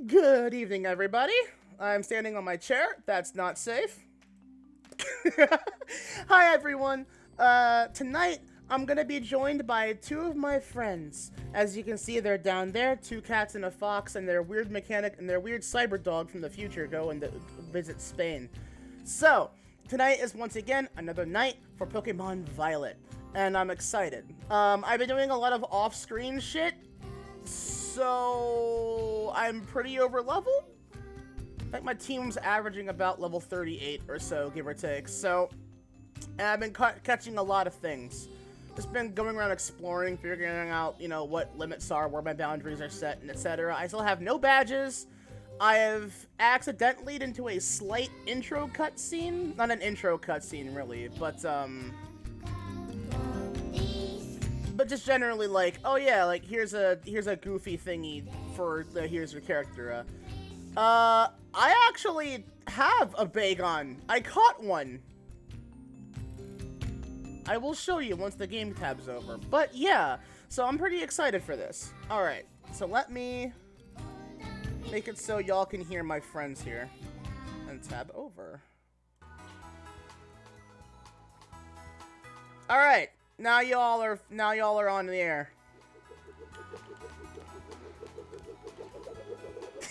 Good evening, everybody. I'm standing on my chair. That's not safe. Hi, everyone. Tonight, I'm gonna be joined by two of my friends. As you can see, they're down there, two cats and a fox, and their weird mechanic and their weird cyber dog from the future go and visit Spain. So, tonight is once again another night for Pokemon Violet, and I'm excited. I've been doing a lot of off-screen shit, so I'm pretty over leveled. I think my team's averaging about level 38 or so, give or take. So, and I've been catching a lot of things. Just been going around exploring, figuring out, you know, what limits are, where my boundaries are set, and etc. I still have no badges. I have accidentally into a slight intro cutscene. Not an intro cutscene, really, but just generally like, oh yeah, like here's a goofy thingy for the here's your character. I actually have a Bagon. I caught one. I will show you once the game tab's over. But yeah, so I'm pretty excited for this. Alright, so let me make it so y'all can hear my friends here. And tab over. Alright, now y'all are on the air.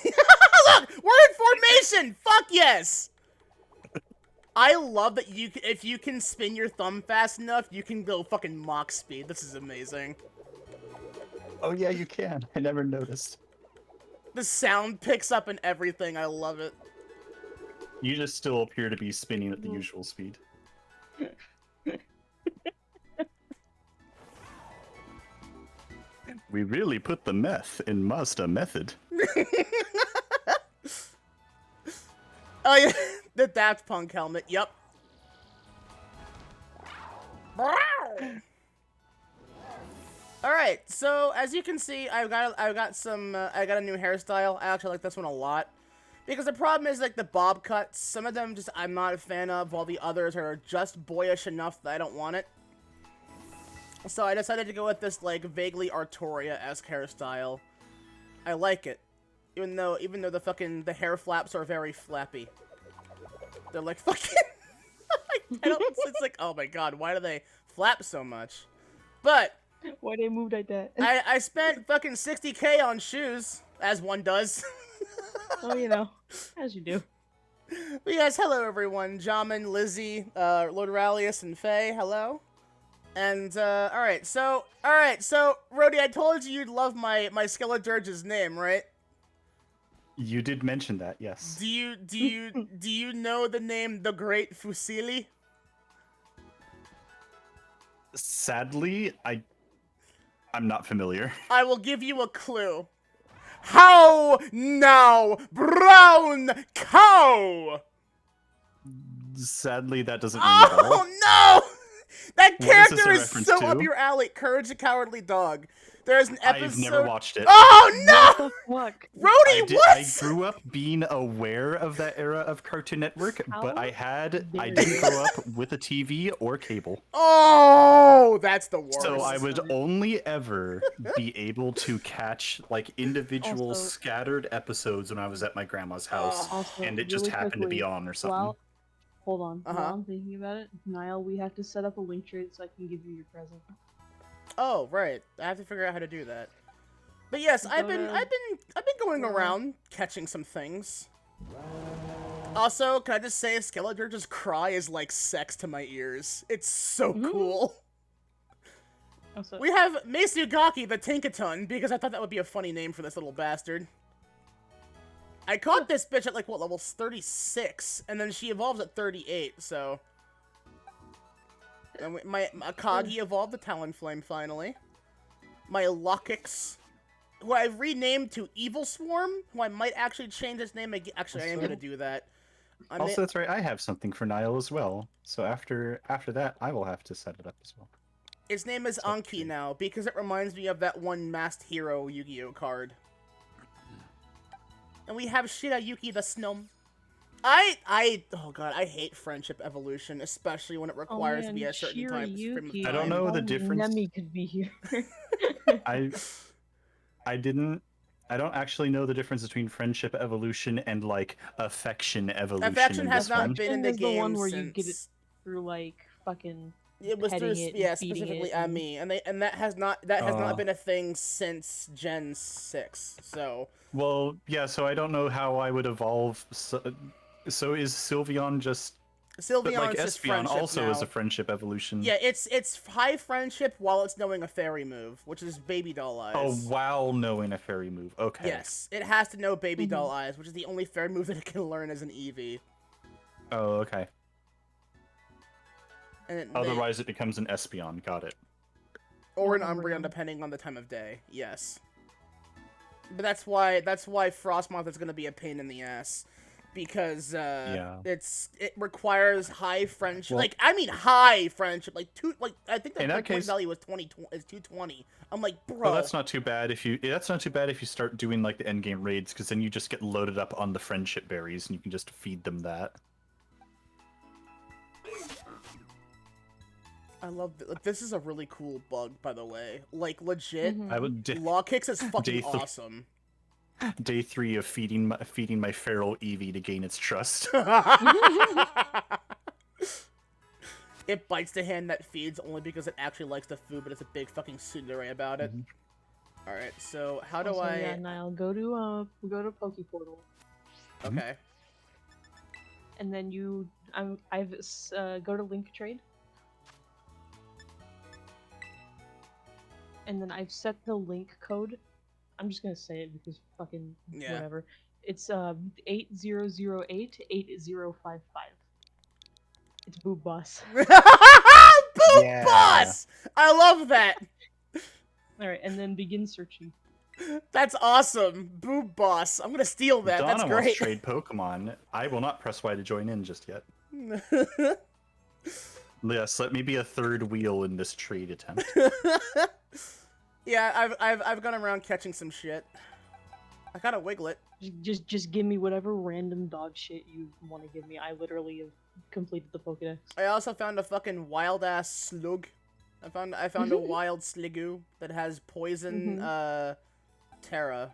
Look! We're in formation! Fuck yes! I love that if you can spin your thumb fast enough, you can go fucking Mach speed. This is amazing. Oh yeah, you can. I never noticed. The sound picks up and everything. I love it. You just still appear to be spinning at the usual speed. We really put the meth in Mazda method. Oh yeah, the Daft Punk helmet. Yep. All right, so as you can see, I got a new hairstyle. I actually like this one a lot because the problem is like the bob cuts. Some of them just I'm not a fan of, while the others are just boyish enough that I don't want it. So I decided to go with this like vaguely Artoria-esque hairstyle. I like it. Even though the hair flaps are very flappy. They're like fucking it's like, oh my god, why do they flap so much? But why they move like that? I spent fucking 60k on shoes, as one does. Oh, you know, as you do. But yes, hello everyone. Jamin, Lizzie, Lord Rallius, and Faye, hello. And alright, so Rhodey, I told you you'd love my Skeledirge's name, right? You did mention that, yes. Do you know the name The Great Fusili? Sadly, I'm not familiar. I will give you a clue. How now, brown cow? Sadly, that doesn't ring a bell. Oh no! That What is this character a is reference so to? up your alley. Courage the Cowardly Dog. There's an episode. I've never watched it. Oh no! What the fuck? Rhodey, what? I grew up being aware of that era of Cartoon Network, but I dare didn't you. grow up with a TV or cable. Oh, that's the worst. So I would Sorry. only ever be able to catch like individual Also- scattered episodes when I was at my grandma's house, Also, and it just really happened to be quickly, on or something. While, hold on. Uh-huh. While I'm thinking about it, Niall, we have to set up a link trade so I can give you your present. Oh, right. I have to figure out how to do that. But yes, I've been going around catching some things. Also, can I just say, Skeletor's cry is like sex to my ears. It's so cool. Also, We have Mesugaki the Tinkaton, because I thought that would be a funny name for this little bastard. I caught this bitch at, like, what, level 36, and then she evolves at 38, so... And my Akagi evolved the Talonflame, finally. My Lokix, who I've renamed to Evil Swarm, who I might actually change his name again. Actually, I am going to do that. Also, that's right. I have something for Niall as well. So after that, I will have to set it up as well. His name is Anki now, because it reminds me of that one Masked Hero Yu-Gi-Oh card. And we have Shirayuki the Snom. Oh god, I hate Friendship Evolution, especially when it requires to be a certain frame of Shirayuki, time. I don't know the only difference. Nemi could be here. I don't actually know the difference between friendship evolution and like affection evolution. Affection in has this not one. been in the Is the one game where since... you get it through like fucking. It was through, petting it and yeah, feeding specifically it and- me, and that has not been a thing since Gen 6. So Well, yeah. So I don't know how I would evolve. So is Sylveon just? But Sylveon's like just Espeon friendship also now. is a friendship evolution. Yeah, it's high friendship while it's knowing a fairy move, which is Baby Doll Eyes. Oh, while knowing a fairy move. Okay. Yes, it has to know Baby Doll Eyes, which is the only fairy move that it can learn as an Eevee. Oh, okay. And Otherwise, it becomes an Espeon. Got it. or an Umbreon. Umbreon, depending on the time of day. Yes. But that's why Frostmoth is gonna be a pain in the ass, because it requires high friendship. Well- high friendship. I think the In that point case- value was 220. I'm like, bro. Well, that's not too bad if you start doing like the end game raids, because then you just get loaded up on the friendship berries and you can just feed them that. I love this is a really cool bug, by the way. Like, legit, I would Law Kicks is fucking Day three. awesome. Day 3 of feeding my feral Eevee to gain its trust. It bites the hand that feeds only because it actually likes the food, but it's a big fucking tsundere about it. Alright, so how do Also, I... Yeah, Niall, go to Pokeportal, Okay. and then go to link trade, and then I've set the link code. I'm just gonna say it because fucking Yeah. whatever. It's 8008-8055. It's Boob Boss. Boop Yeah. Boss! I love that! Alright, and then begin searching. That's awesome. Boob Boss. I'm gonna steal that. Donna That's wants great. to trade Pokemon. I will not press Y to join in just yet. Yes, let me be a third wheel in this trade attempt. Yeah, I've gone around catching some shit. I got a Wiglet. Just give me whatever random dog shit you want to give me. I literally have completed the Pokedex. I also found a fucking wild ass slug. I found a wild Sliggoo that has poison Terra.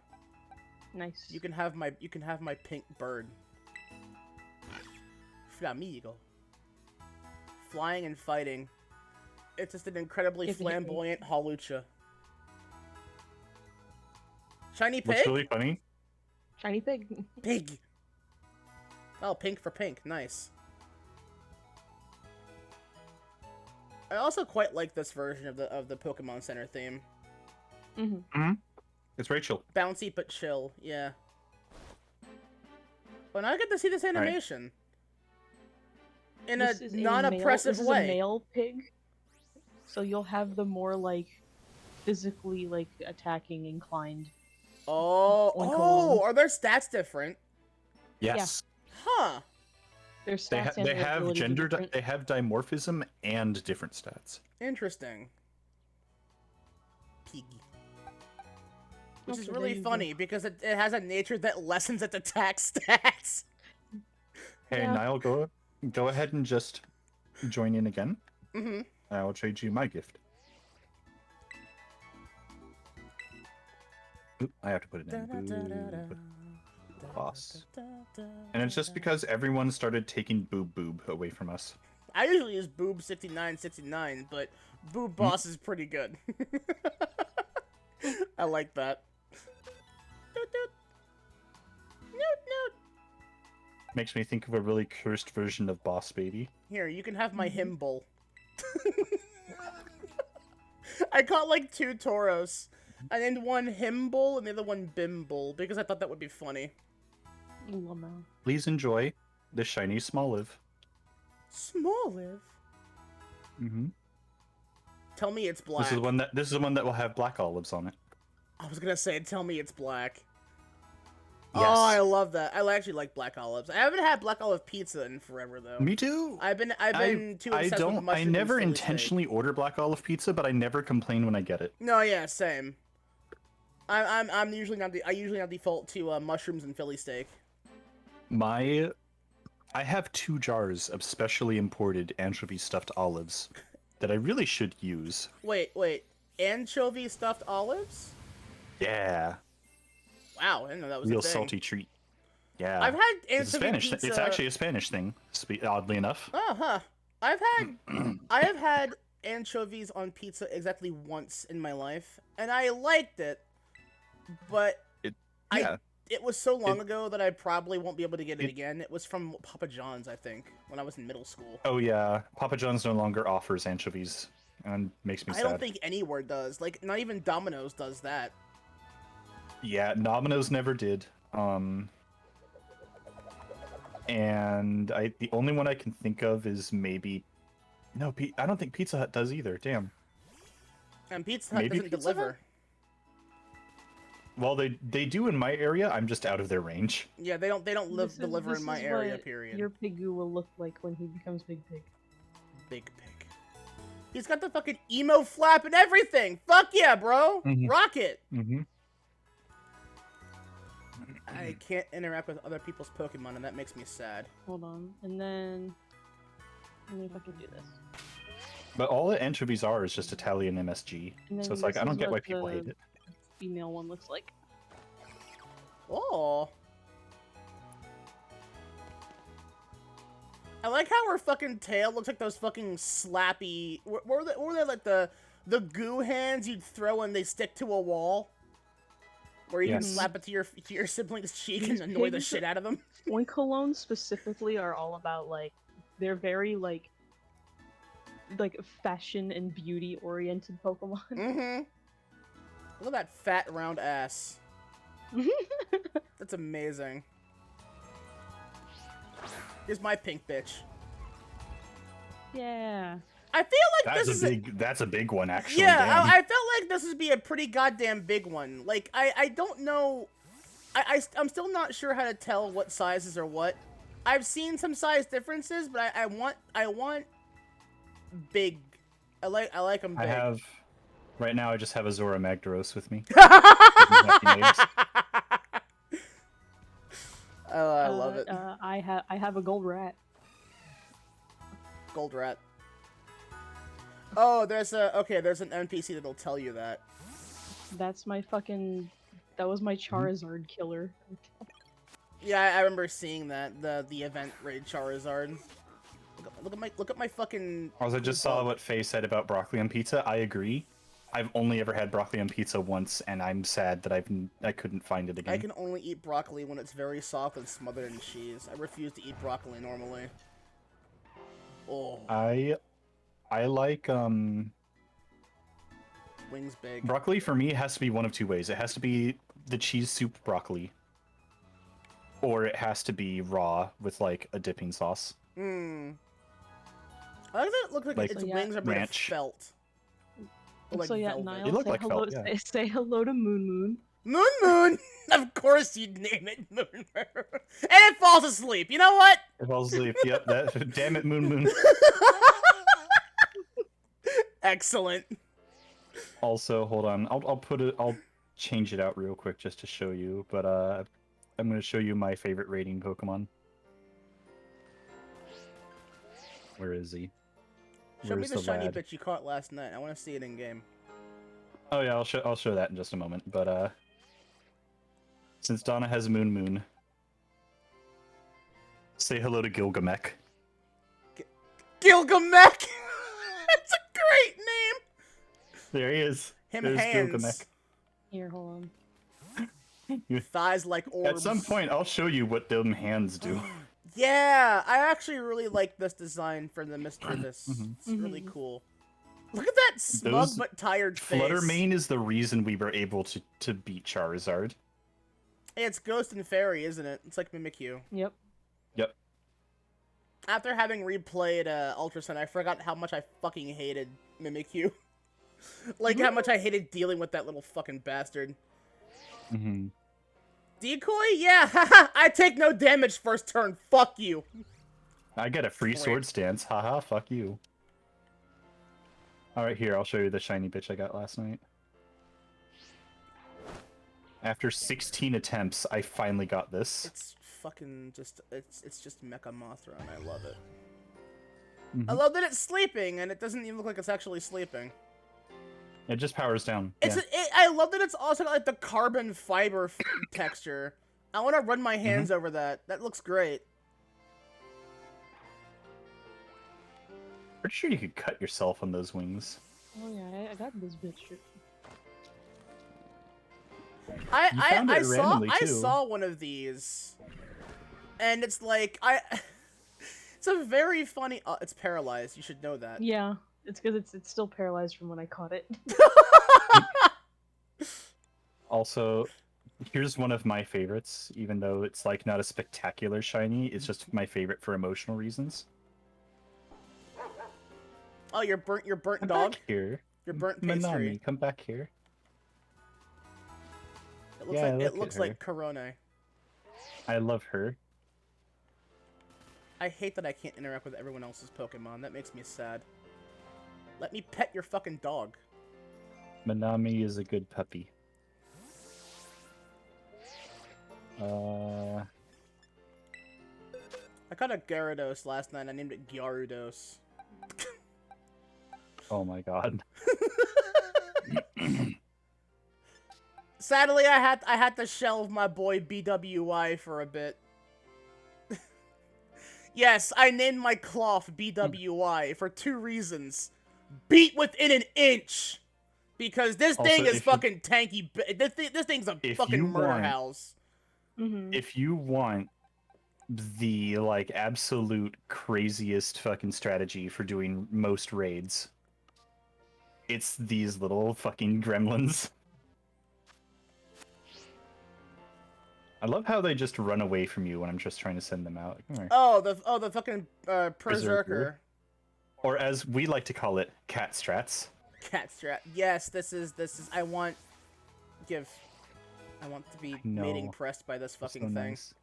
Nice. You can have my pink bird. Flamigo. Flying and fighting. It's just an incredibly If it hit me. flamboyant Hawlucha. Shiny What's pig? really funny? Shiny pig. Pig. Oh, pink for pink. Nice. I also quite like this version of the Pokemon Center theme. It's Rachel. Bouncy but chill, yeah. But now I get to see this animation. In This a is non-oppressive This is way. a male pig, so you'll have the more like physically like attacking inclined. Oh, Oink oh, along. are their stats different? Yes. Huh. Their They, stats and they their have abilities are gender, different. they have dimorphism and different stats. Interesting. Piggy. Which is Okay, there really you go. funny because it has a nature that lessens its attack stats. Hey, Yeah. Niall, go ahead and just join in again. Mm-hmm. I'll trade you my gift. Oop, I have to put it in. Boob. Boss. And it's just because everyone started taking Boob away from us. I usually use Boob 6969, but Boob Boss is pretty good. I like that. Doot, doot. Noot, noot. Makes me think of a really cursed version of Boss Baby. Here, you can have my hymn bowl. I caught like 2 Tauros. I named one hymn bowl and the other one bim bowl because I thought that would be funny. Lamau. Please enjoy the shiny Smoliv. Smoliv? Mm-hmm. Tell me it's black. This is the one that will have black olives on it. I was gonna say, tell me it's black. Yes. Oh, I love that. I actually like black olives. I haven't had black olive pizza in forever though. Me too. I've been too obsessed with mushroom I never and Philly steak. intentionally order black olive pizza, but I never complain when I get it. No, yeah, same. I'm usually not I usually not default to mushrooms and Philly steak. I have 2 jars of specially imported anchovy stuffed olives that I really should use. Wait, anchovy stuffed olives? Yeah, Wow, I didn't know that was real a thing. salty treat. Yeah, I've had it's anchovy Spanish. pizza. It's actually a Spanish thing. Oddly enough. Oh, huh. I have had anchovies on pizza exactly once in my life, and I liked it, but Yeah. it was so long ago that I probably won't be able to get it again. It was from Papa John's, I think, when I was in middle school. Oh yeah, Papa John's no longer offers anchovies, and makes me I sad. don't think anywhere does. Like, not even Domino's does that. Yeah, Domino's never did. And the only one I can think of is maybe no. I don't think Pizza Hut does either. Damn. And Pizza Hut Maybe doesn't Pizza Hut? deliver. Well, they do in my area. I'm just out of their range. Yeah, they don't deliver This in my is area. what Period. Your Pigu will look like when he becomes Big Pig. Big pig. He's got the fucking emo flap and everything. Fuck yeah, bro. Mhm. Rock it. Mm-hmm. I can't interact with other people's Pokemon, and that makes me sad. Hold on, and then let me if I can do this. But all the anchovies are is just Italian MSG. And So then it's like this I don't is get why what people the hate it. Female one looks like. Oh. I like how her fucking tail looks like those fucking slappy. What were they like the goo hands you'd throw and they stick to a wall? Where you can Yes. slap it to your sibling's cheek These and annoy the pigs- shit out of them. Oinkolons specifically are all about like they're very like fashion and beauty oriented Pokemon. Mm-hmm. Look at that fat round ass. That's amazing. Here's my pink bitch. Yeah. I feel like That's this a is big. That's a big one, actually. yeah. Damn. I felt like this would be a pretty goddamn big one. Like I don't know. I'm still not sure how to tell what sizes are what. I've seen some size differences, but I want big. I like them big. I have. Right now, I just have a Zora Magdaros with me. Oh, I love it. I have a gold rat. Gold rat. Oh, there's an NPC that'll tell you that. That's my fucking. That was my Charizard killer. Yeah, I remember seeing that the event raid Charizard. Look at my fucking. Also, just saw what Faye said about broccoli on pizza. I agree. I've only ever had broccoli on pizza once, and I'm sad that I couldn't find it again. I can only eat broccoli when it's very soft and smothered in cheese. I refuse to eat broccoli normally. Oh, I like wings big. broccoli. For me, it has to be one of 2 ways. It has to be the cheese soup broccoli, or it has to be raw with like a dipping sauce. Hmm. I like that it looks like Like its So, yeah. wings are made ranch. of felt. Or like so yeah, velvet. Niall, They look say like hello. felt, yeah. Say hello to Moon Moon. Moon Moon! Of course you'd name it Moon Moon. And it falls asleep. You know what? It falls asleep. Yep, that. Damn it, Moon Moon. Excellent. Also, hold on. I'll put it. I'll change it out real quick just to show you. But I'm gonna show you my favorite rating Pokemon. Where is he? Show me Where's the shiny lad? bitch you caught last night. I want to see it in game. Oh yeah, I'll show that in just a moment. But since Donna has Moon Moon, say hello to Gilgamesh. Gilgamesh! That's a great name! There he is. Him There's hands. Gilgamesh. Here, hold Thighs like orbs. At some point, I'll show you what them hands do. Yeah, I actually really like this design for the Mischievous. It's really cool. Look at that smug Those but tired face. Fluttermane is the reason we were able to beat Charizard. Hey, it's Ghost and Fairy, isn't it? It's like Mimikyu. on. Yep. Yep. After having replayed Ultra Sun, I forgot how much I fucking hated Mimikyu. Like, how much I hated dealing with that little fucking bastard. Mm-hmm. Decoy? Yeah, haha, I take no damage first turn. Fuck you. I get a free Wait. sword stance. Haha, fuck you. Alright, here, I'll show you the shiny bitch I got last night. After 16 attempts, I finally got this. It's fucking just, it's just Mecha Mothra, and I love it. Mhm. I love that it's sleeping, and it doesn't even look like it's actually sleeping. It just powers down. It's Yeah. I love that it's also got like the carbon fiber texture. I want to run my hands over that. That looks great. Pretty sure you could cut yourself on those wings. Oh yeah, I got this bitch. found it randomly, I too. saw one of these, and it's like it's a very funny. It's paralyzed. You should know that. Yeah, it's because it's still paralyzed from when I caught it. Also, here's one of my favorites, even though it's like not a spectacular shiny, it's just my favorite for emotional reasons. Oh, your burnt Come dog. back here. Your burnt Manami, pastry. come back here. It looks Yeah, like look at her. Corona. I love her. I hate that I can't interact with everyone else's Pokemon. That makes me sad. Let me pet your fucking dog. Manami is a good puppy. I caught a Gyarados last night. I named it Gyarados. Oh my god. Sadly, I had to shelve my boy BWI for a bit. Yes, I named my cloth BWI for 2 reasons. Beat within an inch! Because this Also, thing is if you- fucking tanky. This thing's a If fucking you murder want- house. Mm-hmm. If you want the like absolute craziest fucking strategy for doing most raids, it's these little fucking gremlins. I love how they just run away from you when I'm just trying to send them out. Come here. Oh, the fucking Berserker. Berserker. Or as we like to call it, cat strats. Cat strat. Yes, this is. I want to be No. mating pressed by this So fucking thing. nice.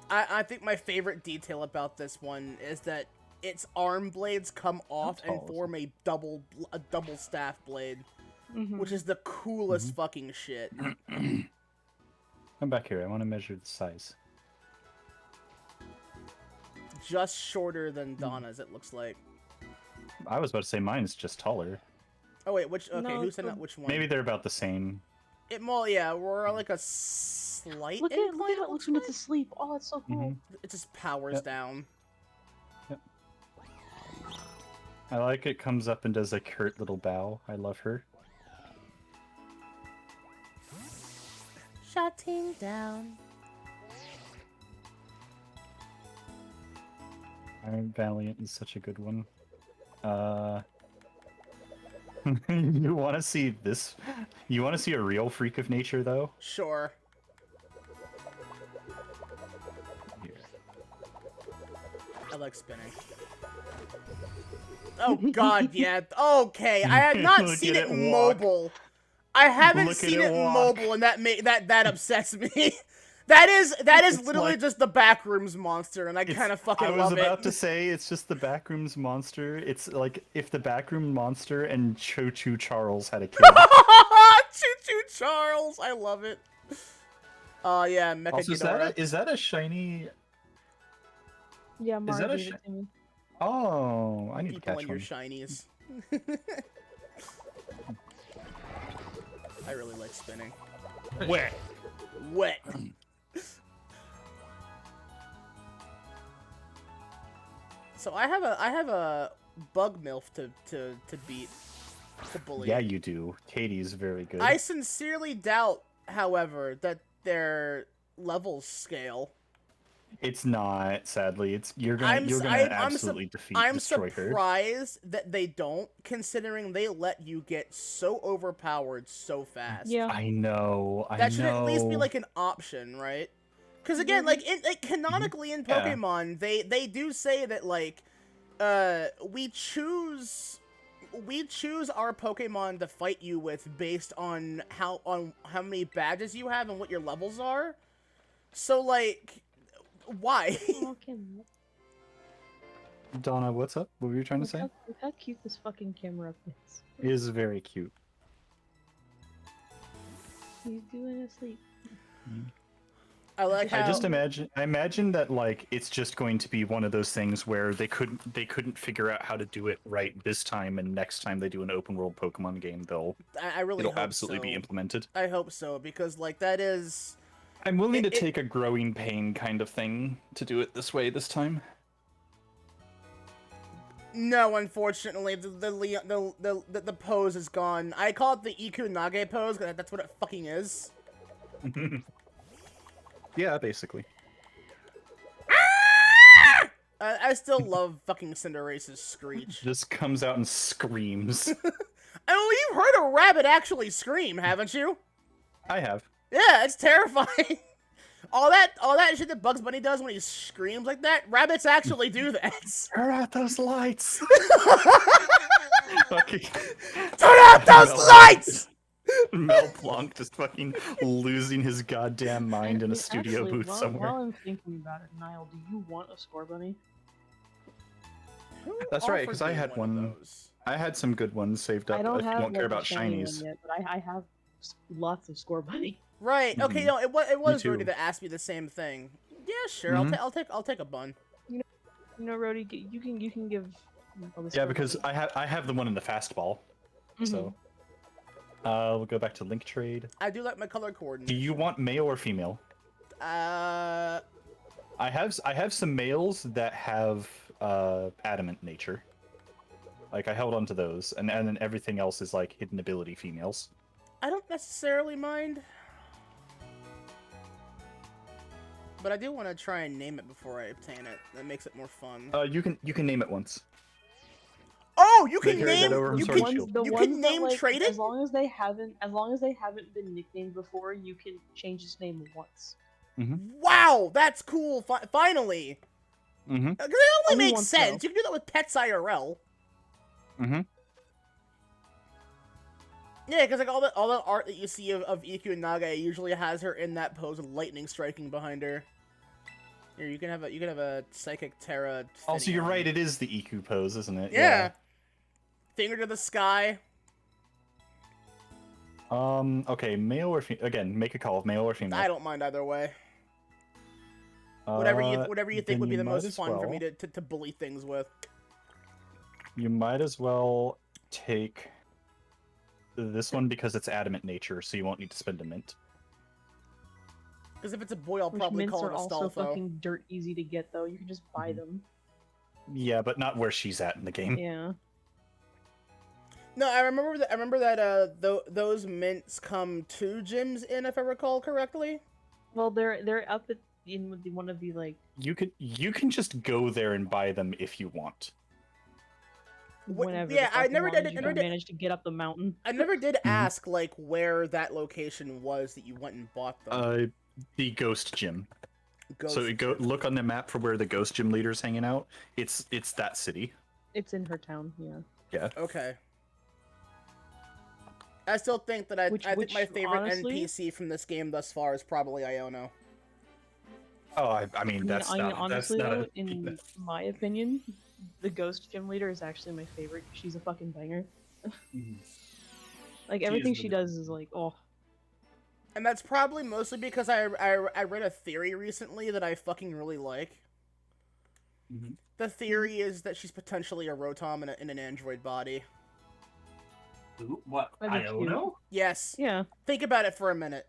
I think my favorite detail about this one is that its arm blades come off and tall is form a double staff blade, Mm-hmm. which is the coolest fucking shit. Come back here. I want to measure the size. Just shorter than Donna's, it looks like. I was about to say mine's just taller. Oh wait, which? Okay, No, who it's said the- that? Which one? Maybe they're about the same. Well, yeah, we're like a slight Look at incline. how it looks when it's asleep. Oh, that's so cool. Mhm. It just powers Yep. down. I like it comes up and does a curt little bow. I love her. Shutting down. Iron Valiant is such a good one. You want to see this? You want to see a real freak of nature, though? Sure. Here. I like spinning. Oh god, yeah. Okay, I have not Look seen at it it walk. mobile. I haven't Look at seen it it walk. mobile, and that upsets me. That is It's literally like- just the backrooms monster, and I kind of fucking I was love about to it. say it's just the backrooms monster. It's like if the backroom monster and Cho Choo Charles had a kid. Choo Choo Charles, I love it. Yeah, Mecha Also, Ghidorah. is that a shiny? Yeah, Is Mara that a gave it to me. Oh, I need to People catch and your one. shinies. I really like spinning. Wet. Wet. So I have a bug milf to beat, to bully. Yeah, you do. Katie's very good. I sincerely doubt, however, that their levels scale. It's not, sadly. You're gonna I'm absolutely destroy her. surprised that they don't, considering they let you get so overpowered so fast. Yeah. I know. That should at least be like an option, right? Because again, like canonically in Yeah. Pokemon, they do say that like we choose our Pokemon to fight you with based on how many badges you have and what your levels are. So like, why? Okay. Donna, what's up? What were you trying to say? Look how cute this fucking camera is. It is very cute. He's doing asleep. I like how I imagine that like it's just going to be one of those things where they couldn't figure out how to do it right this time, and next time they do an open world Pokemon game, I really it'll hope absolutely be so. implemented. I hope so, because like that is. I'm willing to It- take a growing pain kind of thing to do it this way this time. No, unfortunately, the pose is gone. I call it the Iku Nage pose, because that's what it fucking is. Yeah, basically. I still love fucking Cinderace's screech. Just comes out and screams. Oh, you've heard a rabbit actually scream, haven't you? I have. Yeah, it's terrifying. all that shit that Bugs Bunny does when he screams like that, rabbits actually do that. Turn out those lights. Fucking Turn out those lights! Mel Blanc just fucking losing his goddamn mind in a studio Actually, booth while, somewhere. While I'm thinking about it, Niall, do you want a score bunny? Who That's right, offered 'cause I me had of one. those? I had some good ones saved up. I don't If you have don't care like, a about shiny shinies. one yet, but I have lots of score bunny. Right. Okay. Mhm. No, it was too. Rudy that asked me the same thing. Yeah, sure. Mhm. I'll take a bun. You know, Rody, you can give. Yeah, because I have the one in the fastball. Mm-hmm. So we'll go back to link trade. I do like my color coordination. Do you want male or female? I have some males that have adamant nature. Like I held on to those, and then everything else is like hidden ability females. I don't necessarily mind, but I do want to try and name it before I obtain it. That makes it more fun. You can name it once. Oh, you They can carried that name. over from You Sword can. and Shield. The You ones can that, name like, trade it. as long as they haven't been nicknamed before, you can change his name once. Wow, that's cool. Finally, Mm-hmm. because it only Only makes once, sense. though. You can do that with Pets IRL. Mm-hmm. Yeah, because like all the art that you see of Iku and Naga usually has her in that pose with lightning striking behind her. Here, you can have a Psychic Terra. Also, you're Finneon. right. It is the EQ pose, isn't it? Yeah. Finger to the sky. Okay, male or again, make a call of male or female. I don't mind either way. Whatever you think then would be you the might most as fun for me well- to bully things with. You might as well take this one because it's adamant nature, so you won't need to spend a mint. Because if it's a boy, I'll Which probably mints call are it a also Stalfo. fucking dirt easy to get, though. You can just buy Mhm. them. Yeah, but not where she's at in the game. Yeah. No, I remember that those mints come 2 gyms in, if I recall correctly. Well, they're up in one of the like. You can just go there and buy them if you want. Whenever. Yeah, the I fuck never as did long it- as you never can did- manage to get up the mountain. I never did ask like where that location was that you went and bought them. The ghost gym. Ghost So gym. look on the map for where the ghost gym leader's hanging out. It's that city. It's in her town, yeah. Yeah. Okay. I still think that I think my favorite honestly, NPC from this game thus far is probably Iono. Oh, I mean, that's not honestly that's not though, in my opinion, the ghost gym leader is actually my favorite. She's a fucking banger. Like everything she does is like, oh. And that's probably mostly because I read a theory recently that I fucking really like. The theory is that she's potentially a Rotom in an android body. Ooh, what? That'd be cute. Iono? Yes. Yeah. Think about it for a minute.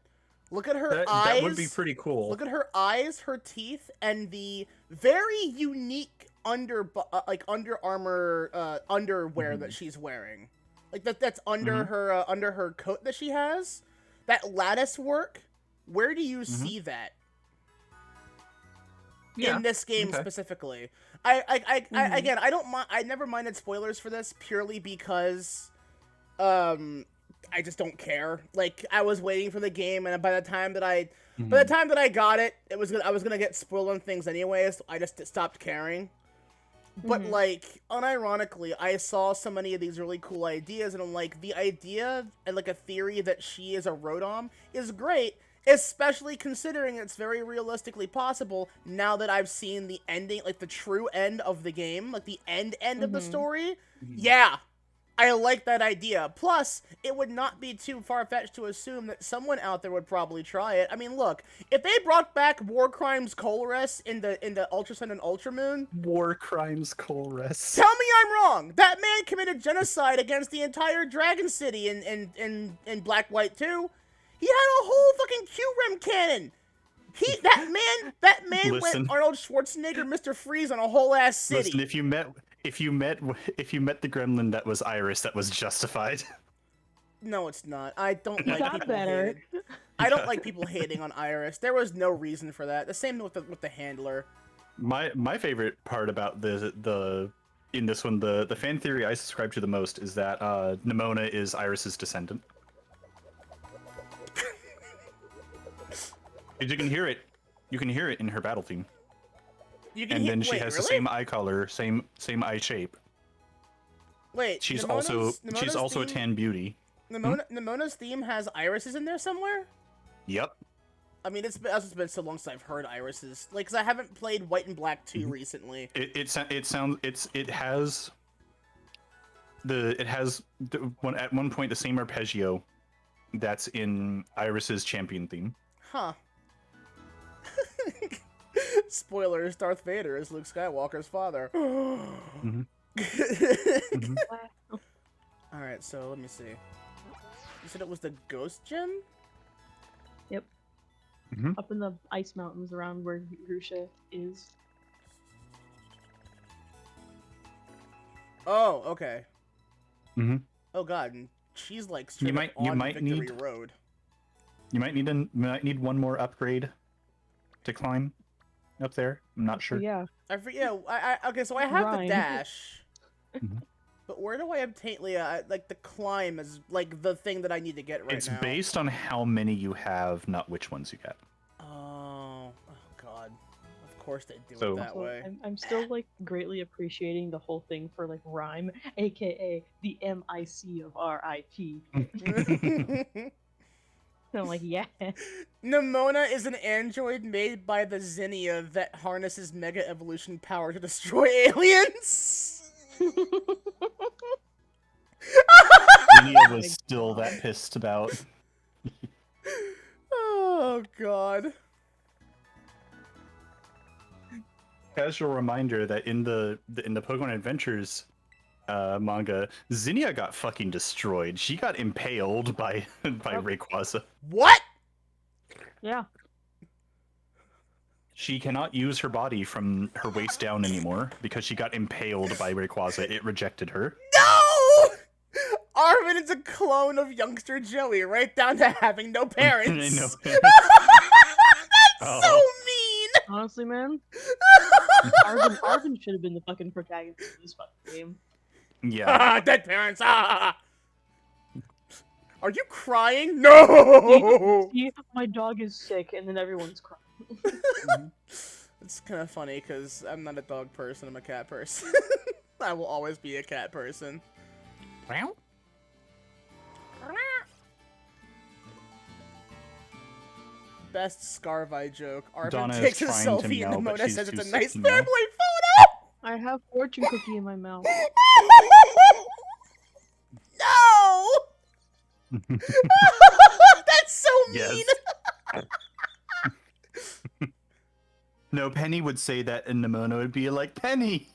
Look at her eyes. That would be pretty cool. Look at her eyes, her teeth, and the very unique under armor underwear that she's wearing. Like that's under her coat that she has. That lattice work. Where do you see that? In this game specifically. Again, I don't mind. I never minded spoilers for this purely because, I just don't care. Like I was waiting for the game, and by the time that I got it, I was gonna get spoiled on things anyways. So I just stopped caring. But like, unironically, I saw so many of these really cool ideas, and I'm like, the idea and like a theory that she is a Rotom is great. Especially considering it's very realistically possible now that I've seen the ending, like the true end of the game, like the end of the story. Yeah, I like that idea. Plus, it would not be too far-fetched to assume that someone out there would probably try it. I mean, look, if they brought back War Crimes Colress into Ultra Sun and Ultra Moon... War Crimes Colress. Tell me I'm wrong! That man committed genocide against the entire Dragon City in Black White 2. He had a whole fucking Q-Rem cannon. That man went Arnold Schwarzenegger, Mr. Freeze on a whole ass city. Listen, if you met the gremlin that was Iris, that was justified. No, it's not. I don't like people hating. I don't like people hating on Iris. There was no reason for that. The same with the handler. My favorite part about in this one, the fan theory I subscribe to the most is that Nimona is Iris's descendant. Because you can hear it. You can hear it in her battle theme. She has the same eye color, same eye shape. Wait, she's also a tan beauty. Nimona's theme has irises in there somewhere? Yep. I mean, it's been so long since I've heard irises. Like, 'cause I haven't played White and Black 2 recently. It has at one point the same arpeggio that's in Iris's champion theme. Huh. Spoilers, Darth Vader is Luke Skywalker's father. Alright, so let me see. You said it was the Ghost Gym? Yep. Up in the ice mountains around where Grusha is. Mm-hmm. Oh, okay. Oh god, and she's like straight on Victory Road. You might need one more upgrade to climb up there. I'm not sure. Yeah. I forget. Okay, so I have the dash. But where do I obtain like the climb is like the thing that I need to get right now? It's based on how many you have, not which ones you get. Oh god. Of course they do it that So way. I'm still like greatly appreciating the whole thing for like Rhyme, aka the MIC of RIP. I'm like, yeah. Nimona is an android made by the Zinnia that harnesses Mega Evolution power to destroy aliens. Zinnia was still that pissed about. Oh god. Casual reminder that in the Pokemon Adventures manga, Zinnia got fucking destroyed. She got impaled by Rayquaza. What? Yeah. She cannot use her body from her waist down anymore because she got impaled by Rayquaza. It rejected her. No! Arvin is a clone of youngster Joey, right down to having no parents. That's so mean! Honestly, man. Arvin should have been the fucking protagonist of this fucking game. Yeah. Dead parents. Are you crying? No. See, my dog is sick, and then everyone's crying. It's kind of funny because I'm not a dog person. I'm a cat person. I will always be a cat person. Best Scarvi joke. Arvin Donna is takes a trying to selfie and meow, but Nimona she's says it's too a nice sick family to meow. photo! I have fortune cookie in my mouth. No! That's so mean! Yes. No, Penny would say that, and Nimona would be like, Penny!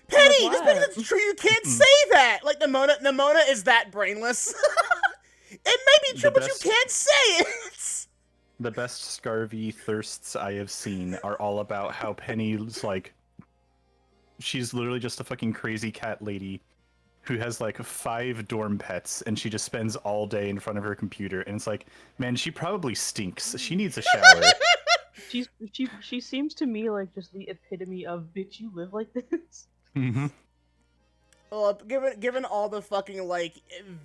Penny, But just what? because it's true, you can't say that! Like, Nimona is that brainless. It may be true, The but you best- can't say it! The best Scarvy thirsts I have seen are all about how Penny's like... She's literally just a fucking crazy cat lady who has like 5 dorm pets, and she just spends all day in front of her computer, and it's like, man, she probably stinks. She needs a shower. She seems to me like just the epitome of bitch. You live like this. Mm-hmm. Well, given all the fucking, like,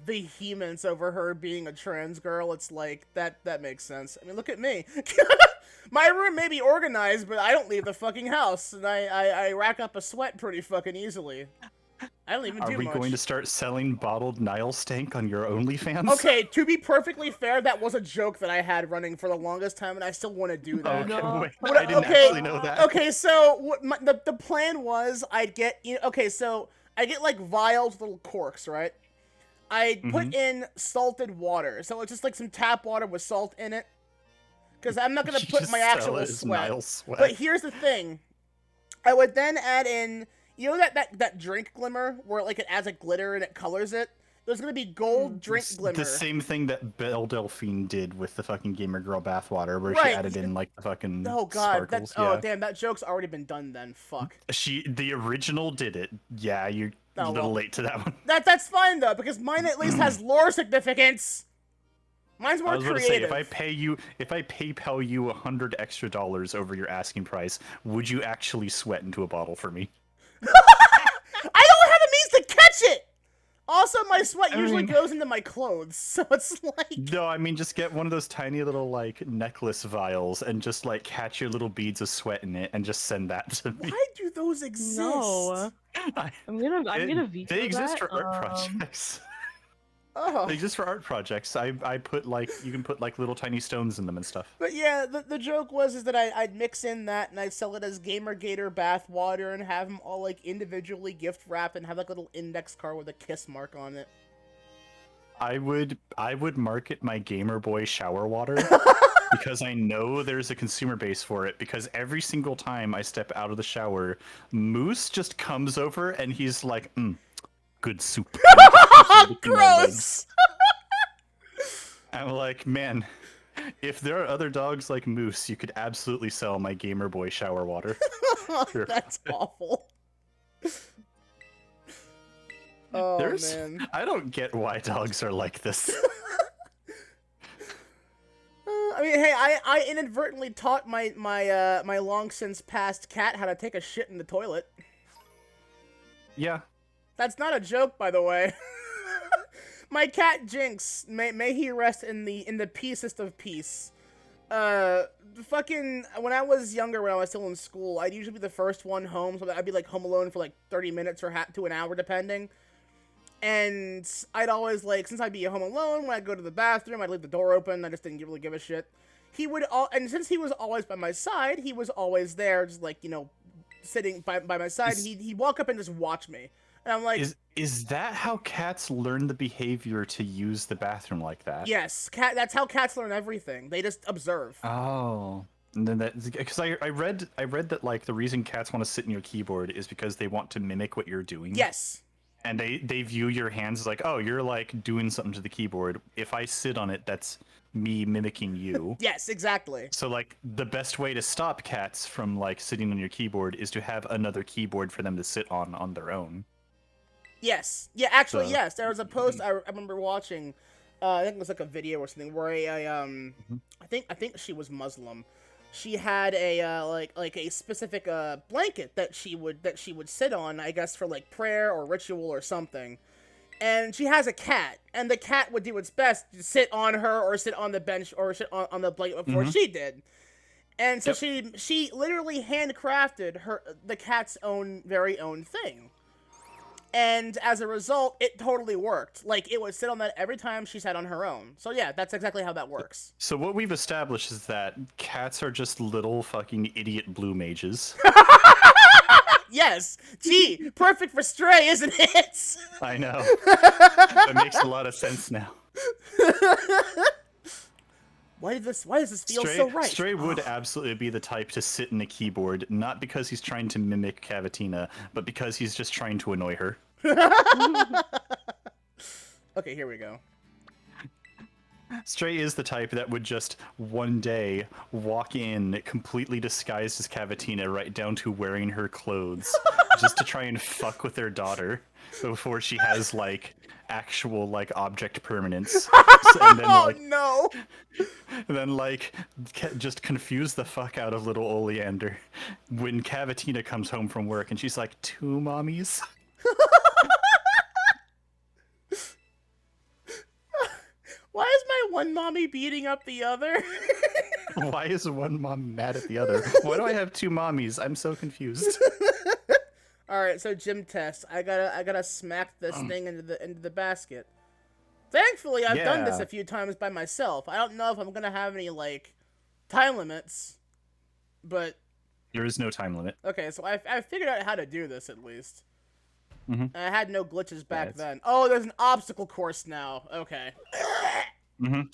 vehemence over her being a trans girl, it's like, that makes sense. I mean, look at me. My room may be organized, but I don't leave the fucking house, and I rack up a sweat pretty fucking easily. I don't even do much. Are we going to start selling bottled Nile stank on your OnlyFans? Okay, to be perfectly fair, that was a joke that I had running for the longest time, and I still want to do that. Okay, No. wait, What- I didn't okay, actually know that. Okay, so the plan was I'd get I get like vials, little corks, right? I'd put in salted water, so it's just like some tap water with salt in it, because I'm not gonna You put just my sell actual it as sweat. Nile sweat. But here's the thing, I would then add in, you know that drink glimmer where like it adds a glitter and it colors it. There's gonna be gold drink glimmer. The same thing that Belle Delphine did with the fucking Gamer Girl bathwater, where Right. she added in like the fucking Oh god, sparkles. oh Yeah. damn, that joke's already been done then. Fuck. The original did it. Yeah, you're Oh, a little well. late to that one. That's fine though, because mine at least has lore significance. Mine's more I was going to creative. say, if I PayPal you $100 extra over your asking price, would you actually sweat into a bottle for me? I don't have a means to catch it. Also, my sweat I usually mean- goes into my clothes, so it's like. No, I mean just get one of those tiny little like necklace vials and just like catch your little beads of sweat in it and just send that to me. Why do those exist? No, I'm gonna veto They exist that. for art projects. Oh. They exist for art projects. I put like you can put like little tiny stones in them and stuff. But yeah, the joke was that I'd mix in that and I'd sell it as Gamergator bath water and have them all like individually gift wrapped and have like a little index card with a kiss mark on it. I would market my Gamer Boy shower water because I know there's a consumer base for it, because every single time I step out of the shower, Moose just comes over and he's like, good soup. Gross! I'm like, man, if there are other dogs like Moose, you could absolutely sell my Gamer Boy shower water. Sure. That's awful. Oh man. I don't get why dogs are like this. I mean, hey, I inadvertently taught my long since passed cat how to take a shit in the toilet. Yeah. That's not a joke, by the way. My cat Jinx, may he rest in the peacest of peace. Fucking when I was younger, when I was still in school, I'd usually be the first one home, so I'd be like home alone for like 30 minutes or to an hour, depending. And I'd always like, since I'd be home alone, when I'd go to the bathroom, I'd leave the door open. I just didn't really give a shit. He would and since he was always by my side, he was always there, just like, you know, sitting by my side. He'd walk up and just watch me. And I'm like, is that how cats learn the behavior to use the bathroom like that? yes, that's how cats learn everything. They just observe. Oh. And then that, because I read that like the reason cats want to sit in your keyboard is because they want to mimic what you're doing. Yes. And they view your hands as like, oh, you're like doing something to the keyboard. If I sit on it, that's me mimicking you. Yes, exactly. So like the best way to stop cats from like sitting on your keyboard is to have another keyboard for them to sit on their own. Yes. Yeah, actually, So- yes. There was a post I remember watching. I think it was like a video or something where I think she was Muslim. She had a like a specific blanket that she would sit on, I guess, for like prayer or ritual or something. And she has a cat, and the cat would do its best to sit on her or sit on the bench or sit on the blanket before she did. And so she literally handcrafted the cat's very own thing. And as a result, it totally worked. Like, it would sit on that every time she sat on her own. So yeah, that's exactly how that works. So what we've established is that cats are just little fucking idiot blue mages. Yes! Gee, perfect for Stray, isn't it? I know. That makes a lot of sense now. Why does this feel so right? Stray would absolutely be the type to sit in a keyboard, not because he's trying to mimic Cavatina, but because he's just trying to annoy her. Okay, here we go. Stray is the type that would just one day walk in completely disguised as Cavatina, right down to wearing her clothes, just to try and fuck with their daughter before she has like actual like object permanence. And then, Oh like, no! and then like just confuse the fuck out of little Oleander when Cavatina comes home from work and she's like, 2 mommies? Why is my one mommy beating up the other? Why is one mom mad at the other? Why do I have 2 mommies? I'm so confused. Alright, so gym test. I gotta smack this thing into the basket. Thankfully, I've done this Yeah. a few times by myself. I don't know if I'm gonna have any, like, time limits. But, There is no time limit. okay, so I figured out how to do this, at least. Mhm. I had no glitches back it's- then. Oh, there's an obstacle course now. Okay. Mhm.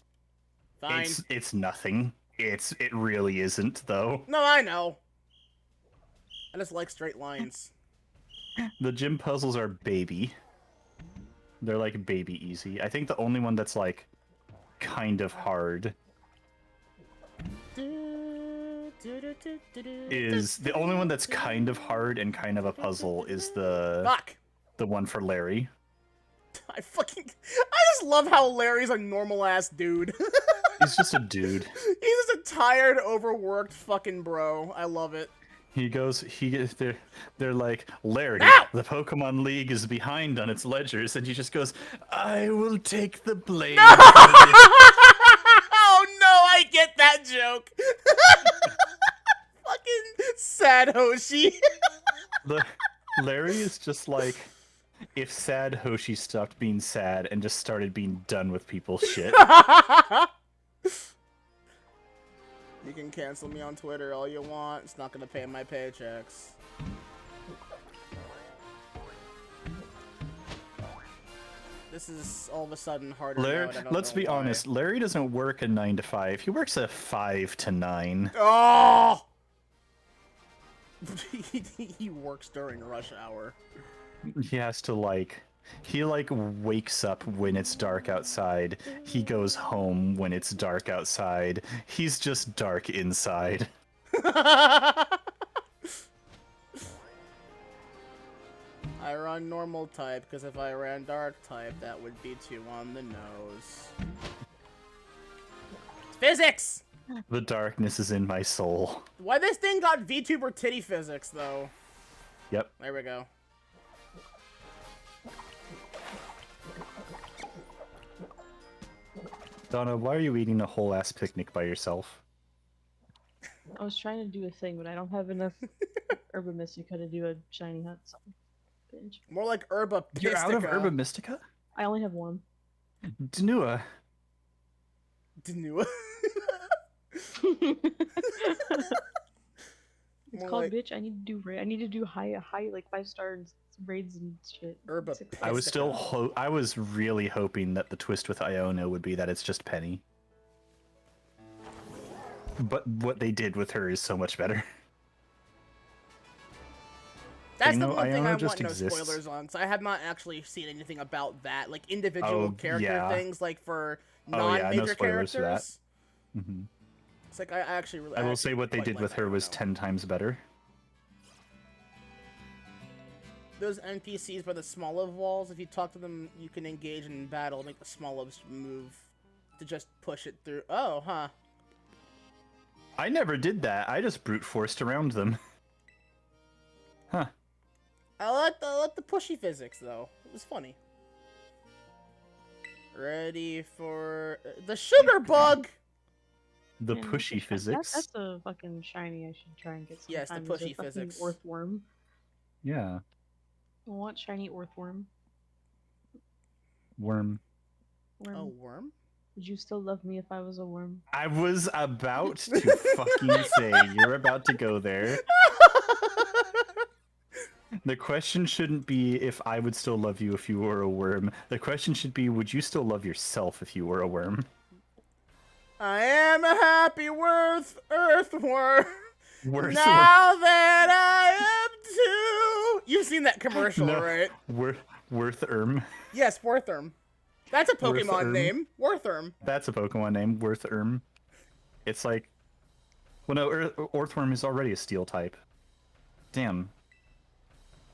Fine. It's nothing. It really isn't though. No, I know. I just like straight lines. The gym puzzles are baby. They're like baby easy. I think the only one that's like kind of hard is the only one that's kind of hard and kind of a puzzle is the Fuck. one for Larry. I just love how Larry's a normal ass dude. He's just a dude. He's just a tired, overworked fucking bro. I love it. They're like, Larry, Ow! the Pokemon League is behind on its ledgers, and he just goes, I will take the blame. Oh no, I get that joke. Fucking sad Hoshi. Larry is just like if sad Hoshi stopped being sad and just started being done with people's shit. You can cancel me on Twitter all you want. It's not gonna pay my paychecks. This is all of a sudden harder. Larry, now, and I don't let's know be why. honest. Larry doesn't work a 9 to 5. He works a 5 to 9. Oh! He works during rush hour. He has to like. He like wakes up when it's dark outside. He goes home when it's dark outside. He's just dark inside. I run normal type, because if I ran dark type, that would be too on the nose. Physics! The darkness is in my soul. Why this thing got VTuber titty physics, though? Yep. There we go. Donna, why are you eating a whole ass picnic by yourself? I was trying to do a thing, but I don't have enough Herba Mystica to do a shiny hunt. So, binge. More like Herba Pistica. You're out of Herba Mystica? I only have one. Danua. Danua. It's More called like bitch. I need to do high like 5-star raids and shit. Herba Six- I was still I was really hoping that the twist with Iona would be that it's just Penny. But what they did with her is so much better. That's You the know, one thing Iona I want just no exists. spoilers on, so I have not actually seen anything about that. Like, individual character yeah. things, like, for Oh, yeah, no non-major spoilers for that. characters. Hmm. It's like, I actually really... I will actually say what they quite did like with her was Iona. 10 times better. Those NPCs by the Smoliv walls, if you talk to them, you can engage in battle, make the Smolivs move to just push it through. Oh, huh. I never did that. I just brute forced around them. Huh. I like the pushy physics, though. It was funny. Ready for... the sugar bug! The Man, pushy that- physics. That's a fucking shiny I should try and get sometime. Yes, the is a pushy fucking physics. Earthworm. Yeah. I want shiny Earthworm. Worm. Worm. Oh, worm? Would you still love me if I was a worm? I was about to fucking say you're about to go there. The question shouldn't be if I would still love you if you were a worm. The question should be, would you still love yourself if you were a worm? I am a happy earthworm. Worse Now that I am too. You've seen that commercial, No. right? Worthworm. Yes, Wortherm. That's a Pokemon Wortherm. name. Wortherm. That's a Pokemon name, Worthworm. It's like, well, no, Earthworm is already a steel type. Damn.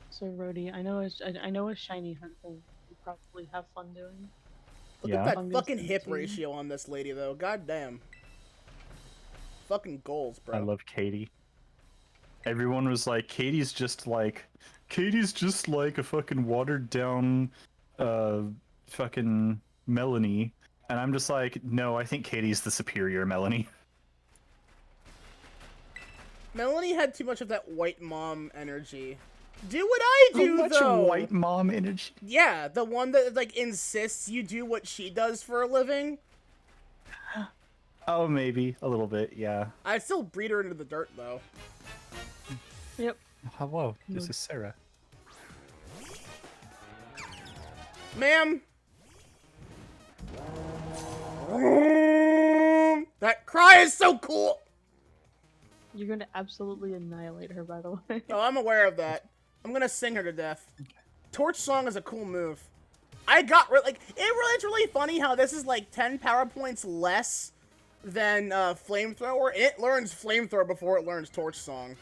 So Rhodey, I know a shiny hunt thing you probably have fun doing. Look Yeah. at that Fungus fucking and hip too. ratio on this lady, though. God damn. Fucking goals, bro. I love Katie. Everyone was like, Katie's just like a fucking watered down, fucking Melanie. And I'm just like, no, I think Katie's the superior Melanie. Melanie had too much of that white mom energy. Do what I do, How much though. white mom energy. Yeah, the one that like insists you do what she does for a living. Oh, maybe a little bit, yeah. I'd still breed her into the dirt, though. Yep. Hello, this No. is Sarah. Ma'am. That cry is so cool. You're gonna absolutely annihilate her, by the way. Oh, I'm aware of that. I'm gonna sing her to death. Torch Song is a cool move. It's really funny how this is like 10 power points less than Flamethrower. It learns Flamethrower before it learns Torch Song.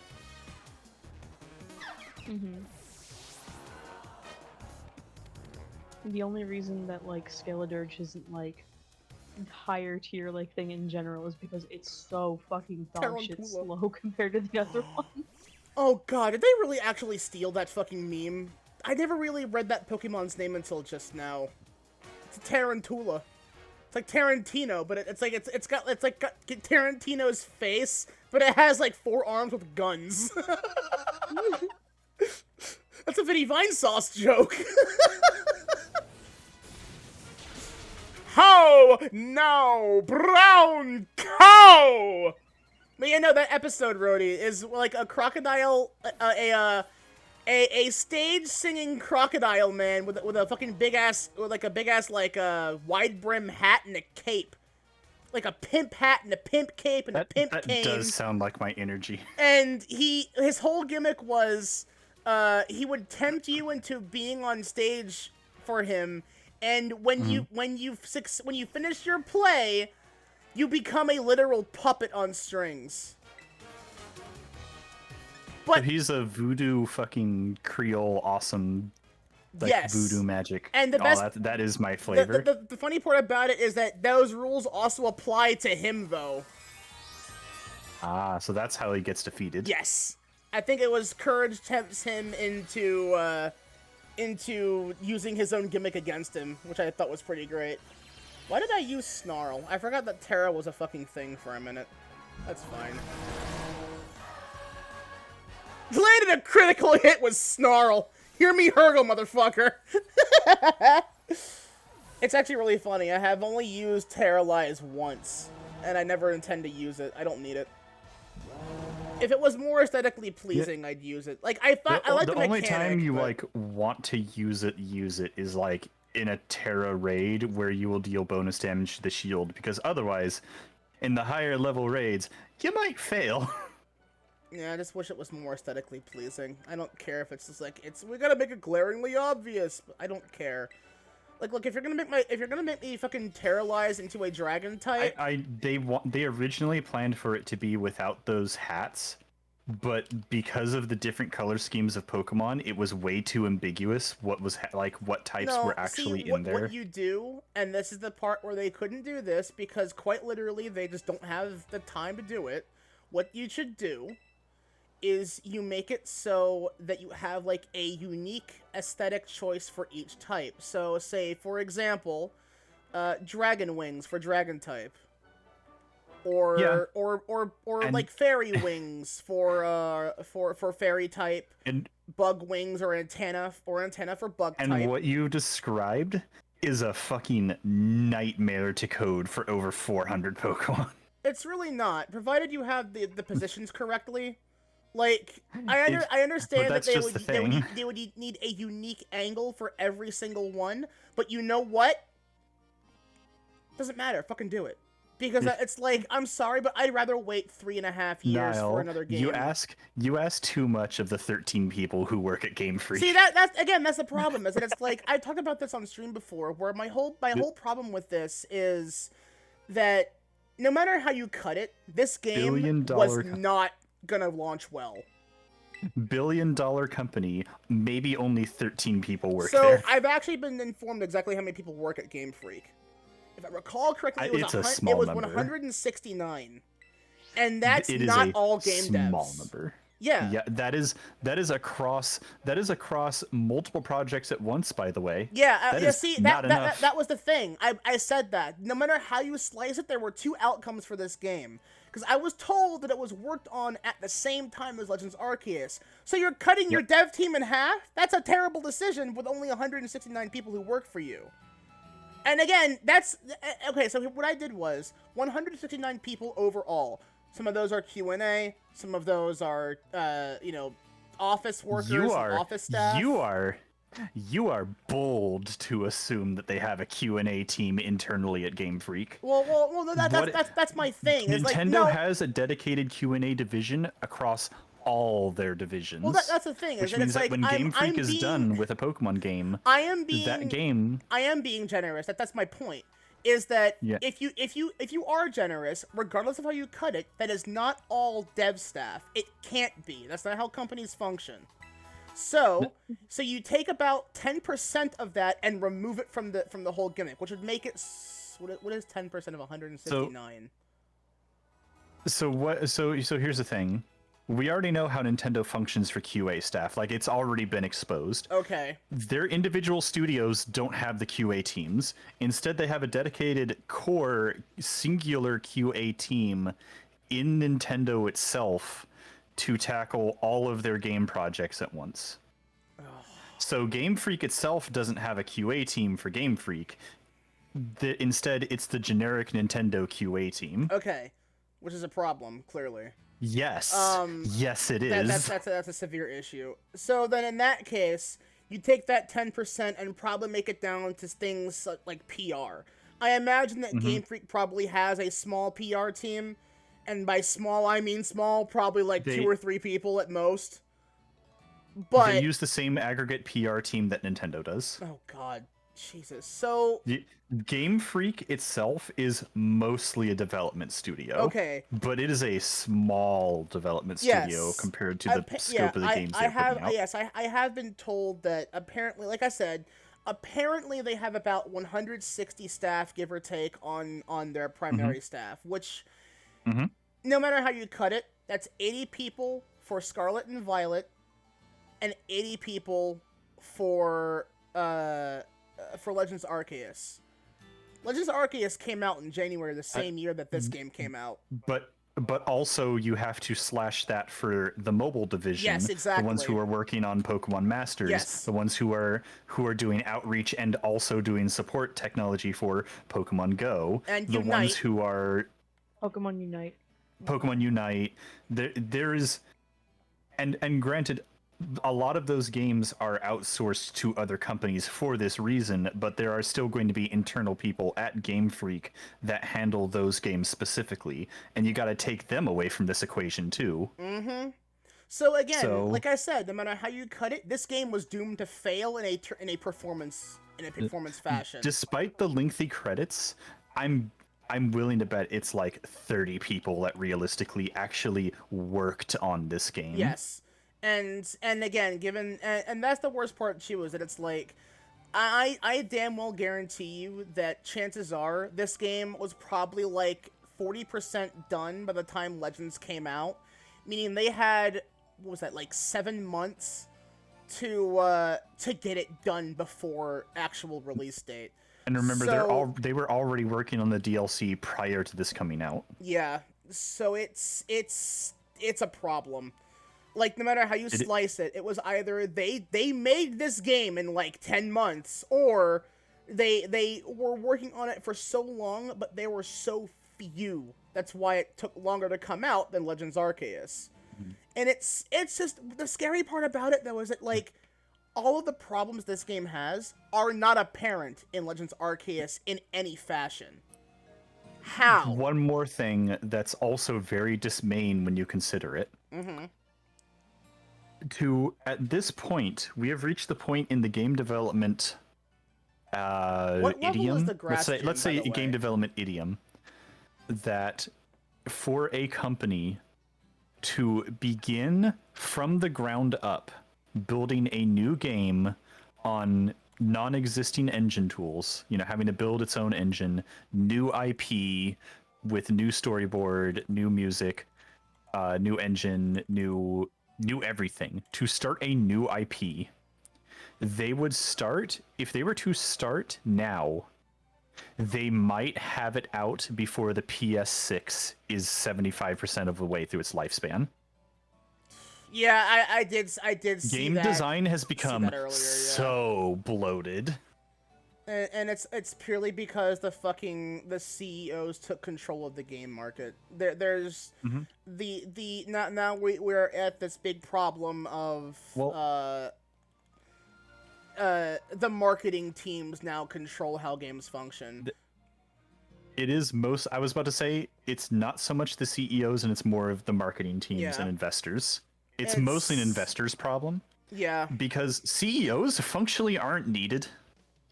Mm-hmm. The only reason that like Scaladirge isn't like higher tier like thing in general is because it's so fucking dog shit Tarantula. slow compared to the other one. Oh god, did they really actually steal that fucking meme? I never really read that Pokemon's name until just now. It's a Tarantula. It's like Tarantino, but it's got Tarantino's face, but it has like 4 arms with guns. That's a Vinny Vine Sauce joke. Ho! No! Brown cow! But yeah, no, that episode, Rhodey, is like a crocodile, a stage singing crocodile man with a fucking big ass, wide brim hat and a cape. Like a pimp hat and a pimp cape and a pimp cane. That does sound like my energy. And his whole gimmick was, he would tempt you into being on stage for him, and when you finish your play, you become a literal puppet on strings. So But he's a voodoo fucking Creole awesome, like yes, voodoo magic. And the best, that is my flavor. the funny part about it is that those rules also apply to him, though. Ah, so that's how he gets defeated. Yes, I think it was Courage tempts him into using his own gimmick against him, which I thought was pretty great. Why did I use Snarl? I forgot that Terra was a fucking thing for a minute. That's fine. Landed a critical hit with Snarl. Hear me hurgle, motherfucker. It's actually really funny. I have only used Terralize once, and I never intend to use it. I don't need it. If it was more aesthetically pleasing, I'd use it. Like, I thought I like the only mechanic, time you but... like want to use it is like in a Terra raid where you will deal bonus damage to the shield, because otherwise, in the higher level raids, you might fail. Yeah, I just wish it was more aesthetically pleasing. I don't care if it's just like we gotta make it glaringly obvious. But I don't care. Like, look, if you're gonna make me fucking Terralize into a dragon type, They originally planned for it to be without those hats, but because of the different color schemes of Pokemon, it was way too ambiguous what types were actually in there. What you do, and this is the part where they couldn't do this because quite literally they just don't have the time to do it. What you should do is you make it so that you have like a unique aesthetic choice for each type. So say, for example, Dragon Wings for dragon type. or Yeah. or And- like fairy wings for fairy type, And bug wings or antenna for bug and type. what you described is a fucking nightmare to code for over 400 Pokemon. It's really not, provided you have the positions correctly. Like I But understand that that's just the thing. they would need a unique angle for every single one, but you know what? Doesn't matter. Fucking do it. Because it's like, I'm sorry, but I'd rather wait 3.5 years Niall, for another game. you ask too much of the 13 people who work at Game Freak. See, that's the problem. Is that it's like I talked about this on stream before, where my whole problem with this is that no matter how you cut it, this game was Billion-dollar not gonna launch well. Billion-dollar company, maybe only 13 people work So there. I've actually been informed exactly how many people work at Game Freak. If I recall correctly, it was It's a 100 small it was number. 169, and that's It is not a all game small devs. number. Yeah. Yeah, that is across multiple projects at once, by the way. Yeah, That yeah. is See, not that enough. that was the thing. I said that no matter how you slice it, there were two outcomes for this game. Because I was told that it was worked on at the same time as Legends Arceus. So you're cutting your dev team in half? That's a terrible decision with only 169 people who work for you. And again, that's okay. So what I did was 169 people overall. Some of those are Q&A. Some of those are, office workers, and office staff. You are bold to assume that they have a Q&A team internally at Game Freak. Well, no, that's my thing. It's Nintendo like, no. has a dedicated Q&A division across all their divisions. Well, that's the thing. Which Is means that that it's when like, Game Freak is done with a Pokemon game, I am being that game. I am being generous. That's my point. Is that Yeah. if you are generous, regardless of how you cut it, that is not all dev staff. It can't be. That's not how companies function. So you take about 10% of that and remove it from the whole gimmick, which would make it what is 10% of 169? So here's the thing. We already know how Nintendo functions for QA staff. Like, it's already been exposed. Okay. Their individual studios don't have the QA teams. Instead, they have a dedicated core singular QA team in Nintendo itself to tackle all of their game projects at once. So Game Freak itself doesn't have a QA team for Game Freak. Instead, it's the generic Nintendo QA team. Okay. Which is a problem, clearly. Yes. Yes, it is. That's a severe issue. So then in that case, you take that 10% and probably make it down to things like PR. I imagine that Game Freak probably has a small PR team, and by small I mean small, probably like 2 or 3 people at most. But they use the same aggregate PR team that Nintendo does. Oh god, Jesus. So Game Freak itself is mostly a development studio. Okay. But it is a small development studio compared to the scope of the games they're putting out. Yes, I have been told that apparently, like I said, apparently they have about 160 staff, give or take, on their primary staff, which, no matter how you cut it, that's 80 people for Scarlet and Violet, and 80 people for Legends Arceus. Legends Arceus came out in January the same year that this game came out. But also you have to slash that for the mobile division. Yes, exactly. The ones who are working on Pokemon Masters. Yes. The ones who are doing outreach and also doing support technology for Pokemon Go. And the Unite. ones who are Pokemon Unite. Pokemon Unite. There is, and granted, a lot of those games are outsourced to other companies for this reason, but there are still going to be internal people at Game Freak that handle those games specifically, and you got to take them away from this equation too. So again, like I said, no matter how you cut it, this game was doomed to fail in a performance fashion. Despite the lengthy credits, I'm willing to bet it's like 30 people that realistically actually worked on this game. Yes. And again, and that's the worst part too, is that it's like, I damn well guarantee you that chances are this game was probably like 40% done by the time Legends came out, meaning they had, what was that, like 7 months to get it done before actual release date. And remember, So, they were already working on the DLC prior to this coming out. yeah. So it's a problem. Like, no matter how you slice it, it was either they made this game in like 10 months, or they were working on it for so long, but they were so few. That's why it took longer to come out than Legends Arceus. And it's just, the scary part about it though is that, like, all of the problems this game has are not apparent in Legends Arceus in any fashion. How? One more thing that's also very dismaying when you consider it. Mm-hmm. At this point, we have reached the point in the game development What level idiom. is the grass gym, Let's by say the way? game development idiom, that for a company to begin from the ground up building a new game on non-existing engine tools, having to build its own engine, new IP with new storyboard, new music, new engine, new everything, to start a new IP, they would start, if they were to start now, they might have it out before the PS6 is 75% of the way through its lifespan. Yeah, I did see Game that. design has become earlier, yeah. so bloated. And it's purely because the CEOs took control of the game market. There's now we're at this big problem of the marketing teams now control how games function. It is I was about to say, it's not so much the CEOs and it's more of the marketing teams and investors. It's mostly an investor's problem. Yeah. Because CEOs functionally aren't needed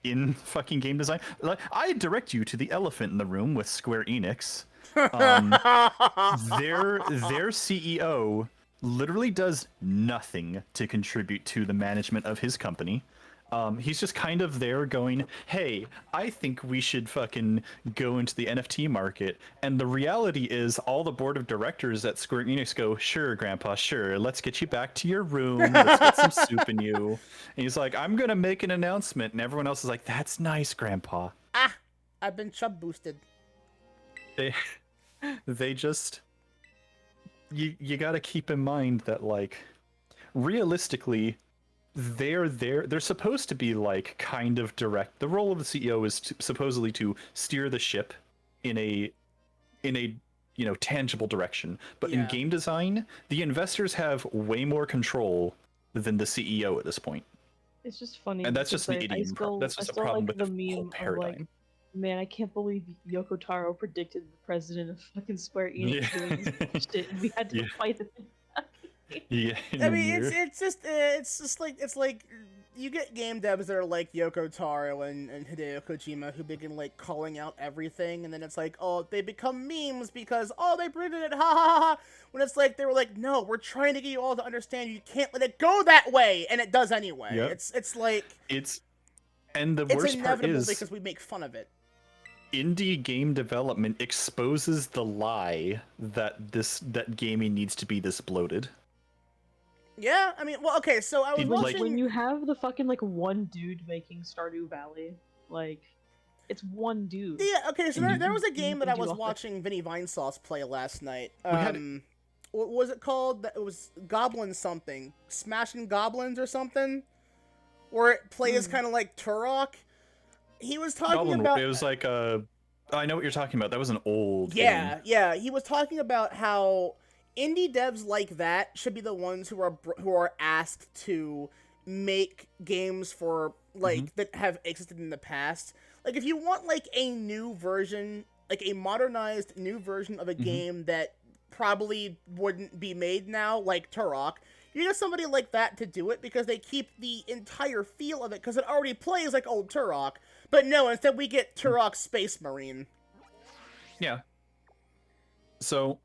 in fucking game design. Like, I direct you to the elephant in the room with Square Enix. Their CEO literally does nothing to contribute to the management of his company. He's just kind of there going, hey, I think we should fucking go into the NFT market. And the reality is all the board of directors at Square Enix go, sure, Grandpa, sure. Let's get you back to your room. Let's get some soup in you. And he's like, I'm going to make an announcement. And everyone else is like, that's nice, Grandpa. I've been chub boosted. They just... You got to keep in mind that, like, realistically... They're supposed to be like kind of direct. The role of the CEO is supposedly to steer the ship in a tangible direction. But in game design, the investors have way more control than the CEO at this point. It's just funny. And that's just the idiom. That's just a problem like with the the whole meme paradigm. of, like, man, I can't believe Yoko Taro predicted the president of fucking Square Enix doing this shit, and we had to fight it. Yeah, I mean, it's just like you get game devs that are like Yoko Taro and Hideo Kojima, who begin like calling out everything, and then it's like, oh, they become memes because they predicted it, ha ha ha. When it's like they were like, no, we're trying to get you all to understand you can't let it go that way, and it does anyway. Yep. It's like and the it's worst part inevitable is because we make fun of it. Indie game development exposes the lie that gaming needs to be this bloated. Yeah, I mean, well, okay, so I was watching... When you have the fucking, like, one dude making Stardew Valley, like, it's one dude. Yeah, okay, so there was a game that I was watching Vinny Vinesauce play last night. What was it called? It was Goblin something. Smashing Goblins or something? Where it plays kind of like Turok. He was talking about... It was like I know what you're talking about. That was an old game. Yeah, he was talking about how... indie devs like that should be the ones who are asked to make games for, like, that have existed in the past. Like, if you want, like, a new version, like, a modernized new version of a game that probably wouldn't be made now, like Turok, you get somebody like that to do it because they keep the entire feel of it, because it already plays like old Turok. But no, instead we get Turok Space Marine. Yeah. So...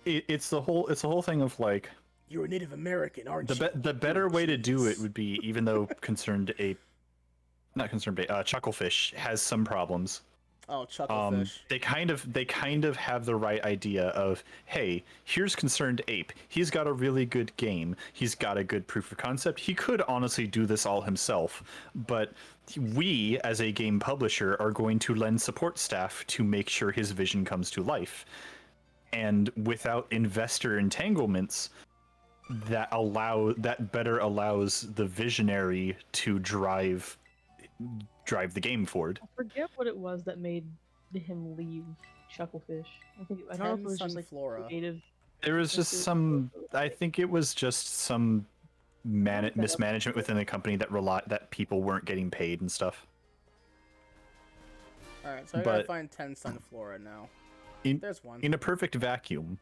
It's the whole thing of, like, you're a Native American, aren't you? The better way to do it would be, even though Chucklefish has some problems. Oh, Chucklefish. They kind of have the right idea of, hey, here's Concerned Ape. He's got a really good game. He's got a good proof of concept. He could honestly do this all himself, but we as a game publisher are going to lend support staff to make sure his vision comes to life. And without investor entanglements, that better allows the visionary to drive the game forward. I forget what it was that made him leave Chucklefish. I don't know if it was just like Sunflora. creative. There was just some. I think it was just some mismanagement within the company that people weren't getting paid and stuff. All right, so I gotta find 10 Sunflora now. There's one. In a perfect vacuum,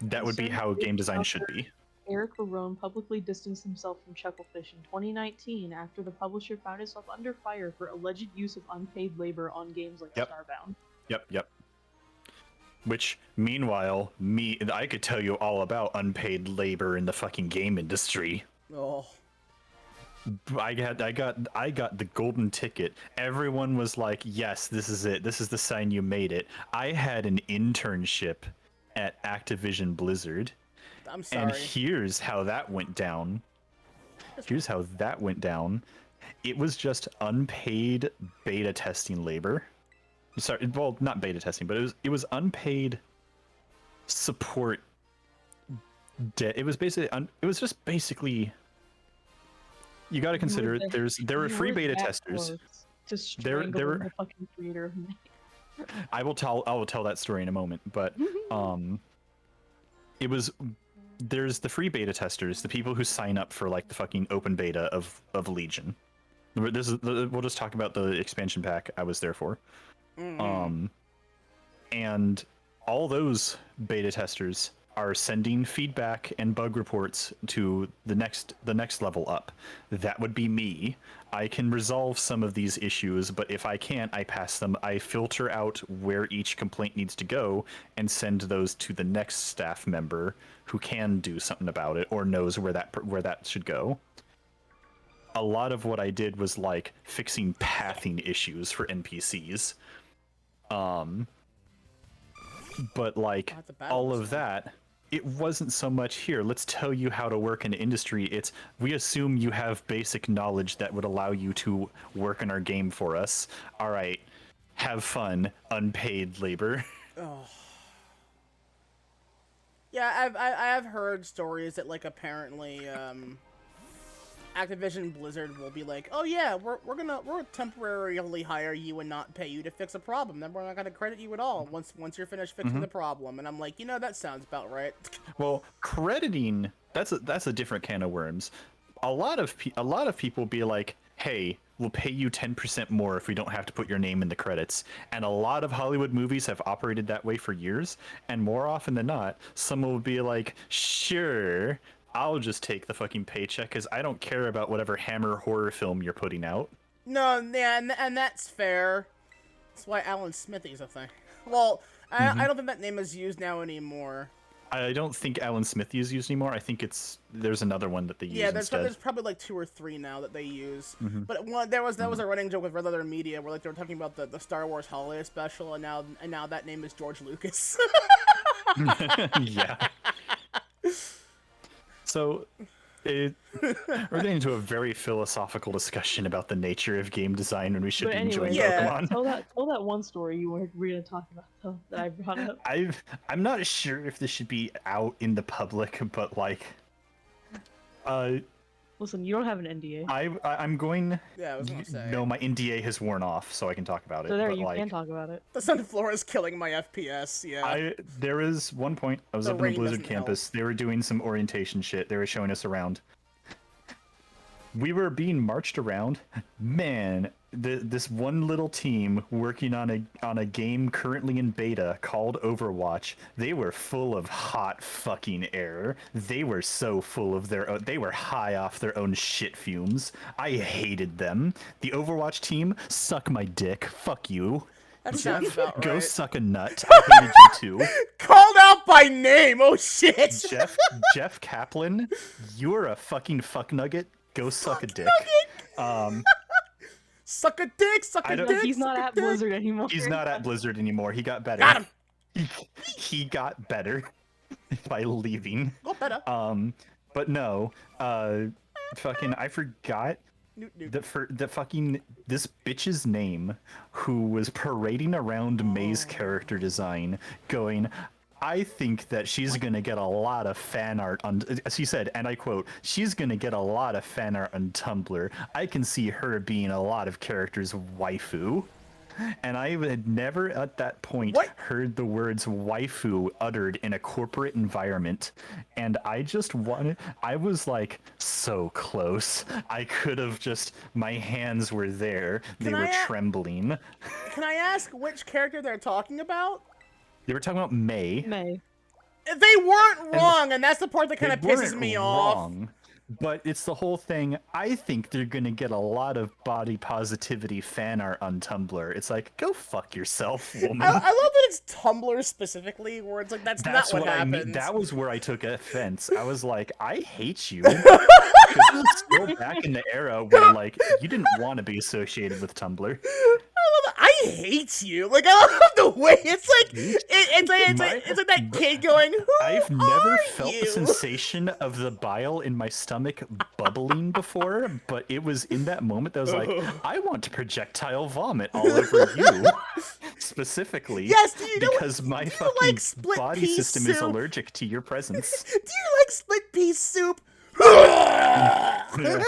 that would be how game design should be. Eric Barone publicly distanced himself from Chucklefish in 2019 after the publisher found itself under fire for alleged use of unpaid labor on games like Starbound. Yep. Which, meanwhile, I could tell you all about unpaid labor in the fucking game industry. Oh. I got the golden ticket. Everyone was like, "Yes, this is it. This is the sign you made it." I had an internship at Activision Blizzard. I'm sorry. And here's how that went down. It was just unpaid beta testing labor. Sorry, well, not beta testing, but it was unpaid support. It was just basically. You got to consider there were free beta testers. There were the fucking creator of I will tell that story in a moment, but there's the free beta testers, the people who sign up for like the fucking open beta of Legion. We'll just talk about the expansion pack I was there for. And all those beta testers are sending feedback and bug reports to the next level up. That would be me. I can resolve some of these issues, but if I can't, I pass them. I filter out where each complaint needs to go and send those to the next staff member who can do something about it or knows where that should go. A lot of what I did was like fixing pathing issues for NPCs. But like all of that, it wasn't so much here. Let's tell you how to work in the industry. It's we assume you have basic knowledge that would allow you to work in our game for us. All right, have fun, unpaid labor. Oh. Yeah, I have heard stories that like apparently Activision Blizzard will be like, oh yeah, we'll temporarily hire you and not pay you to fix a problem. Then we're not gonna credit you at all once you're finished fixing the problem. And I'm like, that sounds about right. Well, crediting that's a different can of worms. A lot of people be like, hey, we'll pay you 10% more if we don't have to put your name in the credits. And a lot of Hollywood movies have operated that way for years. And more often than not, someone will be like, sure, I'll just take the fucking paycheck because I don't care about whatever Hammer horror film you're putting out. No, yeah, and that's fair. That's why Alan Smithy's a thing. Well, I don't think that name is used now anymore. I don't think Alan Smithy is used anymore. I think there's another one that they use instead. There's probably like 2 or 3 now that they use. But that was a running joke with Red Letter Media where like they were talking about the Star Wars holiday special, and now that name is George Lucas. Yeah. So, we're getting into a very philosophical discussion about the nature of game design when we should be enjoying Pokemon. Tell that one story you were going to talk about though, that I brought up. I'm not sure if this should be out in the public, but like, listen, you don't have an NDA. I'm going. Yeah, I was gonna say. No, my NDA has worn off, so I can talk about it. So there, but you like, can talk about it. The Sunflora is killing my FPS. Yeah. There is one point I was up in the Blizzard campus. They were doing some orientation shit. They were showing us around. We were being marched around. Man, this one little team working on a game currently in beta called Overwatch. They were full of hot fucking air. They were so full of their own. They were high off their own shit fumes. I hated them. The Overwatch team, suck my dick. Fuck you. That sounds about right. Go suck a nut. I hated you too. Called out by name. Oh shit. Jeff Kaplan, you're a fucking fuck nugget. Go suck a dick. Suck a dick, suck a don't- dick. He's not suck a at dick. Blizzard anymore. He's not at Blizzard anymore. He got better. Got him. He got better by leaving. Go better. But no, fucking, I forgot the fucking this bitch's name who was parading around May's character design, going, I think that she's gonna get a lot of fan art on. She said, and I quote, "She's gonna get a lot of fan art on Tumblr. I can see her being a lot of characters' waifu." And I had never at that point heard the words waifu uttered in a corporate environment. And I just wanted, I was like so close. I could have just, my hands were there. They were trembling. Can I ask which character they're talking about? They were talking about May. May. They weren't wrong, and that's the part that kind of pisses me off. But it's the whole thing. I think they're gonna get a lot of body positivity fan art on Tumblr. It's like, go fuck yourself, woman. I love that it's Tumblr specifically, where it's like that's not what happens. I mean. That was where I took offense. I was like, I hate you. Because this is still back in the era where like you didn't want to be associated with Tumblr. I hate you. Like, I love the way it's like it's like that kid going. I've never felt you? the sensation of the bile in my stomach bubbling before, but it was in that moment that I was like, I want to projectile vomit all over you, specifically. Yes, do you know because my fucking like split body pea system is soup? allergic to your presence. Do you like split pea soup? Yeah.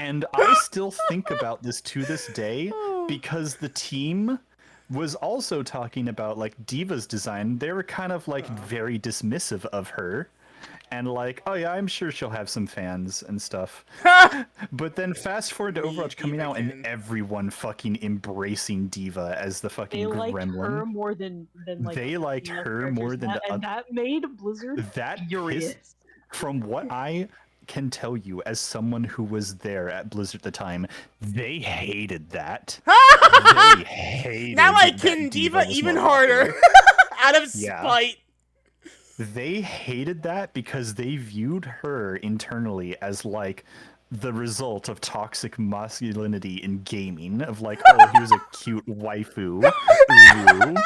And I still think about this to this day because the team was also talking about like Diva's design. They were kind of like very dismissive of her and like, oh yeah, I'm sure she'll have some fans and stuff. But then fast forward to Overwatch coming out and everyone fucking embracing Diva as the fucking They liked gremlin. her more than like they liked her more than and that made Blizzard furious. From what I can tell you as someone who was there at Blizzard at the time, they hated that. They hated now I that can Diva was even more harder popular. out of spite. They hated that because they viewed her internally as like the result of toxic masculinity in gaming, of like, oh, here's a cute waifu. Ooh. Meanwhile,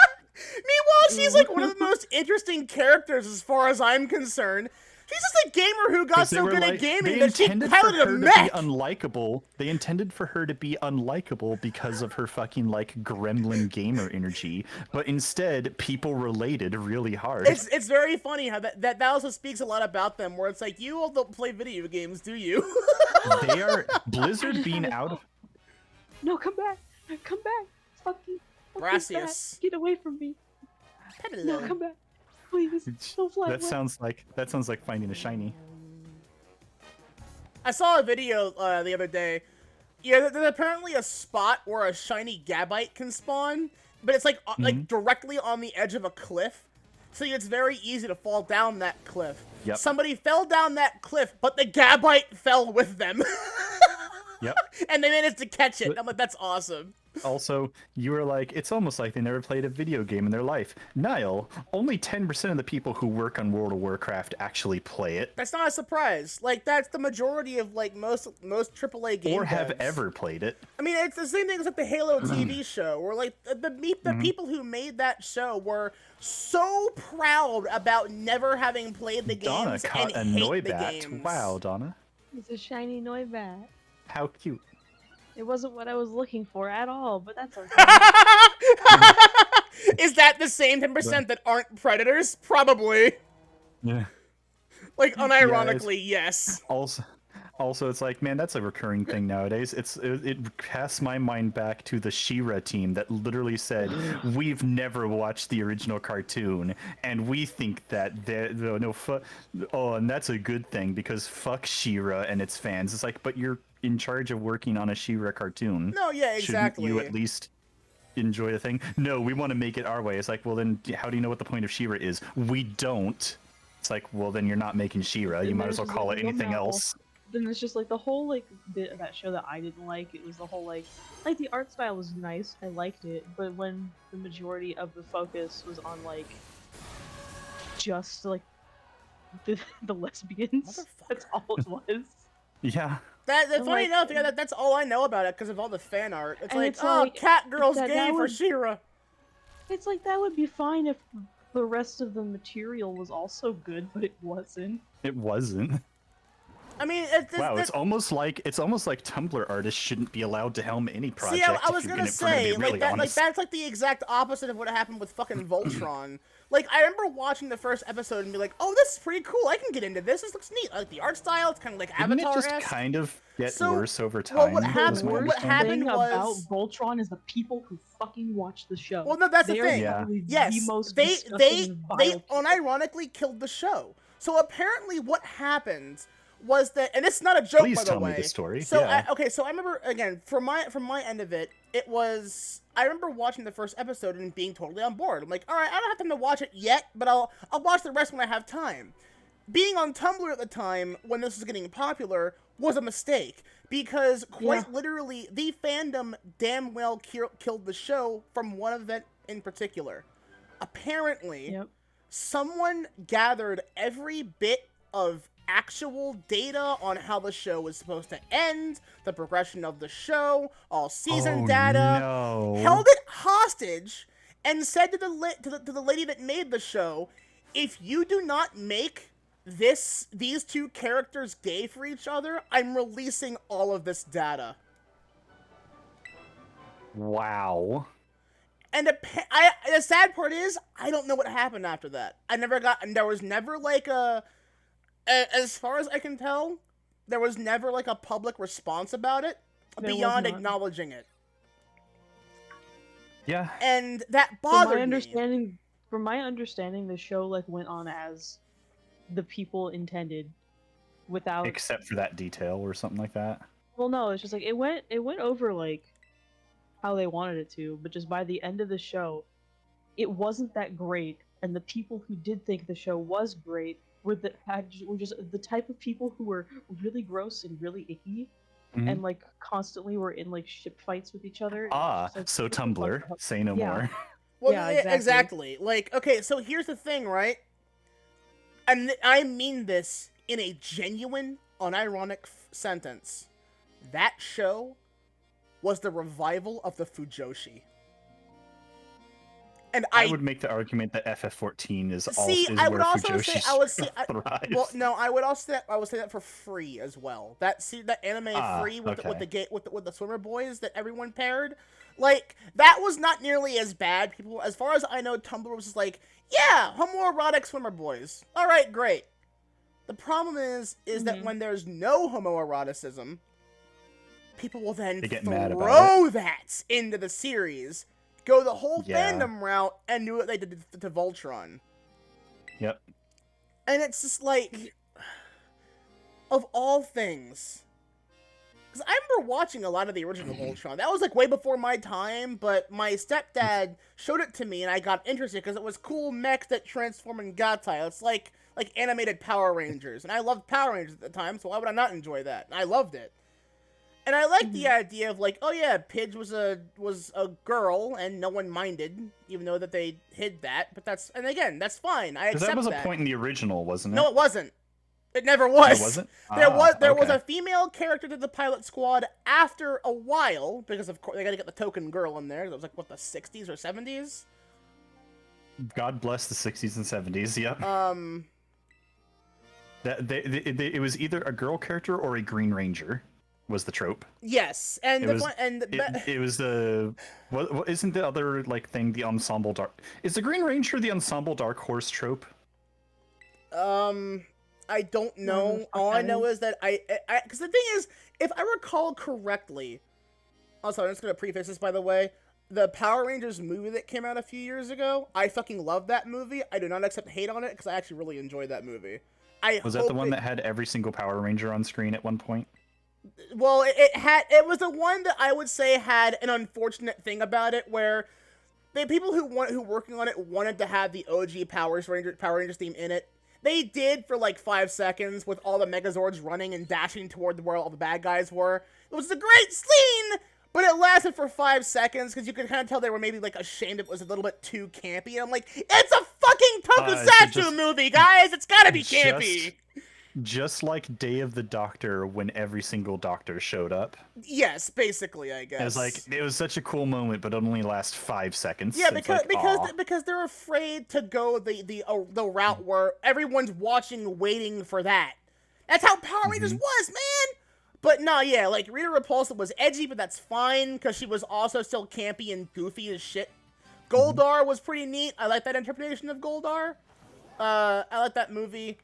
she's like one of the most interesting characters as far as I'm concerned. She's just a gamer who got so good at gaming that she piloted a mech. Unlikable. They intended for her to be unlikable because of her fucking like gremlin gamer energy, but instead people related really hard. It's very funny how that also speaks a lot about them. Where it's like, you all don't play video games, do you? They are Blizzard being out of. No, come back! Come back! Fuck you! Brassius, get away from me! No, come back! Please, that sounds like finding a shiny. I saw a video the other day. Yeah, there's apparently a spot where a shiny Gabite can spawn, but it's like like directly on the edge of a cliff, so it's very easy to fall down that cliff. Yep. Somebody fell down that cliff, but the Gabite fell with them. Yep. And they managed to catch it. I'm like, that's awesome. Also, you were like, it's almost like they never played a video game in their life. Niall, only 10% of the people who work on World of Warcraft actually play it. That's not a surprise. Like, that's the majority of, like, most AAA games. Or have ever played it. I mean, it's the same thing as, like, the Halo TV show, where, like, the people who made that show were so proud about never having played the Donna games caught and a hate the Noibat. games. Wow, Donna. It's a shiny Noibat. How cute. It wasn't what I was looking for at all, but that's okay. Is that the same 10% that aren't predators? Probably. Yeah. Like, unironically, yes. Also, it's like, man, that's a recurring thing nowadays. It casts my mind back to the She-Ra team that literally said, "We've never watched the original cartoon, and we think that and that's a good thing because fuck She-Ra and its fans." It's like, but you're in charge of working on a She-Ra cartoon. No, yeah, exactly. Shouldn't you at least enjoy the thing? No, we want to make it our way. It's like, well, then how do you know what the point of She-Ra is? We don't. It's like, well, then you're not making She-Ra. You might as well call it anything else. Then it's just like the whole like bit of that show that I didn't like. It was the whole like the art style was nice. I liked it, but when the majority of the focus was on like just like the lesbians, that's all it was. Yeah. That's funny like, enough. Yeah, that's all I know about it because of all the fan art. It's and like, it's oh, like, cat girl's that gay for would- She-Ra. It's like that would be fine if the rest of the material was also good, but it wasn't. It wasn't. I mean, Wow, it's almost like Tumblr artists shouldn't be allowed to helm any project. See, I was if you're gonna if we're gonna say, be really honest. that's like the exact opposite of what happened with fucking Voltron. Like, I remember watching the first episode and be like, oh, this is pretty cool. I can get into this. This looks neat. I like the art style. It's kind of like Didn't it Avatar-esque. just kind of get So, worse over time? well, what is happened- my what understanding? happened thing was- about Voltron is the people who fucking watch the show. Well, no, that's the They are thing. Yeah. probably Yes, the most they disgusting, vile people. unironically killed the show. So apparently, what happened was that, and it's not a joke, Please by the tell way. me the story. So Yeah. so I remember again from my end of it. It was I remember watching the first episode and being totally on board. I'm like, all right, I don't have time to watch it yet, but I'll watch the rest when I have time. Being on Tumblr at the time when this was getting popular was a mistake because quite literally the fandom damn well killed the show from one event in particular. Apparently, Yep. someone gathered every bit of actual data on how the show was supposed to end, the progression of the show, all season data, No. held it hostage, and said to the lady that made the show, if you do not make these two characters gay for each other, I'm releasing all of this data. Wow. And the sad part is, I don't know what happened after that. There was never like as far as I can tell, there was never like a public response about it There was beyond not. acknowledging it. Yeah. And that From bothered me. my understanding, the show like went on as the people intended, without. Except for that detail or something like that. Well, no, it's just like it went over like how they wanted it to, but just by the end of the show, it wasn't that great, and the people who did think the show was great were just the type of people who were really gross and really icky, Mhm. and like constantly were in like ship fights with each other. and Ah, it's just, like, so what the fuck Tumblr, up? say no Yeah. more. Well, Yeah, exactly. Like, okay, so here's the thing, right? And I mean this in a genuine, unironic sentence. That show was the revival of the Fujoshi. And I would make the argument that FF14 is also see. I would where also Fujoshi say I would say. thrives. Well, no, I would say that for free as well. That anime free with okay. with the swimmer boys that everyone paired, like that was not nearly as bad. People, as far as I know, Tumblr was just like, yeah, homoerotic swimmer boys. All right, great. The problem is that when there's no homoeroticism, people will then They get mad about throw that into the series, go the whole Yeah. fandom route, and do what they did to Voltron. Yep. And it's just like, of all things, because I remember watching a lot of the original Voltron. That was like way before my time, but my stepdad showed it to me, and I got interested because it was cool mechs that transform in gatai. It's like animated Power Rangers, and I loved Power Rangers at the time, so why would I not enjoy that? And I loved it. And I liked the idea of like, oh yeah, Pidge was a girl, and no one minded, even though that they hid that. But that's fine. I accept Because that was a that. point in the original, wasn't it? No, it wasn't. It never was. It wasn't? There was okay. a female character to the pilot squad after a while, because of course they got to get the token girl in there. It was like what, the 60s or 70s. God bless the 60s and 70s. Yep. It was either a girl character or a Green Ranger. Was the trope? Yes, and It was the what isn't the other like thing the ensemble dark? Is the Green Ranger the ensemble dark horse trope? I don't know. All I know is that because the thing is, if I recall correctly, also I'm just gonna preface this by the way, the Power Rangers movie that came out a few years ago, I fucking love that movie. I do not accept hate on it because I actually really enjoyed that movie. Was that the one that had every single Power Ranger on screen at one point? Well, it was the one that I would say had an unfortunate thing about it, where the people who working on it wanted to have the OG Power Rangers theme in it. They did for like 5 seconds with all the Megazords running and dashing toward where all the bad guys were. It was a great scene, but it lasted for 5 seconds because you could kind of tell they were maybe like ashamed it was a little bit too campy. And I'm like, it's a fucking tokusatsu movie, guys. It's gotta be campy. just like Day of the Doctor when every single Doctor showed up. Yes, basically, I guess. It was like it was such a cool moment, but it only lasts 5 seconds. Yeah, It's like, aw. because they're afraid to go the route where everyone's watching, waiting for that. That's how Power Rangers was, man. But no, yeah, like Rita Repulsa was edgy, but that's fine because she was also still campy and goofy as shit. Goldar was pretty neat. I like that interpretation of Goldar. I like that movie.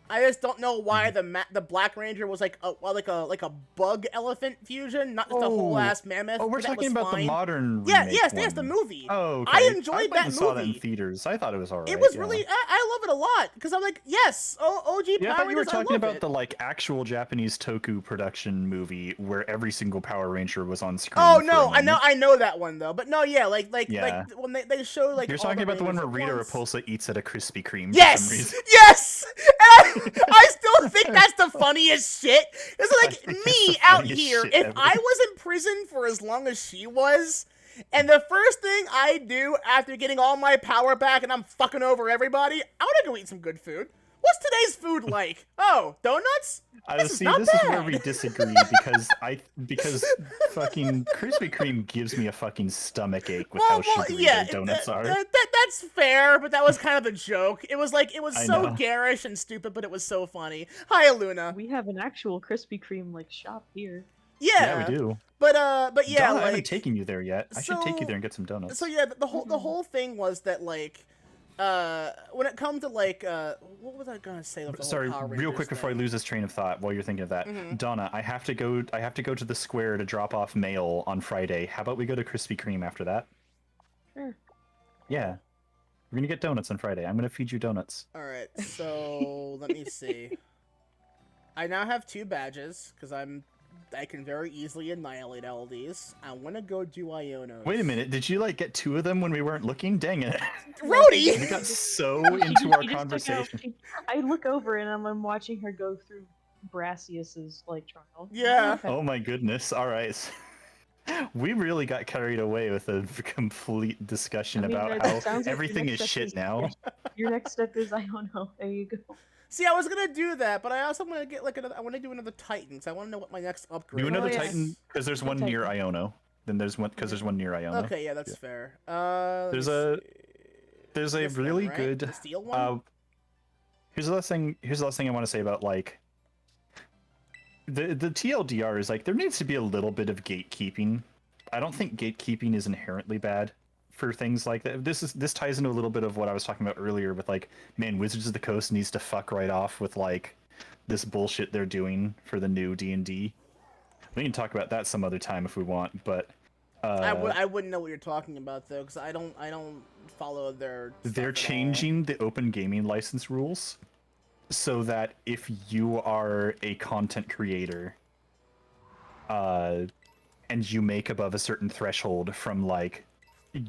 I just don't know why the Black Ranger was like a bug elephant fusion, not just a whole ass mammoth. Oh, we're but that talking was about fine. the modern Yeah, remake yes, one. yes, the movie. Oh, okay. I enjoyed I went that and saw that in movie. theaters. I thought it was alright. It was yeah. really, I love it a lot because I'm like, yes, OG Yeah, I Power thought you were Rangers. talking I love about it. the like actual Japanese toku production movie where every single Power Ranger was on screen. Oh for a no, moment. I know that one though. But no, yeah, like Yeah. when they show like You're all talking the about the one Rangers where at Rita once. Repulsa eats at a Krispy Kreme for some Yes, reason. yes. And I still think that's the funniest shit. It's I like think that's me the out funniest here. shit If ever. I was in prison for as long as she was, and the first thing I do after getting all my power back and I'm fucking over everybody, I want to go eat some good food. What's today's food like? Oh, donuts? This is not This is where bad. we disagree because fucking Krispy Kreme gives me a fucking stomach ache with how sugary their donuts are. That's fair, but that was kind of the joke. It was I so know. garish and stupid, but it was so funny. Hi, Luna. We have an actual Krispy Kreme like shop here. Yeah, we do. But yeah, Donna, I like haven't taken you there yet. I should take you so- there and get some donuts. so yeah, the whole thing was that like when it comes to like what was I gonna say? With the whole Sorry, Power real Rangers quick before I thing? lose this train of thought while you're thinking of that. Mhm. Donna, I have to go to the square to drop off mail on Friday. How about we go to Krispy Kreme after that? Sure. Yeah. We're gonna get donuts on Friday. I'm gonna feed you donuts. All right, so let me see. I now have 2 badges because I can very easily annihilate all these. I want to go do Ionos. Wait a minute, did you like get 2 of them when we weren't looking? Dang it. Rhodey! We got so She into our just took out- conversation. I look over and I'm watching her go through Brassius's like trial. Yeah. Okay. Oh my goodness. All right. We really got carried away with a complete discussion I mean, about that how sounds like your everything next is step shit now. Your next step is I don't know. There you go. See, I was gonna do that, but I also want to get like I want to do another Titans. I want to know what my next upgrade. Do another is. yeah. Titan because there's one near Iono. Then there's one because there's one near Iono. Okay, yeah, that's fair. There's let me There's see. a This one, really right? good. The steel one. Here's the last thing. Here's the last thing I want to say about like the TLDR is like there needs to be a little bit of gatekeeping. I don't think gatekeeping is inherently bad for things like that. This ties into a little bit of what I was talking about earlier with like, man, Wizards of the Coast needs to fuck right off with like this bullshit they're doing for the new D&D. We can talk about that some other time if we want, but I wouldn't know what you're talking about though, because I don't follow their. they're stuff at all. changing the open gaming license rules so that if you are a content creator and you make above a certain threshold from like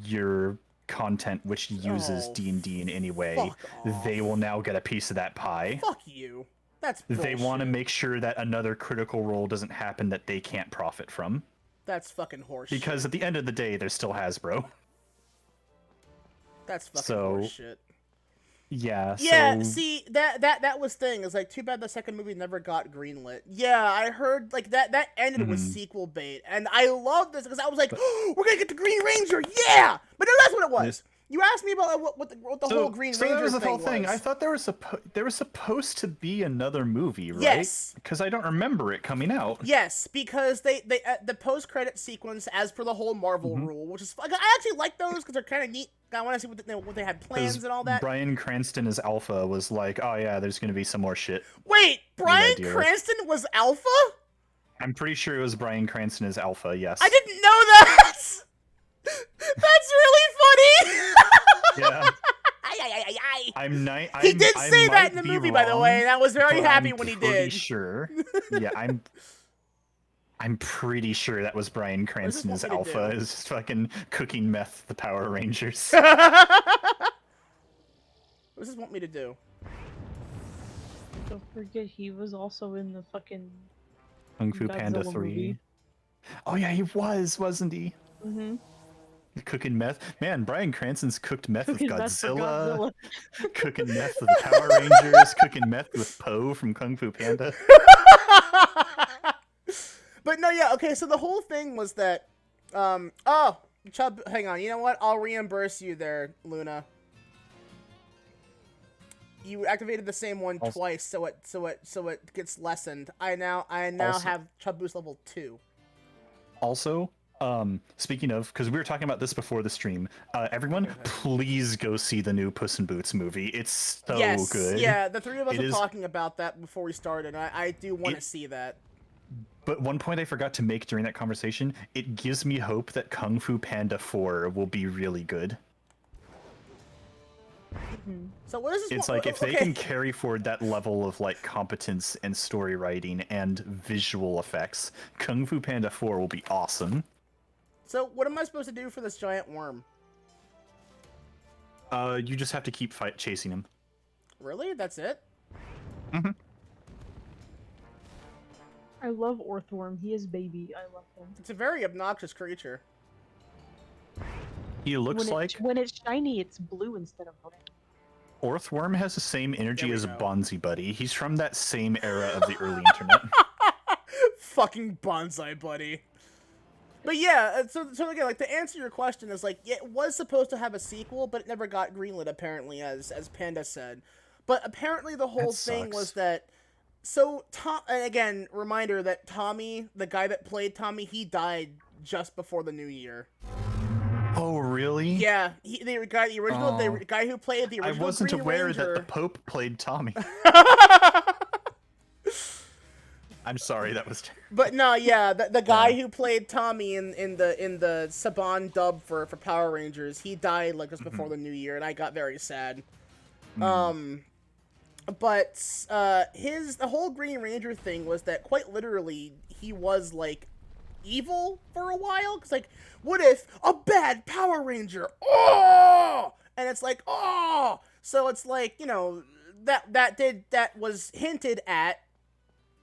your content which uses Oh, D&D in any way, fuck they off. will now get a piece of that pie. Fuck you. That's They want to bullshit. make sure that another critical role doesn't happen that they can't profit from. That's fucking horseshit. Because at the end of the day, there's still Hasbro. That's fucking So, horseshit. Yeah, Yeah, so... see that was thing. It's like too bad the second movie never got greenlit. Yeah, I heard like that ended with sequel bait, and I love this because I was like, oh, we're gonna get the Green Ranger, yeah! But no, that's what it was. You asked me about what the whole Green Ranger that was the thing whole thing. was. I thought there was supposed to be another movie, right? Yes. Because I don't remember it coming out. Yes, because they the post credit sequence, as per the whole Marvel rule, which is I actually like those because they're kind of neat. I want to see what they had plans 'Cause and all that. Bryan Cranston as Alpha was like, oh yeah, there's gonna be some more shit. Wait, Bryan idea. Cranston was Alpha? I'm pretty sure it was Bryan Cranston as Alpha. Yes. I didn't know that. That's really funny. Yeah. He He did say that in the movie, by the way, and I was very happy when he did. Sure. Yeah, I'm pretty sure that was Bryan Cranston as want me to Alpha, do? is fucking cooking meth the Power Rangers. What does this want me to do? Don't forget he was also in the fucking Kung Fu Panda Godzilla 3. movie. Oh yeah, he was, wasn't he? Mm-hmm. cooking meth. Man, Bryan Cranston's cooked meth with Cooking meth for Godzilla, Godzilla. cooking meth with the Power Rangers, cooking meth with Poe from Kung Fu Panda. But no, yeah, okay, so the whole thing was that, oh, Chubb, hang on, you know what? I'll reimburse you there, Luna. You activated the same one twice, so it gets lessened. I now have Chubb boost level 2. Also, speaking of, because we were talking about this before the stream, everyone, please go see the new Puss in Boots movie. It's so good. Yeah, the three of us were talking about that before we started. I do want to see that. But one point I forgot to make during that conversation, it gives me hope that Kung Fu Panda 4 will be really good. So what is this? It's like if they can carry forward that level of like competence and story writing and visual effects, Kung Fu Panda 4 will be awesome. So what am I supposed to do for this giant worm? You just have to keep chasing him. Really? That's it? Mm-hmm. I love Orthworm. He is baby. I love him. It's a very obnoxious creature. He looks when it's shiny, it's blue instead of red. Orthworm has the same energy as Bonzi Buddy. He's from that same era of the early internet. Fucking Bonsai Buddy. But yeah, so again, like, to answer your question is, like, it was supposed to have a sequel, but it never got greenlit, apparently, as Panda said. But apparently the whole thing was that, so, and again, reminder that Tommy, the guy that played Tommy, he died just before the new year. Oh, really? Yeah, the guy who played the original I wasn't Green aware Ranger. that the Pope played Tommy. I'm sorry, that was terrible. But no, yeah, the guy who played Tommy in the Saban dub for Power Rangers, he died like just before the new year, and I got very sad. But the whole Green Ranger thing was that quite literally he was like evil for a while. Cause like, what if a bad Power Ranger? Oh, and it's like, oh, so it's like, you know, that was hinted at.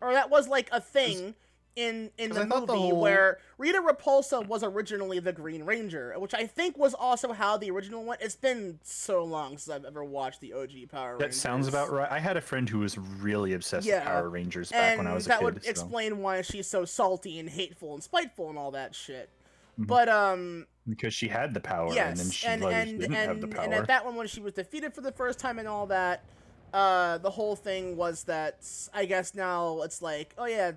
Or that was, like, a thing in the movie where Rita Repulsa was originally the Green Ranger, which I think was also how the original went. It's been so long since I've ever watched the OG Power Rangers. That sounds about right. I had a friend who was really obsessed with Power Rangers back when I was a kid. And that would explain why she's so salty and hateful and spiteful and all that shit. But, because she had the power, and then she didn't have the power. And at that one, when she was defeated for the first time and all that, the whole thing was that, I guess now it's like, oh yeah,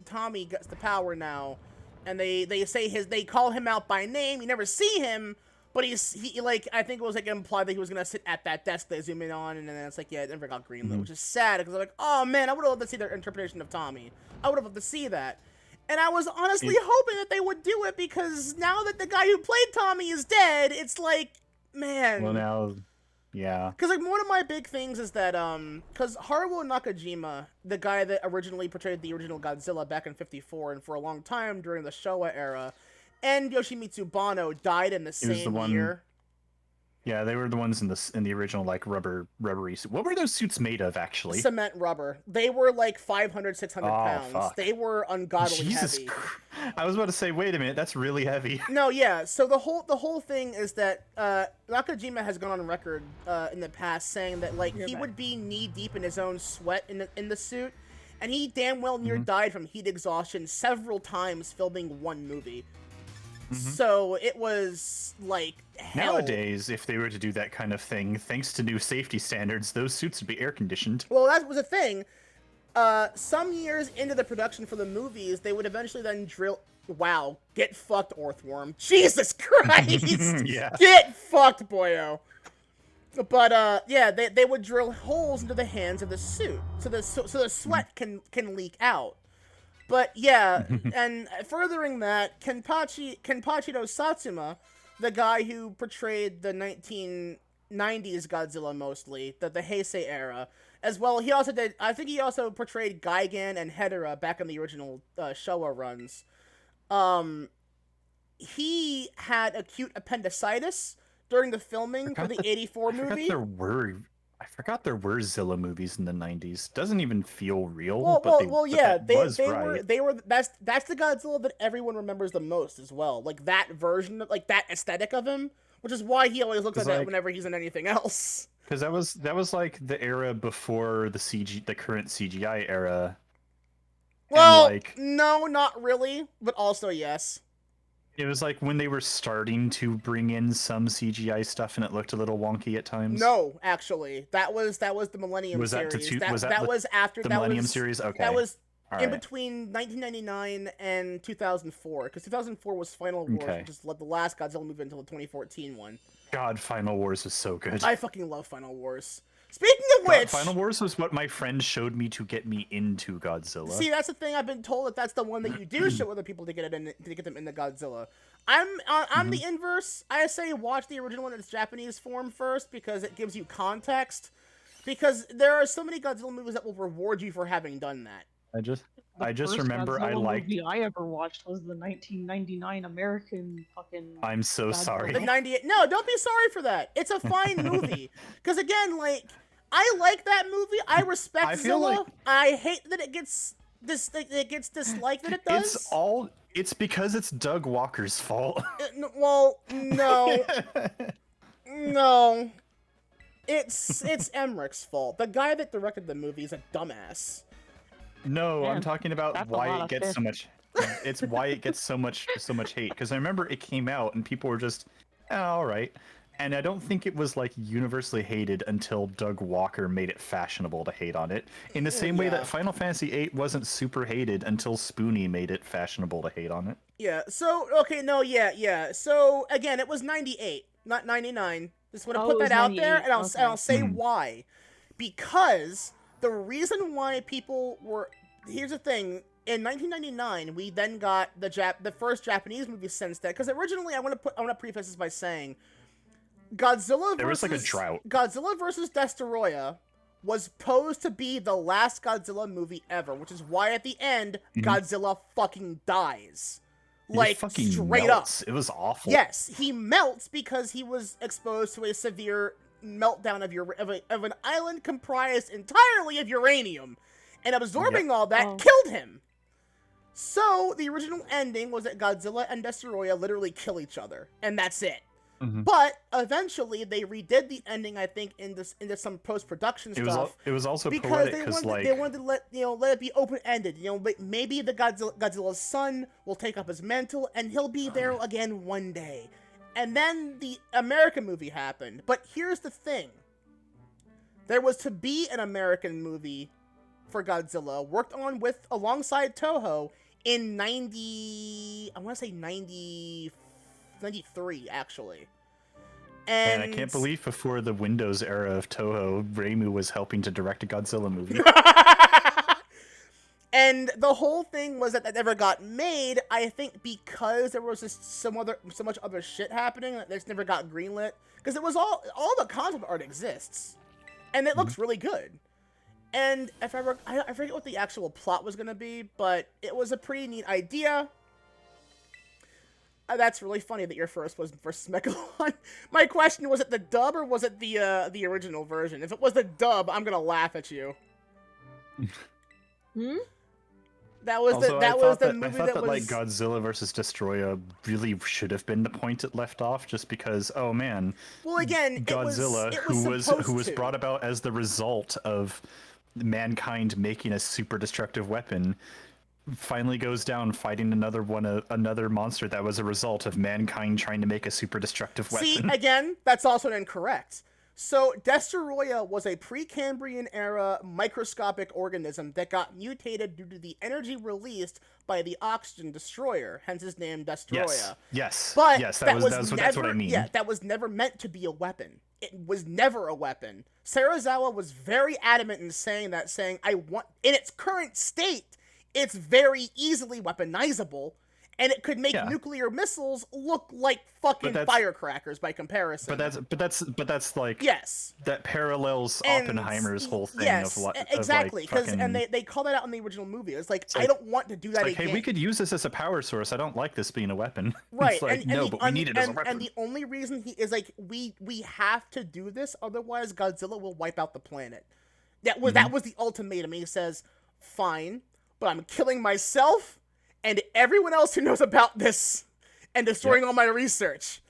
Tommy gets the power now, and they call him out by name. You never see him, but he like, I think it was like implied that he was gonna sit at that desk they zoom in on, and then it's like, yeah, it never got greenlit, which is sad because I'm like, oh man, I would have loved to see their interpretation of Tommy. I would have loved to see that, and I was honestly hoping that they would do it because now that the guy who played Tommy is dead, it's like, man. Well, now. Yeah. Because, like, one of my big things is that, because Haruo Nakajima, the guy that originally portrayed the original Godzilla back in '54 and for a long time during the Showa era, and Yoshimitsu Banno died in the same year. Yeah, they were the ones in the original, like, rubbery suit. What were those suits made of, actually? Cement rubber. They were, like, 500, 600 pounds. Fuck. They were ungodly heavy. I was about to say, wait a minute, that's really heavy. No, yeah, so the whole thing is that, Nakajima has gone on record, in the past saying that, like, he would be knee-deep in his own sweat in the suit, and he damn well near died from heat exhaustion several times filming one movie. So it was like hell. Nowadays, if they were to do that kind of thing, thanks to new safety standards, those suits would be air conditioned. Well, that was a thing. Some years into the production for the movies, they would eventually then drill. Wow, get fucked, Orthworm! Jesus Christ! Yeah. Get fucked, boyo. But yeah, they would drill holes into the hands of the suit, so the sweat can leak out. But yeah, and furthering that, Kenpachi no Satsuma, the guy who portrayed the 1990s Godzilla mostly, the Heisei era, as well, he also portrayed Gigan and Hedorah back in the original Showa runs. He had acute appendicitis during the filming for the '84 movie. I forgot there were Zilla movies in the 90s. Doesn't even feel real, Well, but yeah, that was they right. were that's the Godzilla that everyone remembers the most as well. Like that version, like that aesthetic of him, which is why he always looks like that whenever he's in anything else. Because that was like the era before the current CGI era. Well, and like, no, not really, but also yes. it was like when they were starting to bring in some CGI stuff, and it looked a little wonky at times. No, actually, that was the Millennium Series. That was after the that Millennium was, Series? Okay, that was all in right. between 1999 and 2004, because 2004 was Final Wars, Okay. which is the last Godzilla movie until the 2014 one. God, Final Wars was so good. I fucking love Final Wars. Speaking of which, Final Wars was what my friend showed me to get me into Godzilla. see, that's the thing. I've been told that's the one that you do show other people to get them into Godzilla. I'm the inverse. I say watch the original in its Japanese form first because it gives you context. Because there are so many Godzilla movies that will reward you for having done that. I just remember Godzilla I liked. movie I ever watched was the 1999 American fucking. I'm so sorry. The 98. No, don't be sorry for that. It's a fine movie. Because again, like, I like that movie. I respect Zilla. like I hate that it gets disliked that it does. It's because it's Doug Walker's fault. Well, no. No. It's Emmerich's fault. The guy that directed the movie is a dumbass. No, Man, I'm talking about that's a why lot it of gets fish. so much. It's why it gets so much hate. Because I remember it came out and people were just, oh, all right. And I don't think it was like universally hated until Doug Walker made it fashionable to hate on it. In the same way Yeah. that Final Fantasy VIII wasn't super hated until Spoonie made it fashionable to hate on it. Yeah, so, okay, no, yeah. So, again, it was 98, not 99. Just want to Oh, put it was that out there, 98, and okay. I'll say why. Because the reason why people were... Here's the thing. In 1999, we then got the first Japanese movie since then. Because originally, I want to preface this by saying... There was like a drought. Godzilla vs. Destoroyah was posed to be the last Godzilla movie ever, which is why at the end, Godzilla fucking dies. Like, fucking straight melts. up. It was awful. Yes, he melts because he was exposed to a severe meltdown of an island comprised entirely of uranium, and absorbing all that killed him. So, the original ending was that Godzilla and Destoroyah literally kill each other, and that's it. But eventually, they redid the ending, I think, into some post-production stuff. It was also because poetic they because wanted to let it be open-ended. Maybe the Godzilla's son will take up his mantle, and he'll be there again one day. And then the American movie happened. But here's the thing: there was to be an American movie for Godzilla, worked on alongside Toho in 93, actually. And I can't believe before the Windows era of Toho, Reimu was helping to direct a Godzilla movie. And the whole thing was that never got made, I think, because there was just so much other shit happening that this never got greenlit. Because it was all the concept art exists. And it looks really good. And I forget what the actual plot was going to be, but it was a pretty neat idea. That's really funny that your first was versus Megalon. My question, was it the dub or was it the original version? If it was the dub, I'm gonna laugh at you. That was Also, the movie I thought that that was like Godzilla vs. Destoroyah really should have been the point it left off, just because, oh man, well, again, Godzilla, it was who was brought about as the result of mankind making a super destructive weapon, finally goes down fighting another monster that was a result of mankind trying to make a super destructive weapon. See, again, that's also incorrect. So, Destoroyah was a Precambrian era microscopic organism that got mutated due to the energy released by the oxygen destroyer, hence his name Destoroyah. Yes. But yes, that's what I mean. Yeah, that was never meant to be a weapon. It was never a weapon. Serizawa was very adamant in saying, in its current state, it's very easily weaponizable, and it could make Yeah. nuclear missiles look like fucking firecrackers by comparison. But that's like yes, that parallels and Oppenheimer's whole thing yes, of what exactly, because and they call that out in the original movie. It's like, I like- don't want to do that like, again. hey, we could use this as a power source. I don't like this being a weapon. Right, It's like, no, but we need it as a weapon. And the only reason he is like, we have to do this, otherwise Godzilla will wipe out the planet. That was the ultimatum. He says, fine, but I'm killing myself and everyone else who knows about this and destroying all my research.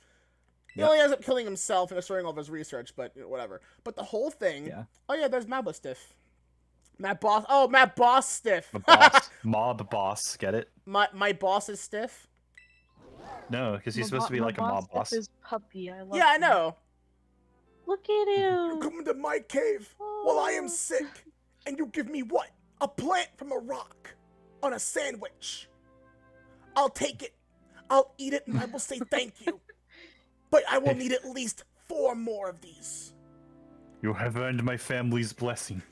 He only ends up killing himself and destroying all of his research, but whatever. But the whole thing... Yeah. Oh yeah, there's Mabba Stiff. Matt Boss... Oh, Matt Boss Stiff. Mob boss, get it? My boss is stiff? No, because he's supposed to be like a mob boss. His puppy. I love Yeah, I him. know. Look at him. Come into my cave while I am sick, and you give me what? A plant from a rock on a sandwich. I'll take it. I'll eat it, and I will say thank you. But I will need at least 4 more of these. You have earned my family's blessing.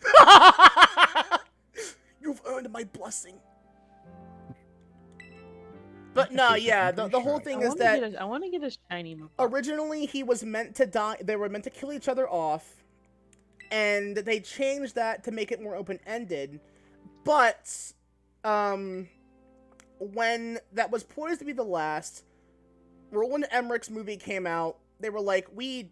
You've earned my blessing. But no, yeah, the whole thing is that I want to get a shiny Mabop. originally he was meant to die. They were meant to kill each other off, and they changed that to make it more open-ended. But when that was poised to be the last, Roland Emmerich's movie came out. They were like, we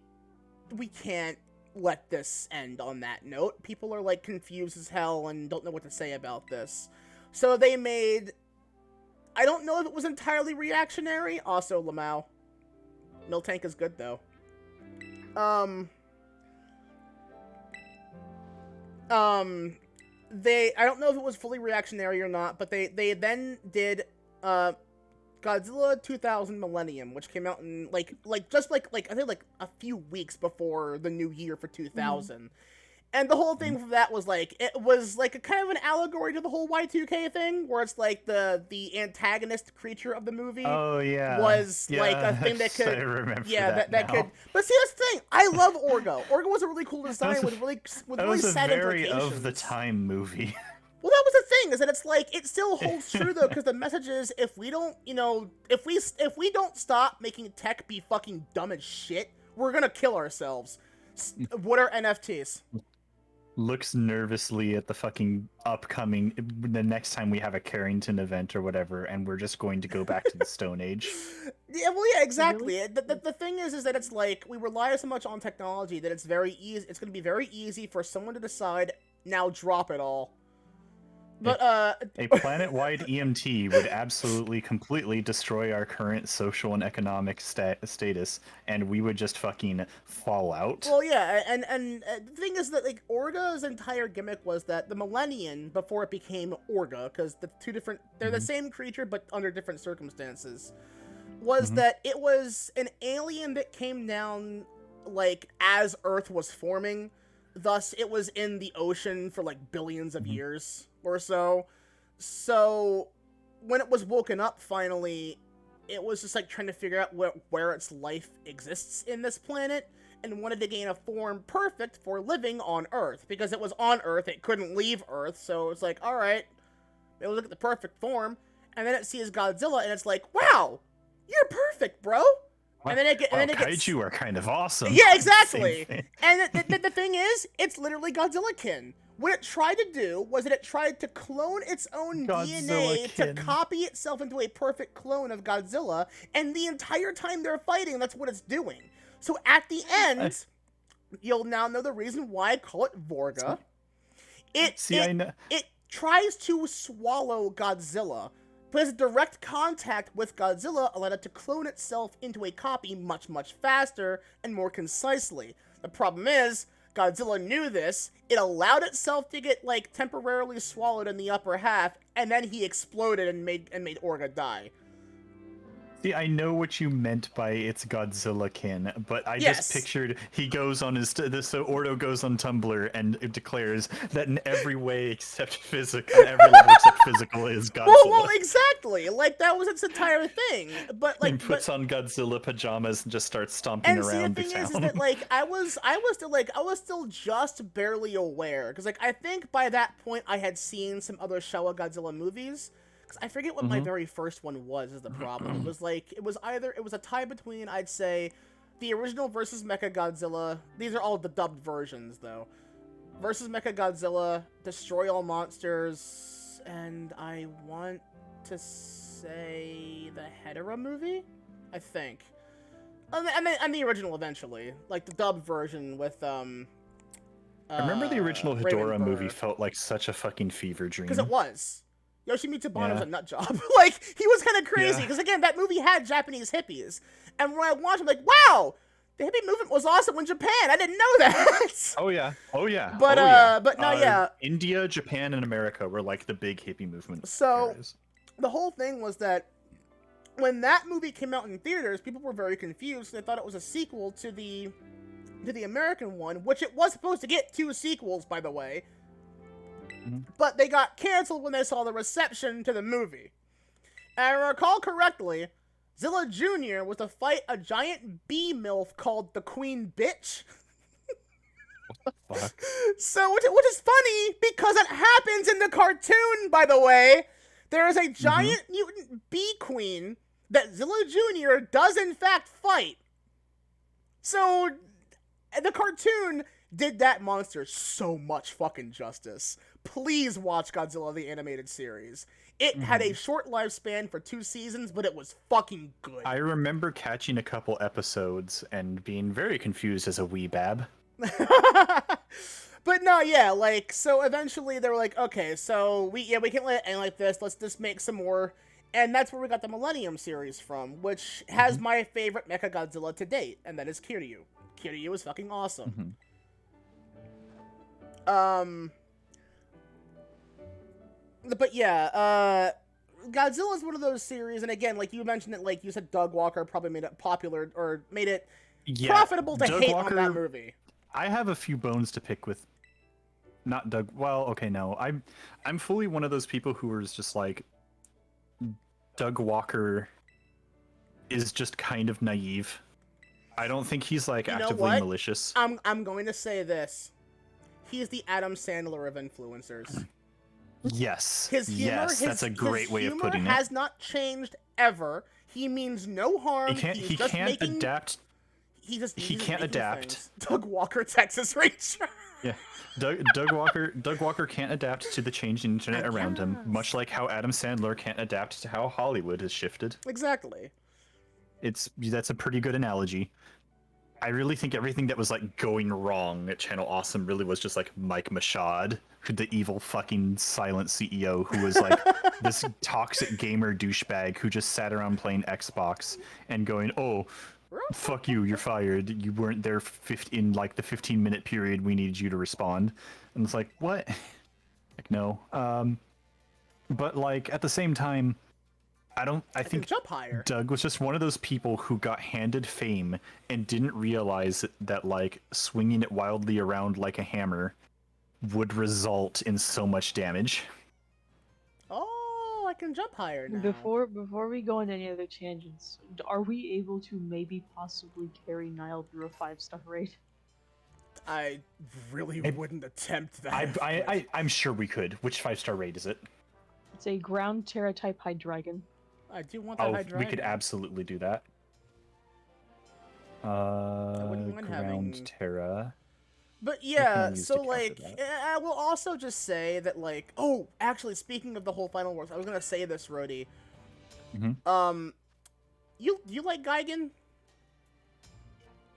can't let this end on that note. People are like confused as hell and don't know what to say about this. So they made, I don't know if it was entirely reactionary. Also, Lamau. Miltank is good though. I don't know if it was fully reactionary or not, but they then did Godzilla 2000 Millennium, which came out in like I think like a few weeks before the new year for 2000. And the whole thing for that was like, it was like a kind of an allegory to the whole Y2K thing, where it's like the antagonist creature of the movie was like a thing that could, I remember that could. But see, that's the thing. I love Orgo. Orgo was a really cool design with really sad very implications. of the time movie. Well, that was the thing, is that it's like, it still holds true though, because the message is, if we don't, if we don't stop making tech be fucking dumb as shit, we're gonna kill ourselves. What are NFTs? Looks nervously at the fucking upcoming, the next time we have a Carrington event or whatever, and we're just going to go back to the Stone Age. Yeah, well, yeah, exactly. Really? The thing is that it's like, we rely so much on technology that it's very easy. It's going to be very easy for someone to decide, now drop it all. But a planet-wide EMT would absolutely, completely destroy our current social and economic status, and we would just fucking fall out. Well, yeah, and the thing is that like Orga's entire gimmick was that the Millennium, before it became Orga, because the two different, they're the same creature but under different circumstances, was that it was an alien that came down like as Earth was forming. Thus, it was in the ocean for like billions of years or so. So, when it was woken up finally, it was just like trying to figure out where its life exists in this planet, and wanted to gain a form perfect for living on Earth. Because it was on Earth, it couldn't leave Earth, so it's like, alright, maybe look at the perfect form. And then it sees Godzilla, and it's like, wow, you're perfect, bro! And then kaiju are kind of awesome. Yeah, exactly. And the thing is, it's literally Godzilla-kin. What it tried to do was that it tried to clone its own DNA to copy itself into a perfect clone of Godzilla, and the entire time they're fighting, that's what it's doing. So at the end, you'll now know the reason why I call it Vorga. It tries to swallow Godzilla, but as direct contact with Godzilla allowed it to clone itself into a copy much, much faster and more concisely. The problem is, Godzilla knew this, it allowed itself to get, like, temporarily swallowed in the upper half, and then he exploded and made Orga die. See, I know what you meant by it's Godzilla-kin, but I just pictured he goes on so Ordo goes on Tumblr and it declares that in every way except physical, every level except physical is Godzilla. Well, exactly. Like, that was its entire thing. But like, he puts on Godzilla pajamas and just starts stomping around the town. And see, the thing is that like I was still just barely aware, because like I think by that point I had seen some other Showa Godzilla movies. 'Cause I forget what my very first one was. Is the problem? It was like it was a tie between, I'd say, the original versus Mechagodzilla. These are all the dubbed versions though. Versus Mechagodzilla, Destroy All Monsters, and I want to say the Hedorah movie, I think. And the original eventually, like the dubbed version with I remember the original Raven Hedorah movie Burr. felt like such a fucking fever dream. Because it was. Yoshimitsu Banno was Yeah. a nut job. Like, he was kind of crazy. Yeah. Because, again, that movie had Japanese hippies. And when I watched it, I'm like, wow! The hippie movement was awesome in Japan. I didn't know that. Oh yeah, oh yeah. But, oh, yeah. but no, yeah. India, Japan, and America were like the big hippie movement. So, areas. the whole thing was that when that movie came out in theaters, people were very confused. They thought it was a sequel to the American one, which it was supposed to get 2 sequels, by the way. But they got canceled when they saw the reception to the movie. And I recall correctly, Zilla Jr. was to fight a giant bee MILF called the Queen Bitch. Fuck. So, which is funny, because it happens in the cartoon, by the way. There is a giant mutant bee queen that Zilla Jr. does in fact fight. So, the cartoon did that monster so much fucking justice. Please watch Godzilla the Animated Series. It had a short lifespan for 2 seasons, but it was fucking good. I remember catching a couple episodes and being very confused as a wee bab. But no, yeah, like, so eventually they were like, okay, so we can't let it end like this, let's just make some more, and that's where we got the Millennium series from, which has my favorite Mechagodzilla to date, and that is Kiryu. Kiryu is fucking awesome. But yeah, Godzilla is one of those series, and again, like you mentioned it, like you said, Doug Walker probably made it popular, or made it profitable to Doug hate Walker, on that movie. I have a few bones to pick with. Not Doug. Well, okay, no. I'm fully one of those people who is just like, Doug Walker is just kind of naive. I don't think he's like actively malicious. I'm going to say this. He's the Adam Sandler of influencers. Yes. His humor, that's a great way of putting it. has not changed ever. He means no harm. He can't adapt. He can't adapt. Things. Doug Walker, Texas Ranger. Yeah, Doug Walker can't adapt to the changing internet around him, much like how Adam Sandler can't adapt to how Hollywood has shifted. Exactly. That's a pretty good analogy. I really think everything that was like going wrong at Channel Awesome really was just like Mike Machad, the evil fucking silent CEO who was like this toxic gamer douchebag who just sat around playing Xbox and going, "Oh, fuck you, you're fired. You weren't there in like the 15-minute period we needed you to respond." And it's like, what? Like, no. But like at the same time, I think jump higher. Doug was just one of those people who got handed fame and didn't realize that like swinging it wildly around like a hammer would result in so much damage. Oh, I can jump higher now. Before we go on any other tangents, are we able to maybe possibly carry Nile through a 5-star raid? I really wouldn't attempt that. I'm sure we could. Which 5-star raid is it? It's a ground Terra type Hydreigon. I do want that Hydreigon. We could absolutely do that. wouldn't mind Ground Terra. But yeah, use so to counter like, that. I will also just say that like, oh, actually, speaking of the whole Final Wars, I was gonna say this, Rody. You like Gigan?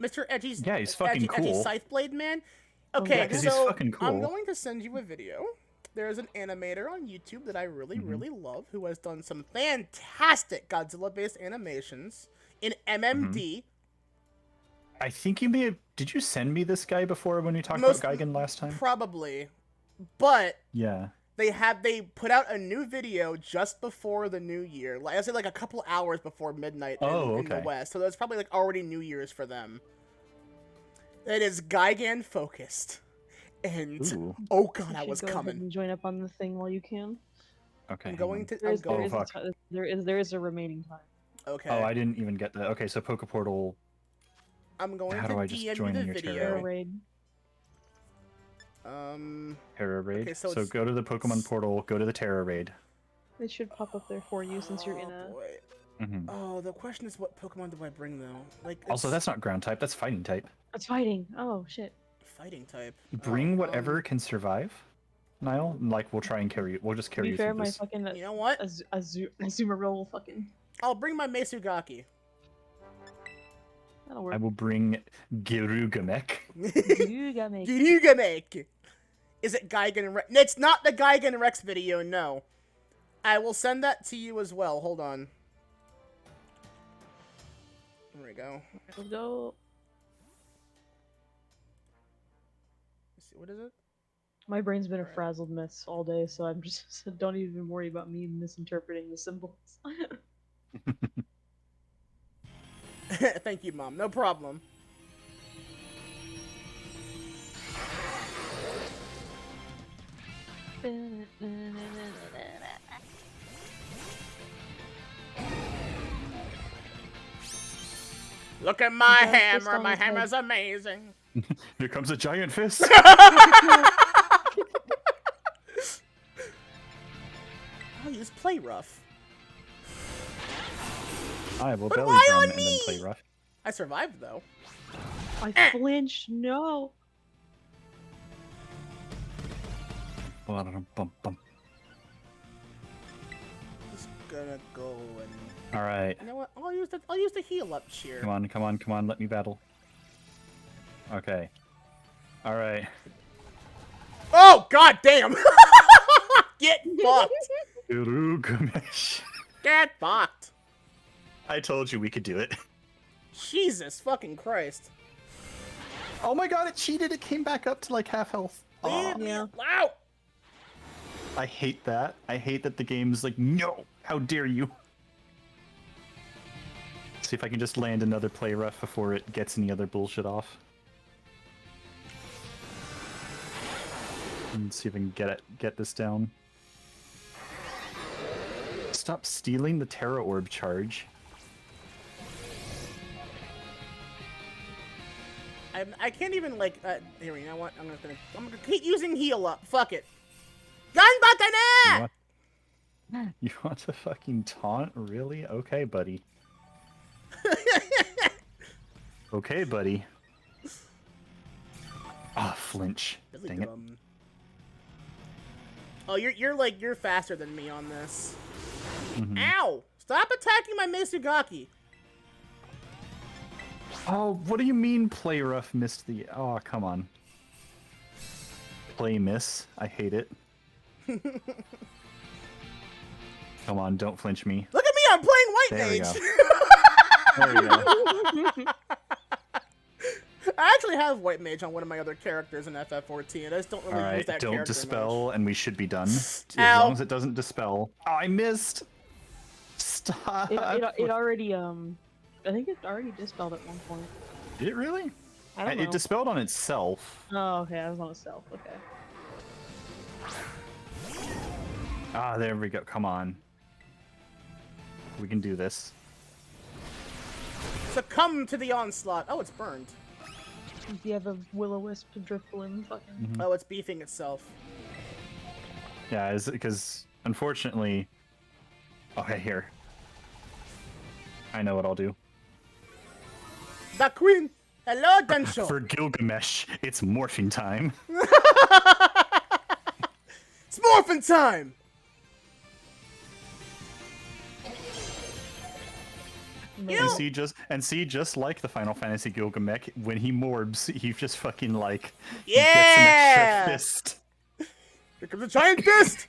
Mr. Edgy's he's fucking cool. Edgy Scytheblade man. Okay, yeah, 'cause so he's fucking cool. I'm going to send you a video. There's an animator on YouTube that I really, really love who has done some fantastic Godzilla-based animations in MMD. I think you may have. Did you send me this guy before when we talked about Gigan last time? Probably, but Yeah. they put out a new video just before the New Year. Like I said, like a couple hours before midnight in the West. So that's probably like already New Year's for them. It is Gigan focused, and Ooh. oh god, I You was should go ahead coming. and join up on the thing while you can. Okay. I'm going to. There I'm is, going. there is a remaining time. Okay. Oh, I didn't even get that. Okay, so Pokeportal. I'm going How to do I just DM join you in the your video. Terra raid. Terra raid. Okay, so so it's- go to the Pokemon portal, go to the Terra raid. They should pop up there for you since you're in a. Boy. Mhm. Oh, the question is, what Pokemon do I bring though? Like, Also, it's that's not ground type. That's fighting type. It's fighting. Oh shit. fighting type. Bring Oh, whatever can survive, Niall. Like we'll try and carry you. We'll just To carry be you fair, through my this. fucking You know what? Azumarill will fucking. I'll bring my Mesugaki. That'll I work. will bring Girugamek. You gotta make. Girugamek. Is it Gigan Rex? It's not the Gigan Rex video, no. I will send that to you as well. Hold on. There we go. Let's go. Let's see, what is it? My brain's been a Alright. frazzled mess all day, so I'm just don't even worry about me misinterpreting the symbols. Thank you, Mom. No problem. Look at my He got a fist hammer. on My his head. hammer's amazing. Here comes a giant fist. I'll use Play Rough. I will But belly why drum on and then me? play rough. I survived, though. I flinched. No. Bum. Just gonna go and... All right. You know what? I'll use the heal up cheer. Come on. Let me battle. Okay. All right. Oh, god damn! Get fucked! Girugamesh. Get fucked! I told you we could do it. Jesus fucking Christ. Oh my god, it cheated. It came back up to like half health. Leave me Yeah. alone! I hate that. I hate that the game's like, no, how dare you? See if I can just land another play rough before it gets any other bullshit off. And see if I can get this down. Stop stealing the Terra Orb charge. I can't even like here, you know what? I'm gonna keep using heal up. Fuck it. Gun button! You want to fucking taunt? Really? Okay, buddy. Okay, buddy. Ah, flinch. Dang it. Oh, you're faster than me on this. Mhm. Ow! Stop attacking my Mesugaki. Oh, what do you mean play rough missed the... Oh, come on. Play miss. I hate it. Come on, don't flinch me. Look at me, I'm playing White There we Mage. There we go. I actually have White Mage on one of my other characters in FF14. I just don't really use Alright, that don't character dispel, and we should be done. As Ow. long as it doesn't dispel. Oh, I missed! Stop! It already I think it already dispelled at one point. Did it really? I don't know. It dispelled on itself. Oh, okay. I was on a stealth. Okay. Ah, there we go. Come on. We can do this. Succumb to the onslaught. Oh, it's burned. You have a will-o-wisp drifblim fucking. Oh, it's beefing itself. Yeah, because unfortunately... Okay, here. I know what I'll do. The Queen! Hello, Densho! For Gilgamesh, it's morphing time. It's morphin' time! No. You know- See, just like the Final Fantasy Gilgamesh, when he morbs, he just fucking like Yeah! gets an extra fist. Here comes a giant fist!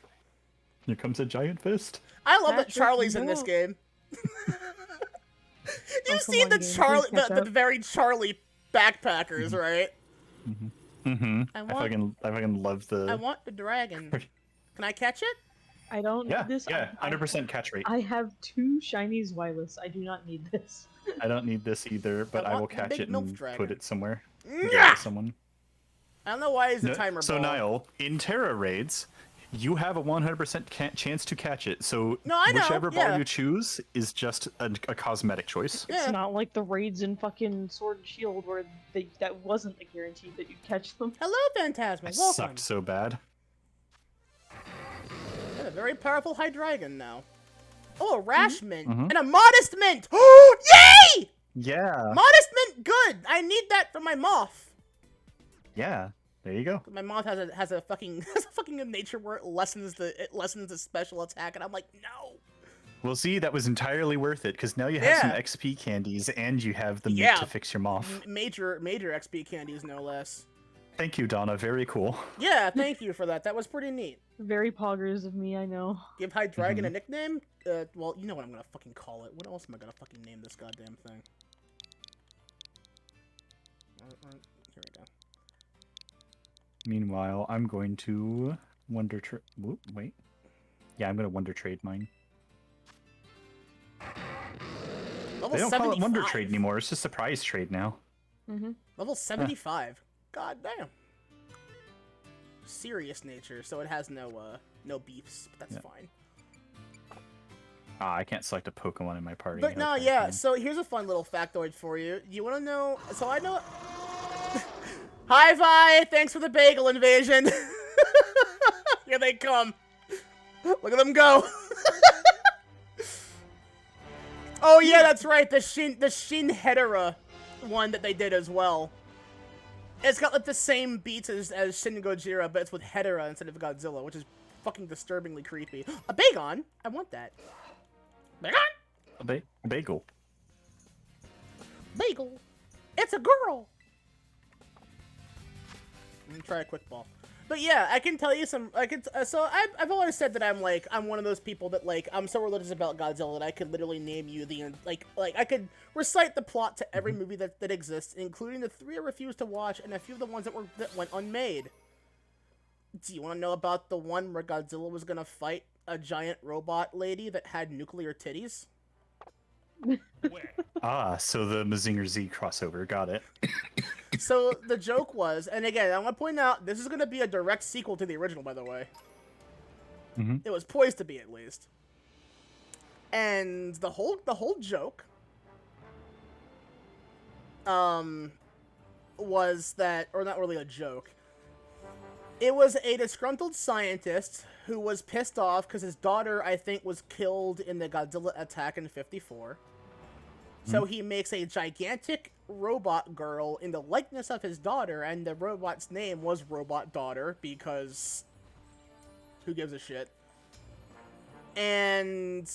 Here comes a giant fist. I love that Patrick, Charlie's in this no. game. Oh, You've come seen on, the game. Charlie, Please catch the up. very Charlie backpackers, right? Mm-hmm. I I want- fucking love the. I want the dragon. Can I catch it? I don't Yeah, need this. yeah, I- 100% catch rate. I have 2 shinies wireless. I do not need this. I don't need this either, but I I will want the catch big it milk and dragon. put it somewhere. Give it Nyah! to someone. I don't know why is the No, timer so ball. Niall, in Terra raids, you have a 100% chance to catch it. So No, I know, whichever yeah. ball you choose is just a cosmetic choice. Yeah. It's not like the raids in fucking Sword and Shield where that wasn't a guarantee that you'd catch them. Hello, Phantasma. I Welcome. sucked so bad. Yeah, very powerful Hydreigon now. Oh, a Rash Mint Mhm. and a Modest Mint. Oh, yay! Yeah. Modest Mint, good. I need that for my Moth. Yeah. There you go. My Moth has a fucking nature where it lessens the special attack, and I'm like, no. Well, see, that was entirely worth it because now you have some Yeah. XP candies and you have the meat Yeah. to fix your moth. Major XP candies, no less. Thank you, Donna. Very cool. Yeah, thank you for that. That was pretty neat. Very poggers of me, I know. Give Hydreigon a nickname? Well, you know what I'm gonna fucking call it. What else am I gonna fucking name this goddamn thing? Here we go. Meanwhile, I'm going to Wonder Trade. Wait. Yeah, I'm going to Wonder Trade mine. Level They don't call it Wonder 75. Trade anymore. It's just a prize trade now. Mm-hmm. Level 75. God damn. Serious nature, so it has no beefs, but that's fine. Ah, I can't select a Pokemon in my party. But no, Okay, yeah, fine. so here's a fun little factoid for you. You want to know... So I know... Hi, Vi! Thanks for the bagel invasion! Here they come. Look at them go! Oh yeah, that's right, the Shin Hedera one that they did as well. It's got like the same beats as Shin Gojira, but it's with Hedera instead of Godzilla, which is fucking disturbingly creepy. A Bagon? I want that. Bagon? A bagel. Bagel. It's a girl. Let me try a quick ball. But yeah, I can tell you some. So I've always said that I'm one of those people that like I'm so religious about Godzilla that I could literally name you the like I could recite the plot to every movie that exists, including the 3 I refused to watch and a few of the ones that went unmade. Do you want to know about the one where Godzilla was gonna fight a giant robot lady that had nuclear titties? Ah, so the Mazinger Z crossover. Got it. So the joke was, and again, I want to point out, this is going to be a direct sequel to the original, by the way. It was poised to be, at least. And the whole joke, was that, or not really a joke. It was a disgruntled scientist who was pissed off because his daughter, I think, was killed in the Godzilla attack in '54. So he makes a gigantic robot girl in the likeness of his daughter, and the robot's name was Robot Daughter, because who gives a shit? And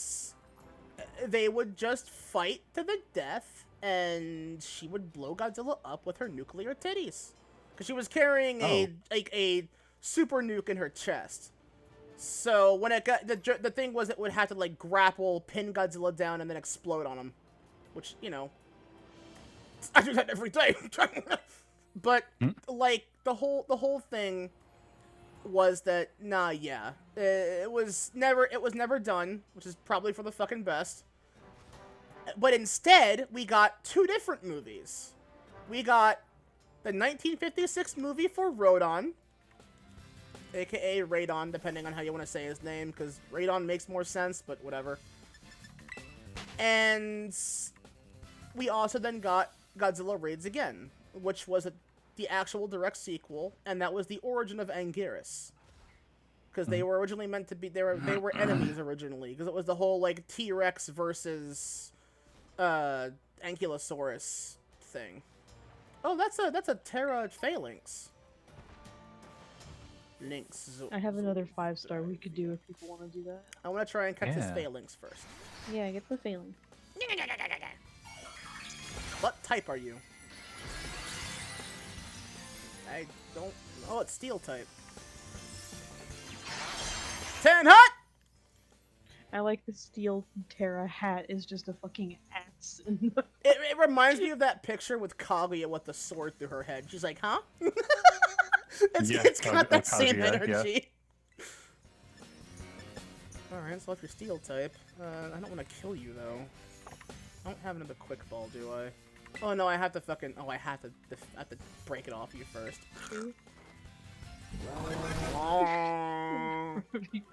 they would just fight to the death, and she would blow Godzilla up with her nuclear titties. Because she was carrying a super nuke in her chest. So when it got, the thing was it would have to like grapple, pin Godzilla down, and then explode on him. Which, you know, I do that every day. But like the whole thing was that it was never done, which is probably for the fucking best. But instead, we got 2 different movies. We got the 1956 movie for Rodon, aka Radon, depending on how you want to say his name, because Radon makes more sense, but whatever. And we also then got Godzilla Raids Again, which was the actual direct sequel, and that was the origin of Anguirus. Because they were originally meant to be, they were enemies originally, because it was the whole, like, T-Rex versus, Ankylosaurus thing. Oh, that's a Terra Phalanx. Lynx. I have another 5-star we could do if people want to do that. I want to try and catch this Yeah. Phalanx first. Yeah, get the failing. What type are you? I don't... Oh, it's Steel type. 10 hot! I like the Steel Terra hat is just a fucking axe. In the... It reminds me of that picture with Kaguya with the sword through her head. She's like, huh? It's got that same Kaguya, energy. Alright, so if you're Steel type, I don't want to kill you, though. I don't have another quick ball, do I? Oh, no, I have to fucking... Oh, I have to break it off you first.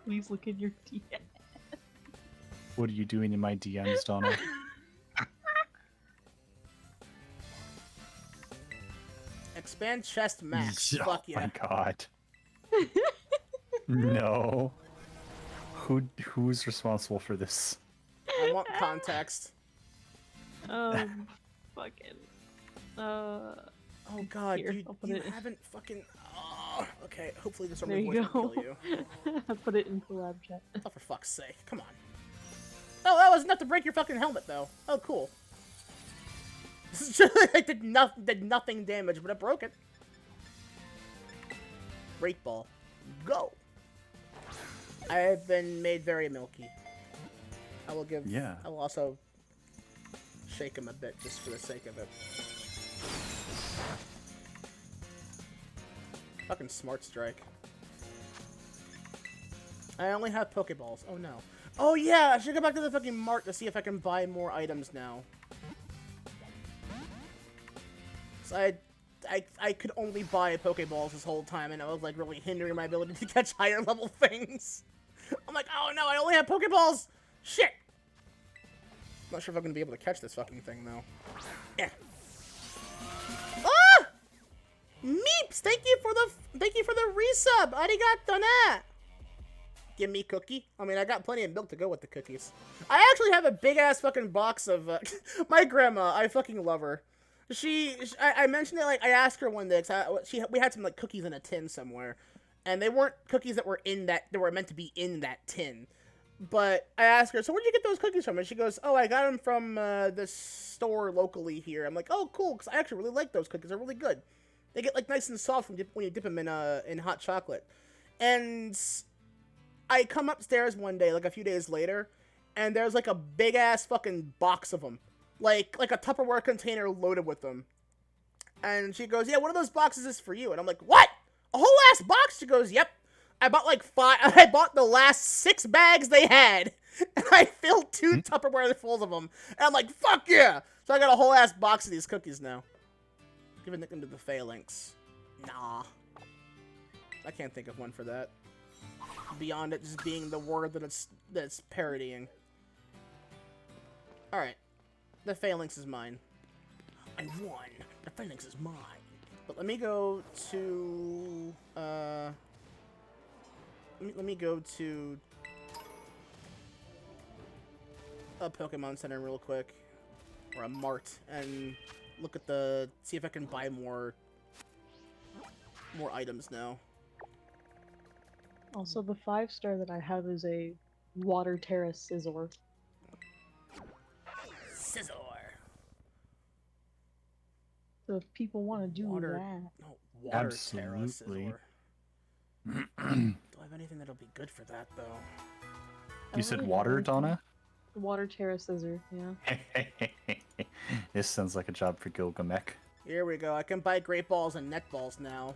Please look in your DM. What are you doing in my DMs, Donna? Expand chest max. Oh Fuck yeah. my god. No. who's responsible for this? I want context. Fucking. Oh god, Here, you, I'll put you it- haven't fucking... Oh, okay, hopefully this There only you voice won't go. kill you. I put it in COLLAB chat. Oh, for fuck's sake, come on. Oh, that was enough to break your fucking helmet, though. Oh, cool. It did nothing damage, but it broke it. Great ball. Go! I have been made very milky. I will give... Yeah. I will also shake him a bit, just for the sake of it. Fucking smart strike. I only have Pokeballs. Oh no. Oh yeah, I should go back to the fucking mart to see if I can buy more items now. So I could only buy Pokeballs this whole time, and it was like really hindering my ability to catch higher level things. I'm like, oh no, I only have Pokeballs! Shit! Not sure if I'm gonna be able to catch this fucking thing though. Yeah. Ah! Meeps, thank you for the resub. Arigato na. Give me cookie. I mean, I got plenty of milk to go with the cookies. I actually have a big ass fucking box of my grandma. I fucking love her. I mentioned it, like, I asked her one day, cause we had some like cookies in a tin somewhere, and they weren't cookies that were meant to be in that tin. But I asked her, so where'd you get those cookies from? And she goes, oh, I got them from this store locally here. I'm like, oh, cool, because I actually really like those cookies. They're really good. They get like nice and soft when you dip them in hot chocolate. And I come upstairs one day, like a few days later, and there's like a big ass fucking box of them, like a Tupperware container loaded with them. And she goes, yeah, one of those boxes is for you. And I'm like, what? A whole ass box? She goes, yep. I bought like 5. I bought the last 6 bags they had, and I filled 2 Tupperware fulls of them. And I'm like, fuck yeah! So I got a whole ass box of these cookies now. Give a nickname to the phalanx. Nah. I can't think of one for that. Beyond it just being the word that it's parodying. Alright. The phalanx is mine. I won. The phalanx is mine. But let me go to... Let me go to a Pokemon Center real quick. Or a mart. And look at see if I can buy more items now. Also, the 5-star that I have is a Water Terra Scizor. Scizor. So if people want to do that... No, Water Terra Absolutely. Scizor. Do I have anything that'll be good for that, though? You said water, Donna? Water Terra Scizor, yeah. This sounds like a job for Gilgamesh. Here we go. I can buy Great Balls and Net Balls now.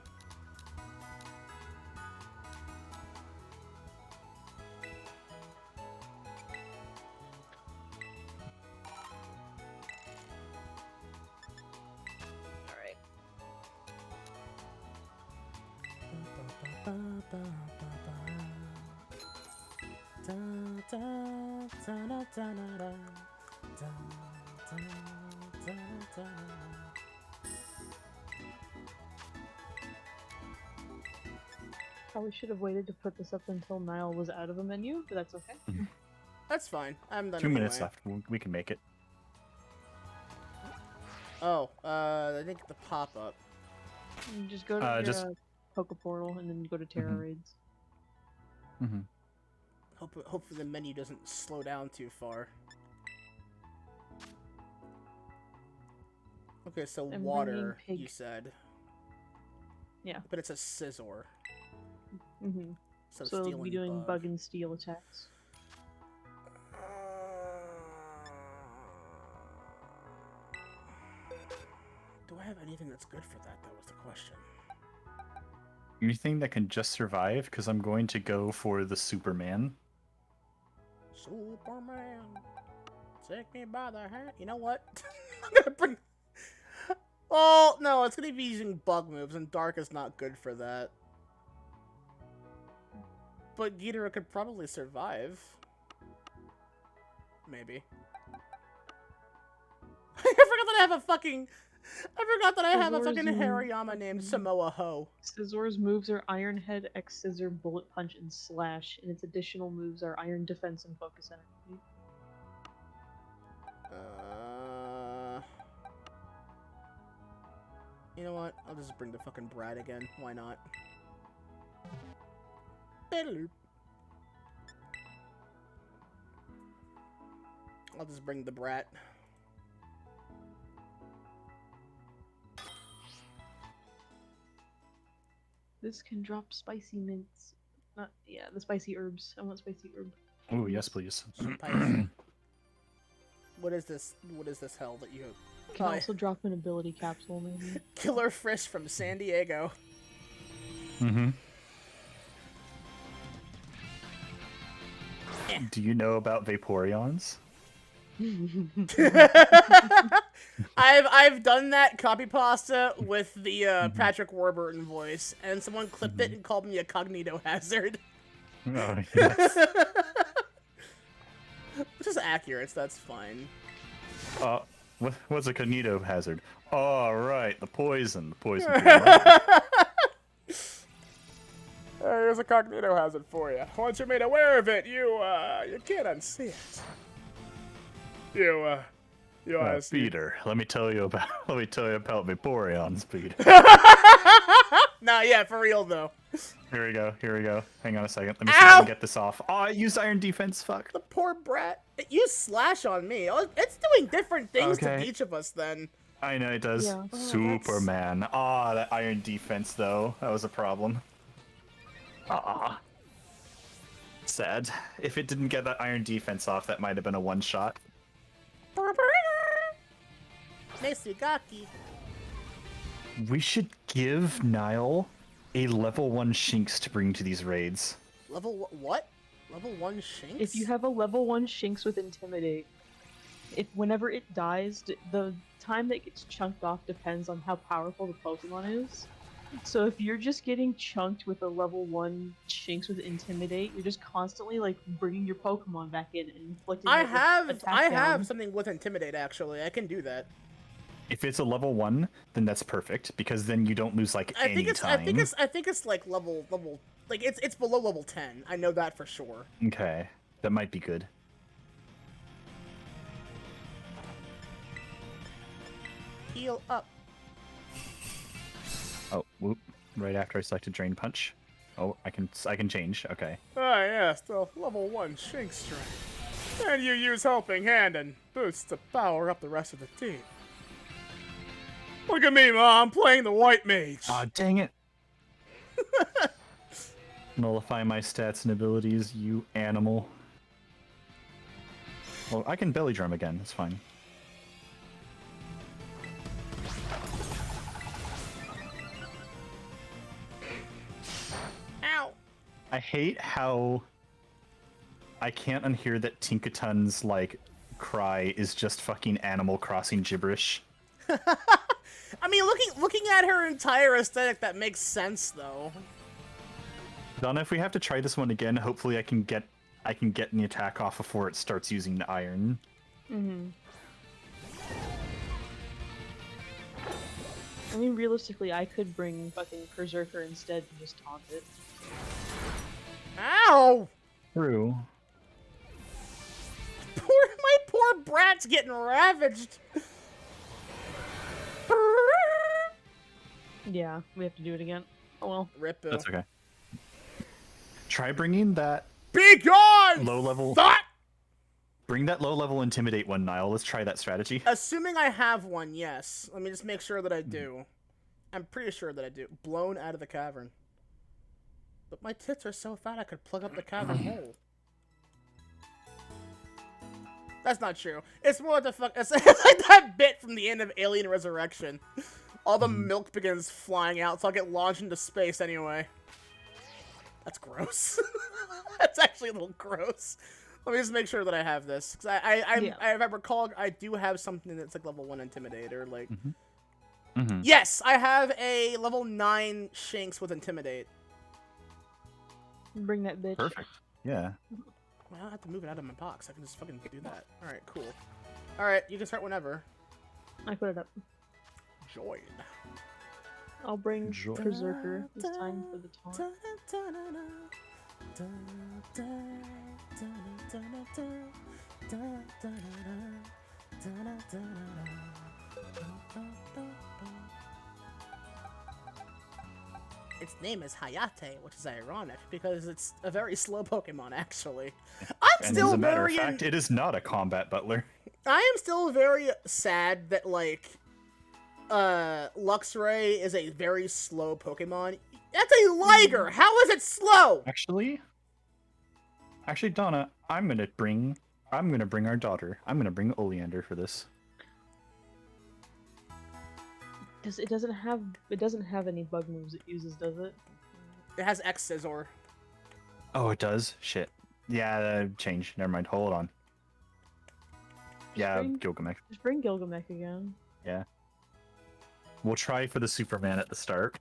Probably should have waited to put this up until Niall was out of the menu, but that's okay. That's fine. I'm done. 2 minutes anyway. left. We can make it. Oh, I think the pop-up. You just go to your Poke Portal and then go to Terra Raids. Mm-hmm. Hopefully the menu doesn't slow down too far. Okay, so I'm water, bringing you said. Yeah. But it's a Scizor. Mm-hmm. So So steel we'll be and doing bug and steel attacks. Do I have anything that's good for that, though, is the question. Anything that can just survive, because I'm going to go for the Superman. Superman, take me by the hand. You know what? I'm gonna bring... Oh, no, it's gonna be using bug moves, and Dark is not good for that. But Ghidorah could probably survive. Maybe. I forgot that I have a fucking... I forgot that I have a Scissors fucking and- Hariyama named Samoa Ho. Scizor's moves are Iron Head, X Scissor, Bullet Punch, and Slash, and its additional moves are Iron Defense and Focus Energy. You know what? I'll just bring the fucking Brad again. Why not? I'll just bring the Brat. This can drop spicy mints. Not, yeah, the spicy herbs. I want spicy herb. Oh yes, please. Spicy. What is this? What is this hell that you Can Oh, also drop an ability capsule, maybe. Killer Fish from San Diego. Mm-hmm. Do you know about Vaporeons? I've done that copy pasta with the Patrick Warburton voice, and someone clipped it and called me a cognito hazard. Oh yes. Which is accurate, so that's fine. What's a cognito hazard? Oh right, the poison. Here's a cognito hazard for you. Once you're made aware of it, you can't unsee it. Peter, let me tell you about Vaporeons, Peter. Nah, yeah, for real though. Here we go. Hang on a second. Let me see if Ow! I can get this off. Oh, I used Iron Defense, fuck. The poor brat. It used Slash on me. Oh, it's doing different things to Okay. each of us then. I know it does. Yeah. Oh, Superman. Ah, that Iron Defense, though. That was a problem. Ah. Sad. If it didn't get that Iron Defense off, that might have been a one-shot. Mesugaki. We should give Niall a level 1 Shinx to bring to these raids. Level what? Level 1 Shinx? If you have a level 1 Shinx with Intimidate, whenever it dies, the time that gets chunked off depends on how powerful the Pokemon is. So if you're just getting chunked with a level 1 Shinx with Intimidate, you're just constantly like bringing your Pokemon back in and inflicting. I like, a have attack down. something with Intimidate actually. I can do that. If it's a level 1, then that's perfect, because then you don't lose, like, I any think it's time. I think it's like level like it's below level 10. I know that for sure. Okay. That might be good. Heal up. Oh, whoop. Right after I selected Drain Punch. Oh, I can change. Okay. Ah, yes, the level 1 Shinx strength. And you use Helping Hand and boosts to power up the rest of the team. Look at me, Mom, playing the White Mage. Aw, dang it. Nullify my stats and abilities, you animal. Well, I can belly drum again. That's fine. Ow. I hate how I can't unhear that Tinkaton's, like, cry is just fucking Animal Crossing gibberish. I mean, looking at her entire aesthetic, that makes sense, though. Donna, if we have to try this one again, hopefully I can get the attack off before it starts using the iron. Mm-hmm. I mean, realistically, I could bring fucking Berserker instead and just taunt it. Ow! True. My poor brat's getting ravaged. Yeah, we have to do it again. Oh well. Rippo. That's okay. Try bringing that Be gone! low level. Thought! Bring that low level Intimidate one, Niall. Let's try that strategy. Assuming I have one, yes. Let me just make sure that I do. I'm pretty sure that I do. Blown out of the cavern. But my tits are so fat I could plug up the cavern hole. That's not true. It's more like the fuck. It's like that bit from the end of Alien Resurrection. All the milk begins flying out, so I'll get launched into space anyway. That's gross. That's actually a little gross. Let me just make sure that I have this. Cause if I recall, I do have something that's like level 1 Intimidator. Like, yes, I have a level 9 Shinx with Intimidate. Bring that bitch. Perfect. Yeah. Well, I don't have to move it out of my box. I can just fucking do that. Alright, cool. Alright, you can start whenever. I put it up. join. I'll bring Joy. Berserker this time for the taunt. Its name is Hayate, which is ironic because it's a very slow Pokemon, actually. I'm And still as a matter of very. fact, it is not a combat butler. I am still very sad that like, Luxray is a very slow Pokemon. That's a Liger. How is it slow? Actually, Donna, I'm gonna bring our daughter. I'm gonna bring Oleander for this. It doesn't have any bug moves it uses, does it? It has X Scizor. Oh, it does. Shit. Yeah, change. Never mind. Hold on. Yeah, bring- Gilgamesh. Just bring Gilgamesh again. Yeah. We'll try for the Superman at the start.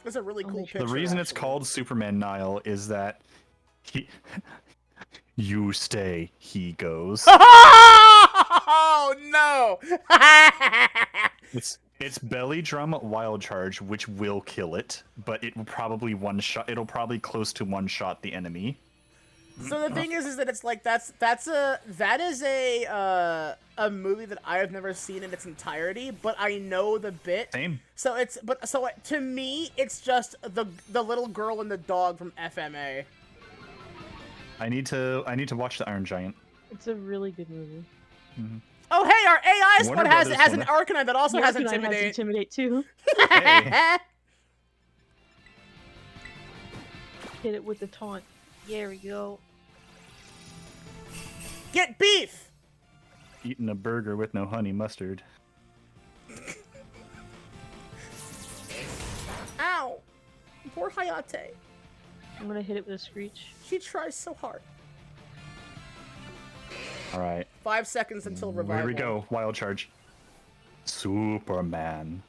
It's a really cool The picture. The reason it's actually. called Superman Nile is that he. You stay, he goes. Oh no! It's belly drum wild charge, which will kill it, but it will probably one shot. It'll probably close to one shot the enemy. So the thing is that it's like that is a movie that I have never seen in its entirety, but I know the bit. Same. So to me it's just the little girl and the dog from FMA. I need to watch the Iron Giant. It's a really good movie. Oh hey, our AI squad Warner has Brothers an Warner. Arcanine that also has Arcanine Intimidate. Intimidate too. Hey. Hit it with the taunt. There we go. Get beef! Eating a burger with no honey mustard. Ow! Poor Hayate. I'm gonna hit it with a screech. She tries so hard. All right. 5 seconds until revival. Here we go. Wild charge. Superman.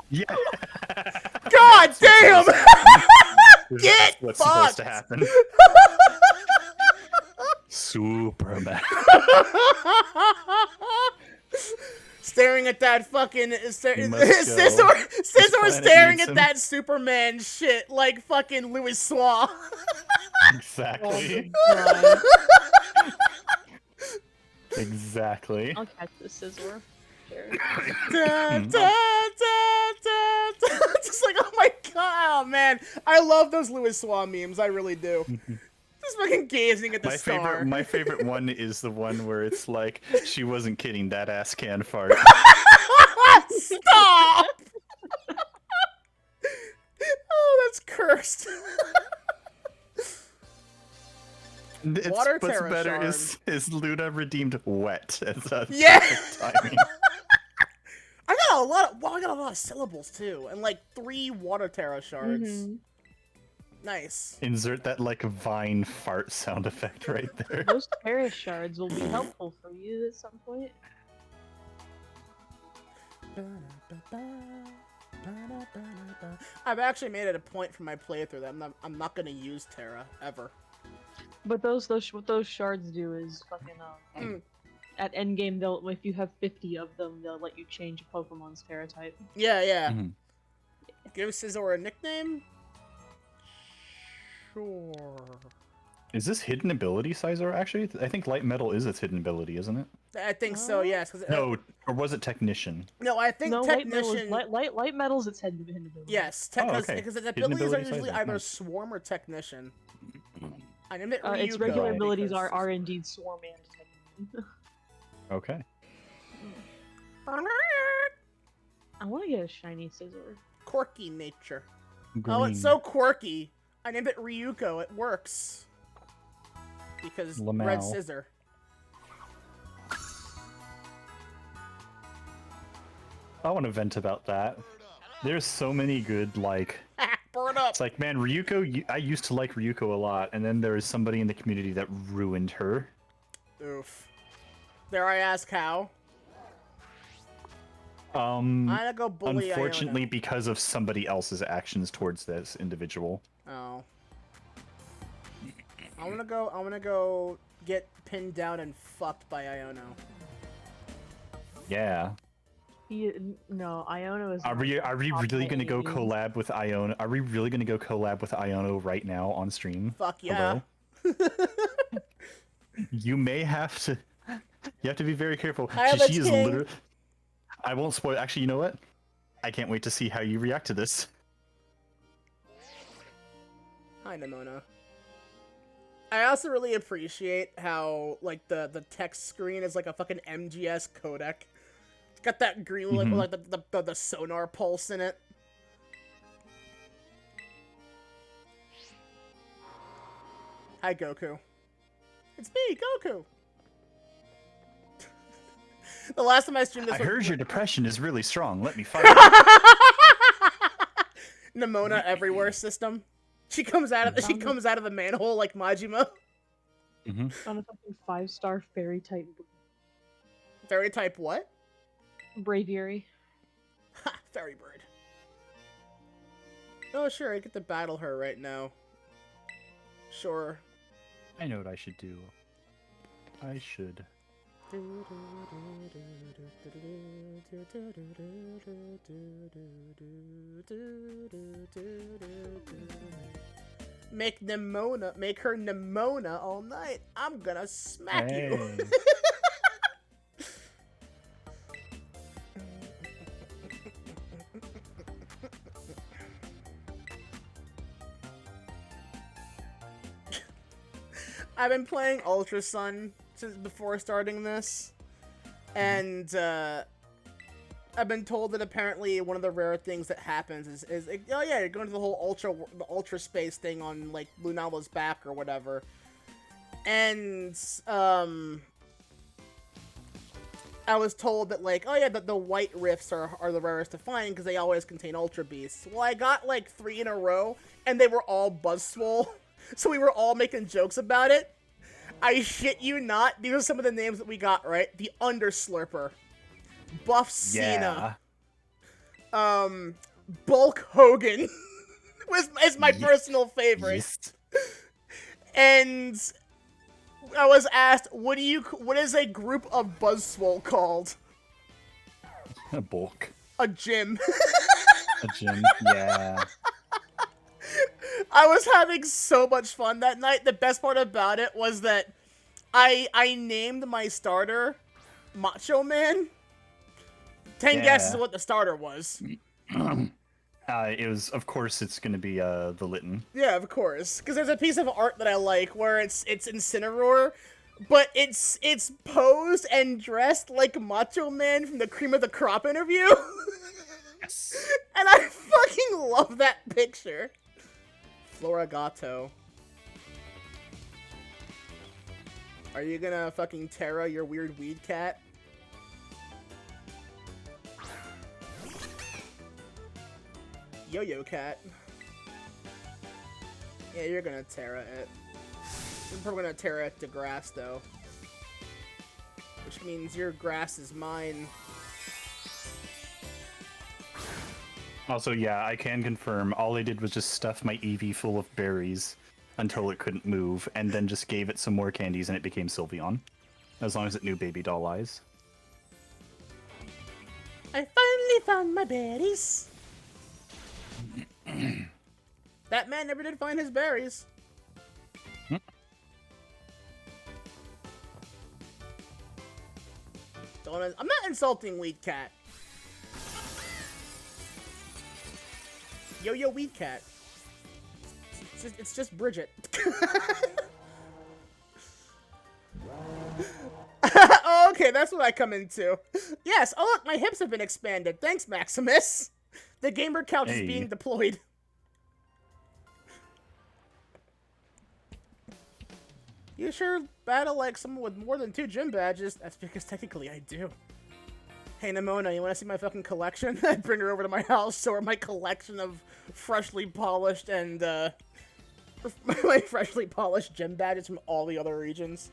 Yeah. God damn! Get What's supposed to fucked! happen? Superman. Staring at that fucking You must go. Scizor planet staring needs at him. that Superman shit like fucking Louis Swa. Exactly. God. Exactly. I'll catch the Scizor. Sure. Da, da, da, da, da. Just like, oh my god, oh man, I love those Louis Swa memes. I really do. Just fucking gazing at the star. My favorite one is the one where it's like, she wasn't kidding, that ass can fart. Stop! Oh, that's cursed. Water What's Terra better Shard. is Luna redeemed wet as a Yeah. timing. I got a lot of syllables too, and like 3 Water Terra shards. Mhm. Nice. Insert that like vine fart sound effect right there. Those Paris shards will be helpful for you at some point. I've actually made it a point for my playthrough that I'm not gonna use Terra ever. But what those shards do is fucking at endgame if you have 50 of them, they'll let you change a Pokemon's Terra type. Yeah. Mhm. Give Scizor a nickname? Sure. Is this hidden ability, Sizor, actually? I think light metal is its hidden ability, isn't it? I think so, yes. 'Cause, No, or was it technician? no, I think No, Technician... light metal's its head ability. Yes, Oh, because okay. its Hidden abilities are ability usually Sizor, either nice. Swarm or Technician. I named it Its Ryuko regular abilities because- are indeed Swarm and Technician. Okay. I want to get a shiny Scizor. Quirky nature. Green. Oh, it's so quirky. I named it Ryuko. It works. Because Lamau. red scissor. I want to vent about that. There's so many good, like... Burn up! It's like, man, Ryuko, I used to like Ryuko a lot, and then there was somebody in the community that ruined her. Oof. Dare I ask how? I'm gonna go bully Unfortunately, Iona. because of somebody else's actions towards this individual. Oh. I wanna go get pinned down and fucked by Iono. Yeah. No, Iono is. Are we really gonna go collab with Iono? Are we really gonna go collab with Iono right now on stream? Fuck yeah. You may have to. You have to be very careful. Pilot's She is king. literally. I won't spoil. Actually, you know what? I can't wait to see how you react to this. Hi, Nimona. I also really appreciate how, like, the text screen is like a fucking MGS codec. It's got that green, like the sonar pulse in it. Hi, Goku. It's me, Goku! The last time I streamed this I heard your depression is really strong. Let me fight it. Nimona everywhere system. She comes out of the manhole like Majima. On a fucking 5-star fairy type Fairy type what? braviary. Ha! Fairy bird. Oh sure, I get to battle her right now. Sure. I know what I should do. I should. Make her Nimona all night. I'm gonna smack you. I've been playing Ultra Sun since before starting this, and I've been told that apparently one of the rare things that happens is oh yeah, you're going to the whole ultra space thing on like Lunala's back or whatever, and I was told that like oh yeah, the white rifts are the rarest to find because they always contain ultra beasts. Well, I got like 3 in a row, and they were all Buzzswole. So we were all making jokes about it. I shit you not. These are some of the names that we got, right? The Underslurper. Buff Cena. Bulk Hogan. is my personal favorite. Yes. And I was asked, what is a group of Buzzswole called? A bulk. A gym. A gym. Yeah. I was having so much fun that night. The best part about it was that I named my starter Macho Man. 10 guesses what the starter was. It was, of course, it's gonna be the Litten. Yeah, of course. Because there's a piece of art that I like where it's Incineroar, but it's posed and dressed like Macho Man from the Cream of the Crop interview. Yes. And I fucking love that picture. Floragato. Are you gonna fucking Terra your weird weed cat? Yo-Yo cat. Yeah, you're gonna Terra it. You're probably gonna Terra it to grass though. Which means your grass is mine. Also, yeah, I can confirm, all I did was just stuff my Eevee full of berries until it couldn't move, and then just gave it some more candies and it became Sylveon. As long as it knew baby doll eyes. I finally found my berries. That man never did find his berries. I'm not insulting Weed Cat. Yo-Yo Weed Cat. It's just Bridget. Oh, okay, that's what I come into. Yes, oh look, my hips have been expanded. Thanks, Maximus. The gamer couch is being deployed. You sure battle like someone with more than 2 gym badges? That's because technically I do. Hey Nimona, you wanna see my fucking collection? I'd bring her over to my house, show her my collection of freshly polished and, my freshly polished gym badges from all the other regions.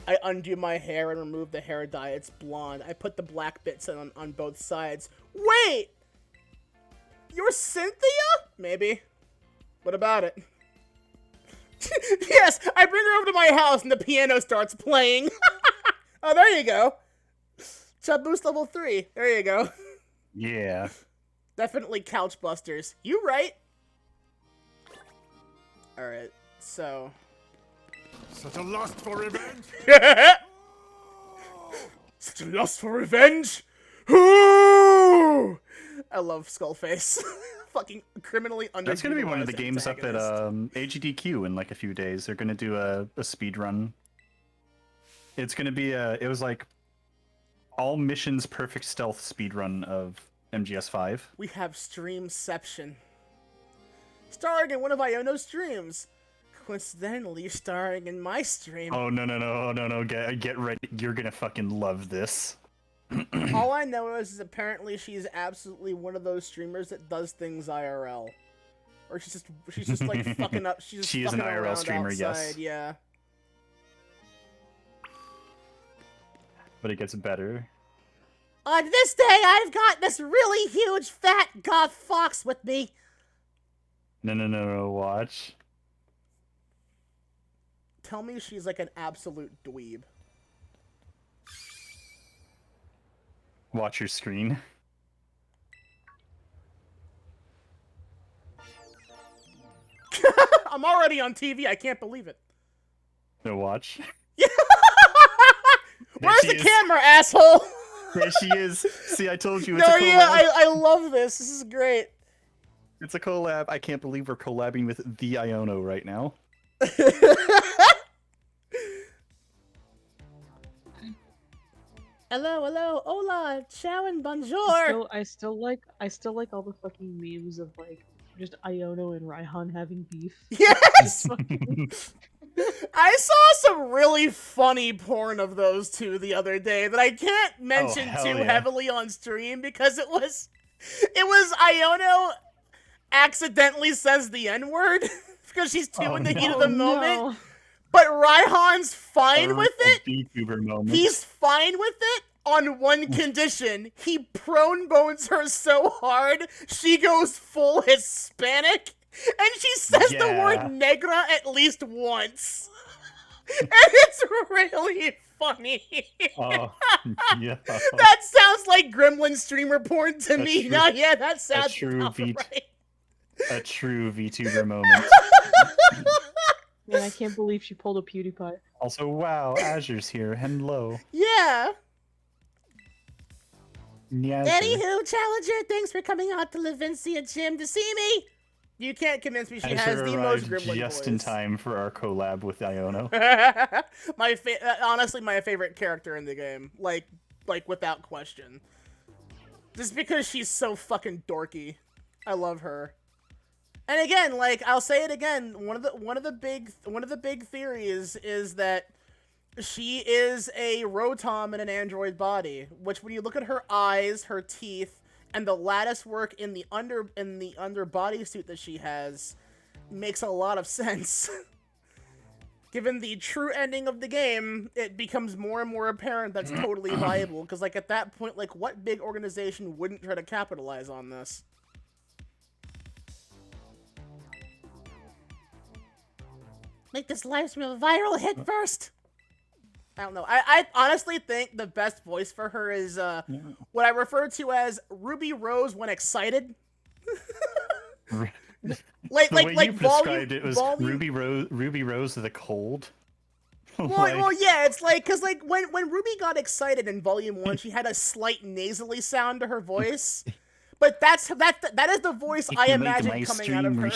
I undo my hair and remove the hair dye, it's blonde. I put the black bits on both sides. Wait! You're Cynthia? Maybe. What about it? Yes, I bring her over to my house and the piano starts playing. Oh, there you go. Chub boost level 3. There you go. Yeah. Definitely couch busters. You right. Alright, so... Such a lust for revenge. Such a lust for revenge. Ooh! I love Skullface. Fucking criminally under. That's gonna be one of the games up at AGDQ in like a few days. They're gonna do a speed run. It's gonna be it was like all missions perfect stealth speed run of MGS5. We have Streamception. Starring in one of Iono's streams. Coincidentally, you're starring in my stream. Oh no! Get ready! You're gonna fucking love this. All I know is apparently she's absolutely one of those streamers that does things IRL, or she's just like fucking up. She's just she is an IRL streamer, outside. yes. Yeah. But it gets better. On this day, I've got this really huge fat goth fox with me. No! Watch. Tell me she's like an absolute dweeb. Watch your screen. I'm already on TV. I can't believe it. No, watch. Where's the is. camera, asshole? There she is. See, I told you. It's No, a collab. yeah, I love this. This is great. It's a collab. I can't believe we're collabing with the Iono right now. Hello, hola, ciao and bonjour. I still like all the fucking memes of like just Iono and Raihan having beef. Yes! I saw some really funny porn of those two the other day that I can't mention hell too yeah. heavily on stream because it was Iono accidentally says the N-word because she's too in the heat of the moment. No. But Raihan's fine with it. VTuber moment. He's fine with it on one condition. He prone bones her so hard, she goes full Hispanic, and she says the Yeah. word negra at least once. And it's really funny. Oh, yeah. That sounds like Gremlin streamer porn to me. true- Now, yeah, that sounds true about V- right. A true VTuber moment. Man, I can't believe she pulled a PewDiePie. Also, wow, Azure's here. Hello. Yeah. Yeah. Anywho, Challenger, thanks for coming out to Levincia Gym to see me. You can't convince me she has the most Gremlin just voice. in time for our collab with Iono. Honestly, my favorite character in the game, like without question. Just because she's so fucking dorky, I love her. And again, like I'll say it again, one of the big theories is that she is a Rotom in an android body. Which, when you look at her eyes, her teeth, and the lattice work in the under bodysuit that she has, makes a lot of sense. Given the true ending of the game, it becomes more and more apparent that's totally viable. Because, like, at that point, like, what big organization wouldn't try to capitalize on this? Make this live stream a viral hit first! I don't know. I honestly think the best voice for her is what I refer to as Ruby Rose when excited. like The way you volume, described it was volume. Ruby Rose the Cold. Well, yeah, it's like, cause like when Ruby got excited in Volume 1, she had a slight nasally sound to her voice, but that is the voice I imagine coming out of her.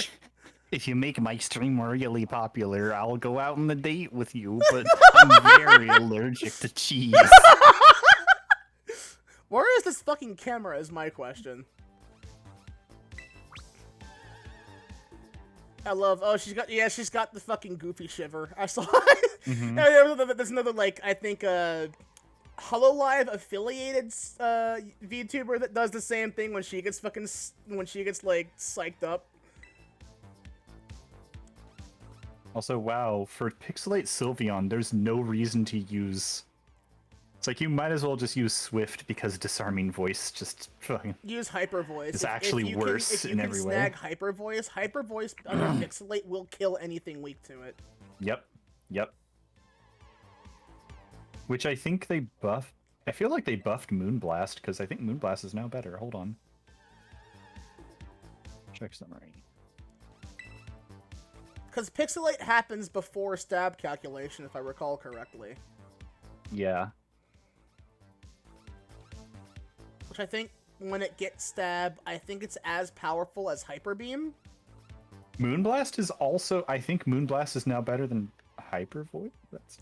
If you make my stream really popular, I'll go out on a date with you, but I'm very allergic to cheese. Where is this fucking camera is my question. I love, she's got the fucking goofy shiver. I saw it. Mhm. There's another, like, I think, HoloLive affiliated, VTuber that does the same thing when she gets like, psyched up. Also, wow, for Pixelate Sylveon, there's no reason to use... It's like, you might as well just use Swift, because Disarming Voice just fucking... Use Hyper Voice. It's actually worse in every way. If you can snag Hyper Voice under Pixelate will kill anything weak to it. Yep. Which I think they buffed... I feel like they buffed Moonblast because I think Moonblast is now better. Hold on. Check summary. Because Pixelate happens before stab calculation, if I recall correctly. Yeah. Which I think when it gets stab, I think it's as powerful as Hyper Beam. Moonblast is also. I think Moonblast is now better than Hyper Void.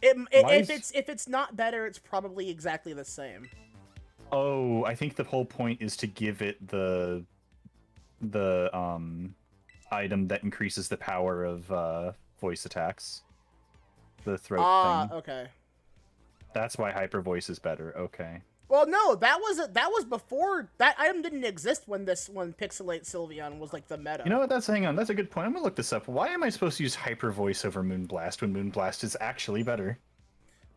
If it's not better, it's probably exactly the same. Oh, I think the whole point is to give it the item that increases the power of voice attacks. The throat thing. Okay. That's why Hyper Voice is better. Okay. Well, no, that was before that item didn't exist when Pixelate Sylveon was like the meta. You know what? Hang on. That's a good point. I'm gonna look this up. Why am I supposed to use Hyper Voice over Moonblast when Moonblast is actually better?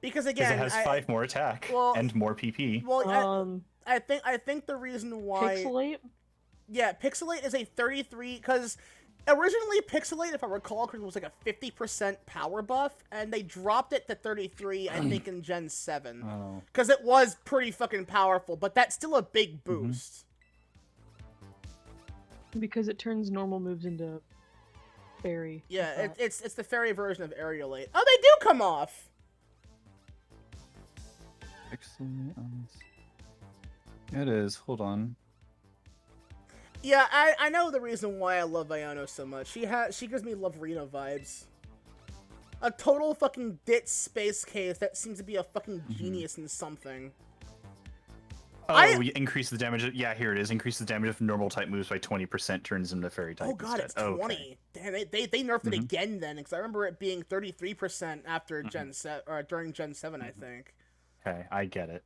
Because again, it has 5 more attack and more PP. Well, I think the reason why Pixelate? Yeah, Pixelate is a 33 because originally Pixelate, if I recall correctly, was like a 50% power buff, and they dropped it to 33, I think, in Gen 7. Oh. Because it was pretty fucking powerful, but that's still a big boost. Because it turns normal moves into fairy. Yeah, it's the fairy version of Aerialate. Oh, they do come off! It is. Hold on. Yeah, I know the reason why I love Iono so much. She gives me Love Rena vibes. A total fucking ditz space case that seems to be a fucking genius in something. Oh, increase the damage. Yeah, here it is. Increase the damage of normal type moves by 20%. Turns them to fairy type. Oh god, instead. it's 20. Okay. Damn, they nerfed it again then, because I remember it being 33% after Gen 7 or during Gen 7, I think. Okay, I get it.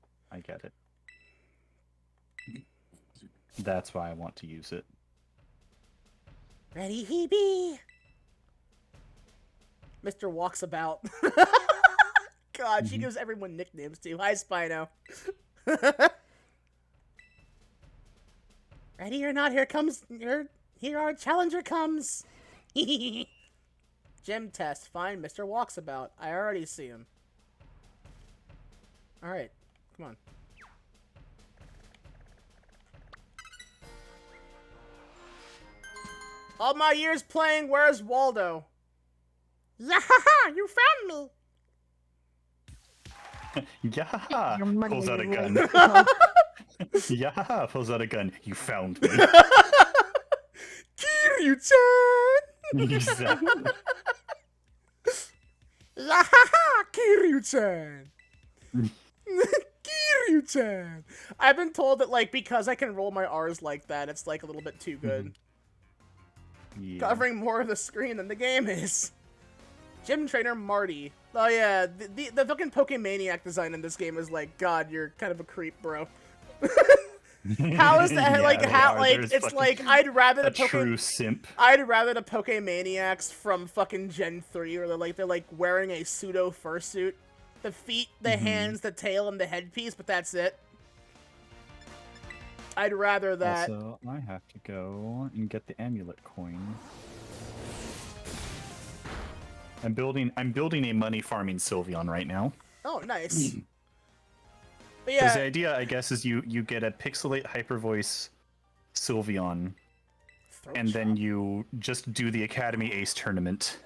That's why I want to use it. Ready, Hebe? Mr. Walksabout. God, she gives everyone nicknames too. Hi, Spino. Ready or not, here our challenger comes. Gym test. Fine, Mr. Walksabout. I already see him. Alright, come on. All my years playing, where's Waldo? Yahaha, you found me! Yeah, pulls out a gun. Yeah, pulls out a gun. You found me. Kiryu-chan! Exactly. Yahaha, Kiryu-chan! Kiryu-chan! I've been told that, like, because I can roll my R's like that, it's, like, a little bit too good. Yeah. Covering more of the screen than the game is. Gym Trainer Marty. Oh yeah, the fucking Pokemaniac design in this game is like, God, you're kind of a creep, bro. How is that? Yeah, like, how? are. Like, it's like I'd rather a true simp. I'd rather the Pokemaniacs from fucking Gen 3, where they're like wearing a pseudo fursuit, the feet, the hands, the tail, and the headpiece, but that's it. I'd rather that. Also, I have to go and get the amulet coin. I'm building a money farming Sylveon right now. Oh, nice. But Because the yeah, idea, I guess, is you get a Pixelate Hyper Voice Sylveon, and then you just do the Academy Ace tournament,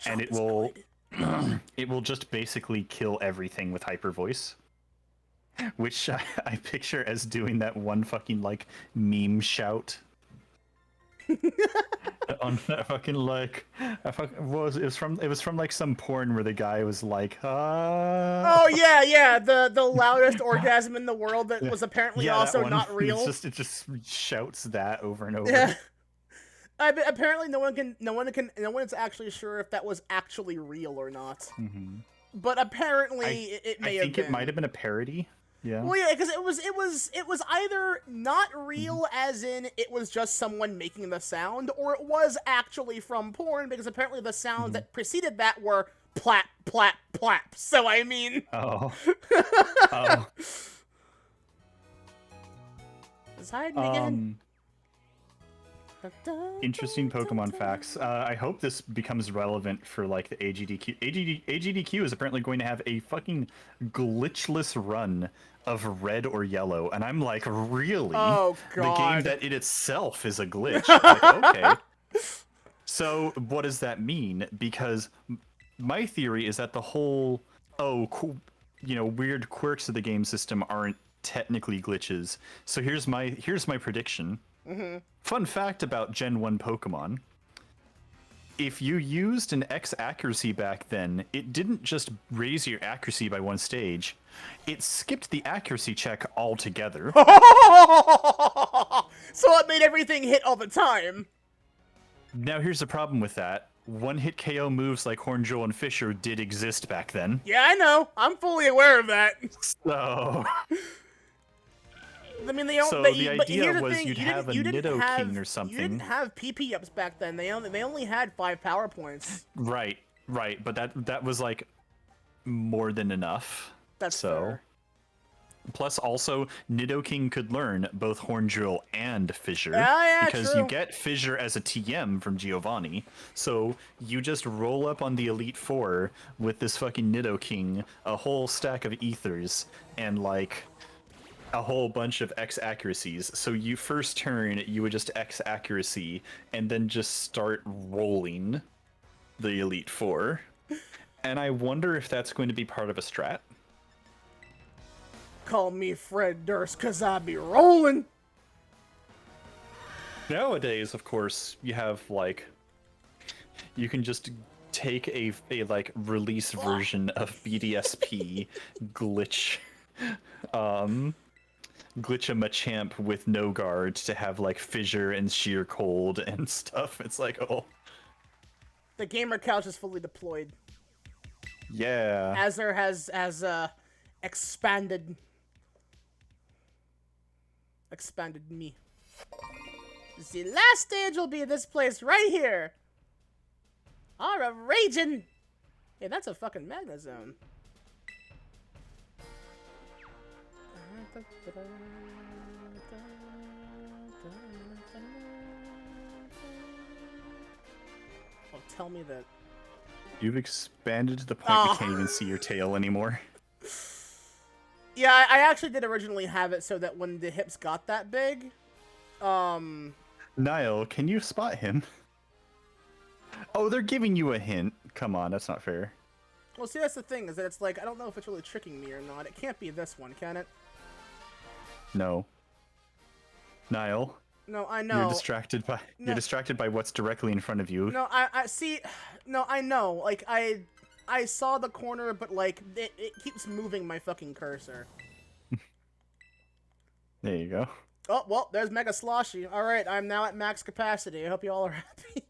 and it will it will just basically kill everything with Hyper Voice. Which I picture as doing that one fucking like meme shout on that fucking like it was from like some porn where the guy was like Oh yeah, the loudest orgasm in the world that was apparently also not real. It just shouts that over and over. Yeah. Apparently no one is actually sure if that was actually real or not. But apparently it may have been. I think it might have been a parody. Yeah. Well, yeah, because it was either not real, as in it was just someone making the sound, or it was actually from porn, because apparently the sounds that preceded that were plap, plap, plap. So I mean. Oh. Oh. It's hiding again. Interesting Pokemon facts. I hope this becomes relevant for like the AGDQ. AGDQ is apparently going to have a fucking glitchless run of red or yellow, and I'm like, really? Oh The game god. that it itself is a glitch. Like, okay. So what does that mean? Because my theory is that the whole weird quirks of the game system aren't technically glitches. So here's my prediction. Fun fact about Gen 1 Pokemon. If you used an X accuracy back then, it didn't just raise your accuracy by one stage. It skipped the accuracy check altogether. So it made everything hit all the time. Now here's the problem with that. One-hit KO moves like Hornjool and Fisher did exist back then. Yeah, I know. I'm fully aware of that. So... I mean, they don't. So but the but idea here's the was thing, you'd have a you didn't have, Nidoking or something. You didn't have PP ups back then. They only had 5 power points. Right, but that was like more than enough. That's so. fair. Plus, also, Nidoking could learn both Hornjool and Fissure. Yeah, because true. you get Fissure as a TM from Giovanni. So you just roll up on the Elite Four with this fucking Nidoking, a whole stack of Ethers, and like a whole bunch of X accuracies. So you first turn, you would just X accuracy, and then just start rolling the Elite Four. And I wonder if that's going to be part of a strat. Call me Fred Durst, cause I be rolling. Nowadays, of course, you have like you can just take a like release version of BDSP glitch glitch a Machamp with no guard to have like Fissure and Sheer Cold and stuff. It's like, oh. The gamer couch is fully deployed. Yeah. Azure has expanded me. The last stage will be this place right here. Aura raging. Hey, that's a fucking Magna Zone. Oh, tell me that. You've expanded to the point you can't even see your tail anymore. Yeah, I actually did originally have it so that when the hips got that big, Niall, can you spot him? Oh, they're giving you a hint. Come on, that's not fair. Well, see, that's the thing, is that it's like, I don't know if it's really tricking me or not. It can't be this one, can it? No. Niall. No, I know. You're distracted by what's directly in front of you. No, I see. No, I know. Like, I saw the corner, but like, it keeps moving my fucking cursor. There you go. Oh, well, there's Mega Sloshy. Alright, I'm now at max capacity. I hope you all are happy.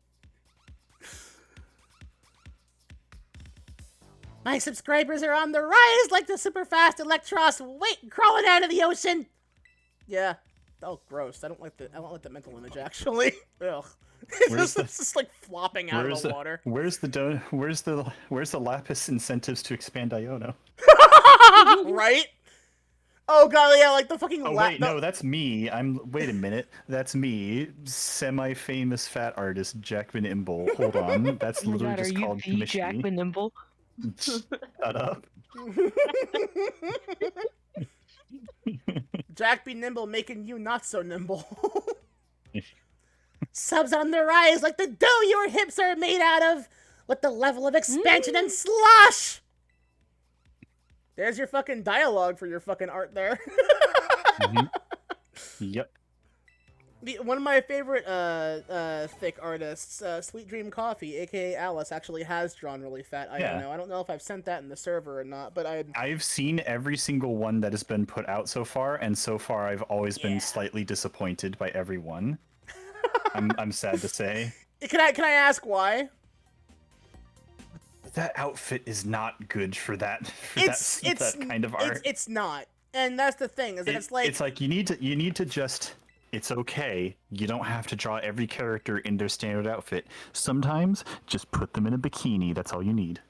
My subscribers are on the rise like the super fast Electros crawling out of the ocean. Yeah. Oh, gross. I don't like the mental image, actually. Ugh. It's just like flopping out of the water. Where's the Lapis incentives to expand Iono? Right? Oh god, yeah, like the fucking. Oh wait, no, that's me. Wait a minute, that's me, semi-famous fat artist Jack Van Imble. Hold on, that's Oh my literally god, just are called you the Jack Commission. Van Nimble? Shut up. Jack be nimble, making you not so nimble. Subs on the rise like the dough your hips are made out of, with the level of expansion and slosh. There's your fucking dialogue for your fucking art there. Yep. One of my favorite thick artists, Sweet Dream Coffee, aka Alice, actually has drawn really fat. I don't know if I've sent that in the server or not, but I've seen every single one that has been put out so far, and so far I've always been slightly disappointed by every one. I'm sad to say. Can I ask why? That outfit is not good for that. That kind of art. It's not, and that's the thing. Is that it's like you need to just. It's okay. You don't have to draw every character in their standard outfit. Sometimes just put them in a bikini. That's all you need.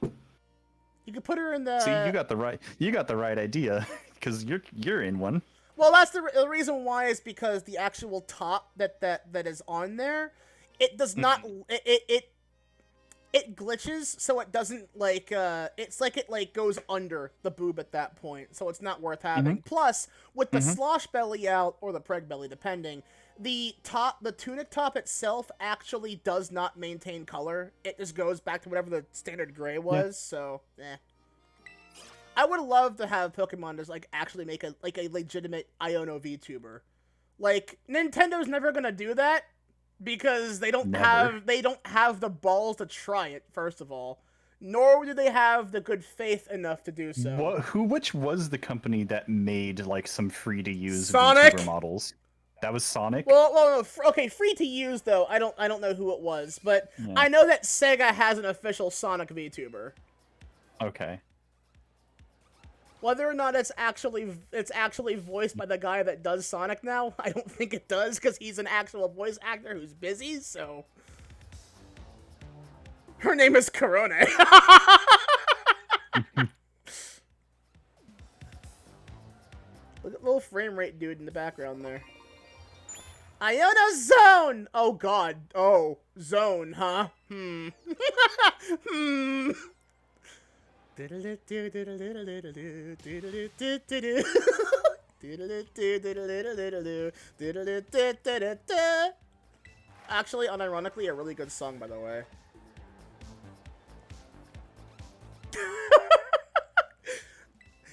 You could put her in the. See, you got the right idea because you're in one. Well, that's the reason why is because the actual top that is on there, it does not it glitches, so it doesn't like it's like it like goes under the boob at that point, so it's not worth having. Plus, with the slosh belly out or the preg belly, depending, the tunic top itself actually does not maintain color. It just goes back to whatever the standard gray was. So, I would love to have Pokemon just like actually make a legitimate Iono VTuber. Like Nintendo's never gonna do that because they don't have the balls to try it. First of all, nor do they have the good faith enough to do so. Which was the company that made like some free to use Sonic? VTuber models? That was Sonic. Well, no, okay, free to use though. I don't know who it was, but I know that Sega has an official Sonic VTuber. Okay. Whether or not it's actually voiced by the guy that does Sonic now, I don't think it does because he's an actual voice actor who's busy. So her name is Corone. Look at little frame rate dude in the background there. Iono Zone! Oh god. Oh, Zone, huh? Hmm. Actually, unironically, a really good song, by the way.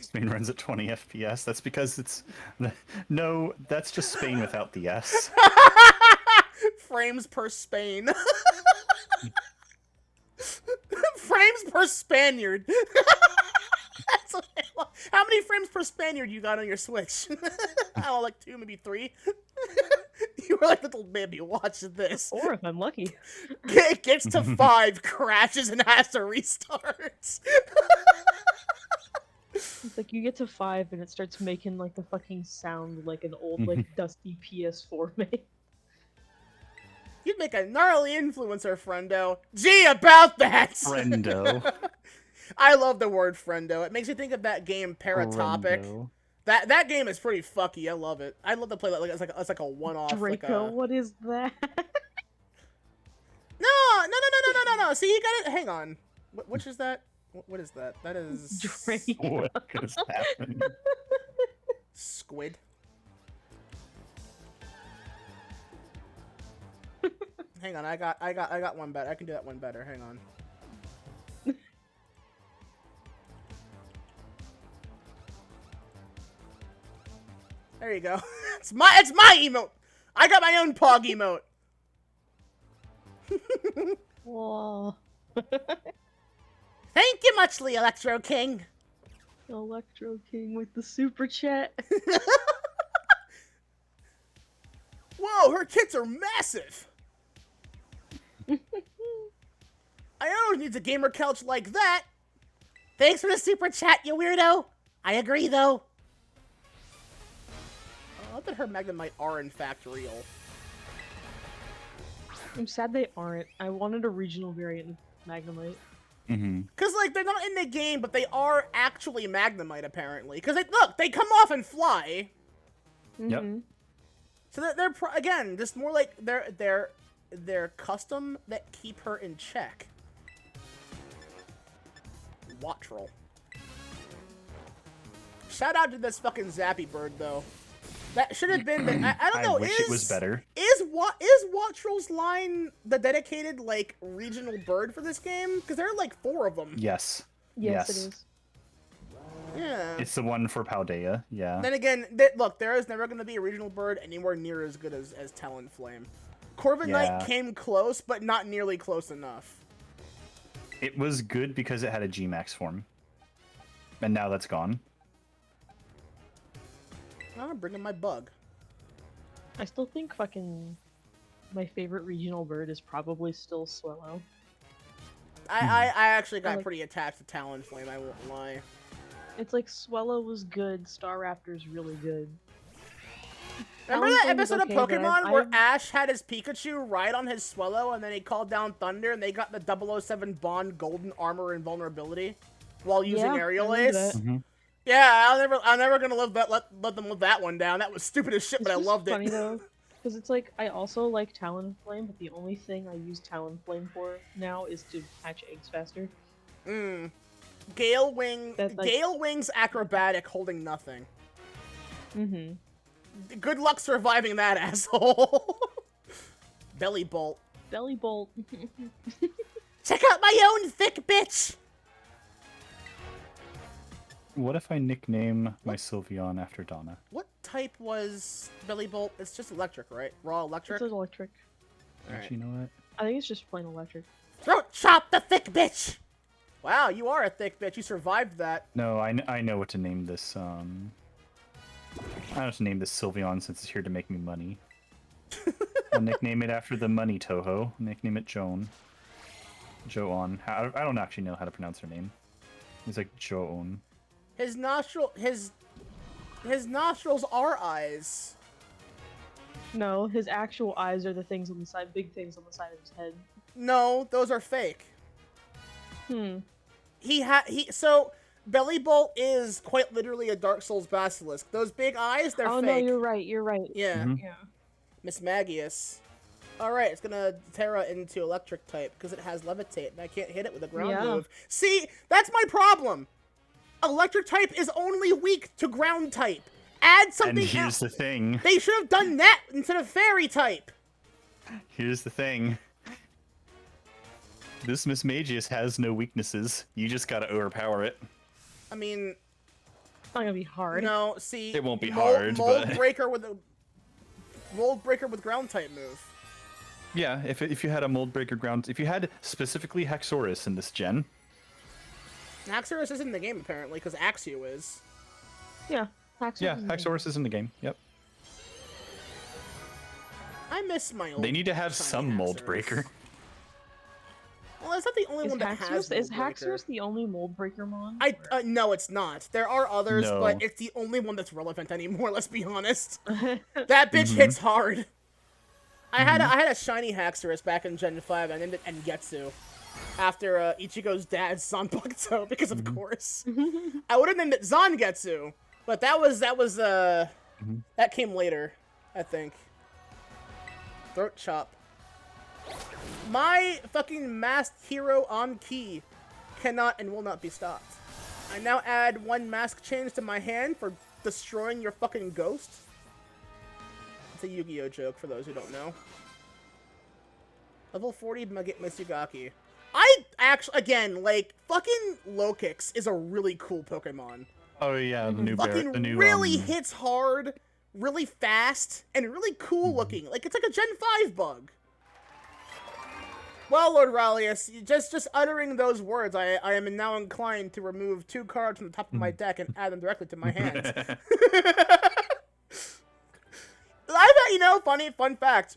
Spain runs at 20 FPS. That's because it's... No, that's just Spain without the S. Frames per Spain. Frames per Spaniard. How many frames per Spaniard you got on your Switch? I don't know, like 2, maybe 3. You were like, little baby, watch this. Or if I'm lucky. It gets to 5, crashes, and has to restart. It's like you get to 5 and it starts making like the fucking sound like an old like dusty PS4 made. You'd make a gnarly influencer, friendo. Gee, about that! Friendo. I love the word friendo. It makes me think of that game Paratopic. Friendo. That game is pretty fucky. I love it. I'd love to play that like it's like a one-off. Draco, like what is that? No. See, you got it. Hang on. Which is that? What is that? That is Draco. What is happening? Squid. Hang on, I got one better. I can do that one better. Hang on. There you go. It's my emote. I got my own Pog emote. Whoa. Thank you muchly, Electro King. Electro King with the super chat. Whoa, her kits are massive. Iono needs a gamer couch like that. Thanks for the super chat, you weirdo. I agree, though. I love that her Magnemite are in fact real. I'm sad they aren't. I wanted a regional variant of Magnemite. Because, like, they're not in the game, but they are actually Magnemite, apparently. Because, look, they come off and fly. Yep. So they're again, just more like they're custom that keep her in check. Wattrel. Shout out to this fucking Zappy bird, though. That should have been. I don't know. I wish it was better. Is Wattrel's line the dedicated like regional bird for this game? Because there are like 4 of them. Yes. Yes, it is. Yeah. It's the one for Paldea. Yeah. Then again, look, there is never going to be a regional bird anywhere near as good as Talonflame. Corviknight came close, but not nearly close enough. It was good because it had a G-Max form, and now that's gone. I'm bringing my bug. I still think fucking my favorite regional bird is probably still Swellow. I actually got pretty attached to Talonflame, I won't lie. It's like Swellow was good, Staraptor's really good. Remember that Talonflame is episode okay, of but Pokemon where Ash had his Pikachu ride on his Swellow and then he called down Thunder and they got the 007 Bond golden armor and vulnerability while using Aerial Ace? Yeah, I'm never gonna let them live that one down. That was stupid as shit, It's but I just loved funny it. though, because it's like I also like Talonflame, but the only thing I use Talonflame for now is to hatch eggs faster. Gale Wing, That, like- Gale Wing's acrobatic, holding nothing. Mm-hmm. Good luck surviving that, asshole. Belly Bolt. Belly Bolt. Check out my own thick bitch. What if I nickname my Sylveon after Donna? What type was Belly Bolt? It's just electric, right? Raw electric? It's electric. Actually, you know what? I think it's just plain electric. Throat chop the thick bitch! Wow, you are a thick bitch. You survived that. No, I know what to name this. I know what to name this Sylveon since it's here to make me money. I'll nickname it after the money Toho. Nickname it Joan. Joan. I don't actually know how to pronounce her name. It's like Joan. His nostrils are eyes. No, his actual eyes are the things on the side, big things on the side of his head. No, those are fake. Hmm. So Belly Bolt is quite literally a Dark Souls basilisk. Those big eyes, they're Oh fake. no, you're right. You're right. Yeah. Yeah. Miss Magius. Alright, it's gonna Terra into electric type because it has levitate and I can't hit it with a ground Yeah. move. See, that's my problem. Electric type is only weak to ground type. Add something And here's else. the thing. They should have done that instead of fairy type. Here's the thing. This Miss Magius has no weaknesses. You just gotta overpower it. I mean, It's not gonna be hard. no, see, It won't be mold, hard, mold but- breaker with a mold breaker with ground type move. Yeah, if you had a Mold Breaker ground, if you had specifically Haxorus in this gen, Haxorus isn't in the game apparently because Axio is. Yeah. yeah, Haxorus is in the game. Yep. I miss my old. They need to have shiny some Mold Haxorus. Breaker. Well, that's not the only Is one that has. Is Mold Breaker. Haxorus the only mold breaker mon? No, it's not. There are others, No. but it's the only one that's relevant anymore. Let's be honest. That bitch Mm-hmm. hits hard. I had a shiny Haxorus back in Gen 5. I named it Engetsu after Ichigo's dad's Zanbakuto because of course. I would have named it Zangetsu, but that came later, I think. Throat chop. My fucking masked hero on key cannot and will not be stopped. I now add 1 mask change to my hand for destroying your fucking ghost. It's a Yu-Gi-Oh joke for those who don't know. Level 40 Mitsugaki. I actually, again, like, fucking Lokix is a really cool Pokemon. Oh yeah, the new Fucking the new really hits hard, really fast, and really cool looking. Like, it's like a Gen 5 bug. Well, Lord Rallius, just uttering those words, I am now inclined to remove 2 cards from the top of my deck and add them directly to my hands. Fun fact.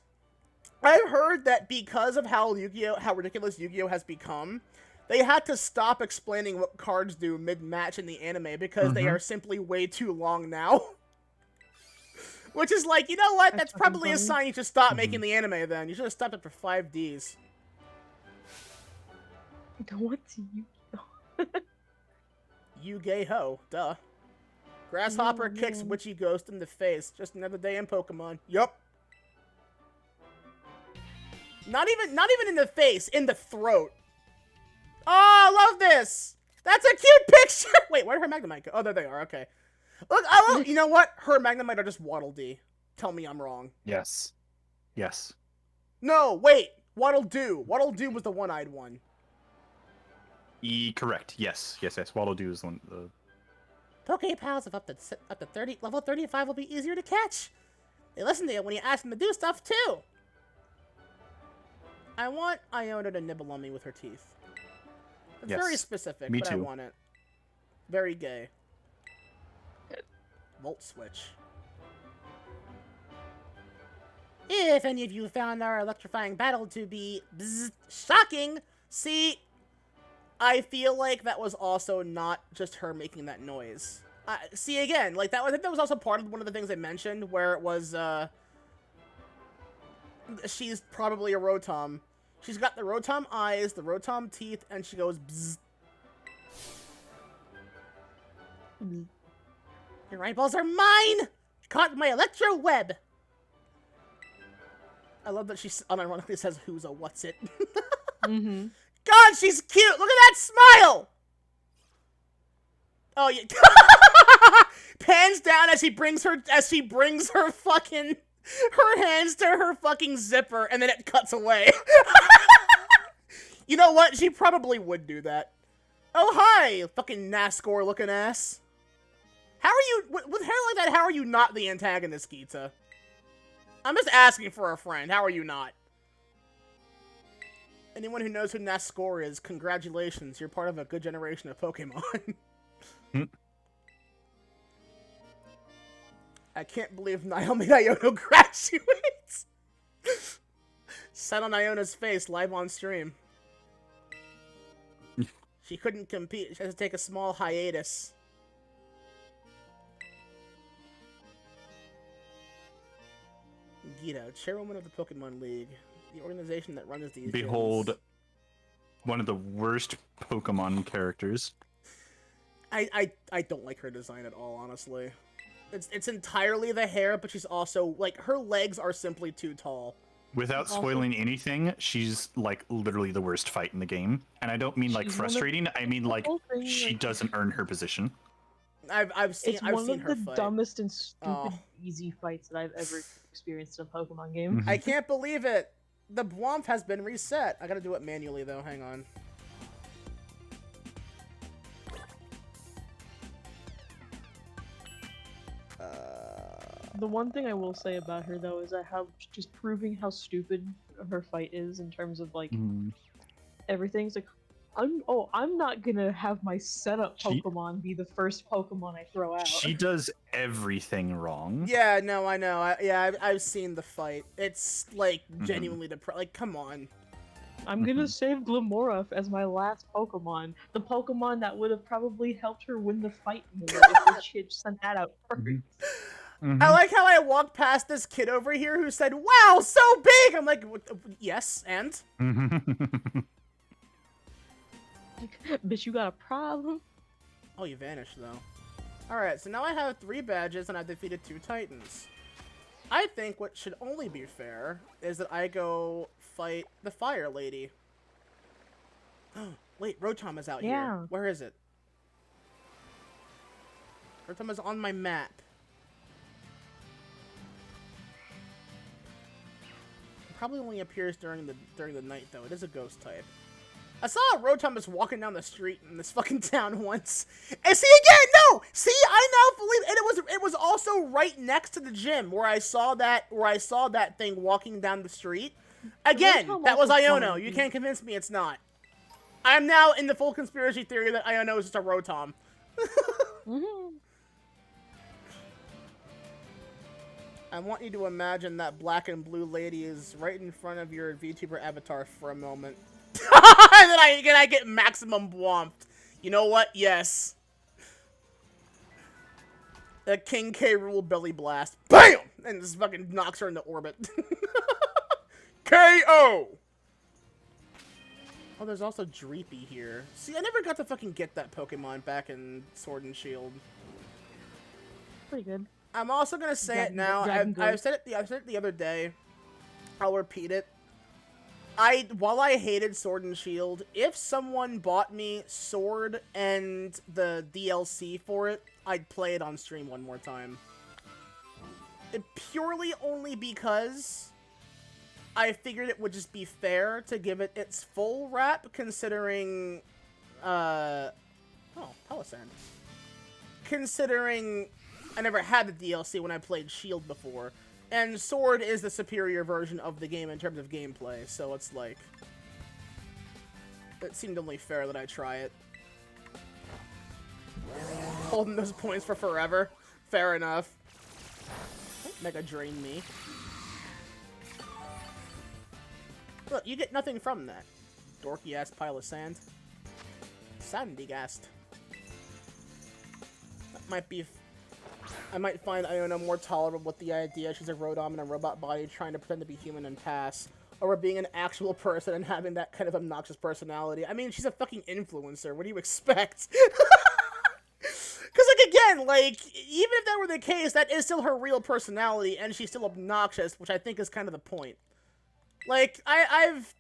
I've heard that because of how ridiculous Yu-Gi-Oh has become, they had to stop explaining what cards do mid-match in the anime because they are simply way too long now. Which is like, you know what? That's probably a sign you should stop making the anime then. You should have stopped after 5Ds. What's you? You gay ho, duh. Grasshopper Oh, kicks man. Witchy Ghost in the face. Just another day in Pokemon. Yup. Not even in the face, in the throat. Oh, I love this. That's a cute picture. Wait, where did her Magnemite go? Oh, there they are. Okay. Look, you know what? Her Magnemite are just Waddle Dee. Tell me I'm wrong. Yes. Yes. No, wait. Waddle Doo. Waddle Doo was the one-eyed one. Correct. Yes. Waddle Doo is the one. Pokepals of up to 30, level 35 will be easier to catch. They listen to you when you ask them to do stuff too. I want Iona to nibble on me with her teeth. It's Yes, very specific, me but I too. want it. Very gay. Volt switch. If any of you found our electrifying battle to be shocking, see, I feel like that was also not just her making that noise. See, again, like, I think that was also part of one of the things I mentioned, where it was, she's probably a Rotom. She's got the Rotom eyes, the Rotom teeth, and she goes bzzz. Your eyeballs are mine! Caught in my electro web! I love that she unironically says, who's a what's it? Mm-hmm. God, she's cute! Look at that smile! Oh, yeah. Pans down as she brings her fucking, her hands to her fucking zipper, and then it cuts away. You know what? She probably would do that. Oh, hi, fucking NASCAR looking ass. How are you, with hair like that, how are you not the antagonist, Geeta? I'm just asking for a friend. How are you not? Anyone who knows who NASCAR is, congratulations. You're part of a good generation of Pokemon. I can't believe Naomi Iono graduates. Set on Iona's face live on stream. She couldn't compete. She has to take a small hiatus. Geeta, chairwoman of the Pokemon League, the organization that runs these Behold, gyms. one of the worst Pokemon characters. I don't like her design at all, honestly. It's entirely the hair, but she's also, like, her legs are simply too tall. Without spoiling anything, she's, like, literally the worst fight in the game. And I don't mean, like, frustrating, I mean, like, she doesn't earn her position. I've seen her fight. It's one of the dumbest and stupid easy fights that I've ever experienced in a Pokemon game. Mm-hmm. I can't believe it! The Bwomp has been reset. I gotta do it manually, though. Hang on. The one thing I will say about her, though, is that just proving how stupid her fight is in terms of, like, everything's like, I'm not gonna have my setup Pokemon be the first Pokemon I throw out. She does everything wrong. Yeah, no, I know. I've seen the fight. It's, like, genuinely like, come on. I'm gonna save Glamorph as my last Pokemon. The Pokemon that would have probably helped her win the fight more if she had sent that out first. I like how I walked past this kid over here who said, "Wow, so big!" I'm like, yes, and? Bitch, you got a problem? Oh, you vanished, though. Alright, so now I have 3 badges and I've defeated 2 Titans. I think what should only be fair is that I go fight the Fire Lady. Wait, Rotom is out here. Where is it? Rotom is on my map. It probably only appears during the night, though. It is a ghost type. I saw a Rotom just walking down the street in this fucking town once. And see again, no! See, I now believe, and it was also right next to the gym where I saw that thing walking down the street. Again, that was Iono. You can't convince me it's not. I am now in the full conspiracy theory that Iono is just a Rotom. I want you to imagine that black and blue lady is right in front of your VTuber avatar for a moment. And then I get maximum Bwomped. You know what? Yes. The King K. Rool belly blast. BAM! And just fucking knocks her into orbit. KO! Oh, there's also Dreepy here. See, I never got to fucking get that Pokemon back in Sword and Shield. Pretty good. I'm also gonna say it now. I've said it the other day. I'll repeat it. While I hated Sword and Shield, if someone bought me Sword and the DLC for it, I'd play it on stream one more time. Purely only because I figured it would just be fair to give it its full rap, considering, oh, Palisand. Considering I never had the DLC when I played Shield before. And Sword is the superior version of the game in terms of gameplay, so it's like... It seemed only fair that I try it. Holding those points for forever. Fair enough. Mega Drain me. Look, you get nothing from that. Dorky-ass pile of sand. Sandigast. That might be... I might find Iono more tolerable with the idea she's a Rotom in a robot body trying to pretend to be human and pass. Over being an actual person and having that kind of obnoxious personality. I mean, she's a fucking influencer. What do you expect? Because, like, again, like, even if that were the case, that is still her real personality, and she's still obnoxious, which I think is kind of the point. Like, I've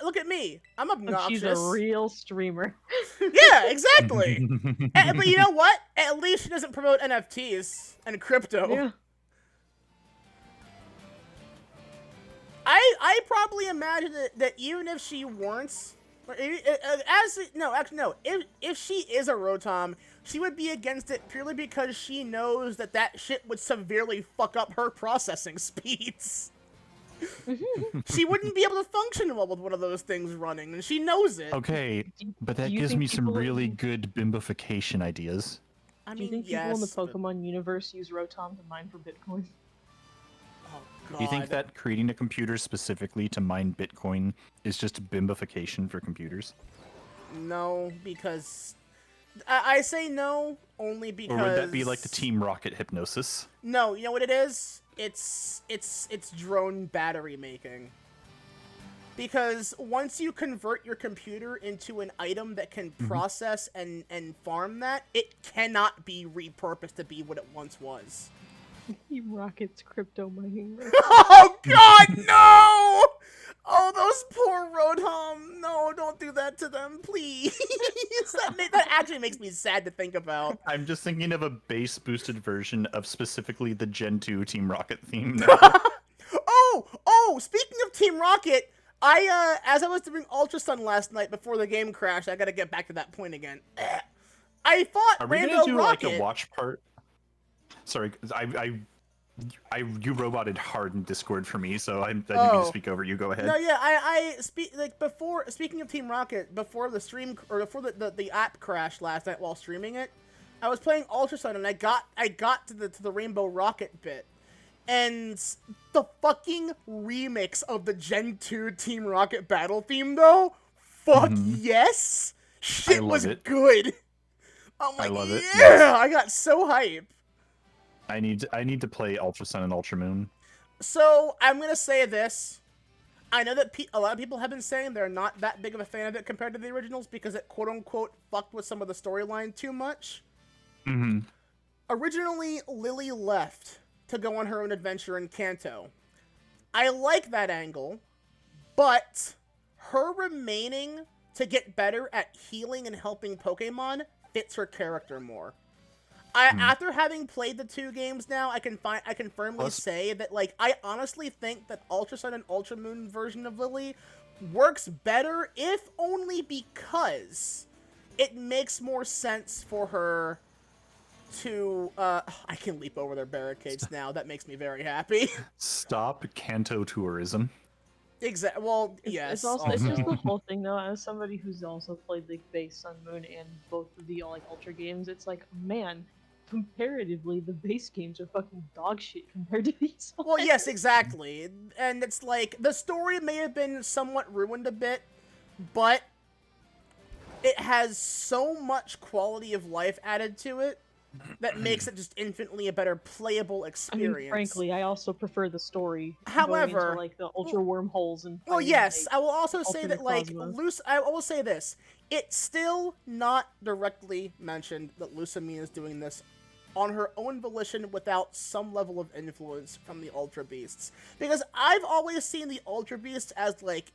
look at me, I'm obnoxious. She's a real streamer. Yeah, exactly. But you know what? At least she doesn't promote NFTs and crypto. Yeah. I probably imagine that even if she weren't, if she is a Rotom, she would be against it purely because she knows that shit would severely fuck up her processing speeds. She wouldn't be able to function well with one of those things running, and she knows it. Okay, but that Do you gives think me some people really in- good bimbification ideas. I Do you mean, think people in the yes, but- Pokemon universe use Rotom to mine for Bitcoin? Oh, God. Do you think that creating a computer specifically to mine Bitcoin is just bimbification for computers? No, because I say no only because. Or would that be like the Team Rocket hypnosis? No, you know what it is? It's drone battery making. Because once you convert your computer into an item that can process and farm that, it cannot be repurposed to be what it once was. Team Rocket's crypto mining. Oh God, no! Oh, those poor Rotom. No, don't do that to them, please. that actually makes me sad to think about. I'm just thinking of a base boosted version of specifically the Gen 2 Team Rocket theme. Oh, speaking of Team Rocket, as I was doing Ultra Sun last night before the game crashed, I gotta get back to that point again. I fought Are we Rainbow gonna do Rocket. like a watch part? Sorry, you roboted hard in Discord for me, so I didn't mean to speak over you. Go ahead. No, yeah, I speaking of Team Rocket, before the stream or before the app crashed last night while streaming it, I was playing Ultra Sun and I got to the Rainbow Rocket bit. And the fucking remix of the Gen 2 Team Rocket battle theme, though, fuck yes! Shit was it. good! I'm like, I love it, yeah! yes. I got so hype. I need to play Ultra Sun and Ultra Moon. So, I'm gonna say this. I know that a lot of people have been saying they're not that big of a fan of it compared to the originals because it quote-unquote fucked with some of the storyline too much. Originally, Lily left to go on her own adventure in Kanto. I like that angle, but her remaining to get better at healing and helping Pokemon fits her character more. After having played the two games now, I can firmly say that, like, I honestly think that Ultra Sun and Ultra Moon version of Lily works better, if only because it makes more sense for her to, I can leap over their barricades now. That makes me very happy. Stop Kanto tourism. Exactly. Well, yes. It's also it's just the whole thing though. As somebody who's also played like base Sun Moon and both of the like Ultra games, it's like, man, comparatively the base games are fucking dog shit compared to these. Well, yes, exactly. And it's like the story may have been somewhat ruined a bit, but it has so much quality of life added to it that makes it just infinitely a better playable experience. I mean, frankly, I also prefer the story. However, going into, like the ultra wormholes and. Well, fighting, yes, like, I will also say that, like, Ultimate I will say this. It's still not directly mentioned that Lusamine is doing this on her own volition without some level of influence from the Ultra Beasts. Because I've always seen the Ultra Beasts as, like,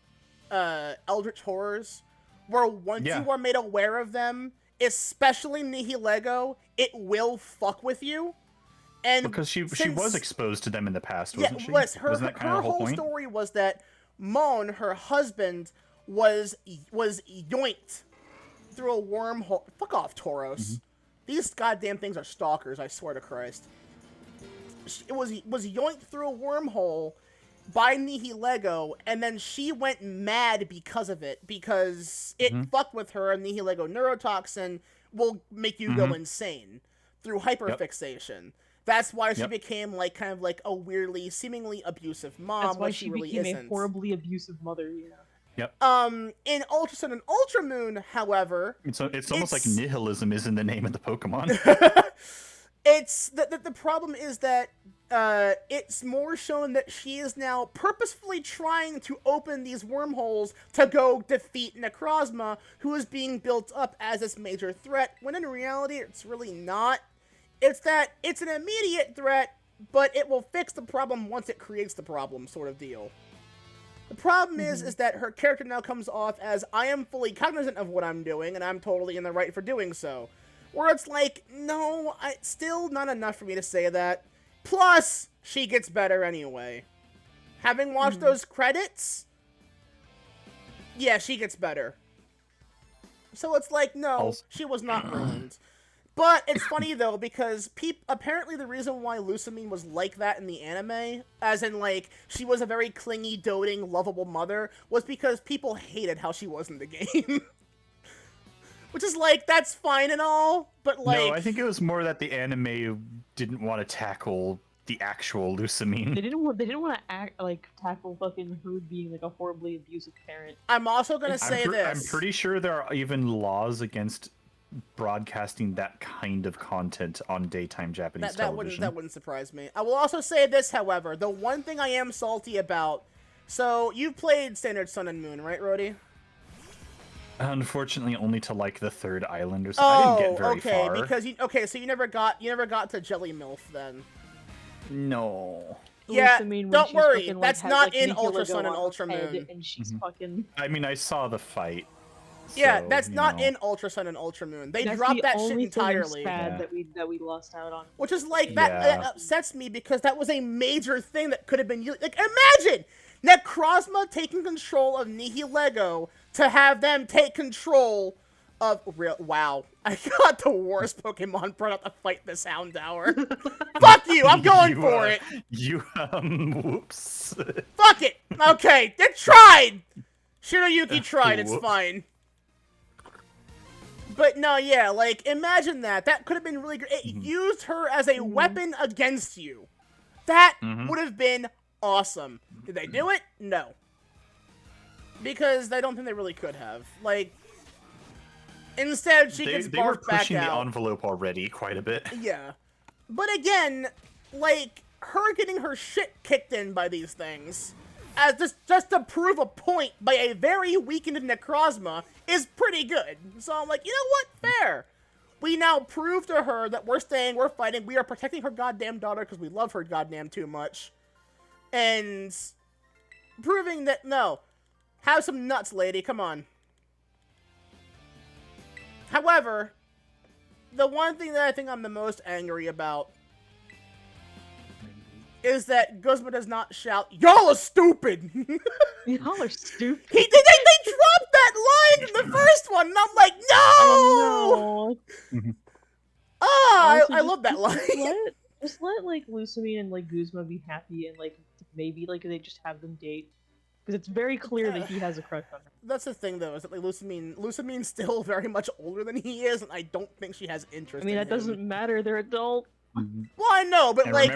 eldritch horrors, where once you are made aware of them, especially Nihilego, it will fuck with you. And because she was exposed to them in the past, wasn't she? Wasn't that kind of her whole story was that Mon, her husband, was yoinked through a wormhole. Fuck off, Tauros. These goddamn things are stalkers, I swear to Christ. It was yoinked through a wormhole by Nihilego, and then she went mad because of it, because it fucked with her, and Nihilego neurotoxin will make you go insane through hyperfixation. That's why she became, like, kind of like a weirdly, seemingly abusive mom. That's why she really became isn't. A horribly abusive mother, yeah. Yep. In Ultra Sun and Ultra Moon, however, it's almost like nihilism is in the name of the Pokemon. It's the problem is that it's more shown that she is now purposefully trying to open these wormholes to go defeat Necrozma, who is being built up as this major threat, when in reality it's really not. It's that it's an immediate threat, but it will fix the problem once it creates the problem, sort of deal. The problem is that her character now comes off as, I am fully cognizant of what I'm doing, and I'm totally in the right for doing so. Where it's like, no, still not enough for me to say that. Plus, she gets better anyway. Having watched those credits, yeah, she gets better. So it's like, no, she was not ruined. But it's funny, though, because apparently the reason why Lusamine was like that in the anime, as in, like, she was a very clingy, doting, lovable mother, was because people hated how she was in the game. Which is, like, that's fine and all, but, like... No, I think it was more that the anime didn't want to tackle the actual Lusamine. They didn't want to tackle fucking Hood being, like, a horribly abusive parent. I'm also gonna say this. I'm pretty sure there are even laws against broadcasting that kind of content on daytime Japanese television. That wouldn't surprise me. I will also say this, however. The one thing I am salty about... So, you've played Standard Sun and Moon, right, Rhodey? Unfortunately, only to, like, the third island or something. I didn't get very far. Because so you never got to Jelly MILF, then. No. Yeah, Lusamine, don't worry. Fucking, that's like, not has, in like, Ultra Nihilego Sun and on Ultra her head, Moon. And she's fucking... I mean, I saw the fight. Yeah, so, that's not know. in Ultra Sun and Ultra Moon. They That's dropped the that shit only entirely. Sad that we lost out on. Which is like, that upsets me because that was a major thing that could have been used. Like, imagine Necrozma taking control of Nihilego to have them take control of... Wow. I got the worst Pokemon brought out to fight this Houndour. Fuck you! I'm going for it! Whoops. Fuck it! Okay, they tried! Shiroyuki tried, it's fine. But no, yeah, like, imagine that. That could have been really great. It used her as a weapon against you. That would have been awesome. Did they do it? No. Because I don't think they really could have. Like, instead, she gets barfed back out. They were pushing the envelope already quite a bit. Yeah. But again, like, her getting her shit kicked in by these things, as just to prove a point by a very weakened Necrozma, is pretty good. So I'm like, you know what? Fair. We now prove to her that we're staying, we're fighting, we are protecting her goddamn daughter because we love her goddamn too much. And proving that, no, have some nuts, lady, come on. However, the one thing that I think I'm the most angry about is that Guzma does not shout, "Y'all are stupid!" Y'all are stupid. They dropped that line in the first one, and I'm like, no! Oh, no. I love that line. Just let like Lusamine and like Guzma be happy and like maybe like they just have them date. Because it's very clear that he has a crush on her. That's the thing, though, is that like Lusamine's still very much older than he is, and I don't think she has interest. I mean, that doesn't matter. They're adult. Well, I know, but and like,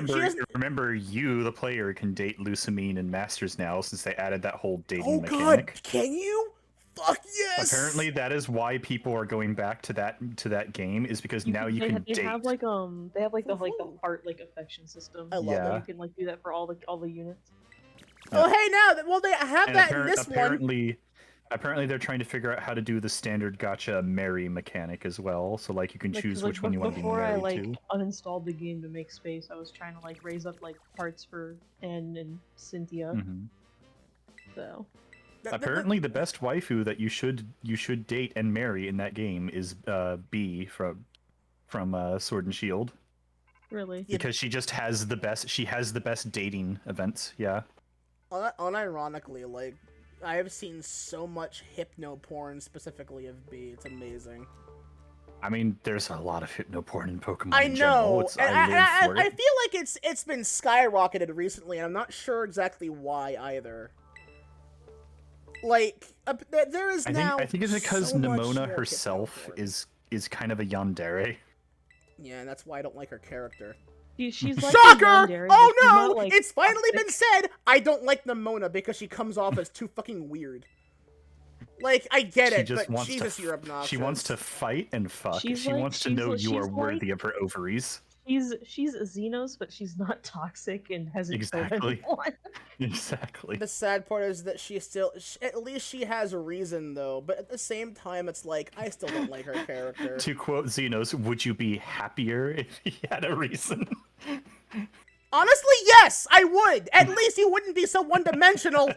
remember, you, the player, can date Lusamine in Masters now since they added that whole dating mechanic. God, can you? Fuck yes! Apparently, that is why people are going back to that game, is because now you can date. They have like the heart like affection system. I love that. You can like do that for all the units. Oh, hey, now, they have that in this one. Apparently, they're trying to figure out how to do the standard gacha marry mechanic as well. So, like, you can choose which one you want to be married to. Before I, uninstalled the game to make space, I was trying to, like, raise up, like, parts for Anne and Cynthia. So... Apparently, the best waifu that you should date and marry in that game is Bee from Sword and Shield. Really? Because she just has the best. She has the best dating events. Yeah. Unironically, like, I have seen so much hypno porn specifically of Bee. It's amazing. I mean, there's a lot of hypno porn in Pokemon. I in know. General. I feel like it's been skyrocketed recently, and I'm not sure exactly why either. Like, there is now. I think it's because so Nimona herself is kind of a yandere. Yeah, and that's why I don't like her character. She's like Shocker! Oh no! Like, it's finally been said! I don't like Nimona because she comes off as too fucking weird. Like, I get it, but Jesus, you're obnoxious. She wants to fight and fuck. She wants to know you are worthy of her ovaries. she's a Xenos, but she's not toxic and hasn't Exactly. killed anyone. Exactly. The sad part is that she still, at least she has a reason though. But at the same time, it's like I still don't like her character. To quote Xenos, would you be happier if he had a reason? Honestly, yes, I would. At least he wouldn't be so one-dimensional.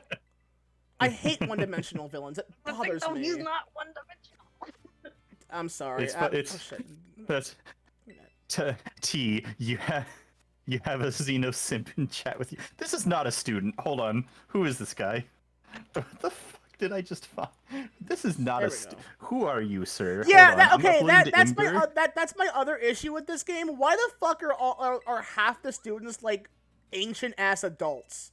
I hate one-dimensional villains. It bothers me. He's not one-dimensional. I'm sorry. It's oh, shit. that's T. You have a Xeno simp in chat with you. This is not a student. Hold on. Who is this guy? What the fuck did I just find? This is not There a. we go. Who are you, sir? Yeah, Hold on. I'm okay. uploading to That's my other issue with this game. Why the fuck are half the students like ancient ass adults?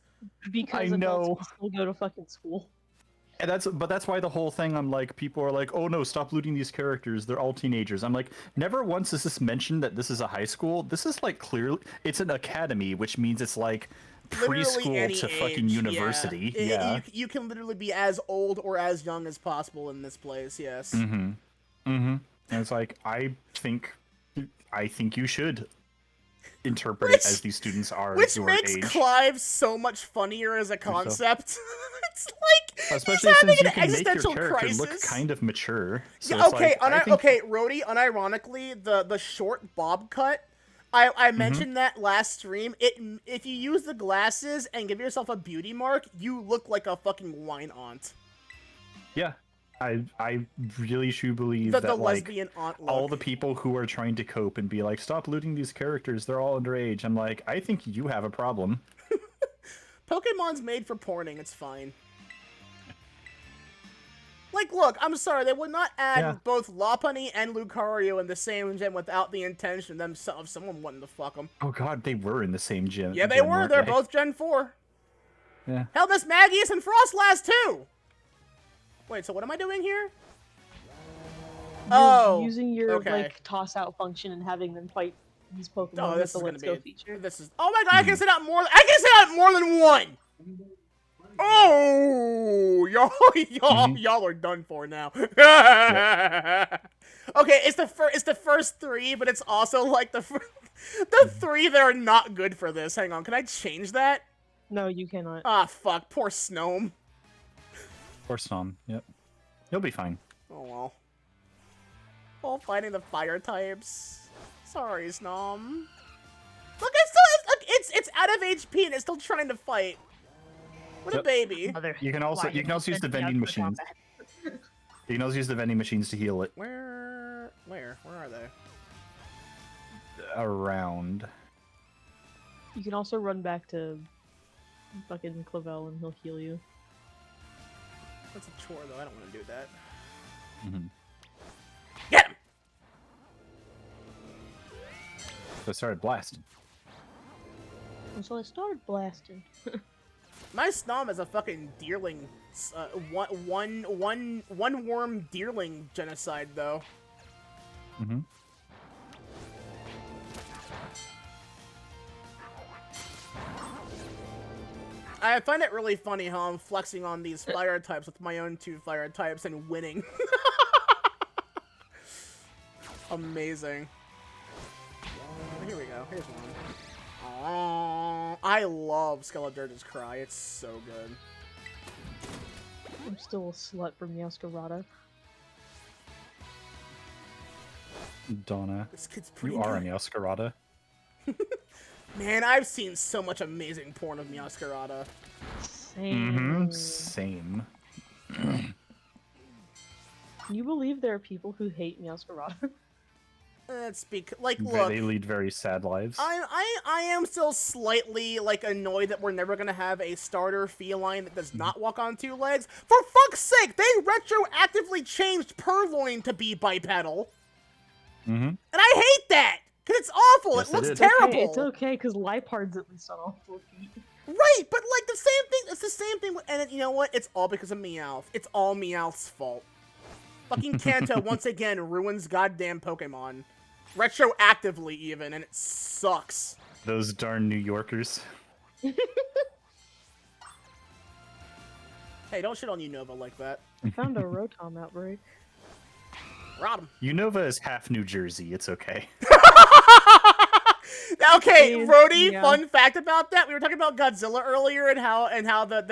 Because I adults know. can still go to fucking school. And that's why the whole thing, I'm like, people are like, oh no, stop looting these characters, they're all teenagers. I'm like, never once is this mentioned that this is a high school. This is like clearly, it's an academy, which means it's like Literally preschool any to fucking age, university. Yeah. Yeah. You can literally be as old or as young as possible in this place. Yes. Mm-hmm. Mm-hmm. And it's like, I think you should interpret it as these students are Which your makes age. Clive so much funnier as a concept. It's like Especially he's having since you an can make your existential character crisis. look kind of mature. So Yeah, it's okay, like, I think- okay, Rhodey, unironically, the short bob cut, I Mm-hmm. mentioned that last stream. If you use the glasses and give yourself a beauty mark, you look like a fucking wine aunt. Yeah, I really should believe The that like lesbian aunt look. all the people who are trying to cope and be like, stop looting these characters, they're all underage. I'm like, I think you have a problem. Pokemon's made for porning, it's fine. Like, look, I'm sorry, they would not add Yeah. both Lopunny and Lucario in the same gym without the intention of someone wanting to fuck them. Oh god, they were in the same gym. Yeah, they gym, were. weren't They're they? both Gen 4. Yeah. Hell, Miss Maggie's and Frostlass too! Wait, so what am I doing here? Oh, Using your okay. like toss out function and having them fight these Pokemon Oh, with this the is gonna Let's be. Go feature. This is. Oh my god! I can sit out more. I can sit out more than one. Oh, y'all are done for now. Okay, it's the first three, but it's also like the three that are not good for this. Hang on, can I change that? No, you cannot. Ah, fuck, poor Snome. Or Snom, yep. You'll be fine. Oh well. Oh, fighting the fire types. Sorry, Snom. Look, it's out of HP and it's still trying to fight. What a Yep. baby. You can also use the vending machines. You can also use the vending machines to heal it Where are they? around. You can also run back to fucking Clavel and he'll heal you. That's a chore though. I don't want to do that. Mm-hmm. Get him! So it started blasting. And so I started blasting. My Snom is a fucking deerling, one worm deerling genocide though. Mm-hmm. I find it really funny how I'm flexing on these fire types with my own 2 fire types and winning. Amazing. Here we go. Here's one. Aww. I love Skeledirge's cry. It's so good. I'm still a slut from Meowscarada. Donna, This kid's pretty you are a good. Meowscarada. Man, I've seen so much amazing porn of Meowscarada. Same. Mm-hmm. Same. Can you believe there are people who hate Meowscarada? It's because, like, look, They lead very sad lives. I am still slightly, like, annoyed that we're never gonna have a starter feline that does not walk on 2 legs. For fuck's sake, they retroactively changed Purloin to be bipedal. Mm-hmm. And I hate that! Cause it's awful, Yes, it it looks is. terrible! It's okay, because Lipard's at least on all 4 feet. Right, but like the same thing, it's the same thing, and you know what? It's all because of Meowth. It's all Meowth's fault. Fucking Kanto once again ruins goddamn Pokemon. Retroactively even, and it sucks. Those darn New Yorkers. Hey, don't shit on Unova like that. I found a Rotom outbreak. Rot him. Unova is half New Jersey. It's okay. Okay, Is- Rhodey, yeah. fun fact about that. We were talking about Godzilla earlier and how the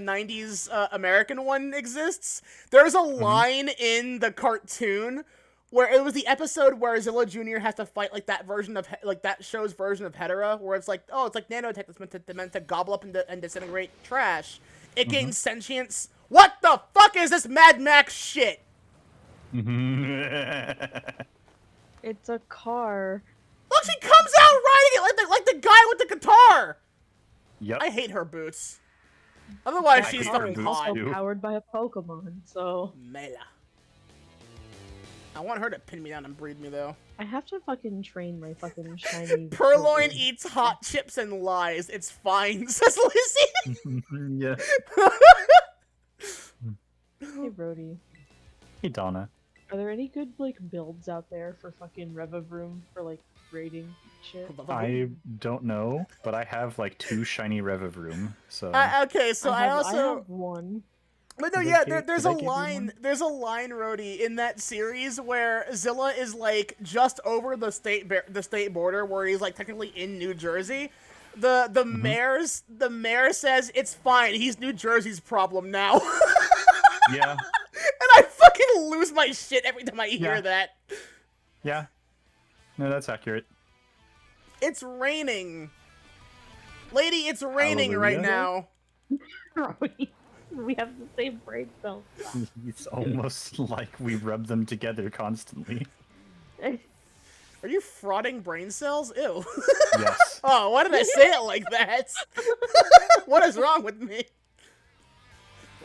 90s American one exists. There's a line in the cartoon where it was the episode where Zilla Jr. has to fight like that version of like that show's version of Hedorah, where it's like, oh, it's like nanotech that's meant to gobble up and disintegrate trash. It gains sentience. What the fuck is this Mad Max shit? It's a car. Look, she comes out riding it like the guy with the guitar. Yep. I hate her boots. Otherwise, That she's hate her fucking boots, hot. too. Powered by a Pokemon, so Mela. I want her to pin me down and breed me, though. I have to fucking train my fucking shiny. Purloin Pokemon. eats hot chips and lies. It's fine, says Lizzie. Yeah. Hey, Brody. Hey, Donna. Are there any good like builds out there for fucking Revavroom for like raiding shit? I don't know, but I have like 2 shiny Revavroom, so... Okay, so I I also... have one. But no, Did I yeah, give- there's did a I give you line, one? there's a line, Rhodey, in that series where Zilla is like just over the state border, where he's like technically in New Jersey. The mayor says it's fine. He's New Jersey's problem now, and Yeah, I fucking lose my shit every time I hear Yeah. that. yeah. No, that's accurate. It's raining, lady. It's raining right Hallelujah. now. We have the same brain cells. It's almost like we rub them together constantly. Are you frauding brain cells? Ew. Yes. Oh, why did I say it like that? What is wrong with me?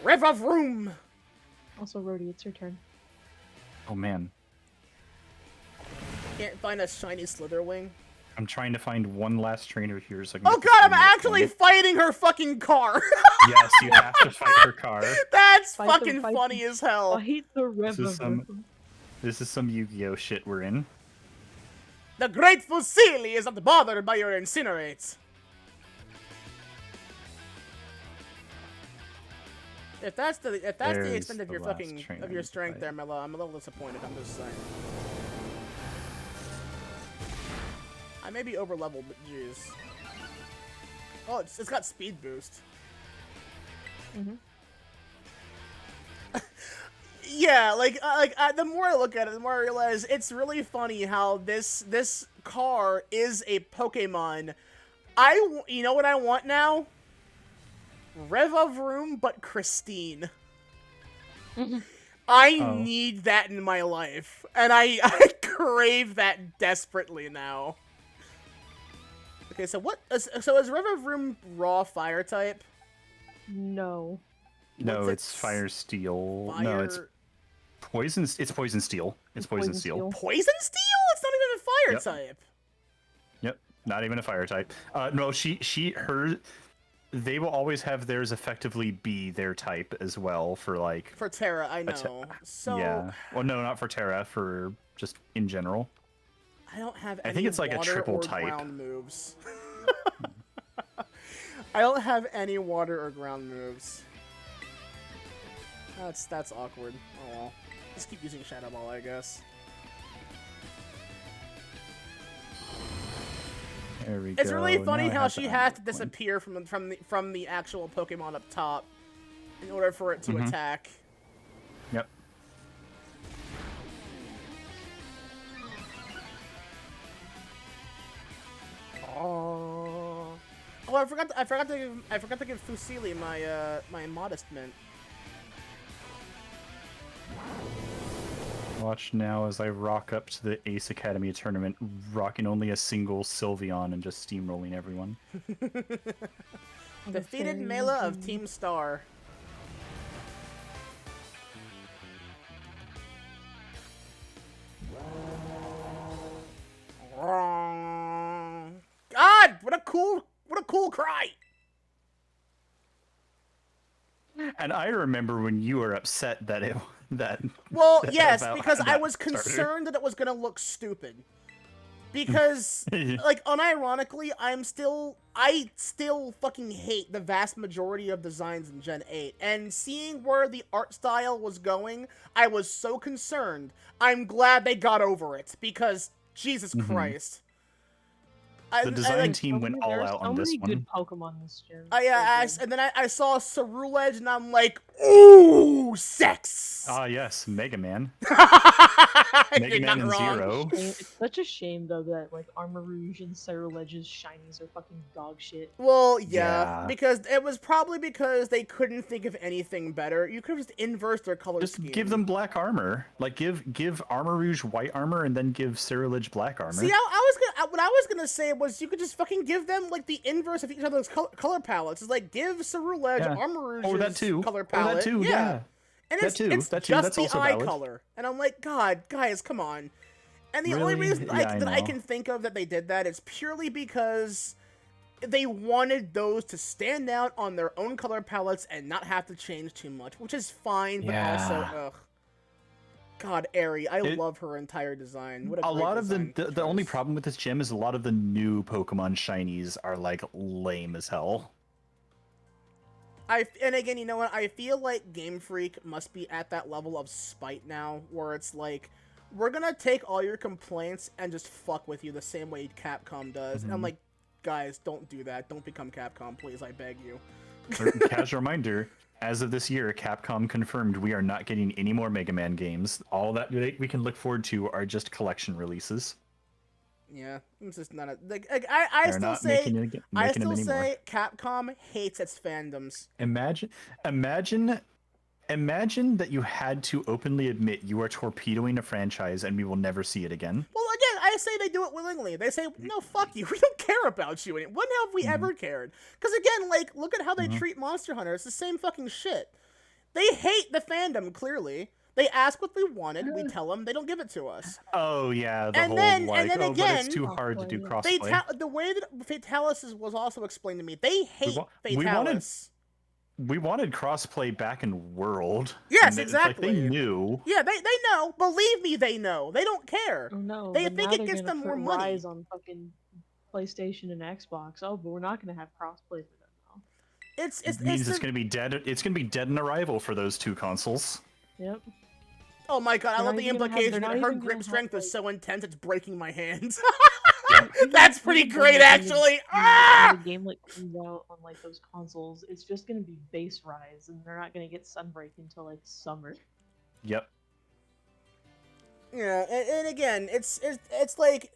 Rev of room. Also, Rhodey, it's your turn. Oh man. Can't find a shiny Slitherwing. I'm trying to find one last trainer here so I can Oh get the god, I'm trainer actually going. fighting her fucking car. Yes, you have to fight her car. That's Fight fucking them, fight funny them. as hell. Fight the This is some- Revavroom. This is some Yu-Gi-Oh shit we're in. The grateful Sealy is not bothered by your incinerates. If that's the There's extent of the your last fucking trainer of your to strength fight. there, Mela, I'm a little disappointed. I'm just saying. I may be over leveled, but jeez. Oh, it's got speed boost. Yeah, the more I look at it, the more I realize it's really funny how this car is a Pokemon. You know what I want now? Revavroom, but Christine. I Oh. need that in my life, and I crave that desperately now. Okay, so is Revavroom raw fire type? No. No, What's it's its fire steel. Fire... No, it's poison. It's poison steel. It's poison Poison steel. steel. Poison steel? It's not even a fire Yep. type. Yep, not even a fire type. No, they will always have theirs effectively be their type as well for like. For Terra, I know. So Yeah. Well, no, not for Terra. For just in general. I don't have I any think it's like a water triple or type. ground moves. I don't have any water or ground moves. That's awkward. Oh well. Just keep using Shadow Ball, I guess. There we It's go. really funny Now I how have she the has to Iron Coin. disappear from the actual Pokemon up top in order for it to Mhm. attack. Yep. Oh, I forgot to give Fusili my my modest mint. Watch now as I rock up to the Ace Academy tournament, rocking only a single Sylveon and just steamrolling everyone. Defeated Mela of Team Star. God, what a cool cry! And I remember when you were upset that Well, yes, about because I that was starter. concerned that it was gonna look stupid. Because, like, unironically, I still fucking hate the vast majority of designs in Gen 8. And seeing where the art style was going, I was so concerned. I'm glad they got over it, because, Jesus Christ. The design There's team went all there are out so on this many one. good Pokemon in this gym. Yeah, So good. and then I saw Cerulege, and I'm like, ooh, sex. Ah, yes, Mega Man. You're Mega Man not and wrong. Zero. It's such a shame though that like Armor Rouge and Cerulege's shinies are fucking dog shit. Well, Yeah. because it was probably because they couldn't think of anything better. You could have just inversed their color Just scheme. give them black armor. Like give Armor Rouge white armor and then give Ceruledge black armor. See, what I was gonna say was you could just fucking give them like the inverse of each other's color palettes. It's like give Ceruledge Yeah. Armor Rouge's Or that too. color Or palette. that too, yeah. And That it's, too, it's that too, just that's the also eye valid. color. And I'm like, God, guys, come on. And the only Really? reason Yeah, I that I know. can think of that they did that is purely because they wanted those to stand out on their own color palettes and not have to change too much, which is fine, but also, Yeah. ugh. God, Aerie, I love her entire design. What a great lot of design the only choice. problem with this gym is a lot of the new Pokemon shinies are like lame as hell. And again, you know what? I feel like Game Freak must be at that level of spite now, where it's like, we're gonna take all your complaints and just fuck with you the same way Capcom does. And I'm like, guys, don't do that. Don't become Capcom, please. I beg you. Casual reminder, as of this year, Capcom confirmed we are not getting any more Mega Man games. All that we can look forward to are just collection releases. Yeah, it's just not a like. I They're still not say making them anymore. Capcom hates its fandoms. Imagine that you had to openly admit you are torpedoing a franchise and we will never see it again. Well, again, I say they do it willingly. They say, no, fuck you. We don't care about you. When have we ever cared? Because again, like, look at how they treat Monster Hunter. It's the same fucking shit. They hate the fandom, clearly. They ask what we wanted. We tell them. They don't give it to us. Oh yeah, the And whole then- like, and then oh, but again- it's too hard to do crossplay. The way that Fatalis was also explained to me, they hate we wanted- Fatalis. We wanted crossplay back in World. Yes, and it's like exactly. they knew. Yeah, they know. Believe me, they know. They don't care. Oh no, They but think now it they're gets gonna them more put money. Rise on fucking PlayStation and Xbox. Oh, but we're not gonna have crossplay for them now. It means it's going to be dead. It's going to be dead in arrival for those two consoles. Yep. Oh my god, I They're love not the even gonna have- implication they're that not her even grip gonna strength have, is so intense it's breaking my hands. Even That's if- pretty even great, when actually. When Ah! the game like comes out on like those consoles, it's just gonna be base Rise, and they're not gonna get Sunbreak until like summer. Yep. Yeah, and again, it's like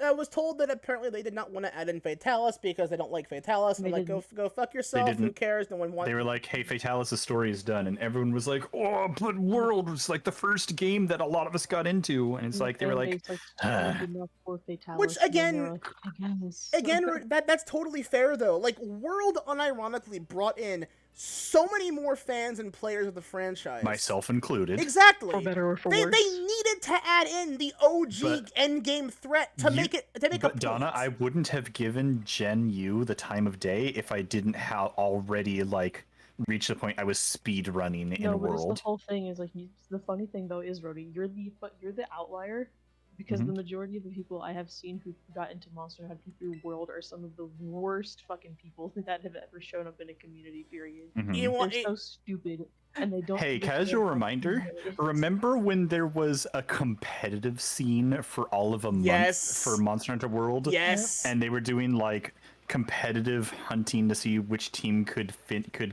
I was told that apparently they did not want to add in Fatalis because they don't like Fatalis. And They I'm like, go fuck yourself. Who didn't. cares? No one wants. They were like, "Hey, Fatalis' story is done," and everyone was like, "Oh, but World was like the first game that a lot of us got into," and it's like they were like, enough for Fatalis, Which, and then again- they're like, I guess. Again, that's totally fair though. Like World unironically brought in so many more fans and players of the franchise. myself included. Exactly. For better or for they worse. needed to add in the OG But endgame threat to make a But Donna, point. I wouldn't have given Gen U the time of day if I didn't have already like reached the point I was speed running No, in but it's World. the whole thing is like the funny thing though is Rody, you're the outlier because Mm-hmm. the majority of the people I have seen who got into Monster Hunter through World are some of the worst fucking people that have ever shown up in a community. Period. Mhm. You want They're so stupid and they don't. Hey, understand casual how reminder. humiliating- Remember when there was a competitive scene for all of a month Yes. for Monster Hunter World? Yes. And they were doing like competitive hunting to see which team could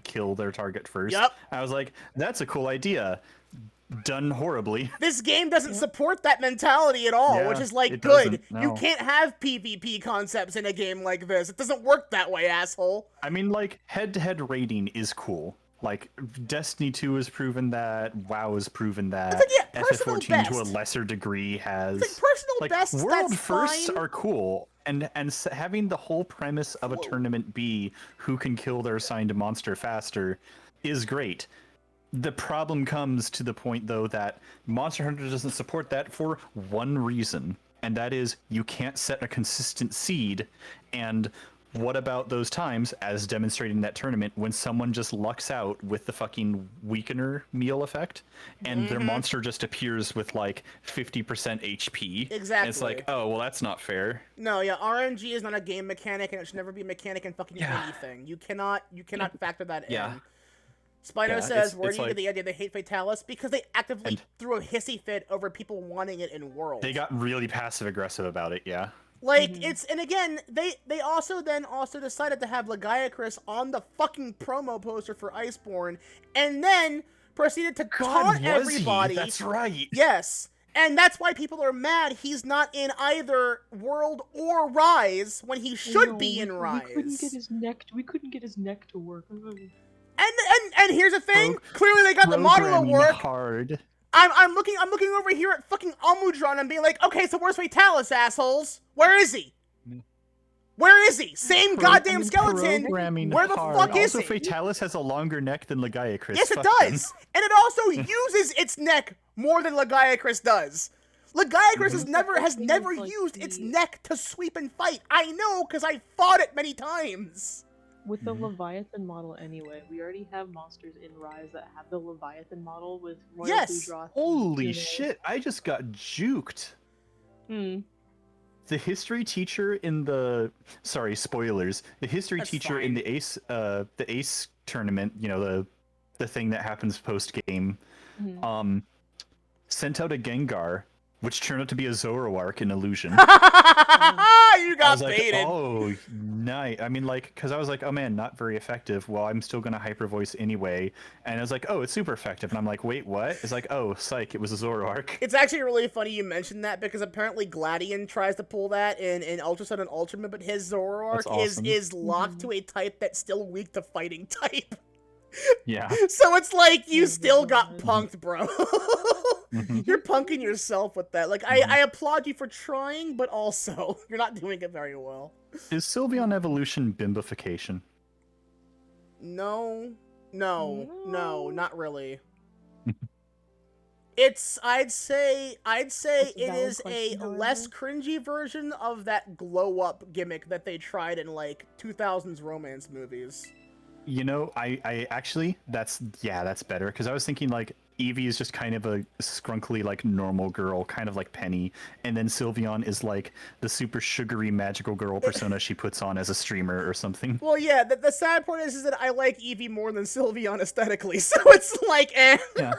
kill their target first. Yup. I was like, that's a cool idea. Done horribly. This game doesn't support that mentality at all, Yeah, which is like it good. doesn't, no. You can't have PvP concepts in a game like this. It doesn't work that way, asshole. I mean, like, head-to-head rating is cool. Like, Destiny 2 has proven that, WoW has proven that, like, yeah, personal FF14 to a best. lesser degree has. It's like personal Like, bests, world that's firsts fine. are cool, and having the whole premise of a Whoa. tournament be who can kill their assigned monster faster is great. The problem comes to the point, though, that Monster Hunter doesn't support that for one reason, and that is you can't set a consistent seed. And what about those times, as demonstrated in that tournament, when someone just lucks out with the fucking weakener meal effect, and their monster just appears with like 50% HP? And it's Exactly. like, oh, well, that's not fair. No, yeah, RNG is not a game mechanic, and it should never be a mechanic in fucking Yeah. anything. You cannot factor that Yeah. in. Spino Yeah, says, where it's do you like- get the idea they hate Fatalis? Because they actively And- threw a hissy fit over people wanting it in World. They got really passive aggressive about it, yeah. Like, Mhm. it's, and again, they also then also decided to have Lagiacrus on the fucking promo poster for Iceborne, and then proceeded to taunt everybody. That's right. Yes. And that's why people are mad he's not in either World or Rise when he should be in Rise. We couldn't get his neck. We couldn't get his neck to work. And here's the thing. Clearly they got the model to Programming work. hard. I'm looking over here at fucking Almudron and being like, okay, so where's Fatalis, assholes? Where is he? Where is he? Same goddamn skeleton. Programming Where the hard. fuck is also, he? Fatalis has a longer neck than Lagiacrus. Yes, it Fuck does. And it also uses its neck more than Lagiacrus does. Lagiacrus has never used its neck to sweep and fight. I know, because I fought it many times. With the Leviathan model anyway, we already have monsters in Rise that have the Leviathan model with Royal Yes. Boudroth. Holy shit! I just got juked. Hmm. The history teacher in the spoilers. The history That's teacher in fine. the Ace tournament, you know, the thing that happens post game, Mhm. sent out a Gengar, which turned out to be a Zoroark in Illusion. You I got was like, baited. oh, nice. I mean, like, because I was like, oh man, not very effective. Well, I'm still gonna hyper voice anyway. And I was like, oh, it's super effective. And I'm like, wait, what? It's like, oh, psych, it was a Zoroark. It's actually really funny you mentioned that because apparently Gladion tries to pull that in Ultra Sun and Ultimate, but his Zoroark That's awesome. is locked to a type that's still weak to fighting type. Yeah. So it's like you Oh, still got God. punked, bro. Mhm. You're punking yourself with that. Like, I applaud you for trying, but also, you're not doing it very well. Is Sylveon evolution bimbification? No, No. not really. It's, I'd say That's a it valid is a question, however. less cringy version of that glow up gimmick that they tried in like 2000s romance movies. You know, I actually, that's better. Because I was thinking, like, Eevee is just kind of a scrunkly, like, normal girl, kind of like Penny. And then Sylveon is, like, the super sugary magical girl persona she puts on as a streamer or something. Well, yeah, the sad part is that I like Eevee more than Sylveon aesthetically, so it's like, eh. Yeah.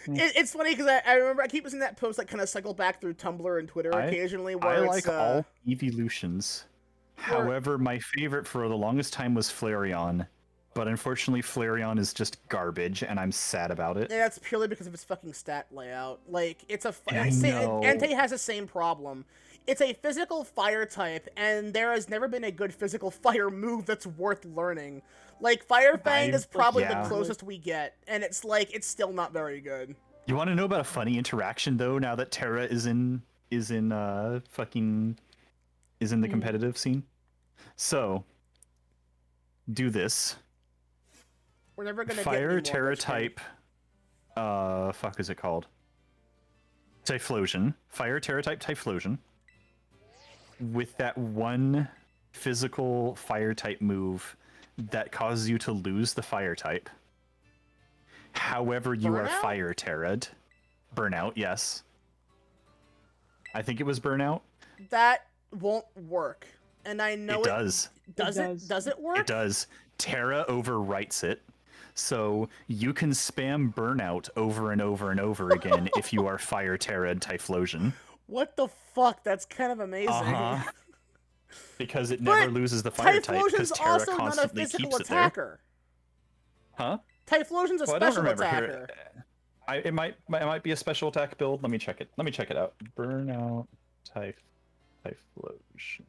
It's funny because I remember I keep seeing that post like kind of cycle back through Tumblr and Twitter occasionally where I it's like all evolutions. However, my favorite for the longest time was Flareon. But unfortunately, Flareon is just garbage, and I'm sad about it. yeah, that's purely because of its fucking stat layout. Like, it's a I know. Entei has the same problem. It's a physical fire type, and there has never been a good physical fire move that's worth learning. Like, Fire Fang is probably yeah. the closest we get, and it's like it's still not very good. You want to know about a funny interaction though? Now that Terra is in the competitive scene. So, do this. We're never gonna Fire get any more Terra Lich King. type. Fuck is it called? Typhlosion. Fire Terra type Typhlosion. With that one physical fire type move that causes you to lose the fire type. However, you are Burnout? Fire Terra'd. Burnout, yes. I think it was Burnout. That won't work, and I know It does. Does It it? does. Does it work? It does. Terra overwrites it. So you can spam Burnout over and over and over again if you are Fire Terra and Typhlosion. What the fuck? That's kind of amazing. Uh-huh. Because it But never loses the fire type because Typhlosion's Terra also not a constantly physical keeps it there. attacker. Huh? Typhlosion's a Well, I don't special remember. attacker. Here, it might be a special attack build. Let me check it out. Burnout Typhlosion.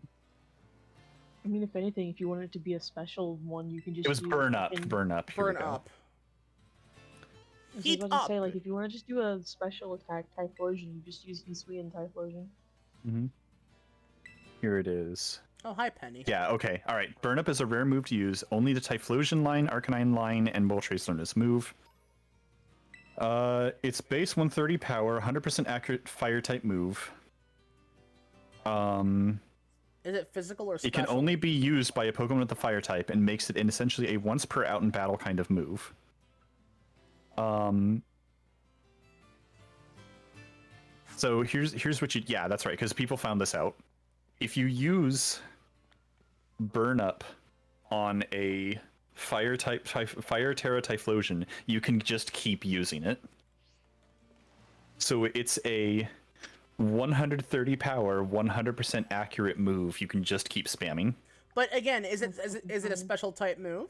I mean, if anything, if you want it to be a special one, you can just It was use Burn Up. fucking- Burn Up. Here we Burn go. up. I was Heat about to up. say, like, if you want to just do a special attack Typhlosion, you just use Hisui and Typhlosion. Mm-hmm. Here it is. Oh, hi, Penny. Yeah, okay. Alright. Burn Up is a rare move to use. Only the Typhlosion line, Arcanine line, and Moltres learn this move. It's base 130 power, 100% accurate fire type move. Is it physical or special? It can only be used by a Pokemon with the fire type and makes it essentially a once per out in battle kind of move. So here's what you, yeah, that's right, because people found this out. If you use Burn Up on a Fire Terra Typhlosion, you can just keep using it. So it's a 130 power, 100% accurate move. You can just keep spamming. But again, is it a special type move?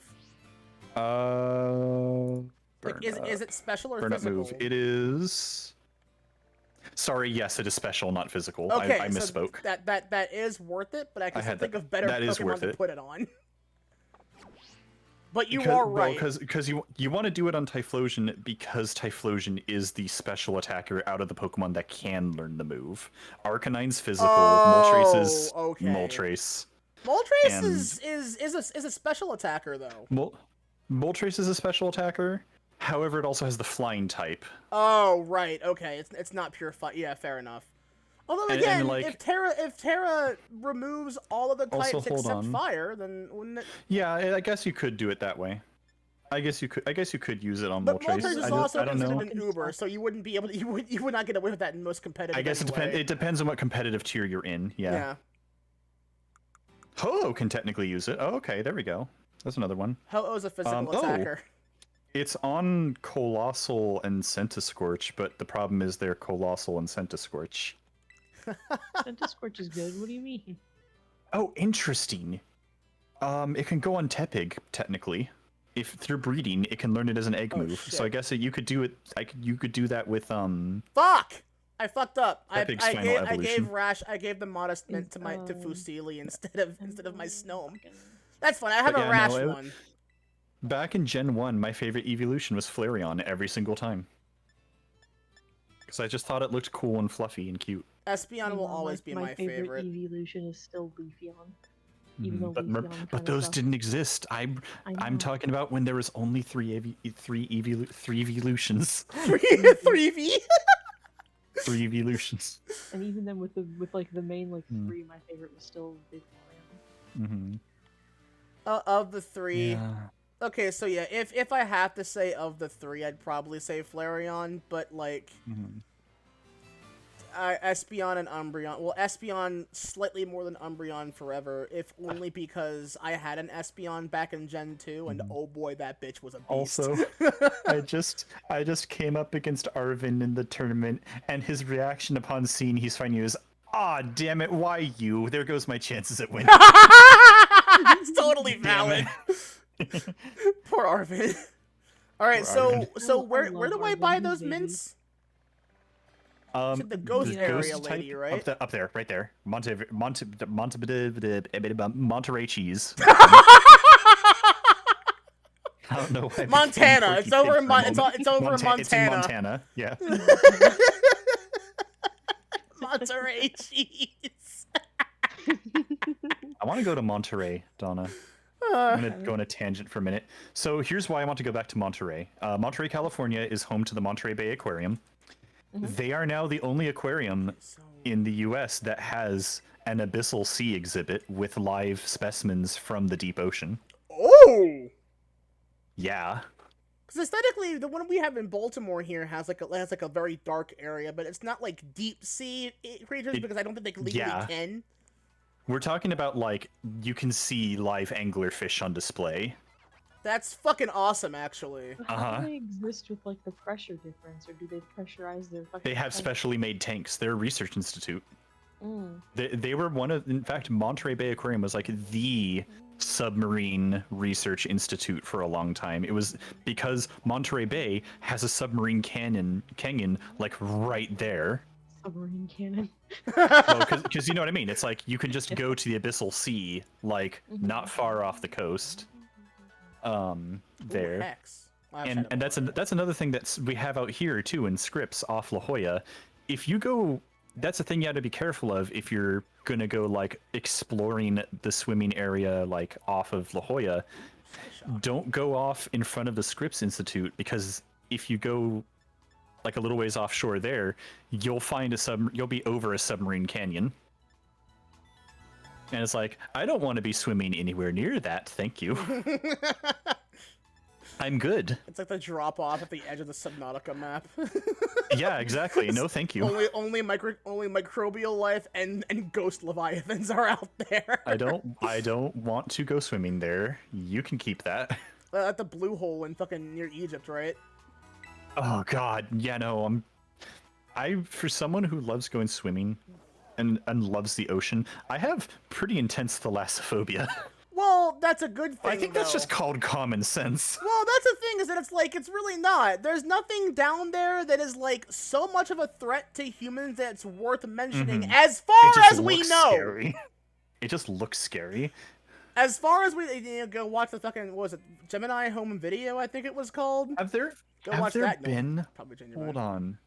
Like, is it special or burn up physical? move. It is. Sorry, yes, it is special, not physical. Okay, I misspoke. So that is worth it, but I can still think of better that is Pokemon worth to it. put it on. But you are right. Because you want to do it on Typhlosion because Typhlosion is the special attacker out of the Pokemon that can learn the move. Arcanine's physical, Moltres is okay. Moltres. Moltres is a special attacker though. Moltres is a special attacker. However, it also has the flying type. Oh right, okay. It's not pure fire. Yeah, fair enough. Although again, and like, if Terra removes all of the types except fire, then wouldn't it? Yeah, I guess you could do it that way. I guess you could use it on But Moltres. Moltres is also considered an Uber, so you wouldn't be able to. You would not get away with that in most competitive. I guess it depends on what competitive tier you're in. Yeah. Ho-Oh can technically use it. Oh, okay, there we go. That's another one. Ho-Oh's a physical attacker. It's on Colossal and Centiskorch, but the problem is they're Colossal and Centiskorch. Centiskorch is good. What do you mean? Oh, interesting. It can go on Tepig technically. If through breeding, it can learn it as an egg move. Shit. So I guess you could do it. You could do that with Fuck! I fucked up. I gave the Modest Mint to Fusili instead of my Snom. That's fine. I have a Rash one. Back in Gen 1, my favorite evolution was Flareon every single time. Because I just thought it looked cool and fluffy and cute. Espeon will always be my favorite. Evolution is still Leafeon. Even though But those didn't exist. I'm talking about when there was only three evolutions. Three V. 3 evolutions. And even then, with the main 3, my favorite was still Vaporeon. Mm-hmm. Of the 3. Yeah. Okay, so yeah, if I have to say of the 3, I'd probably say Flareon, but Espeon and Umbreon. Well, Espeon slightly more than Umbreon forever, if only because I had an Espeon back in Gen 2, and oh boy, that bitch was a beast. Also, I just came up against Arvin in the tournament, and his reaction upon seeing he's fighting you is, "Ah, damn it, why you? There goes my chances at winning." It's totally valid. Poor Arvin. All right, so where do I buy those mints? The ghost area lady, right? Up there, right there. Monterey cheese. I don't know why. Montana. It's over in Montana. It's in Montana. Yeah. Monterey cheese. I want to go to Monterey, Donna. I'm going to go on a tangent for a minute. So here's why I want to go back to Monterey. Monterey, California is home to the Monterey Bay Aquarium. Mm-hmm. They are now the only aquarium in the U.S. that has an abyssal sea exhibit with live specimens from the deep ocean. Oh! Yeah. Because aesthetically, the one we have in Baltimore here has a very dark area, but it's not like deep sea creatures because I don't think they legally can. We're talking about you can see live anglerfish on display. That's fucking awesome, actually. How do they exist with the pressure difference, or do they pressurize their fucking They have tanks? specially made tanks. They're a research institute. Mm. They were in fact, Monterey Bay Aquarium was the submarine research institute for a long time. It was because Monterey Bay has a submarine canyon right there. Submarine cannon. Well, because you know what I mean. It's you can just go to the abyssal sea, not far off the coast. There. Hex. And that's another thing that we have out here too in Scripps off La Jolla. If you go, that's a thing you have to be careful of if you're gonna go exploring the swimming area off of La Jolla. Don't go off in front of the Scripps Institute, because if you go a little ways offshore there, you'll find you'll be over a submarine canyon. And it's I don't want to be swimming anywhere near that, thank you. I'm good. It's like the drop off at the edge of the Subnautica map. Yeah, exactly. No, thank you. Only microbial life and ghost leviathans are out there. I don't want to go swimming there. You can keep that. At the blue hole in fucking near Egypt, right? Oh god, yeah, no, For someone who loves going swimming and loves the ocean, I have pretty intense thalassophobia. Well, that's a good thing. I think that's just called common sense. Well, that's the thing, is that it's really not. There's nothing down there that is like so much of a threat to humans that it's worth mentioning, as far as we know. Scary. It just looks scary. As far as we go watch the fucking, what was it, Gemini Home Video, I think it was called. Have there been? Hold on.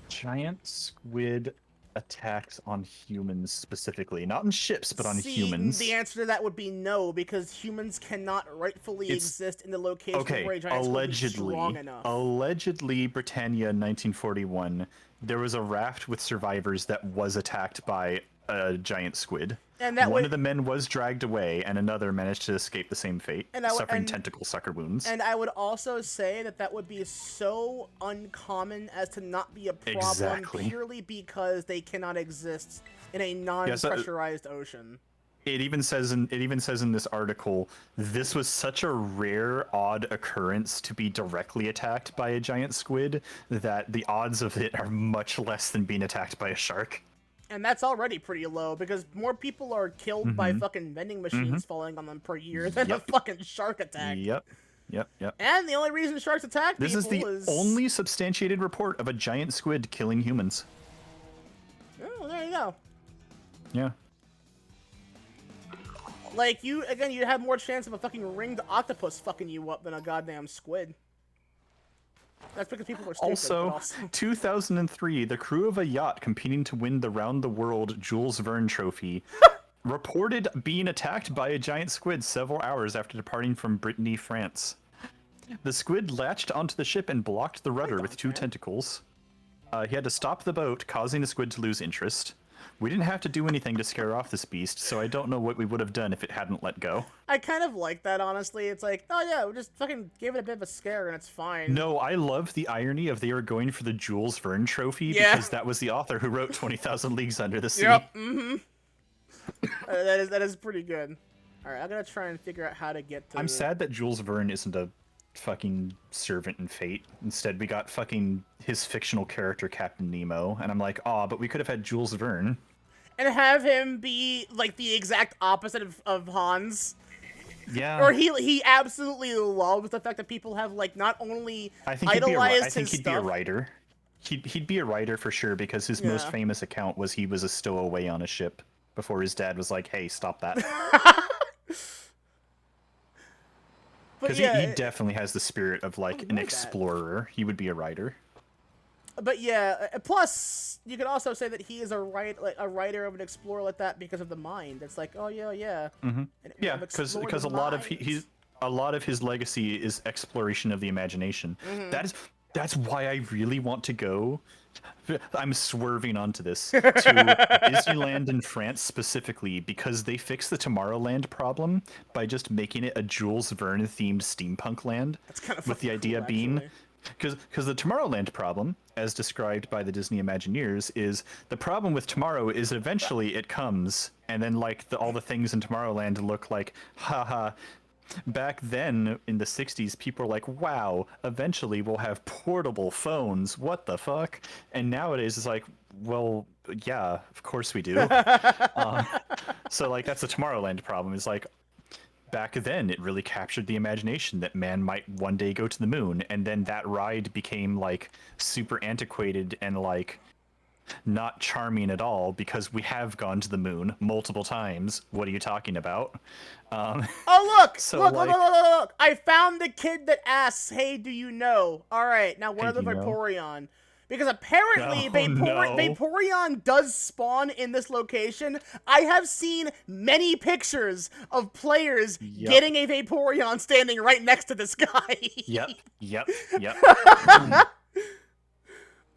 Giant squid attacks on humans specifically, not on ships, but on humans. The answer to that would be no, because humans cannot rightfully exist in the location where a giant squid is strong enough. Allegedly, Britannia in 1941, there was a raft with survivors that was attacked by a giant squid. And that one of the men was dragged away, and another managed to escape the same fate, suffering tentacle sucker wounds. And I would also say that would be so uncommon as to not be a problem purely because they cannot exist in a non-pressurized ocean. It even says in this article, this was such a rare, odd occurrence to be directly attacked by a giant squid that the odds of it are much less than being attacked by a shark. And that's already pretty low, because more people are killed by fucking vending machines falling on them per year than a fucking shark attack. Yep. And the only reason sharks attack people is... This is the only substantiated report of a giant squid killing humans. Oh, there you go. Yeah. Like, you have more chance of a fucking ringed octopus fucking you up than a goddamn squid. That's because people are stupid. Also, 2003, the crew of a yacht competing to win the round-the-world Jules Verne Trophy reported being attacked by a giant squid several hours after departing from Brittany, France. The squid latched onto the ship and blocked the rudder with two tentacles. He had to stop the boat, causing the squid to lose interest. We didn't have to do anything to scare off this beast, so I don't know what we would have done if it hadn't let go. I kind of like that, honestly. It's like, oh yeah, we just fucking gave it a bit of a scare and it's fine. No, I love the irony of they were going for the Jules Verne Trophy because that was the author who wrote 20,000 Leagues Under the Sea. Yep, that is pretty good. Alright, I'm gonna try and figure out how to get to... I'm sad that Jules Verne isn't a fucking servant in fate. Instead, we got fucking his fictional character, Captain Nemo, and I'm like, aw, but we could have had Jules Verne. And have him be, like, the exact opposite of Hans. Yeah. Or he absolutely loves the fact that people have, like, not only idolized his stuff... I think he'd be a writer. He'd be a writer for sure, because his most famous account was he was a stowaway on a ship before his dad was like, hey, stop that. Because he definitely has the spirit of, like, an explorer. He would be a writer. But yeah, plus, you could also say that he is a writer of an explorer like that because of the mind. It's like, oh, yeah. Yeah, because a lot of his legacy is exploration of the imagination. That's why I really want to go. I'm swerving onto this to Disneyland in France specifically because they fixed the Tomorrowland problem by just making it a Jules Verne themed steampunk land. That's kind of with the idea being, because the Tomorrowland problem, as described by the Disney Imagineers, is the problem with tomorrow is eventually it comes, and then like all the things in Tomorrowland look like, haha. Back then, in the 60s, people were like, wow, eventually we'll have portable phones. What the fuck? And nowadays, it's like, well, yeah, of course we do. So, like, that's the Tomorrowland problem. Is like, back then, it really captured the imagination that man might one day go to the moon. And then that ride became, like, super antiquated and, like, not charming at all because we have gone to the moon multiple times. What are you talking about? Oh, look! So look! I found the kid that asks, hey, do you know? Alright, now where are the Vaporeon? Because apparently Vaporeon does spawn in this location. I have seen many pictures of players getting a Vaporeon standing right next to this guy. Yep.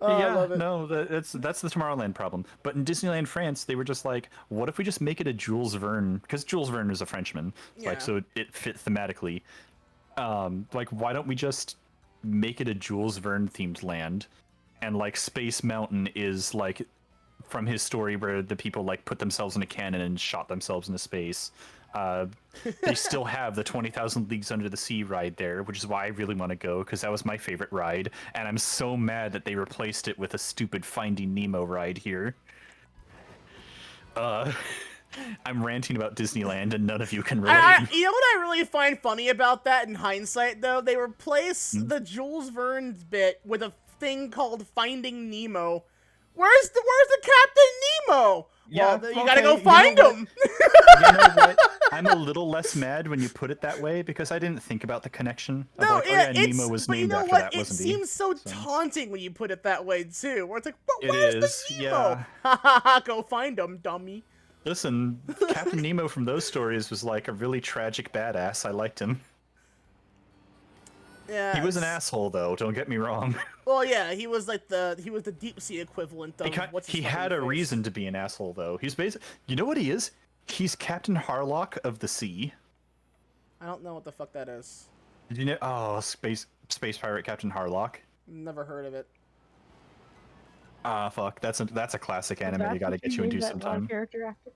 Oh, I love it. No, that's the Tomorrowland problem. But in Disneyland France, they were just like, what if we just make it a Jules Verne? Because Jules Verne is a Frenchman, like, so it fit thematically. Like, why don't we just make it a Jules Verne themed land? And like Space Mountain is like from his story where the people like put themselves in a cannon and shot themselves into space. They still have the 20,000 Leagues Under the Sea ride there, which is why I really want to go, because that was my favorite ride. And I'm so mad that they replaced it with a stupid Finding Nemo ride here. I'm ranting about Disneyland, and none of you can relate. You know what I really find funny about that in hindsight, though? They replace the Jules Verne's bit with a thing called Finding Nemo. Where's the Captain Nemo? Yeah, well, you gotta go find him. You know what? I'm a little less mad when you put it that way, because I didn't think about the connection. No, like, yeah, Nemo was but you named know after what? that, It wasn't seems so taunting when you put it that way too. Where it's like, but where's the Nemo? yeah. Ha ha ha! Go find him, dummy. Listen, Captain Nemo from those stories was like a really tragic badass. I liked him. Yeah. He was an asshole, though. Don't get me wrong. Well, yeah, he was the deep sea equivalent of He had a reason to be an asshole, though. He's basically, you know what he is? He's Captain Harlock of the sea. I don't know what the fuck that is. Did you know? Oh, space pirate Captain Harlock. Never heard of it. Ah, fuck. That's a classic anime. That's You gotta what get you into named that sometime. character actor?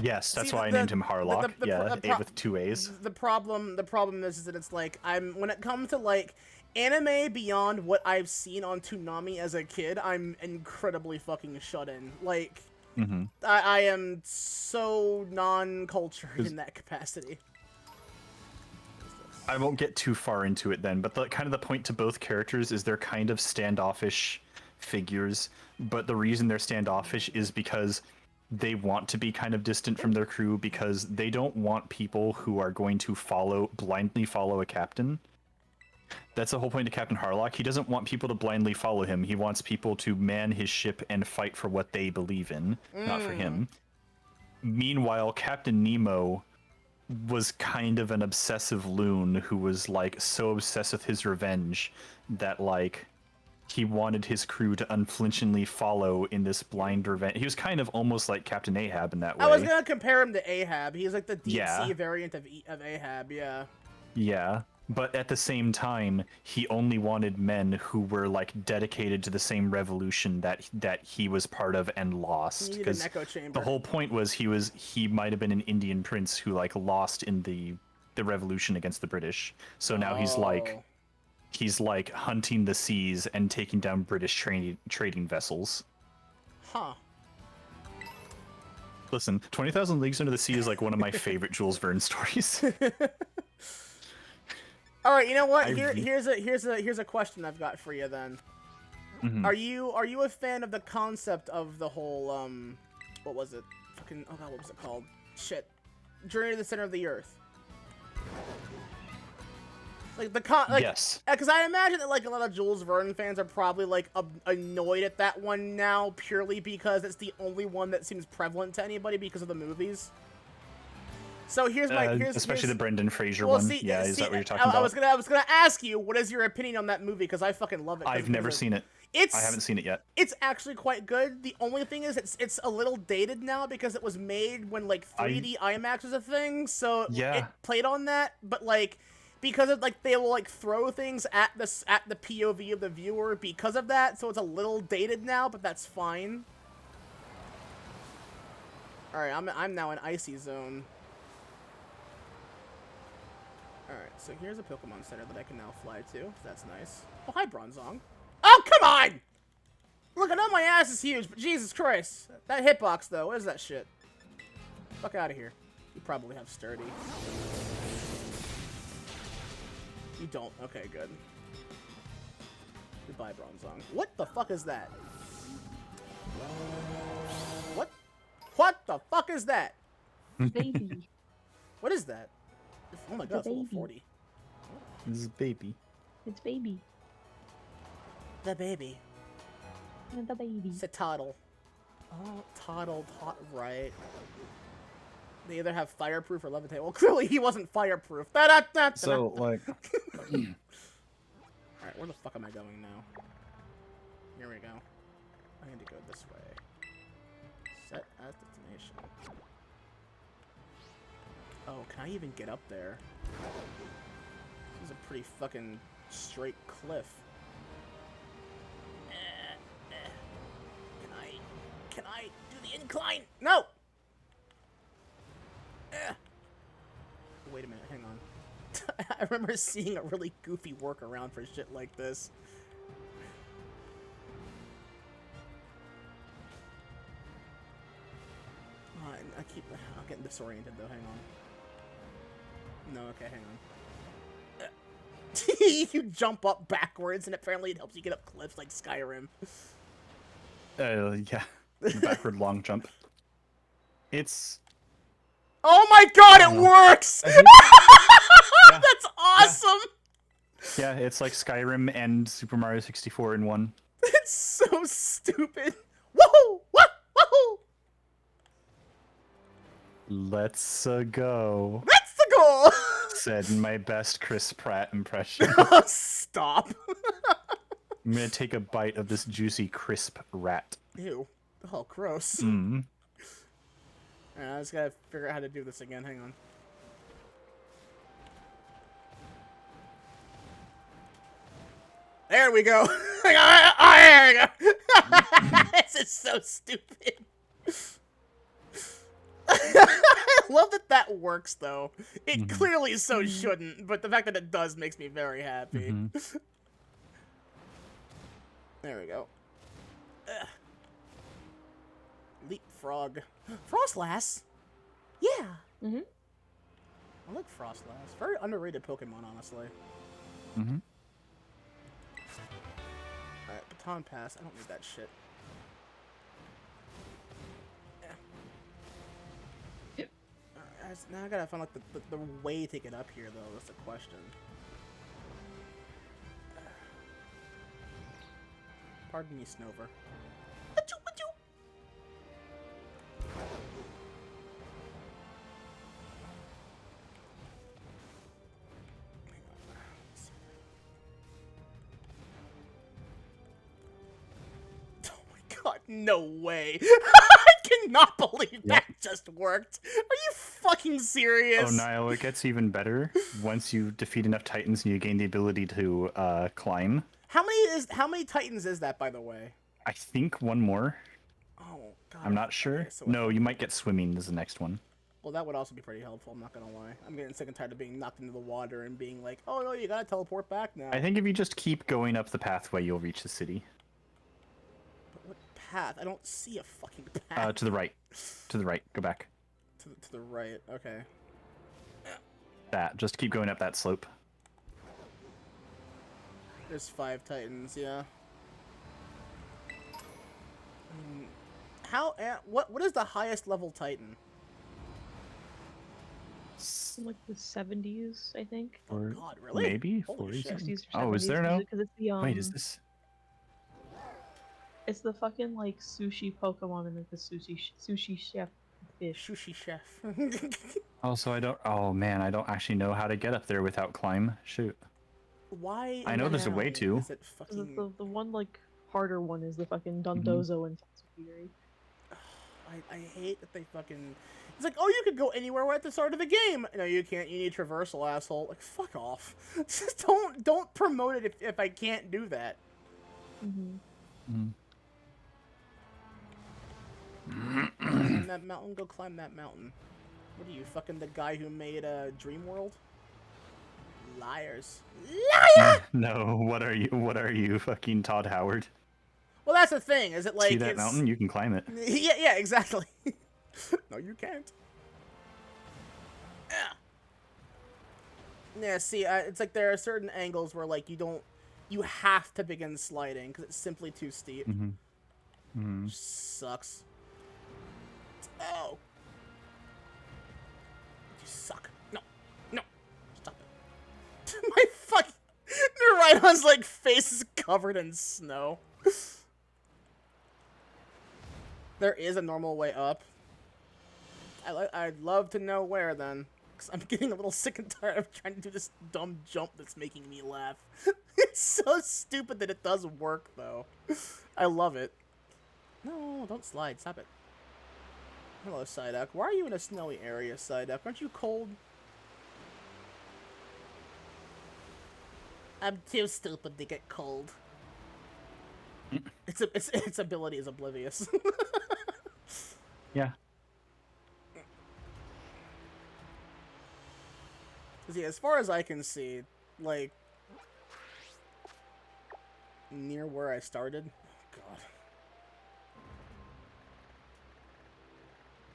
Yes, that's See, why I named him Harlock. Yeah, pro- A with 2 A's. The problem is that it's like when it comes to like anime beyond what I've seen on Toonami as a kid, I'm incredibly fucking shut in. Like, I am so non-cultured in that capacity. I won't get too far into it then, but the point to both characters is they're kind of standoffish figures, but the reason they're standoffish is because they want to be kind of distant from their crew, because they don't want people who are going to blindly follow a captain. That's the whole point of Captain Harlock. He doesn't want people to blindly follow him. He wants people to man his ship and fight for what they believe in, not for him. Meanwhile, Captain Nemo was kind of an obsessive loon who was like so obsessed with his revenge that like he wanted his crew to unflinchingly follow in this blind revenge. He was kind of almost like Captain Ahab in that way. I was gonna compare him to Ahab. He's like the deep Yeah. sea variant of Ahab. Yeah. Yeah, but at the same time, he only wanted men who were like dedicated to the same revolution that he was part of and lost. He needed an echo chamber. The whole point was he might have been an Indian prince who like lost in the revolution against the British. So now he's like hunting the seas and taking down British trading vessels. Huh. Listen, 20,000 Leagues Under the Sea is like one of my favorite Jules Verne stories. All right, you know what? Here's a question I've got for you then. Are you a fan of the concept of the whole what was it? Fucking oh god, what was it called? Shit. Journey to the Center of the Earth. Yes. Because I imagine that like a lot of Jules Verne fans are probably like annoyed at that one now purely because it's the only one that seems prevalent to anybody because of the movies. So especially the Brendan Fraser one. Is that what you're talking about? I was gonna ask you, what is your opinion on that movie? Because I fucking love it. I've never seen it. I haven't seen it yet. It's actually quite good. The only thing is it's a little dated now because it was made when like 3D IMAX was a thing. So it played on that, but like because of like they will like throw things at the POV of the viewer because of that. So it's a little dated now, but that's fine. All right, I'm now in Icy Zone. Alright, so here's a Pokemon Center that I can now fly to. That's nice. Oh, hi, Bronzong. Oh, come on! Look, I know my ass is huge, but Jesus Christ. That hitbox, though, what is that shit? Fuck out of here. You probably have Sturdy. You don't. Okay, good. Goodbye, Bronzong. What the fuck is that? What the fuck is that? Baby. What is that? Oh my god, it's level 40. This is baby. It's baby. The baby. The baby. It's a toddle. Oh, toddle, right. They either have fireproof or levitate. Well, clearly he wasn't fireproof. So, like... Alright, where the fuck am I going now? Here we go. I need to go this way. Set as destination. Oh, can I even get up there? This is a pretty fucking straight cliff. Can I do the incline? No! wait a minute, hang on. I remember seeing a really goofy workaround for shit like this. I'm getting disoriented though, hang on. No, okay, hang on. You jump up backwards and apparently it helps you get up cliffs like Skyrim. Yeah. The backward long jump. It's... Oh my god, it works! Yeah. That's awesome! Yeah, it's like Skyrim and Super Mario 64 in one. It's so stupid. Woohoo! Woohoo! Let's go. That's the goal! Said in my best Chris Pratt impression. Stop. I'm gonna take a bite of this juicy, crisp rat. Ew. Oh, gross. Mm. Alright, I just gotta figure out how to do this again. Hang on. There we go. Oh, there we go. This is so stupid. I love that that works, though. It clearly so shouldn't, but the fact that it does makes me very happy. There we go. Ugh. Leapfrog. Frostlass? Yeah. I like Frostlass. Very underrated Pokemon, honestly. Alright, Baton Pass. I don't need that shit. Yeah. Alright, now I gotta find like the way to get up here, though. That's the question. Pardon me, Snover. Achoo, achoo. Oh my god, no way. I cannot believe that just worked. Are you fucking serious? Oh, Niall, it gets even better once you defeat enough Titans and you gain the ability to climb. How many Titans is that, by the way? I think one more. Oh god. I'm not sure. Okay, so No, you might get swimming as the next one. well, that would also be pretty helpful, I'm not gonna lie. I'm getting sick and tired of being knocked into the water and being like, oh no, you gotta teleport back now. I think if you just keep going up the pathway, you'll reach the city. But what path? I don't see a fucking path. To the right. To the right. Go back. To the right, okay. That. Just keep going up that slope. There's 5 Titans, yeah. What is the highest level Titan? Like the 70s, I think. Or God, really? maybe Holy 40s. shit. 60s or 70s. Oh, is there now? Because it's the Wait, is this? It's the fucking like sushi Pokemon and like the sushi chef fish. Sushi chef. Also, I don't. Oh man, I don't actually know how to get up there without climb. Shoot. Why? I know there's a way now to. Is it fucking... The one like harder one is the fucking Dondozo and Tatsukiri. I hate that they fucking... It's like, oh, you could go anywhere at the start of the game. No, you can't. You need traversal, asshole. Like, fuck off. Just don't promote it if I can't do that. Climb that mountain. Go climb that mountain. What are you, fucking the guy who made Dream World? Liars. Liar! No, what are you? What are you, fucking Todd Howard? Well, that's the thing. Is it like See that mountain? You can climb it. Yeah, exactly. No, you can't. Yeah, see, it's like there are certain angles where like you have to begin sliding because it's simply too steep. Sucks. Oh. You suck. No. Stop it. My fucking... Rhydon's like face is covered in snow. There is a normal way up. I'd love to know where then. Because I'm getting a little sick and tired of trying to do this dumb jump that's making me laugh. It's so stupid that it does work though. I love it. No, don't slide. Stop it. Hello, Psyduck. Why are you in a snowy area, Psyduck? Aren't you cold? I'm too stupid to get cold. Its ability is oblivious. Yeah. Cause yeah, as far as I can see, like near where I started. Oh, God.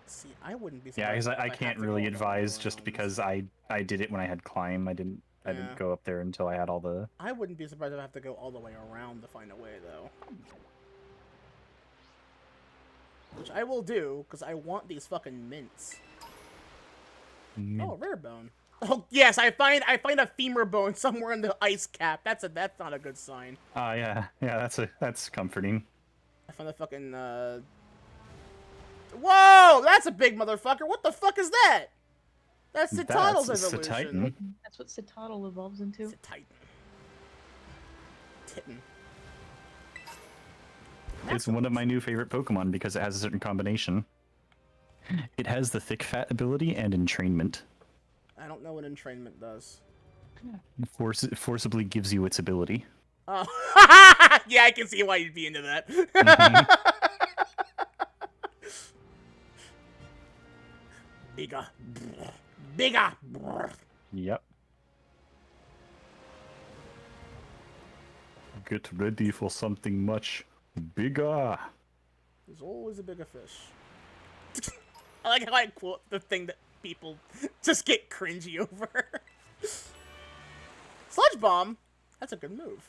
See, I wouldn't be. Yeah, because surprised if I had can't to go really all the way advise just around. because I did it when I had climb. I didn't Yeah. go up there until I had all the. I wouldn't be surprised if I have to go all the way around to find a way, though. Which I will do, because I want these fucking mints. Oh, a rare bone. Oh, yes, I find a femur bone somewhere in the ice cap. That's not a good sign. Yeah, that's comforting. I found a fucking, Whoa! That's a big motherfucker! What the fuck is that? That's Citoddle's That's a evolution. Titan. That's what Citoddle evolves into. It's a Titan. Titan. It's one of my new favorite Pokemon because it has a certain combination. It has the thick fat ability and entrainment. I don't know what entrainment does. Forcibly gives you its ability. Oh. Yeah, I can see why you'd be into that. Bigger. Bigger. Yep. Get ready for something much bigger. There's always a bigger fish. I like how I quote the thing that people just get cringy over. Sludge Bomb? That's a good move.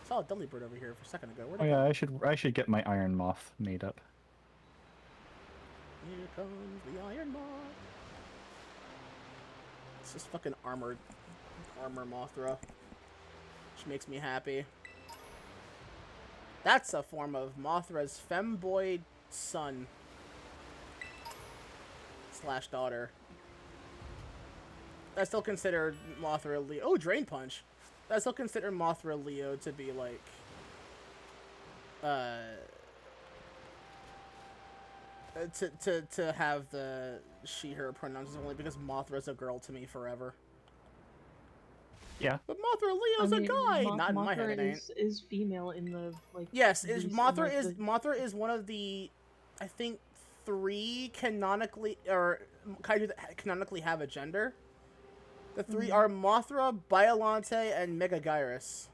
Saw a Delibird over here for a second ago. Where'd Oh it yeah, go? I should get my Iron Moth made up. Here comes the Iron Moth. It's just fucking armor Mothra. Which makes me happy. That's a form of Mothra's femboy son. / daughter. I still consider Mothra Leo. Oh, Drain Punch. I still consider Mothra Leo to be like, to have the she/her pronouns only because Mothra's a girl to me forever. Yeah. But Mothra Leo's a guy. Not in my head, it ain't. Is female in the like. Yes, Mothra Mothra is one of the, I think, 3 canonically or kaiju that canonically have a gender. The 3 are Mothra, Biollante, and Megagyrus.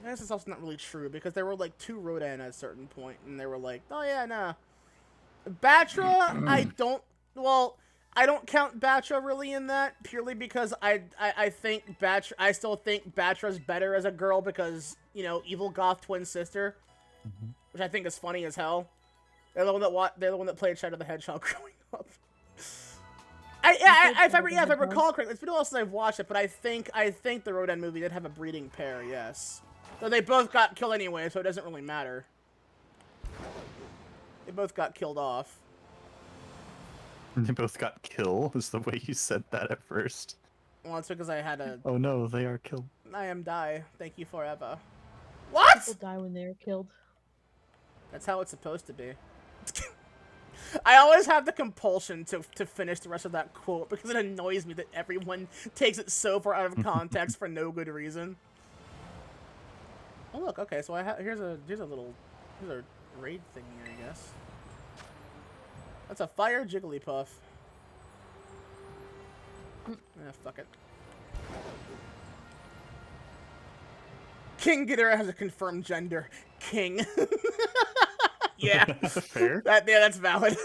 I guess it's also not really true because there were like 2 Rodan at a certain point, and they were like, "Oh yeah, nah." Batra, I don't count Batra really in that purely because I still think Batra's better as a girl because, you know, evil goth twin sister, which I think is funny as hell. They're the one that played Shadow the Hedgehog growing up. If I recall correctly, it's been a while since I've watched it, but I think the Rodan movie did have a breeding pair, yes. Though they both got killed anyway, so it doesn't really matter. They both got killed off. They both got killed, is the way you said that at first. Well, it's because I had a... Oh no, they are killed. I am die. Thank you forever. What?! People die when they are killed. That's how it's supposed to be. I always have the compulsion to finish the rest of that quote because it annoys me that everyone takes it so far out of context for no good reason. Oh look, okay, so here's a raid thing here, I guess. That's a fire Jigglypuff. Fuck it. King Ghidorah has a confirmed gender. King. Yeah. Fair. That's valid. Okay,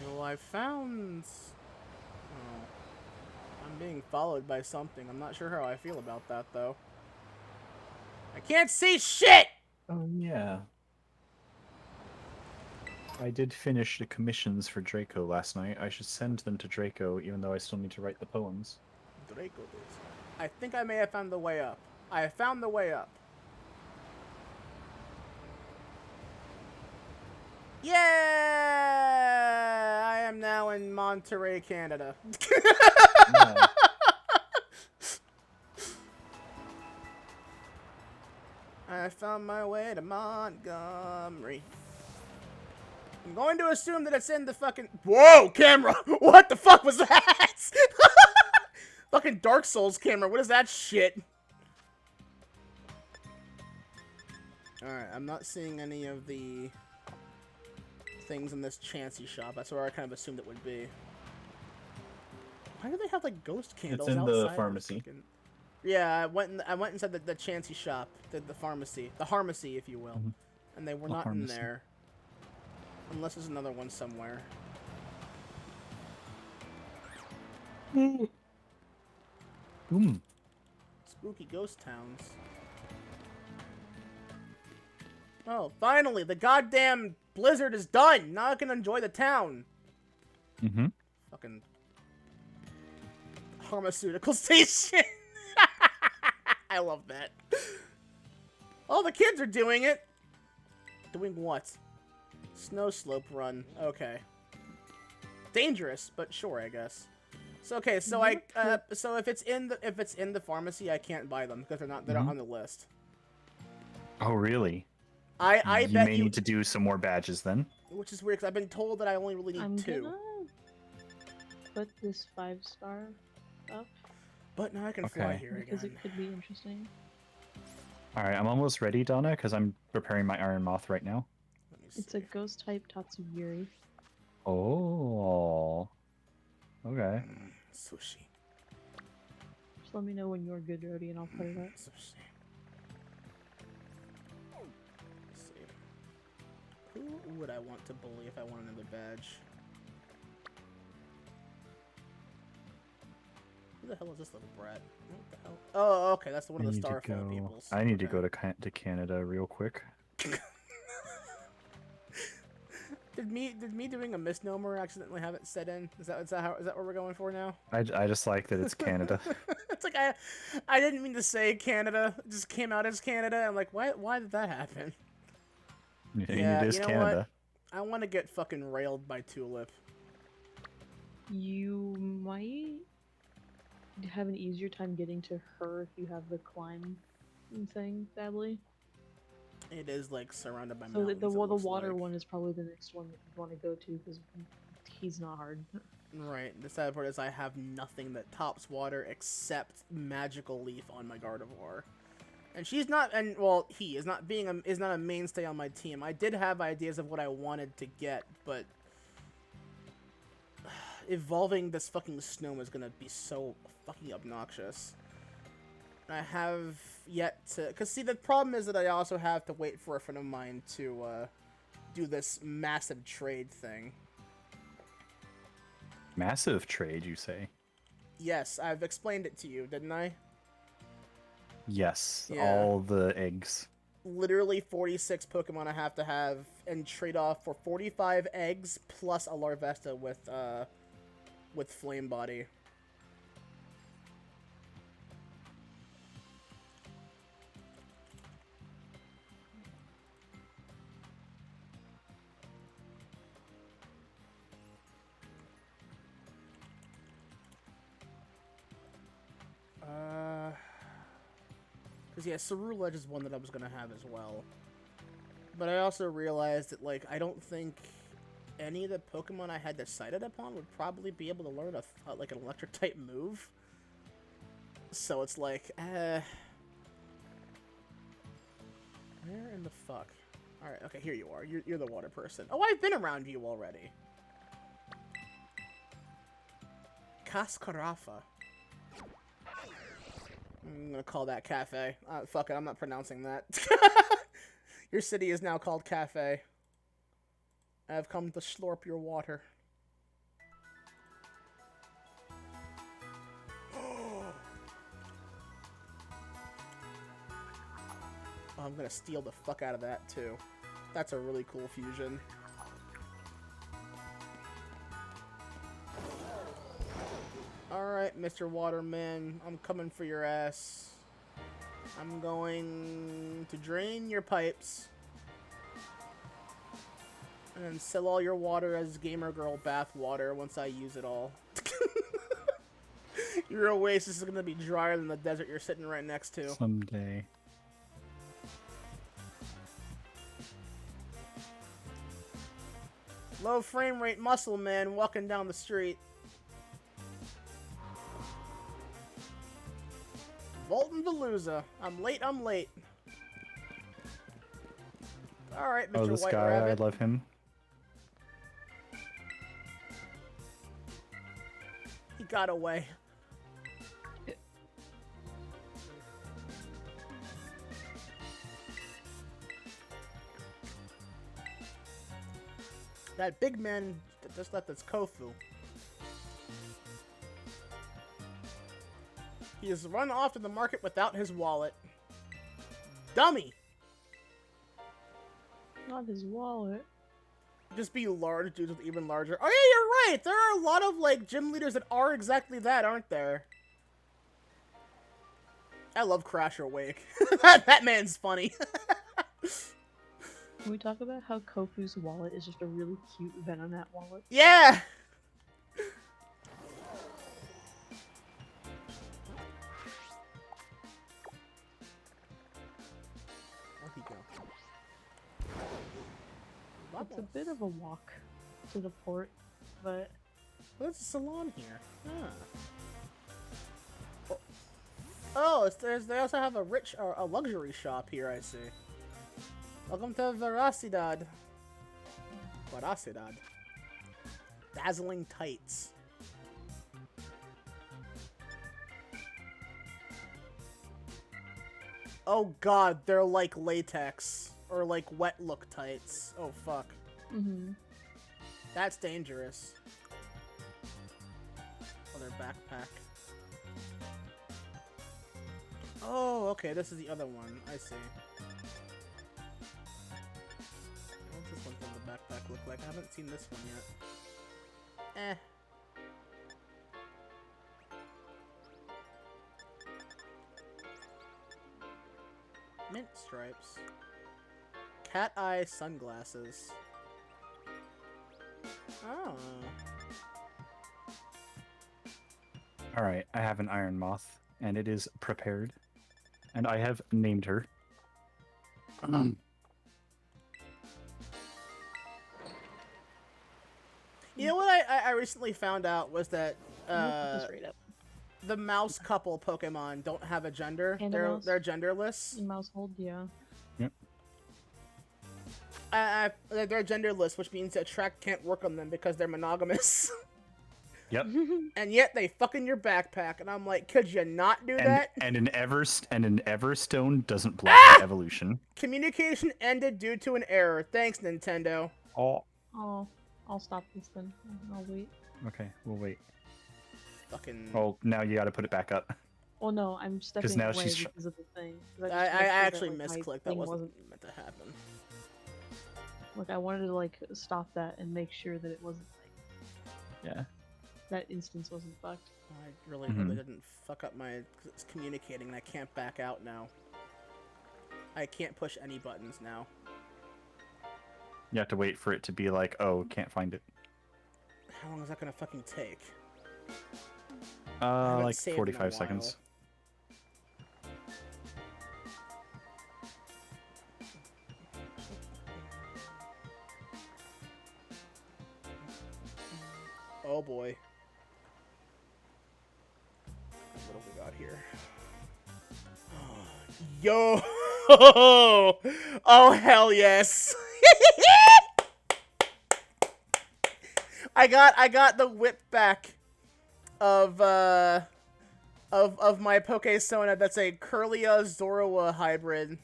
well, I found... Oh. I'm being followed by something. I'm not sure how I feel about that, though. I can't see shit! Oh yeah. I did finish the commissions for Draco last night. I should send them to Draco, even though I still need to write the poems. Draco is. I think I may have found the way up. I have found the way up. Yeah! I am now in Monterey, Canada. Yeah. I found my way to Montgomery. I'm going to assume that it's in the fucking... Whoa, camera! What the fuck was that? Fucking Dark Souls camera, what is that shit? Alright, I'm not seeing any of the things in this Chansey shop. That's where I kind of assumed it would be. Why do they have like ghost candles in the outside of pharmacy. freaking- Yeah, I went inside the Chansey shop, the pharmacy, the Harmacy, if you will, Mhm. and they were The not in Harmacy. there. Unless there's another one somewhere. Boom. Spooky ghost towns. Oh, finally, the goddamn blizzard is done. Now I can enjoy the town. Mm-hmm. Fucking pharmaceutical station. I love that. All the kids are doing it. Doing what? Snow slope run. Okay. Dangerous, but sure, I guess. So okay, so so if it's in the pharmacy, I can't buy them because they're not on the list. Oh, really? I you bet may need to do some more badges then. Which is weird because I've been told that I only really need I'm 2. gonna put this 5-star up But now I can fly Okay. here because again. it could be interesting. All right, I'm almost ready, Donna, because I'm preparing my Iron Moth right now. Let me see. It's a ghost type Tatsugiri. Oh. Okay. Sushi. Just let me know when you're good, Rody, and I'll put it up. Sushi. Let's see. Who would I want to bully if I want another badge? Who the hell is this little brat? What the hell? Oh, okay, that's one of the Starfall peoples. I need to Okay. go to Canada real quick. Did me doing a misnomer accidentally have it set in? Is that what we're going for now? I just like that it's Canada. It's like I didn't mean to say Canada. It just came out as Canada. I'm like, why did that happen? Yeah, It is you know Canada. what? I want to get fucking railed by Tulip. You might have an easier time getting to her if you have the climb thing, sadly. It is like surrounded by So mountains. the it looks water like. one is probably the next one that you want to go to because he's not hard. Right. The sad part is I have nothing that tops water except Magical Leaf on my Gardevoir. And she's not, and well, he is not a mainstay on my team. I did have ideas of what I wanted to get, but evolving this fucking Snom is gonna be so fucking obnoxious. And I have yet to, cause see the problem is that I also have to wait for a friend of mine to do this massive trade thing. Massive trade, you say? Yes, I've explained it to you, didn't I? Yes, Yeah. all the eggs. Literally 46 Pokemon I have to have and trade off for 45 eggs plus a Larvesta with Flame Body. Because, yeah, Ceruledge is one that I was going to have as well. But I also realized that, like, I don't think any of the Pokemon I had decided upon would probably be able to learn like, an Electric-type move. So it's like, where in the fuck? Alright, okay, here you are. You're the water person. Oh, I've been around you already. Cascarafa. I'm gonna call that Cafe. Fuck it, I'm not pronouncing that. Your city is now called Cafe. I have come to slurp your water. Oh, I'm gonna steal the fuck out of that, too. That's a really cool fusion. Alright, Mr. Waterman, I'm coming for your ass. I'm going to drain your pipes. And sell all your water as Gamer Girl bath water once I use it all. Your oasis is gonna be drier than the desert you're sitting right next to. Someday. Low frame rate muscle man walking down the street. Volton Veluza. I'm late, I'm late. All right, Mr. Oh, this White guy, Rabbit. I love him. He got away. That big man that just left us Kofu. He has run off to the market without his wallet. Dummy! Not his wallet. Just be large dudes with even larger. Oh yeah, you're right! There are a lot of, like, gym leaders that are exactly that, aren't there? I love Crasher Wake. that man's funny. Can we talk about how Kofu's wallet is just a really cute Venonat wallet? Yeah! Where'd he go? It's a bit of a walk to the port, but There's a salon here. Ah. Oh, they also have a a luxury shop here, I see. Welcome to Veracidad. Veracidad. Dazzling tights. Oh god, they're like latex. Or like wet look tights. Oh fuck. That's dangerous. Oh, their backpack. Oh, okay, this is the other one. I see. What's this one from the backpack look like? I haven't seen this one yet. Mint stripes. Cat eye sunglasses. Oh. Alright, I have an iron moth, and it is prepared. And I have named her. You know what I recently found out was that straight up. the mouse couple Pokemon don't have a gender. And a They're mouse. they're genderless. In Mousehold, yeah. Yep. They're genderless, which means the attract can't work on them because they're monogamous. Yep. And yet they fuck in your backpack, and I'm like, could you not do that? And an Everstone doesn't block evolution. Communication ended due to an error. Thanks, Nintendo. Oh. Oh, I'll stop this then. I'll wait. Okay, we'll wait. Fucking. Well, now you gotta put it back up. Well, no, I'm stepping now away she's tr- because of the thing. 'Cause I just made sure that, actually like, my misclicked. That thing wasn't meant to happen. Like, I wanted to, like, stop that and make sure that it wasn't, like, Yeah. that instance wasn't fucked. I really didn't fuck up my... 'cause it's communicating, and I can't back out now. I can't push any buttons now. You have to wait for it to be like, oh, can't find it. How long is that gonna fucking take? haven't Like saved in a 45 seconds. Oh boy. What have we got here? Yo! Oh hell yes! I got the whip back of my Pokésona that's a Curlia Zorua hybrid.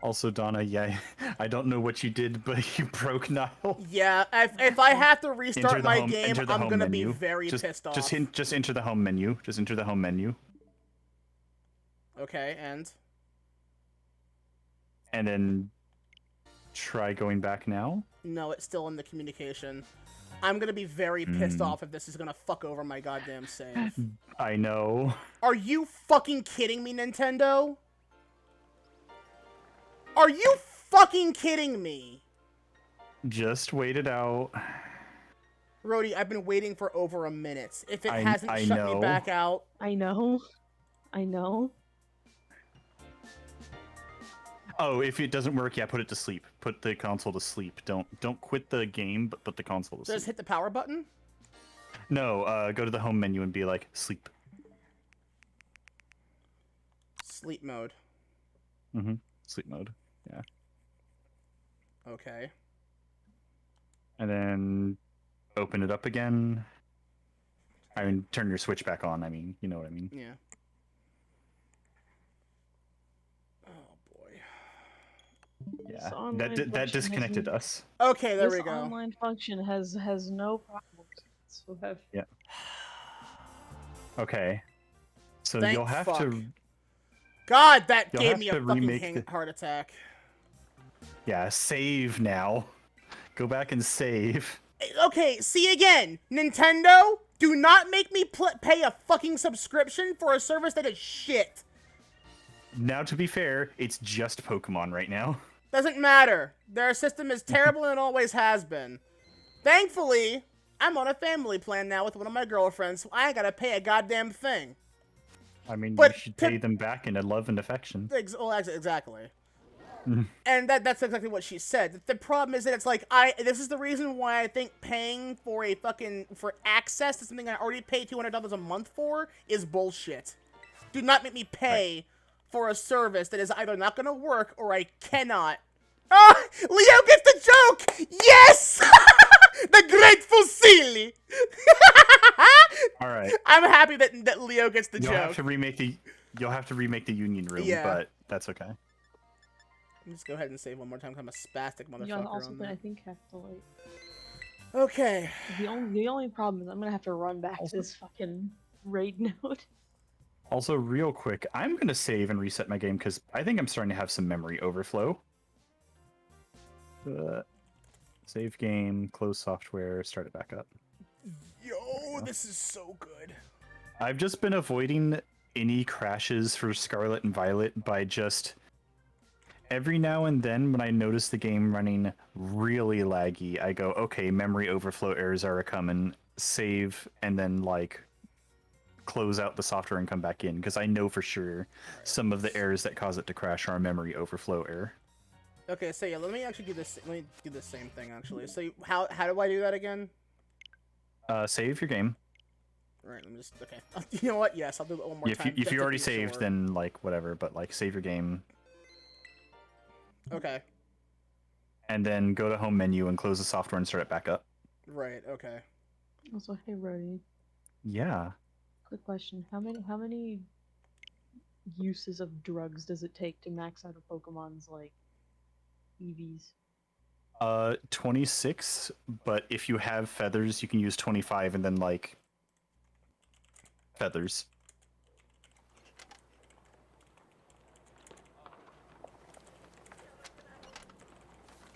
Also, Donna, yeah, I don't know what you did, but you broke Nile. Yeah, if I have to restart my game, enter the I'm home gonna menu. be very pissed off. Just enter the home menu. Just enter the home menu. Okay, and then try going back now. no, it's still in the communication. I'm gonna be very pissed off if this is gonna fuck over my goddamn save. I know. Are you fucking kidding me, Nintendo? Are you fucking kidding me? Just wait it out. Rhodey, I've been waiting for over a minute. If it I hasn't shut know. me back out... I know. I know. Oh, if it doesn't work, yeah, put it to sleep. Put the console to sleep. Don't quit the game, but put the console to sleep. Just hit the power button? No, go to the home menu and be like, sleep. Sleep mode. Sleep mode. Yeah. Okay. And then open it up again. I mean, turn your switch back on. I mean, you know what I mean. Yeah. Oh boy. This Yeah. online That function disconnected has- us. Okay, there This we go. online function has no problems. So have Yeah. Okay. So Thank you'll have fuck. to. God, that You'll gave have me a to fucking remake the- heart attack. Yeah, save now. Go back and save. Okay, see again, Nintendo, do not make me pay a fucking subscription for a service that is shit. Now, to be fair, it's just Pokemon right now. Doesn't matter. Their system is terrible and always has been. Thankfully, I'm on a family plan now with one of my girlfriends, so I ain't gotta pay a goddamn thing. I mean, But you should to- pay them back in love and affection. Exactly. And that's exactly what she said. The problem is that it's like, this is the reason why I think paying for for access to something I already paid $200 a month for is bullshit. Do not make me pay for a service that is either not gonna work or I cannot. Ah! Leo gets the joke! Yes! The grateful silly! Alright. I'm happy that Leo gets the You'll joke. have to remake the Union Room, Yeah. but that's okay. Let's go ahead and save one more time. 'Cause I'm a spastic motherfucker you also on then I that. think have to like Okay. the only problem is I'm gonna have to run back to this fucking raid node. Also, real quick, I'm going to save and reset my game because I think I'm starting to have some memory overflow. Save game, close software, start it back up. Yo, this is so good. I've just been avoiding any crashes for Scarlet and Violet by just every now and then when I notice the game running really laggy, I go, okay, memory overflow errors are coming, save, and then like close out the software and come back in because I know for sure some of the errors that cause it to crash are a memory overflow error. Okay, so yeah, let me actually do this. Let me do the same thing actually. So how do I do that again? Save your game. Right, I'm just okay. You know what? Yes, I'll do it one more If time. you just to already be saved, sure. then like whatever, but like save your game Okay. and then go to home menu and close the software and start it back up. Right. Okay. Also, hey Rody, Yeah. quick question: How many uses of drugs does it take to max out a Pokemon's like EVs? 26, but if you have feathers, you can use 25 and then like feathers.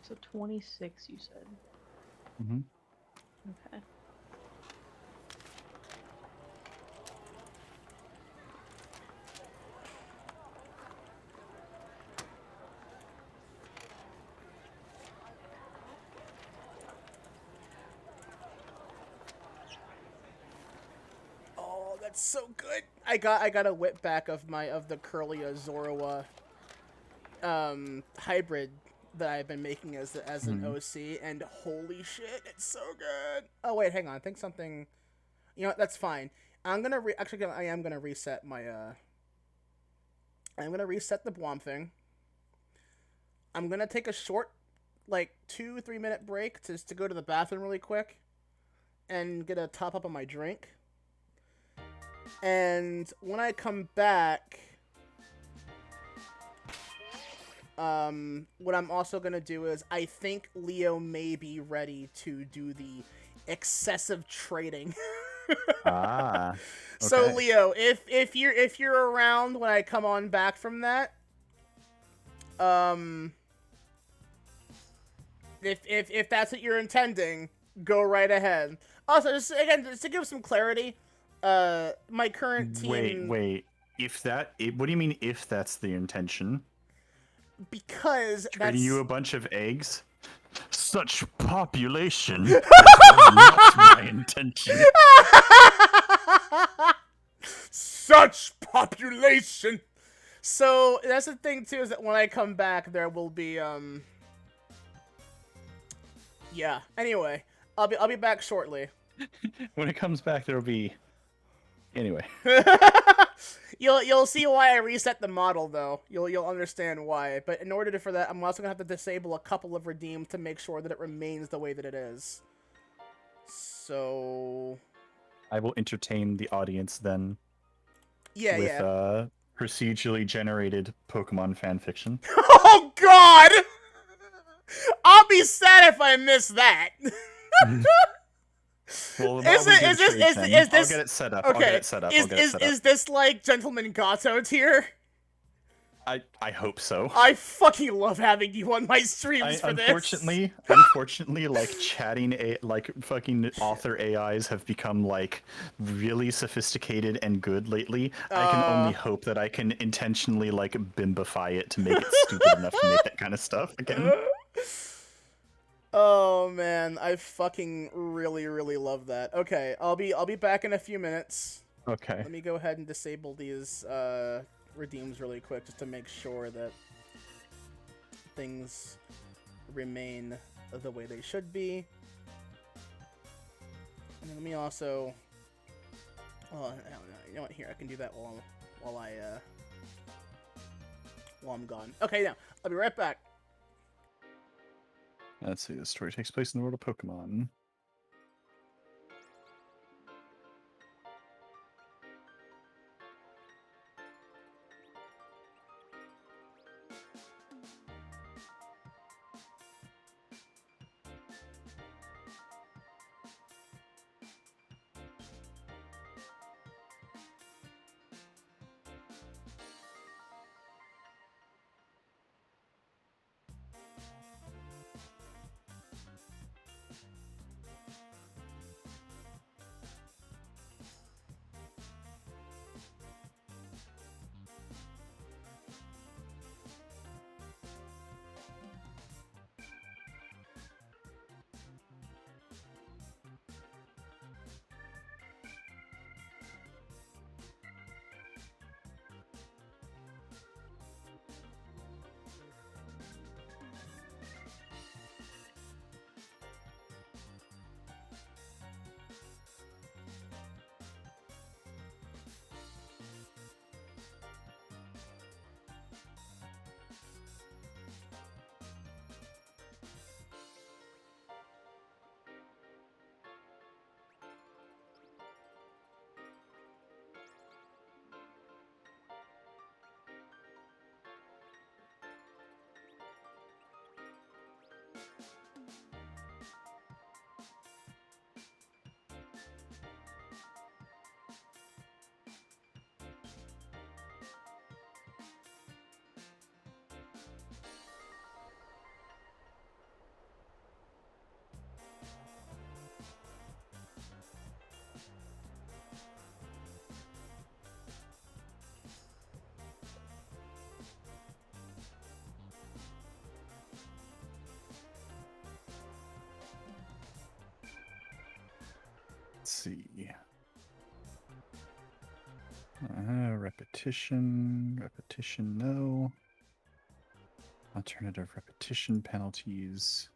So 26, you said. Mm-hmm. Okay. Oh, that's so good. I got a whip back of the Curlia Zoroa hybrid that I've been making as an OC, and holy shit, it's so good. Oh wait, hang on. I think something. You know what? That's fine. I am gonna reset my I'm gonna reset the Blom thing. I'm gonna take a short, like 2-3 minute break to go to the bathroom really quick, and get a top up on my drink. And when I come back, what I'm also gonna do is I think Leo may be ready to do the excessive trading. Ah. Okay. So Leo, if you're around when I come on back from that, if that's what you're intending, go right ahead. Also, just to give some clarity, my current team. Wait. What do you mean if that's the intention? Because Trading that's you a bunch of eggs? Such population was not my intention. such population. So that's the thing too, is that when I come back, there will be yeah. Anyway, I'll be back shortly. When it comes back, there'll be. Anyway. You'll see why I reset the model though. You'll understand why. But in order for that, I'm also gonna have to disable a couple of redeems to make sure that it remains the way that it is. So I will entertain the audience then yeah, with yeah. procedurally generated Pokemon fanfiction. Oh God! I'll be sad if I miss that. Well, while we do the trade thing, is I'll this get it set up. okay? I'll get it set up. I'll get it set up. Is this like Gentleman Gato tier? I hope so. I fucking love having you on my streams for this. Unfortunately, like like fucking author AIs have become like really sophisticated and good lately. I can only hope that I can intentionally like bimbify it to make it stupid enough to make that kind of stuff again. Oh man, I fucking really love that. Okay, I'll be back in a few minutes. Okay. Let me go ahead and disable these redeems really quick just to make sure that things remain the way they should be. And let me also you know what, here I can do that while I'm gone. Okay, now I'll be right back. Let's see. The story takes place in the world of Pokemon. Let's see. Repetition, no. Alternative repetition penalties.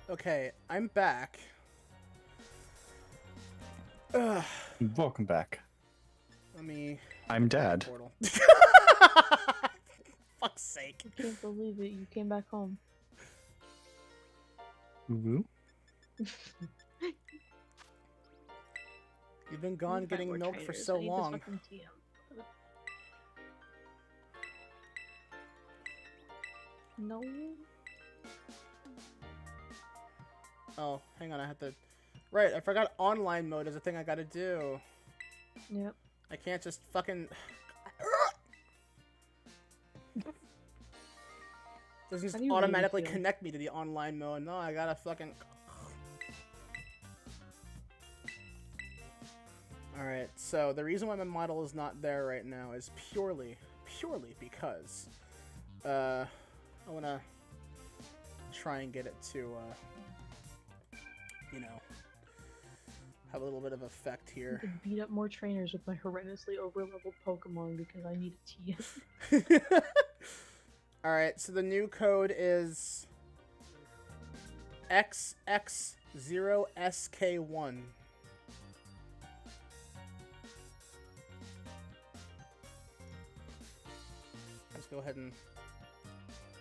Okay, I'm back. Ugh, Welcome back. let me... I'm Dad. Portal. Fuck's sake. I can't believe it. You came back home. Woo. You've been gone Find getting more milk for trainers. so I need this long. fucking TM. No. Oh, hang on, I have to... Right, I forgot online mode is a thing I gotta do. Yep. I can't just fucking... Doesn't How just do you really automatically feel? connect me to the online mode. No, I gotta fucking... Alright, so the reason why my model is not there right now is purely because... I wanna try and get it to, you know, have a little bit of effect I here. could beat up more trainers with my horrendously over-leveled Pokemon because I need a TM. Alright, so the new code is XX0SK1. Let's go ahead and...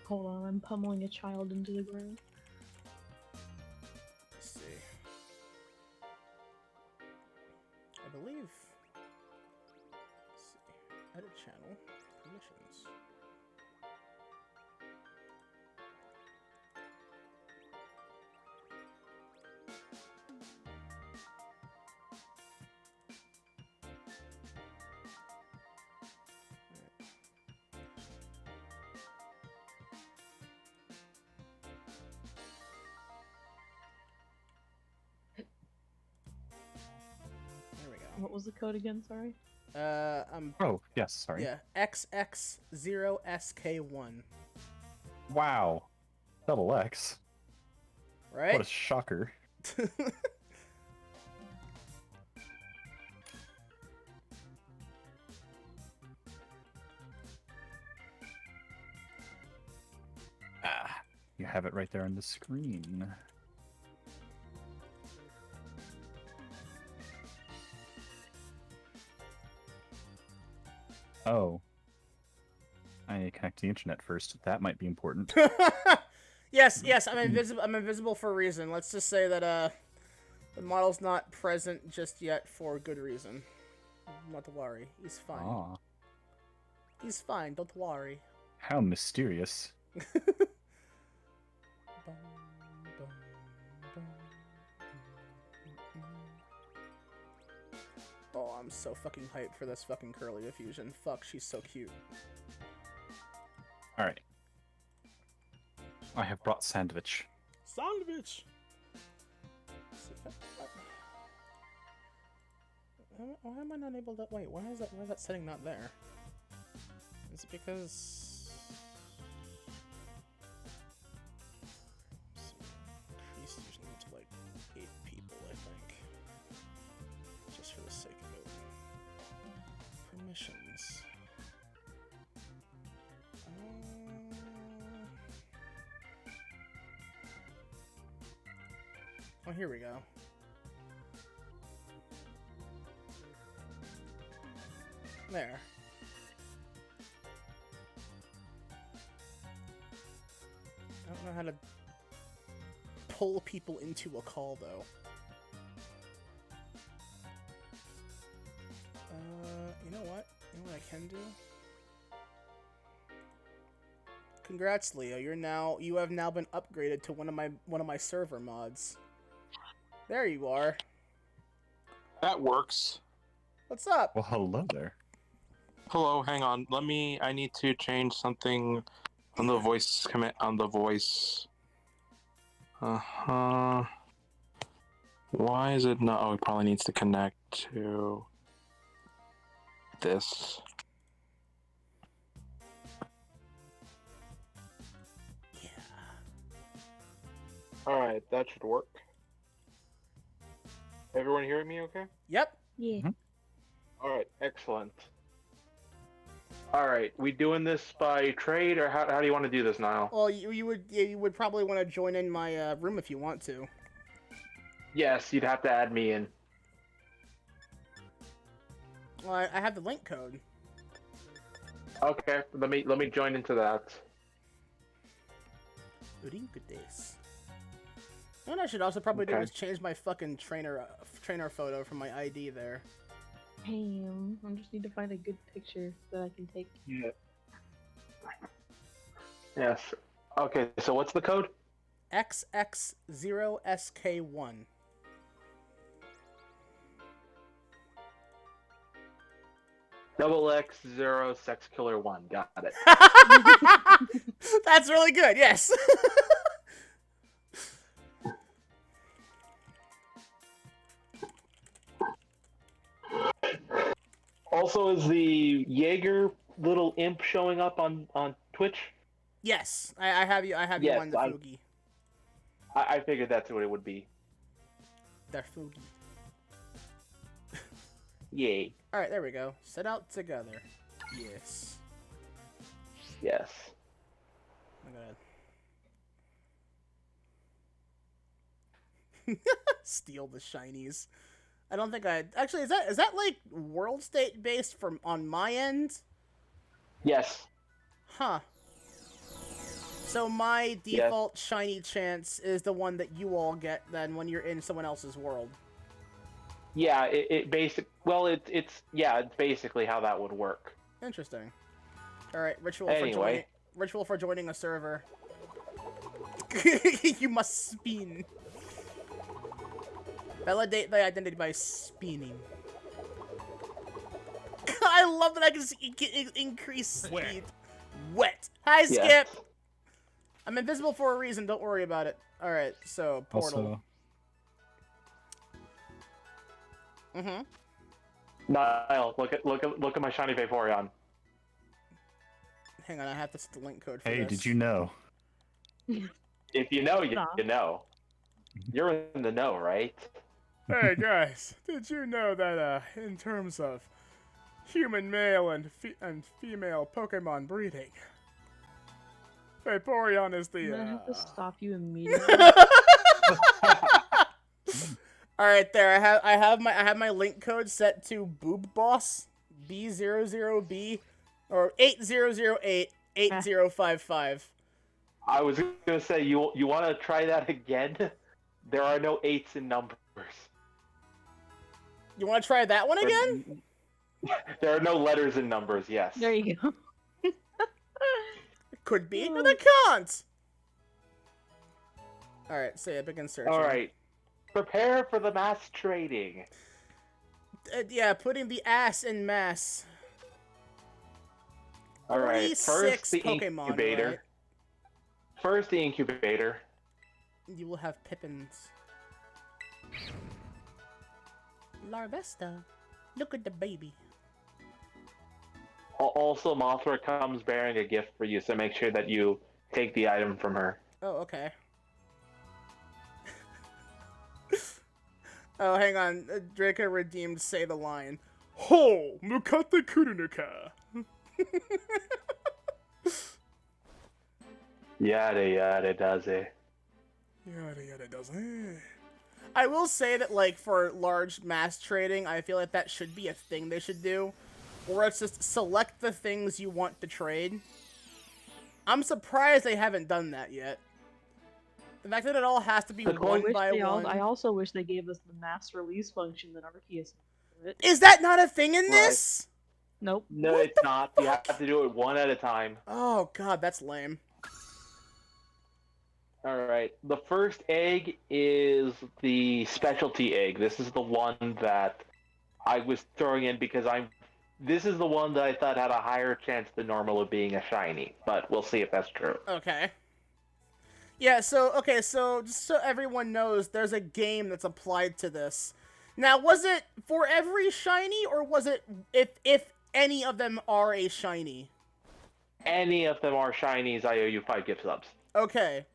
Hold on, I'm pummeling a child into the ground. Let's see. I believe... Let's see. Edit channel. Permissions. There we go. What was the code again? Sorry. Oh, yes, sorry. Yeah, XX0SK1. Wow. Double X. Right? What a shocker. Ah, you have it right there on the screen. Oh. I need to connect to the internet first. That might be important. Yes, I'm invisible. I'm invisible for a reason. Let's just say that the model's not present just yet for good reason. Not to worry. He's fine. Ah, He's fine. Don't worry. how mysterious. Oh, I'm so fucking hyped for this fucking Curly fusion. Fuck, she's so cute. Alright. I have brought sandwich. Sandwich! Why am I not able to... Wait, why is that setting not there? Is it because... Increase usually to like 8 people, I think. Just for the sake of it. Permissions. Oh, here we go. There. I don't know how to pull people into a call, though. You know what? You know what I can do? Congrats, Leo. You have now been upgraded to one of my server mods. There you are. That works. What's up? Well, hello there. Hello, hang on. I need to change something on the voice command on the voice. Why is it not? Oh, it probably needs to connect to this. Yeah. Alright, that should work. Everyone hearing me okay? Yep. Yeah. Alright, excellent. All right, we doing this by trade, or how do you want to do this, Niall? Well, you would probably want to join in my room if you want to. Yes, you'd have to add me in. Well, I have the link code. Okay, let me join into that. Urinkudes. What I should also probably do Okay. is change my fucking trainer photo from my ID there. Damn, I just need to find a good picture that I can take. Yeah. Yes. Okay, so what's the code? XX0SK1. XX0 Sex Killer 1. Got it. That's really good. Yes. Also, is the Jaeger little imp showing up on Twitch? Yes. I have you. I have you Yes, on the Fugi. I figured that's what it would be. The Fugi. Yay. All right, there we go. Set out together. Yes. Yes. I'm gonna steal the shinies. I don't think I actually is that like world state based from on my end? Yes. Huh. So my default shiny chance is the one that you all get then when you're in someone else's world. Yeah, it's basically how that would work. Interesting. All right, Anyway. ritual for joining a server. You must spin. Validate the identity by spinning. I love that I can increase speed. Wet. Hi, Skip. Yes. I'm invisible for a reason. Don't worry about it. All right, so portal. Also, Niall, look at my shiny Vaporeon. Hang on, I have to set the link code for hey, this. did you know? If you know, you Nah. know. You're in the know, right? Hey guys, did you know that in terms of human male and female Pokemon breeding, Vaporeon is I'm the gonna have to stop you immediately. All right, there. I have my link code set to Boob Boss B00B or 80088055. I was gonna say you want to try that again. There are no 8s in numbers. You want to try that one again? There are no letters in numbers. Yes. There you go. Could be. No, they can't. All right, so yeah, begin searching. All right. Prepare for the mass trading. Yeah, putting the ass in mass. All right. 46 First the Pokemon, incubator. right? First the incubator. You will have Pippins. Larvesta, look at the baby. Also, Mothra comes bearing a gift for you, so make sure that you take the item from her. Oh, okay. Oh, hang on. Draco redeemed say the line. Ho! Mukata Kurunuka! Yada yada does it. Yada yada does it. I will say that, like, for large mass trading, I feel like that should be a thing they should do. Where it's just select the things you want to trade. I'm surprised they haven't done that yet. The fact that it all has to be one by one. I also wish they gave us the mass release function that Arceus did. Is that not a thing in this? Nope. No, What it's the not. You have to do it one at a time. Oh god, that's lame. Alright, the first egg is the specialty egg. This is the one that I was throwing in because this is the one that I thought had a higher chance than normal of being a shiny, but we'll see if that's true. Okay. Yeah, so just so everyone knows, there's a game that's applied to this. Now, was it for every shiny, or was it if any of them are a shiny? Any of them are shinies, I owe you 5 gift subs. Okay.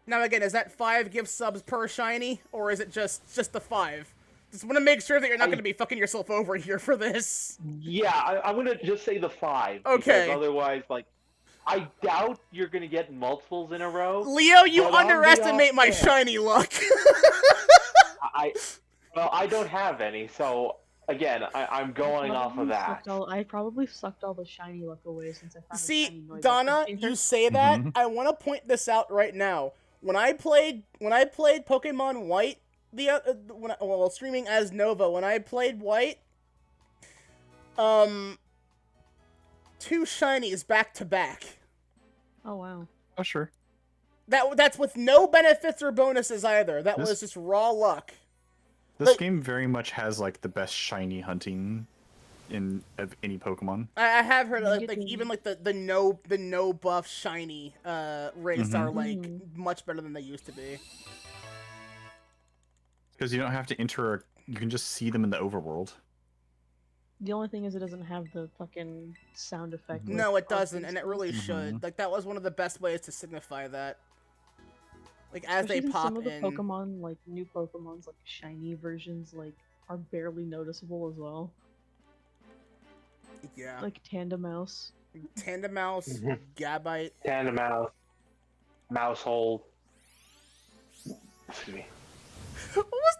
Now again, is that 5 gift subs per shiny, or is it just the 5? Just want to make sure that you're not going to be fucking yourself over here for this. Yeah, I'm gonna just say the 5. Okay. Because otherwise, like, I doubt you're gonna get multiples in a row. Leo, you but on the underestimate my off shiny luck. Well, I don't have any, so again, I'm going off of that. I probably sucked all the shiny luck away since I found a shiny See, noise Donna, container. you say that. Mhm. I want to point this out right now. When I played Pokemon White, streaming as Nova, when I played White, 2 shinies back to back. Oh wow. Oh, sure. That's with no benefits or bonuses either. That was just raw luck. This Like- game very much has, like, the best shiny hunting of any Pokemon. I have heard You like, get to- even like the no buff shiny rates are like Mhm. much better than they used to be. Because you don't have to enter, you can just see them in the overworld. The only thing is it doesn't have the fucking sound effect. Mhm. No, with it doesn't, and it Arceus. really should. Like that was one of the best ways to signify that. Like as Especially they since pop some of the in. Pokemon, like new Pokemons, like shiny versions, like are barely noticeable as well. Yeah. Like Tandemouse. Tandemouse, Mhm. Gabite. Tandemouse, Mousehold. Excuse me. What was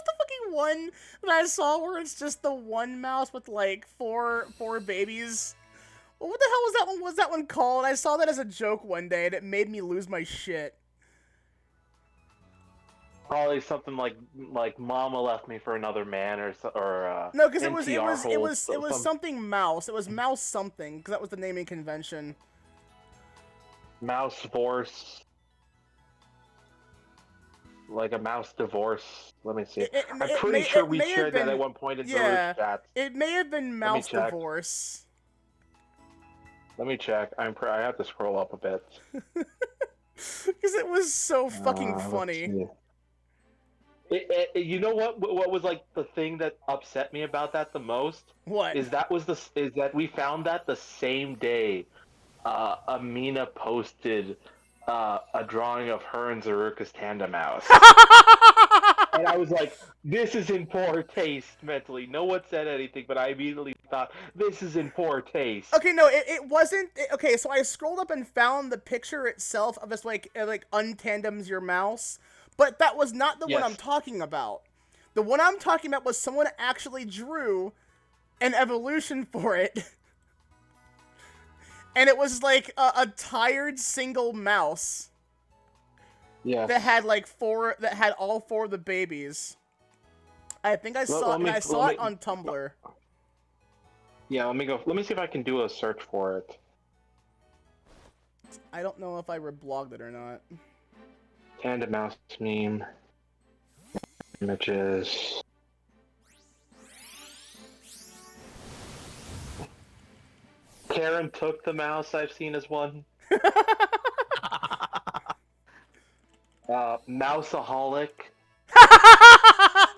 the fucking one that I saw where it's just the one mouse with like four babies? What the hell was that one? Was that one called? I saw that as a joke one day, and it made me lose my shit. Probably something like Mama left me for another man or No, because it NTR was hold, something mouse. It was mouse something because that was the naming convention. Mouse Force. Like a mouse divorce. Let me see. I'm pretty sure we shared that at one point in yeah. Zero's chat. It may have been mouse check. divorce. Let me check. I have to scroll up a bit. Because it was so fucking Let's funny. see. You know what? What was like the thing that upset me about that the most What? is that we found that the same day. Amina posted a drawing of her and Zaruka's Tandemouse. And I was like, this is in poor taste mentally. No one said anything, but I immediately thought, this is in poor taste. Okay, no, it wasn't. Okay, so I scrolled up and found the picture itself of this, like untandems your mouse, but that was not the one Yes. I'm talking about. The one I'm talking about was someone actually drew an evolution for it. And it was like a tired single mouse Yeah. that had all 4 of the babies. I think I saw it on Tumblr. Yeah, let me see if I can do a search for it. I don't know if I reblogged it or not. Tandemouse meme. Images. Karen took the mouse I've seen as one. Mouseaholic.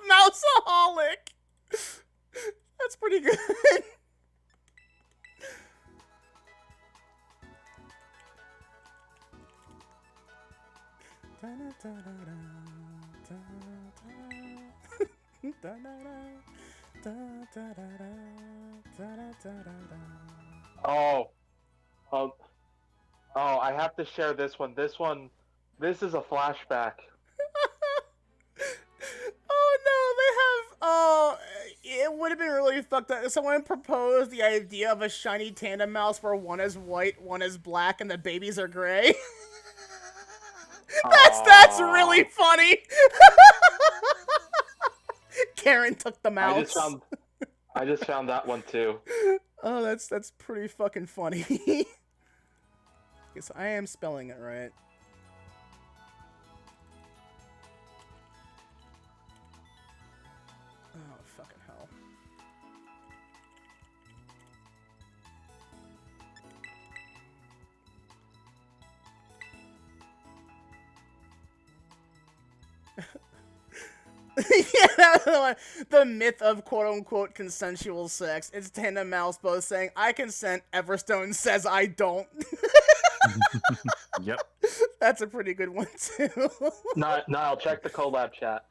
Mouseaholic! That's pretty good. Oh, I have to share this one. This is a flashback. It would have been really fucked up if someone proposed the idea of a shiny tandem mouse where one is white, one is black, and the babies are gray. That's really funny. Karen took the mouse. I just found that one too. Oh, that's pretty fucking funny. Okay, so I am spelling it right. Oh, fucking hell. Yeah, the myth of quote-unquote consensual sex. It's Tandem Mouse both saying, I consent, Everstone says I don't. Yep. That's a pretty good one, too. Niall, check the collab chat.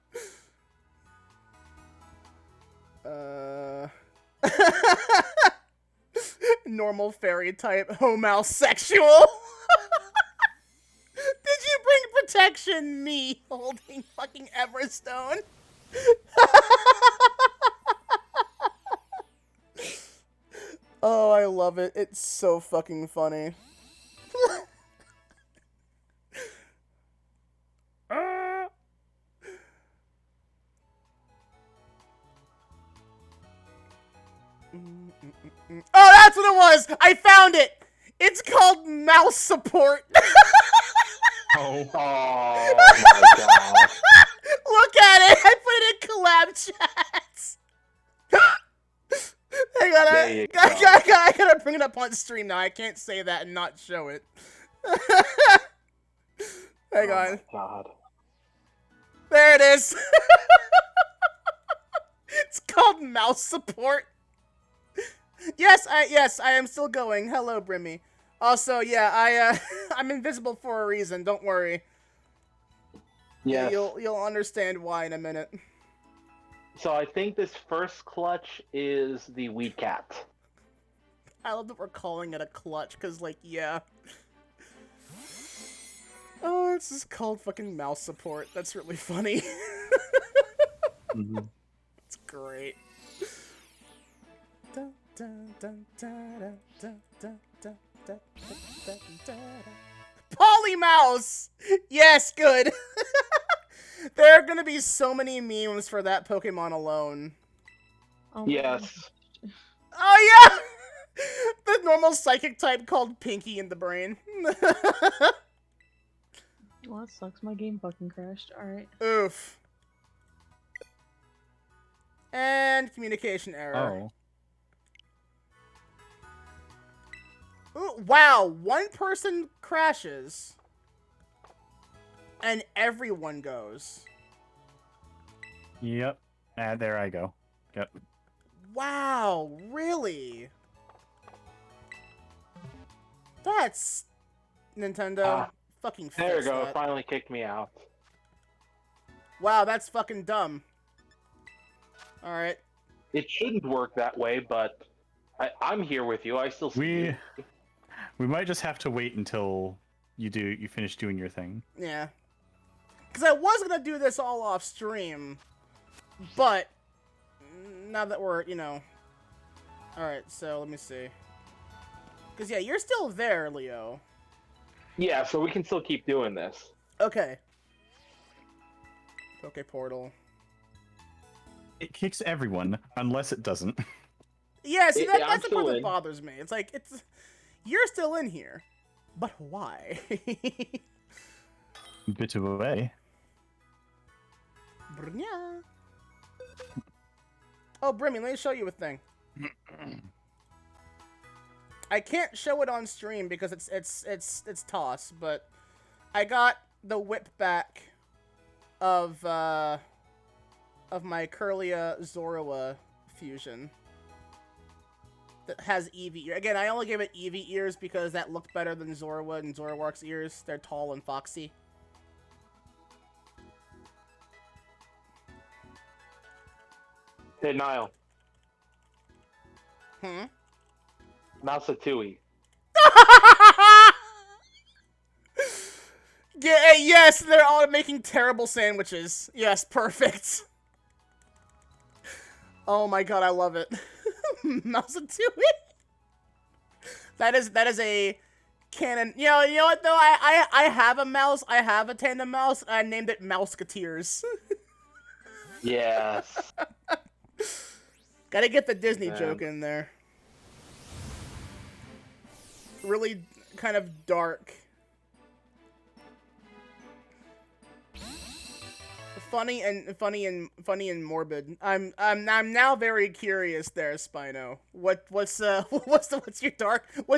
Normal fairy type, homosexual. Did you bring protection? Me holding fucking Everstone. Oh, I love it. It's so fucking funny. Oh, that's what it was! I found it! It's called mouse support. Oh. Oh my god. Look at it! I put it in collab chats. There you go. I gotta bring it up on stream now. I can't say that and not show it. Hang Oh on. my god. There it is. It's called mouse support. Yes, I am still going. Hello, Brimmy. Also, yeah, I'm invisible for a reason. Don't worry. Yes. You'll understand why in a minute. So I think this first clutch is the wee cat. I love that we're calling it a clutch, cause like, yeah. Oh, it's just called fucking mouse support. That's really funny. Mm-hmm. It's great. Dun, dun, dun, dun, dun, dun, dun, dun, dun, dun, dun. Polymouse! Yes, good. There are gonna be so many memes for that Pokemon alone. Oh my Yes. gosh. Oh yeah! The normal psychic type called Pinky in the brain. Well, that sucks. My game fucking crashed. Alright. Oof. And communication error. Oh. Ooh, wow, one person crashes. And everyone goes. Yep. There I go. Yep. Wow, really? That's... Nintendo. Fucking fix There you go. It that. finally kicked me out. Wow, that's fucking dumb. Alright. It shouldn't work that way, but I'm here with you. I still see you. We might just have to wait until you finish doing your thing. Yeah. Because I was going to do this all off stream, but now that we're, you know... Alright, so let me see. Because, yeah, you're still there, Leo. Yeah, so we can still keep doing this. Okay. Poke Portal. It kicks everyone, unless it doesn't. Yeah, see, Yeah, I'm that's the part still that in. bothers me. It's like, you're still in here, but why? Bit away. Brnya. Oh, Brimmy, let me show you a thing. I can't show it on stream because it's toss, but I got the whip back of my Curlia Zorua fusion that has Eevee ear. Again, I only gave it Eevee ears because that looked better than Zorua and Zoroark's ears. They're tall and foxy. Hey, Niall. Hmm? Mausatui. Yeah, yes, they're all making terrible sandwiches. Yes, perfect. Oh my god, I love it. Mausatui. That is a canon. You know what though? I have a mouse. I have a tandem mouse. I named it Mouseketeers. Yes. Gotta get the Disney Man. joke in there. Really kind of dark. Funny and morbid. I'm now very curious there, Spino. What's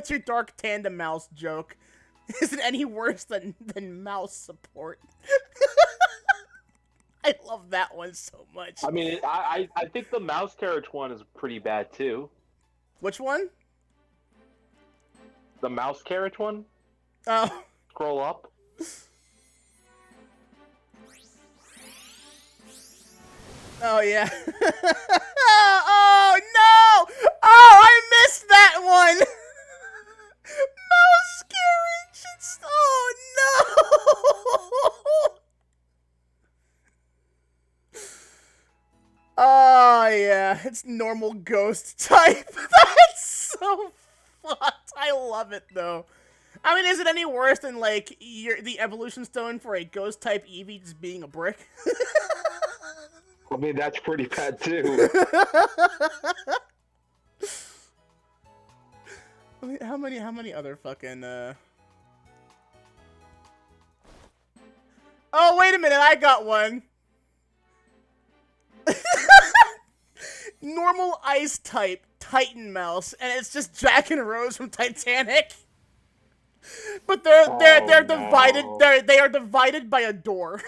your dark tandem mouse joke? Is it any worse than mouse support? I love that one so much. I mean, I think the mouse carriage one is pretty bad too. Which one? The mouse carriage one? Oh. Scroll up. Oh yeah. Oh yeah, it's normal ghost type. That's so fucked. I love it though. I mean, is it any worse than like the evolution stone for a ghost type Eevee just being a brick? I mean, that's pretty bad too. How many other fucking Oh, wait a minute, I got one. Normal ice type Titan Mouse, and it's just Jack and Rose from Titanic. But they're divided. They are divided by a door.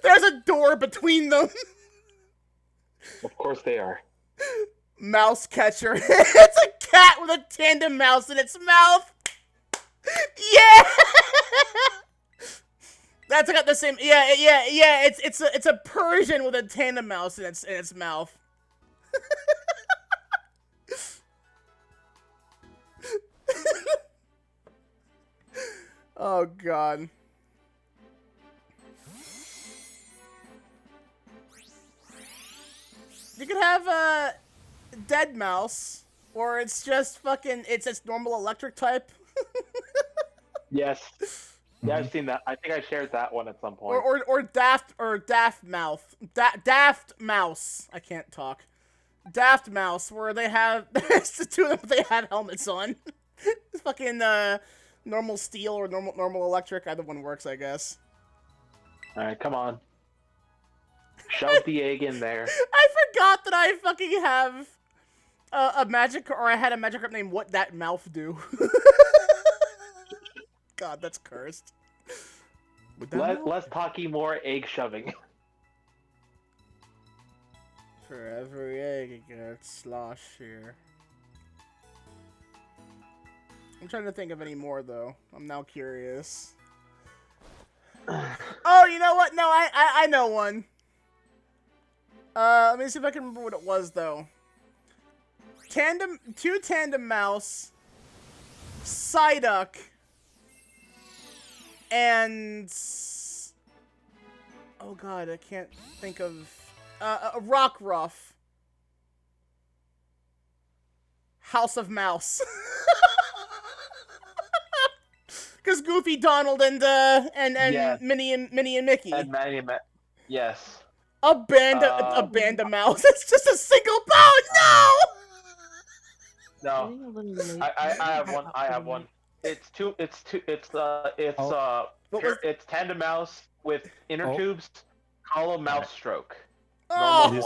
There's a door between them. Of course they are. Mouse catcher. It's a cat with a tandem mouse in its mouth. Yeah. That's got the same. Yeah. It's a Persian with a tandem mouse in its mouth. Oh god. You could have a dead mouse, or it's just fucking. It's normal electric type. Yes. Yeah, I've seen that. I think I shared that one at some point. Or daft mouse. I can't talk. Daft mouse, where they have it's the two of them. They have helmets on. It's fucking normal steel or normal electric. Either one works, I guess. All right, come on. Shove the egg in there. I forgot that I fucking have a magic, or I had a magic named What That Mouth Do. God, that's cursed. Less talking, more egg shoving. For every egg it gets sloshed here. I'm trying to think of any more though. I'm now curious. Oh, you know what? No, I know one. Let me see if I can remember what it was though. Two tandem mouse, Psyduck, and oh god, I can't think of a Rockruff. House of Mouse. Because Goofy, Donald, and Yes. Minnie and Mickey. And yes. A band of mouse. It's just a single bone. No. No. Getting a little late. I have one. I have one. It's tandem mouse with inner tubes. COLLAB mouse stroke. Oh.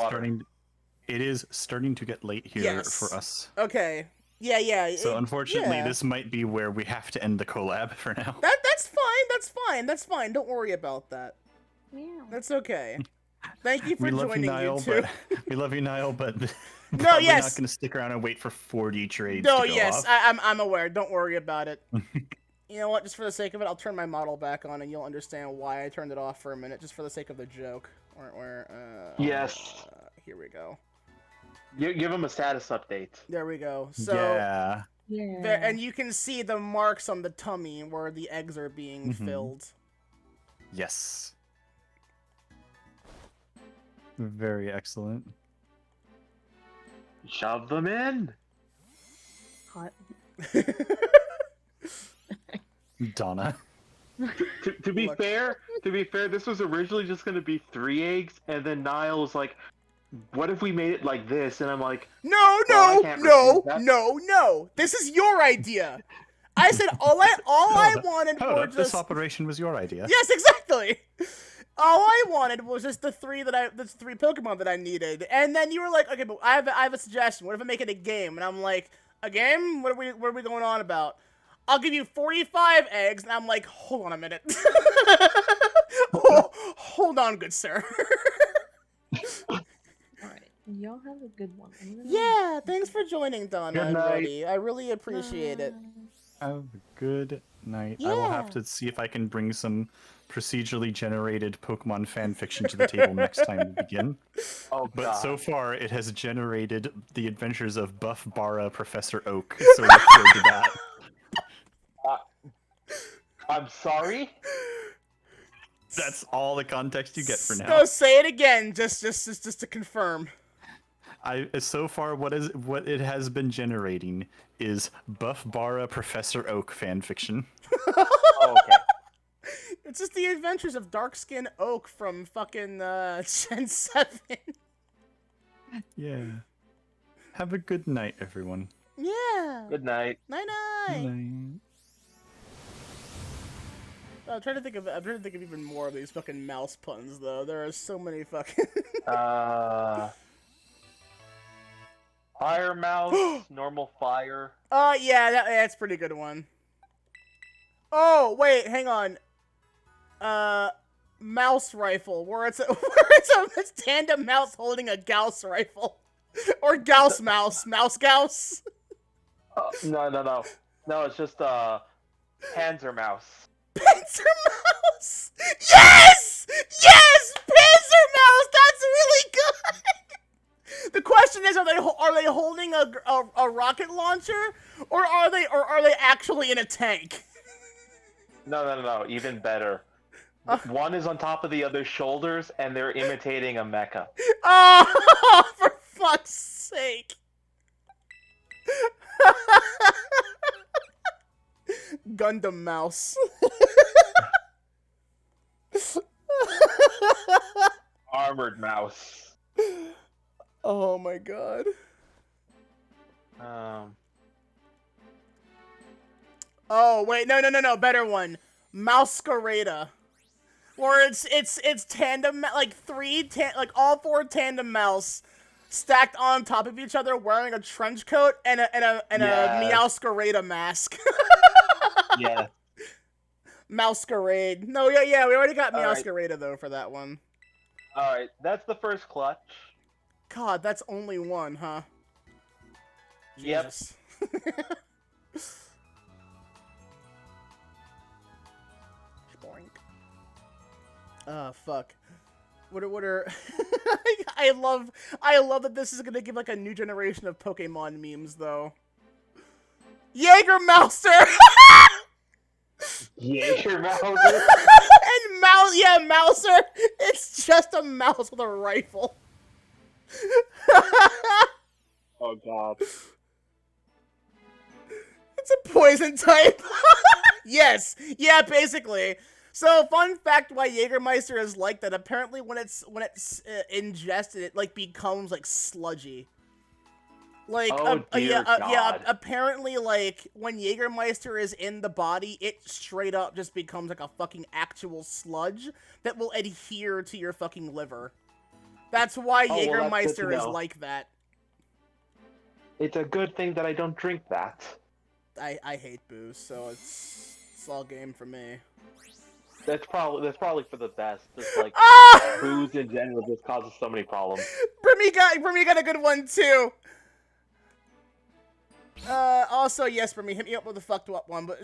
It is starting to get late here Yes. for us. Okay. Yeah. So unfortunately, yeah. this might be where we have to end the collab for now. That's fine. Don't worry about that. Yeah. That's okay. Thank you for We love joining, you, Niall, you two. but we love you, Niall, but No, probably yes. not going to stick around and wait for 40 trades No, to go yes, off. I'm aware. Don't worry about it. You know what? Just for the sake of it, I'll turn my model back on, and you'll understand why I turned it off for a minute, just for the sake of the joke. Yes. Here we go. You give him a status update. There we go. So, Yeah. Yeah. there, and you can see the marks on the tummy where the eggs are being filled. Yes. Very excellent. Shove them in. Hot. Donna. To be Look. fair, this was originally just going to be 3 eggs, and then Niall was like, "What if we made it like this?" And I'm like, No. Well, I can't refuse that. No. This is your idea. I said all I wanted Hold were up, this just operation was your idea. yes, exactly. All I wanted was just the three Pokemon that I needed, and then you were like, okay, but I have a suggestion. What if I make it a game? And I'm like, a game? What are we going on about? I'll give you 45 eggs, and I'm like, hold on a minute. Hold on, good sir. Alright. Y'all have a good one. Yeah, thanks for joining, Donna Good and night. Brody. I really appreciate it. Have a good night. I will have Yeah. to see if I can bring some procedurally generated Pokemon fan fiction to the table next time we begin. "Oh But God." so far, it has generated the adventures of Buff Bara Professor Oak, so look forward to that. I'm sorry. That's all the context you get for now. No, say it again, just to confirm. So far, what it has been generating is Buff Bara Professor Oak fanfiction. Oh, okay. It's just the adventures of dark-skinned Oak from fucking Gen 7. Yeah. Have a good night, everyone. Yeah. Good night. Night-night. Night. I'm trying to think of even more of these fucking mouse puns though. There are so many fucking. Fire mouse, normal fire. Yeah, that's a pretty good one. Oh wait, hang on. Mouse rifle, where it's a tandem mouse holding a Gauss rifle, or Gauss mouse, mouse Gauss. No. It's just Panzer mouse. Panzer mouse. Yes, Panzer mouse. That's really good. The question is, are they holding a rocket launcher, or are they actually in a tank? No. Even better. One is on top of the other's shoulders, and they're imitating a mecha. Oh, for fuck's sake! Gundam mouse. Armored mouse. Oh my god. Oh wait, no, better one. Mouscarada. Where it's tandem, like all four tandem mouse stacked on top of each other, wearing a trench coat and a Meowscarada mask. Yeah. Mouscarade. No, yeah, we already got All right. Meowscarada though for that one. All right, that's the first clutch. God, that's only one, huh? Yep. Jesus. Boink. Fuck. What are I love that this is gonna give like a new generation of Pokemon memes though. Jägermeister! Jägermeister. And Mouser! It's just a mouse with a rifle. Oh god. It's a poison type. Yes. Yeah, basically. So, fun fact why Jägermeister is like that. Apparently, when it's ingested, it like becomes like sludgy. Like, dear God. apparently, like when Jägermeister is in the body, it straight up just becomes like a fucking actual sludge that will adhere to your fucking liver. That's why Jägermeister is like that. It's a good thing that I don't drink that. I hate booze, so it's all game for me. That's probably for the best. Just like booze in general just causes so many problems. Brimmy got a good one too. Also, yes, Brimmy, hit me up with a fucked up one, but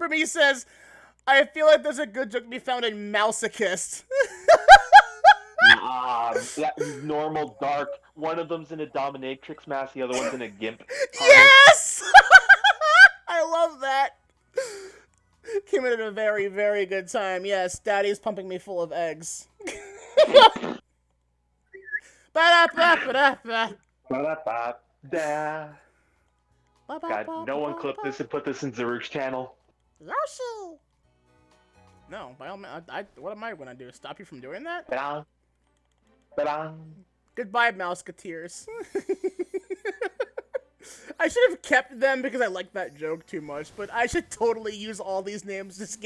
Brimmy says, I feel like there's a good joke to be found in Mousicist. That normal dark. One of them's in a dominatrix mask, the other one's in a gimp. Yes! I love that. Came in at a very, very good time. Yes, Daddy's pumping me full of eggs. Ba-da-ba-da. God, no one clip this and put this in Zaruk's channel. Yoshi! No, by all means, what am I gonna do? Stop you from doing that? Ba-da. Ba-da. Goodbye, Mouseketeers. I should have kept them because I like that joke too much, but I should totally use all these names, just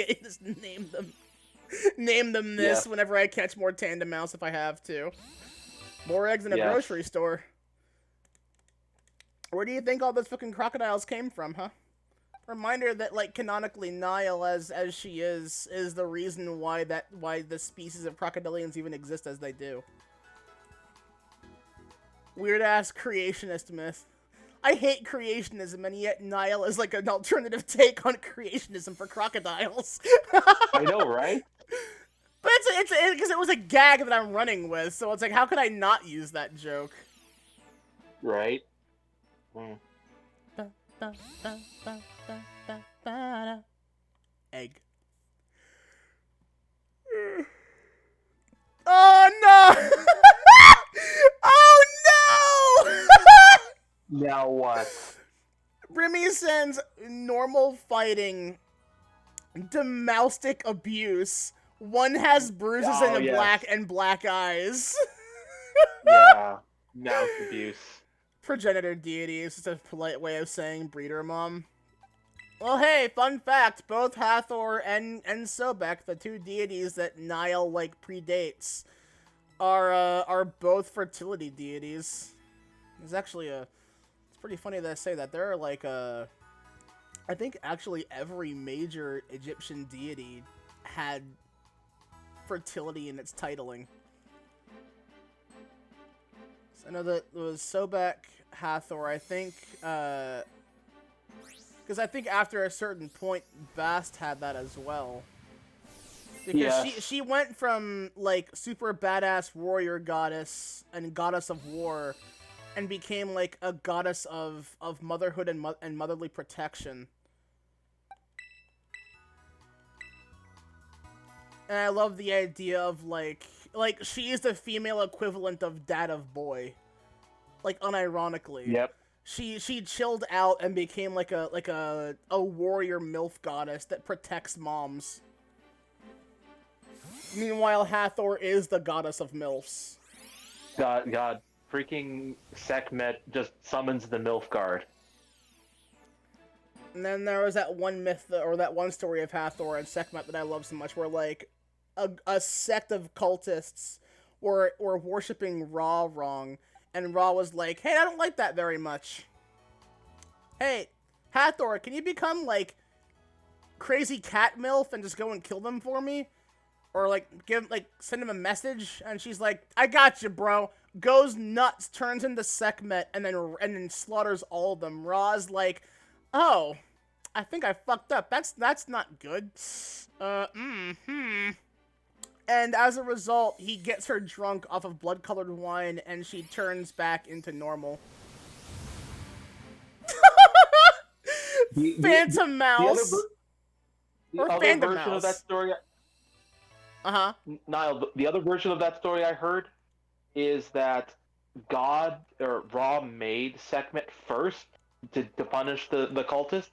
name them this whenever I catch more tandem mouse if I have to. More eggs in a grocery store. Where do you think all those fucking crocodiles came from, huh? Reminder that, like, canonically, Nile, as she is the reason why the species of crocodilians even exist as they do. Weird-ass creationist myth. I hate creationism, and yet Nile is like an alternative take on creationism for crocodiles. I know, right? But it's because it was a gag that I'm running with, so it's like, how could I not use that joke? Right. Egg. Now what? Remy sends normal fighting, domestic abuse. One has bruises Oh, and yes. black eyes. Yeah. Mouse abuse. Progenitor deity is just a polite way of saying breeder mom. Well, hey, fun fact: both Hathor and Sobek, the two deities that Nile predates, are both fertility deities. It's actually it's pretty funny that I say that. There are I think actually every major Egyptian deity had fertility in its titling. So I know that it was Sobek, Hathor, I think, because I think after a certain point, Bast had that as well. Because Yes. she went from, super badass warrior goddess and goddess of war, and became, a goddess of motherhood and motherly protection. And I love the idea of, she is the female equivalent of dad of boy. Unironically. Yep. She chilled out and became a warrior MILF goddess that protects moms. Meanwhile, Hathor is the goddess of MILFs. God. Freaking Sekhmet just summons the MILF guard. And then there was that one myth, or that one story of Hathor and Sekhmet that I love so much, where, a sect of cultists were worshipping Ra wrong, and Ra was like, hey, I don't like that very much. Hey, Hathor, can you become, crazy cat MILF and just go and kill them for me? Or, send him a message? And she's like, I got you, bro. Goes nuts, turns into Sekhmet, and then slaughters all of them. Ra's like, oh, I think I fucked up. That's not good. And as a result, he gets her drunk off of blood-colored wine, and she turns back into normal. Phantom Mouse. The Or other Phantom version Mouse. of that story, Uh-huh. Niall, the other version of that story I heard is that God or Ra made Sekhmet first to punish the cultists,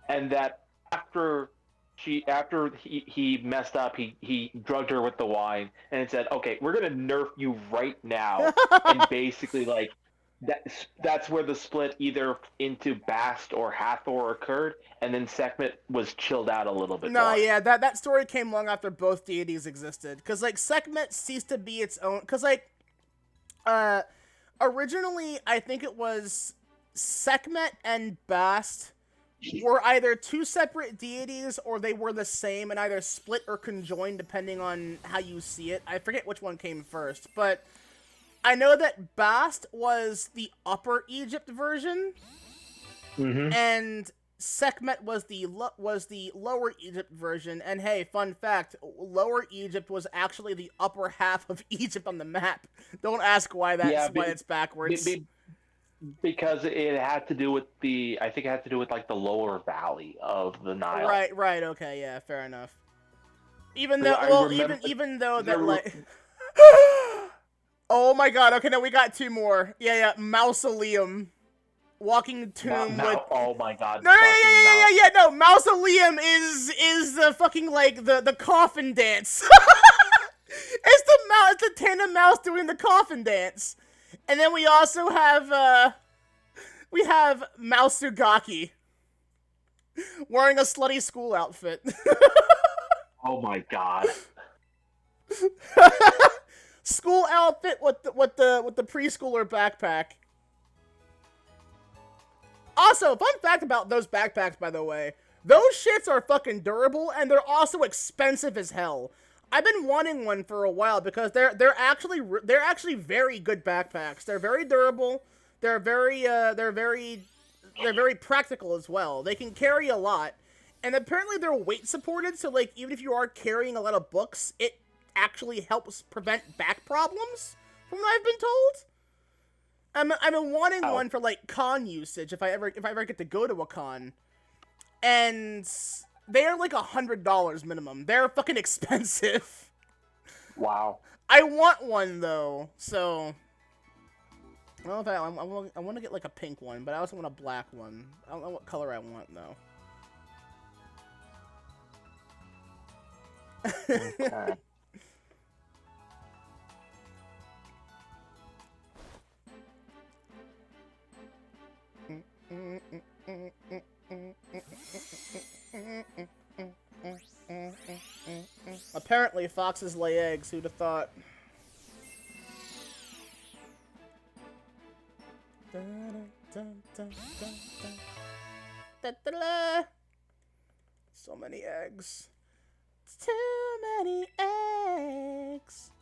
and that after he messed up, he drugged her with the wine and said, "Okay, we're gonna nerf you right now," and basically that's where the split either into Bast or Hathor occurred, and then Sekhmet was chilled out a little bit No, more. yeah, that story came long after both deities existed. Because, Sekhmet ceased to be its own... Because, originally, I think it was Sekhmet and Bast were either two separate deities, or they were the same and either split or conjoined, depending on how you see it. I forget which one came first, but I know that Bast was the Upper Egypt version, and Sekhmet was the Lower Egypt version. And hey, fun fact, Lower Egypt was actually the upper half of Egypt on the map. Don't ask why why it's backwards. Because it had to do with the lower valley of the Nile. Right, okay, yeah, fair enough. Even So though, even though that, oh my god, okay, no, we got two more. Yeah, Mausoleum. Walking tomb with... Oh my god. No, Mausoleum is the fucking, the coffin dance. It's the tandem mouse doing the coffin dance. And then we also have, Mausugaki. Wearing a slutty school outfit. Oh my god. School outfit with the preschooler backpack. Also, fun fact about those backpacks, by the way. Those shits are fucking durable, and they're also expensive as hell. I've been wanting one for a while because they're actually very good backpacks. They're very durable. They're very practical as well. They can carry a lot, and apparently they're weight supported. So even if you are carrying a lot of books, it actually helps prevent back problems, from what I've been told. I've been wanting one for con usage if I ever get to go to a con, and they're $100 minimum. They're fucking expensive. Wow. I want one though, so I don't know if I want to get like a pink one, but I also want a black one. I don't know what color I want though. Okay. Apparently, foxes lay eggs. Who'd have thought? Da-da-da. So many eggs. Too many eggs.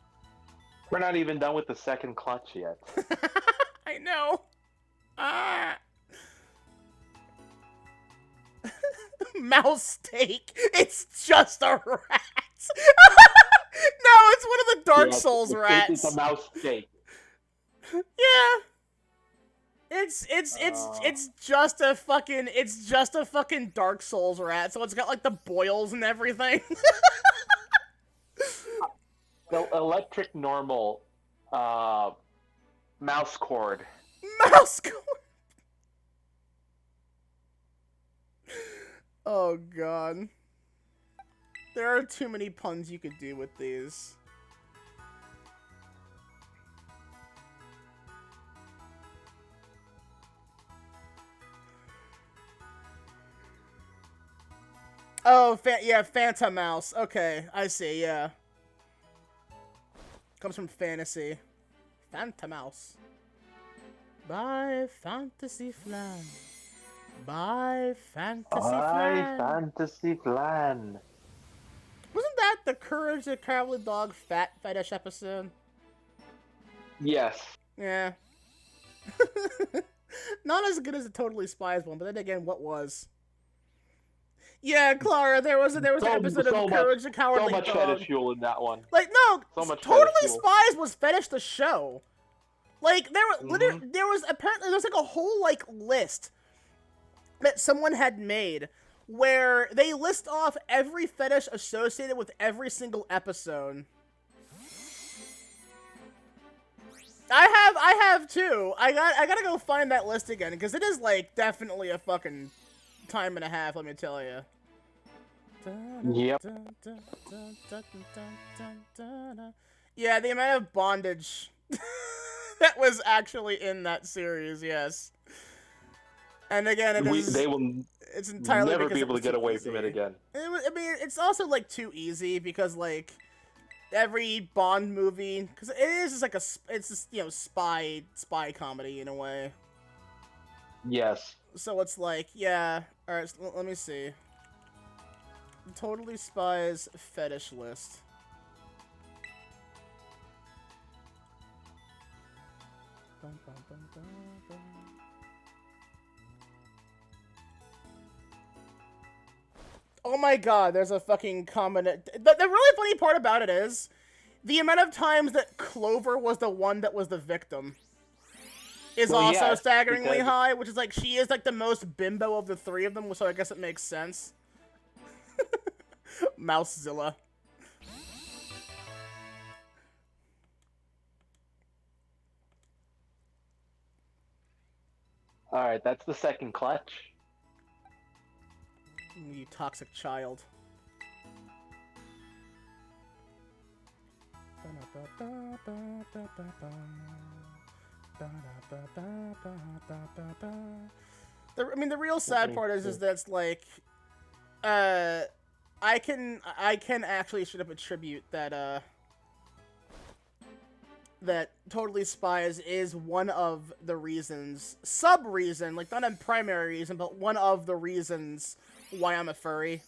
We're not even done with the second clutch yet. I know. Ah. Mouse steak. It's just a rat. No, it's one of the Dark Souls rats. It's a mouse steak. Yeah. It's just a fucking Dark Souls rat. So it's got like the boils and everything. The electric normal mouse cord. Mouse cord. Oh god. There are too many puns you could do with these. Oh, yeah, Phantom Mouse. Okay, I see, yeah. Comes from fantasy. Phantom Mouse. By Fantasy Flan. By Fantasy Flan. Fantasy Flan. Wasn't that the Courage the Cowardly Dog fat fetish episode? Yes. Yeah. Not as good as the Totally Spies one, but then again, what was? Yeah, Clara, there was an episode of Courage the Cowardly Dog. So much fetish fuel in that one. Like, no, So much Totally fetish fuel. Spies was fetish the show. Like, there was like a whole, like, list that someone had made where they list off every fetish associated with every single episode. I have too. I gotta go find that list again, because it is, like, definitely a fucking time and a half, let me tell you. Yep. Yeah, the amount of bondage that was actually in that series, yes. And again, it's entirely never because be able to get away easy. from it again. I mean, it's also, like, too easy, because, like, every Bond movie, because it is just like it's just, you know, spy comedy in a way. Yes. So it's like, yeah, alright, so let me see. Totally Spies fetish list. Oh my god, there's a fucking comment. The really funny part about it is the amount of times that Clover was the one that was the victim is also staggeringly high, which is like, she is like the most bimbo of the three of them, so I guess it makes sense. Mousezilla. Alright, that's the second clutch. You toxic child. I mean, the real sad part is that it's like, I can actually straight up attribute that, that Totally Spies is one of the reasons, sub-reason, like not a primary reason, but one of the reasons why I'm a furry.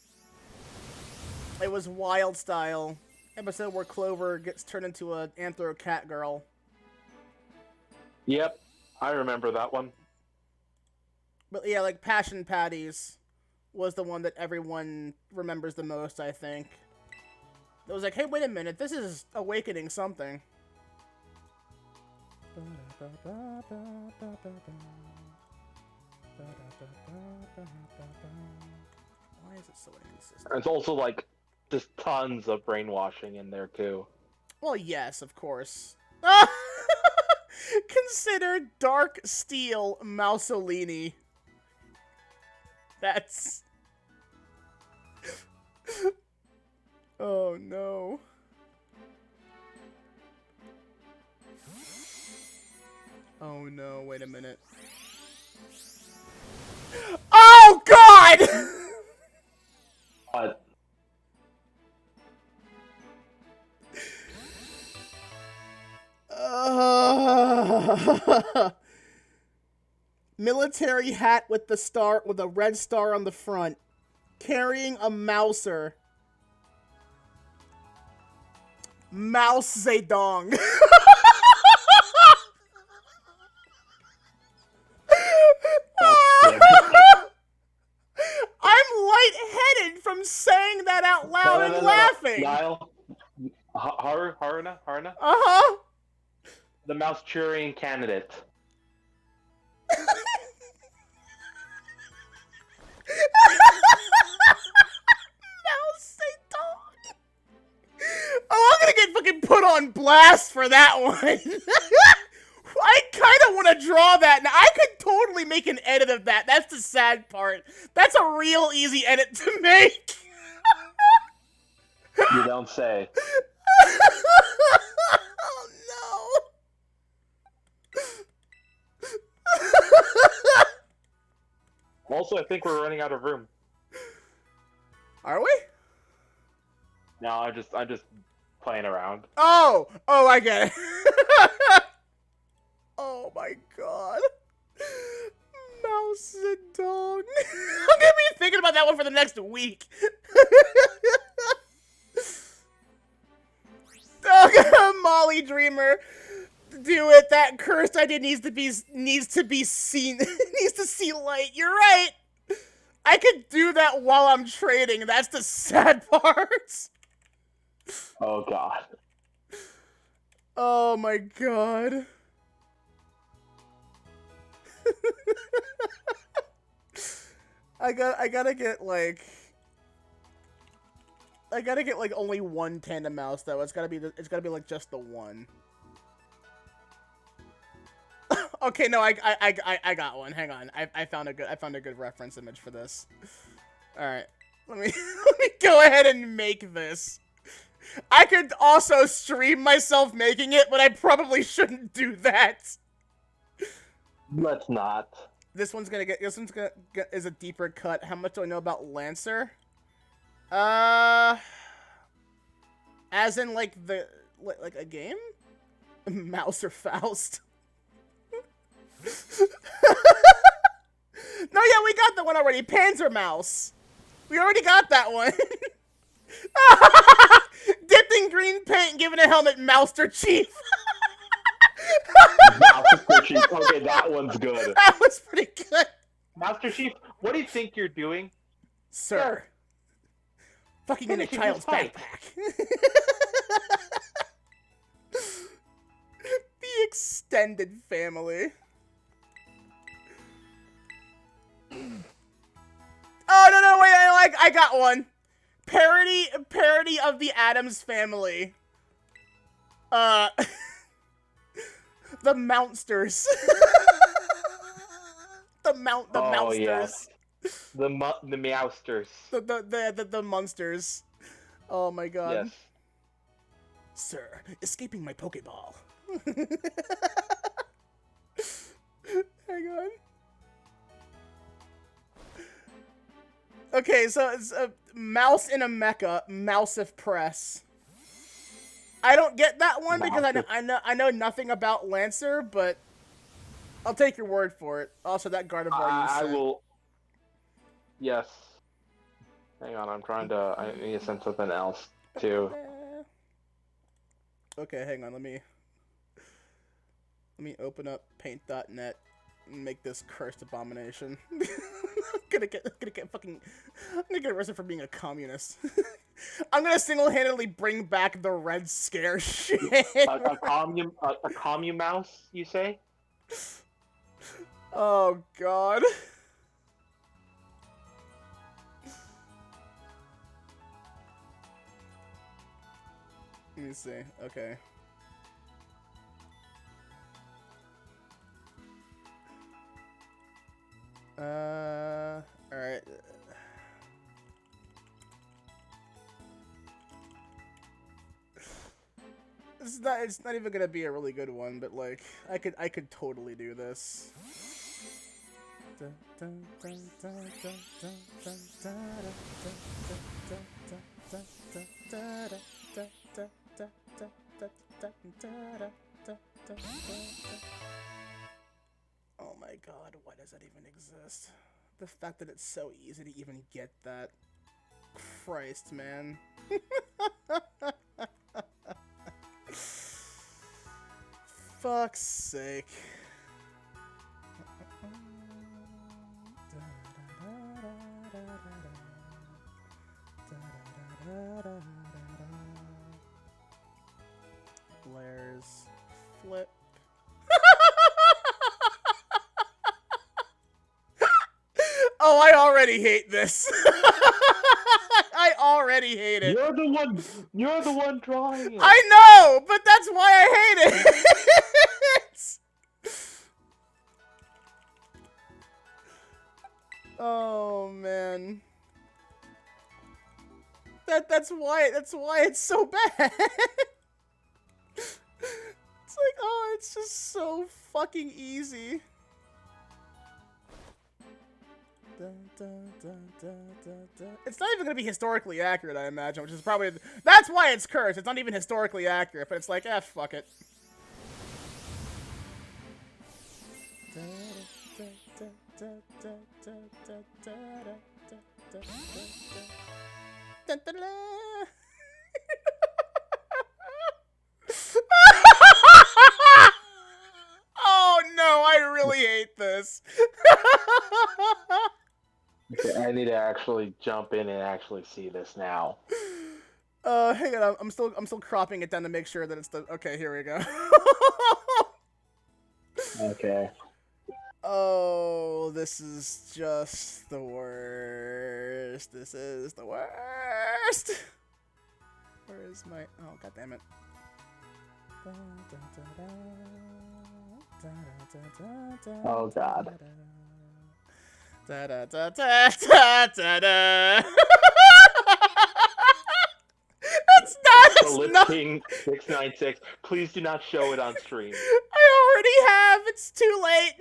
It was Wild Style, episode where Clover gets turned into a anthro cat girl. Yep, I remember that one. But yeah, like Passion Patties was the one that everyone remembers the most, I think. It was like, hey, wait a minute, this is awakening something. Why is it so inconsistent? There's also, like, just tons of brainwashing in there, too. Well, yes, of course. Consider Dark Steel Mussolini. That's... Oh no. Oh no, wait a minute. Oh god! But Military hat with the star, with a red star on the front. Carrying a mouser. Mouse Zedong. I'm lightheaded from saying that out loud and laughing. Lyle, Haruna? Uh-huh. The Mouse-Turian candidate. Mouse Zedong. Oh, I'm gonna get fucking put on blast for that one. I kind of want to draw that. Now, I could totally make an edit of that. That's the sad part. That's a real easy edit to make. You don't say. Oh, no. Also, I think we're running out of room. Are we? No, I'm just playing around. Oh, I get it. Oh my god. Mouse and dog. I'm gonna be thinking about that one for the next week. Oh, Molly Dreamer. Do it. That cursed idea needs to be seen. Needs to see light. You're right. I could do that while I'm trading. That's the sad part. Oh god. Oh my god. I gotta get like only one tandem mouse though. It's gotta be like just the one. Okay, no, I got one. Hang on, I found a good reference image for this. All right, let me go ahead and make this. I could also stream myself making it, but I probably shouldn't do that. Let's not. This one's gonna get is a deeper cut. How much do I know about Lancer? As in like like a game? Mouse or Faust? No, yeah, we got that one already. Panzer Mouse. We already got that one. Dipped in green paint, given a helmet, Mouster Chief. Master Chief. Okay, that one's good. That was pretty good. Master Chief, what do you think you're doing? Sir. Fucking in a Finishing child's this fight. backpack. The extended family. Oh, no, wait, I got one. Parody of the Addams Family. The Mounsters. the Mounsters. Yes. The Meowsters. The Monsters. Oh my god. Yes. Sir, escaping my Pokeball. Hang on. Okay, so it's a mouse in a mecha, Mousif Press. I don't get that one because I know nothing about Lancer, but I'll take your word for it. Also, that Gardevoir you I sent. will. Yes. Hang on, I need to send something else too. Okay, hang on. Let me open up paint.net and make this cursed abomination. I'm gonna get arrested for being a communist. I'm gonna single-handedly bring back the Red Scare shit. A commune mouse, you say? Oh god. Let me see. Okay. Alright. It's not even gonna be a really good one, but like I could totally do this. Oh my god, why does that even exist? The fact that it's so easy to even get that. Christ, man. Fuck's sake. Blair's flip. Oh, I already hate this. I already hate it. You're the one drawing it. I know, but that's why I hate it. Oh man. That's why it's so bad. It's like, oh, it's just so fucking easy. It's not even gonna be historically accurate, I imagine, which is probably that's why it's cursed. It's not even historically accurate, but it's like, fuck it. Oh no, I really hate this. Okay, I need to actually jump in and actually see this now. Hang on, I'm still cropping it down to make sure that it's the okay, here we go. Okay. Oh, this is just the worst. This is the worst. Where is my oh god damn it. Oh god. Da da da da da da da. It's not. King 696. Please do not show it on stream. I already have. It's too late.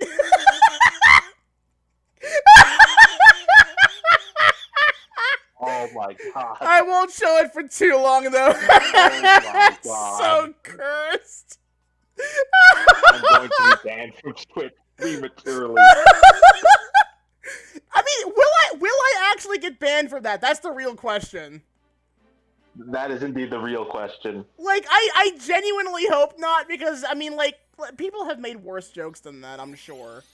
Oh my god. I won't show it for too long though. Oh my It's god. so cursed. I'm going to be banned from Twitch prematurely. I mean, will I actually get banned for that? That's the real question. That is indeed the real question. Like, I genuinely hope not, because, I mean, like, people have made worse jokes than that, I'm sure.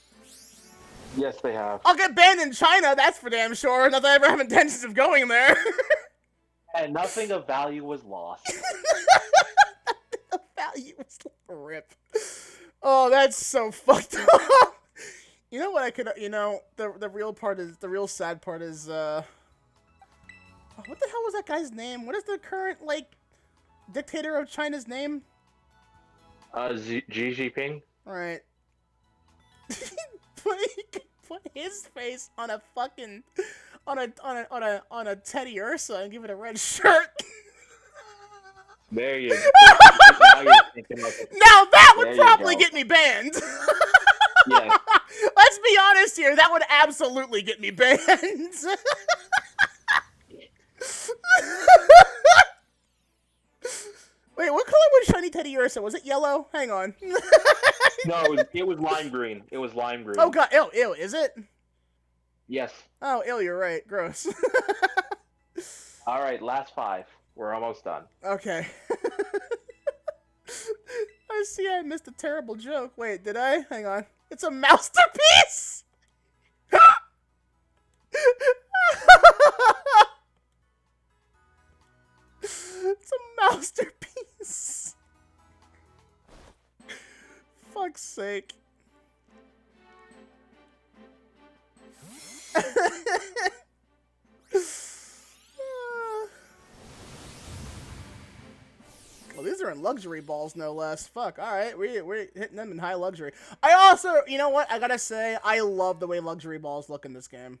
Yes, they have. I'll get banned in China, that's for damn sure. Not that I ever have intentions of going there. And nothing of value was lost. The value was rip. Oh, that's so fucked up. You know what I could, you know, the real part is, the real sad part is, oh, what the hell was that guy's name? What is the current, like, dictator of China's name? Xi Jinping? Right. Put his face on a fucking, on a Teddy Ursa and give it a red shirt. There you go. Now you're thinking of it. Now that would There you probably go. get me banned. Yes. Let's be honest here. That would absolutely get me banned. Wait, what color was shiny Teddy Ursa? Was it yellow? Hang on. No, it was lime green. It was lime green. Oh god, ew, is it? Yes. Oh, ew, you're right. Gross. All right, last 5. We're almost done. Okay. I see I missed a terrible joke. Wait, did I? Hang on. It's a masterpiece! It's a masterpiece. Fuck's sake. Oh, these are in luxury balls, no less. Fuck. All right, we're hitting them in high luxury. I also, you know what? I gotta say, I love the way luxury balls look in this game.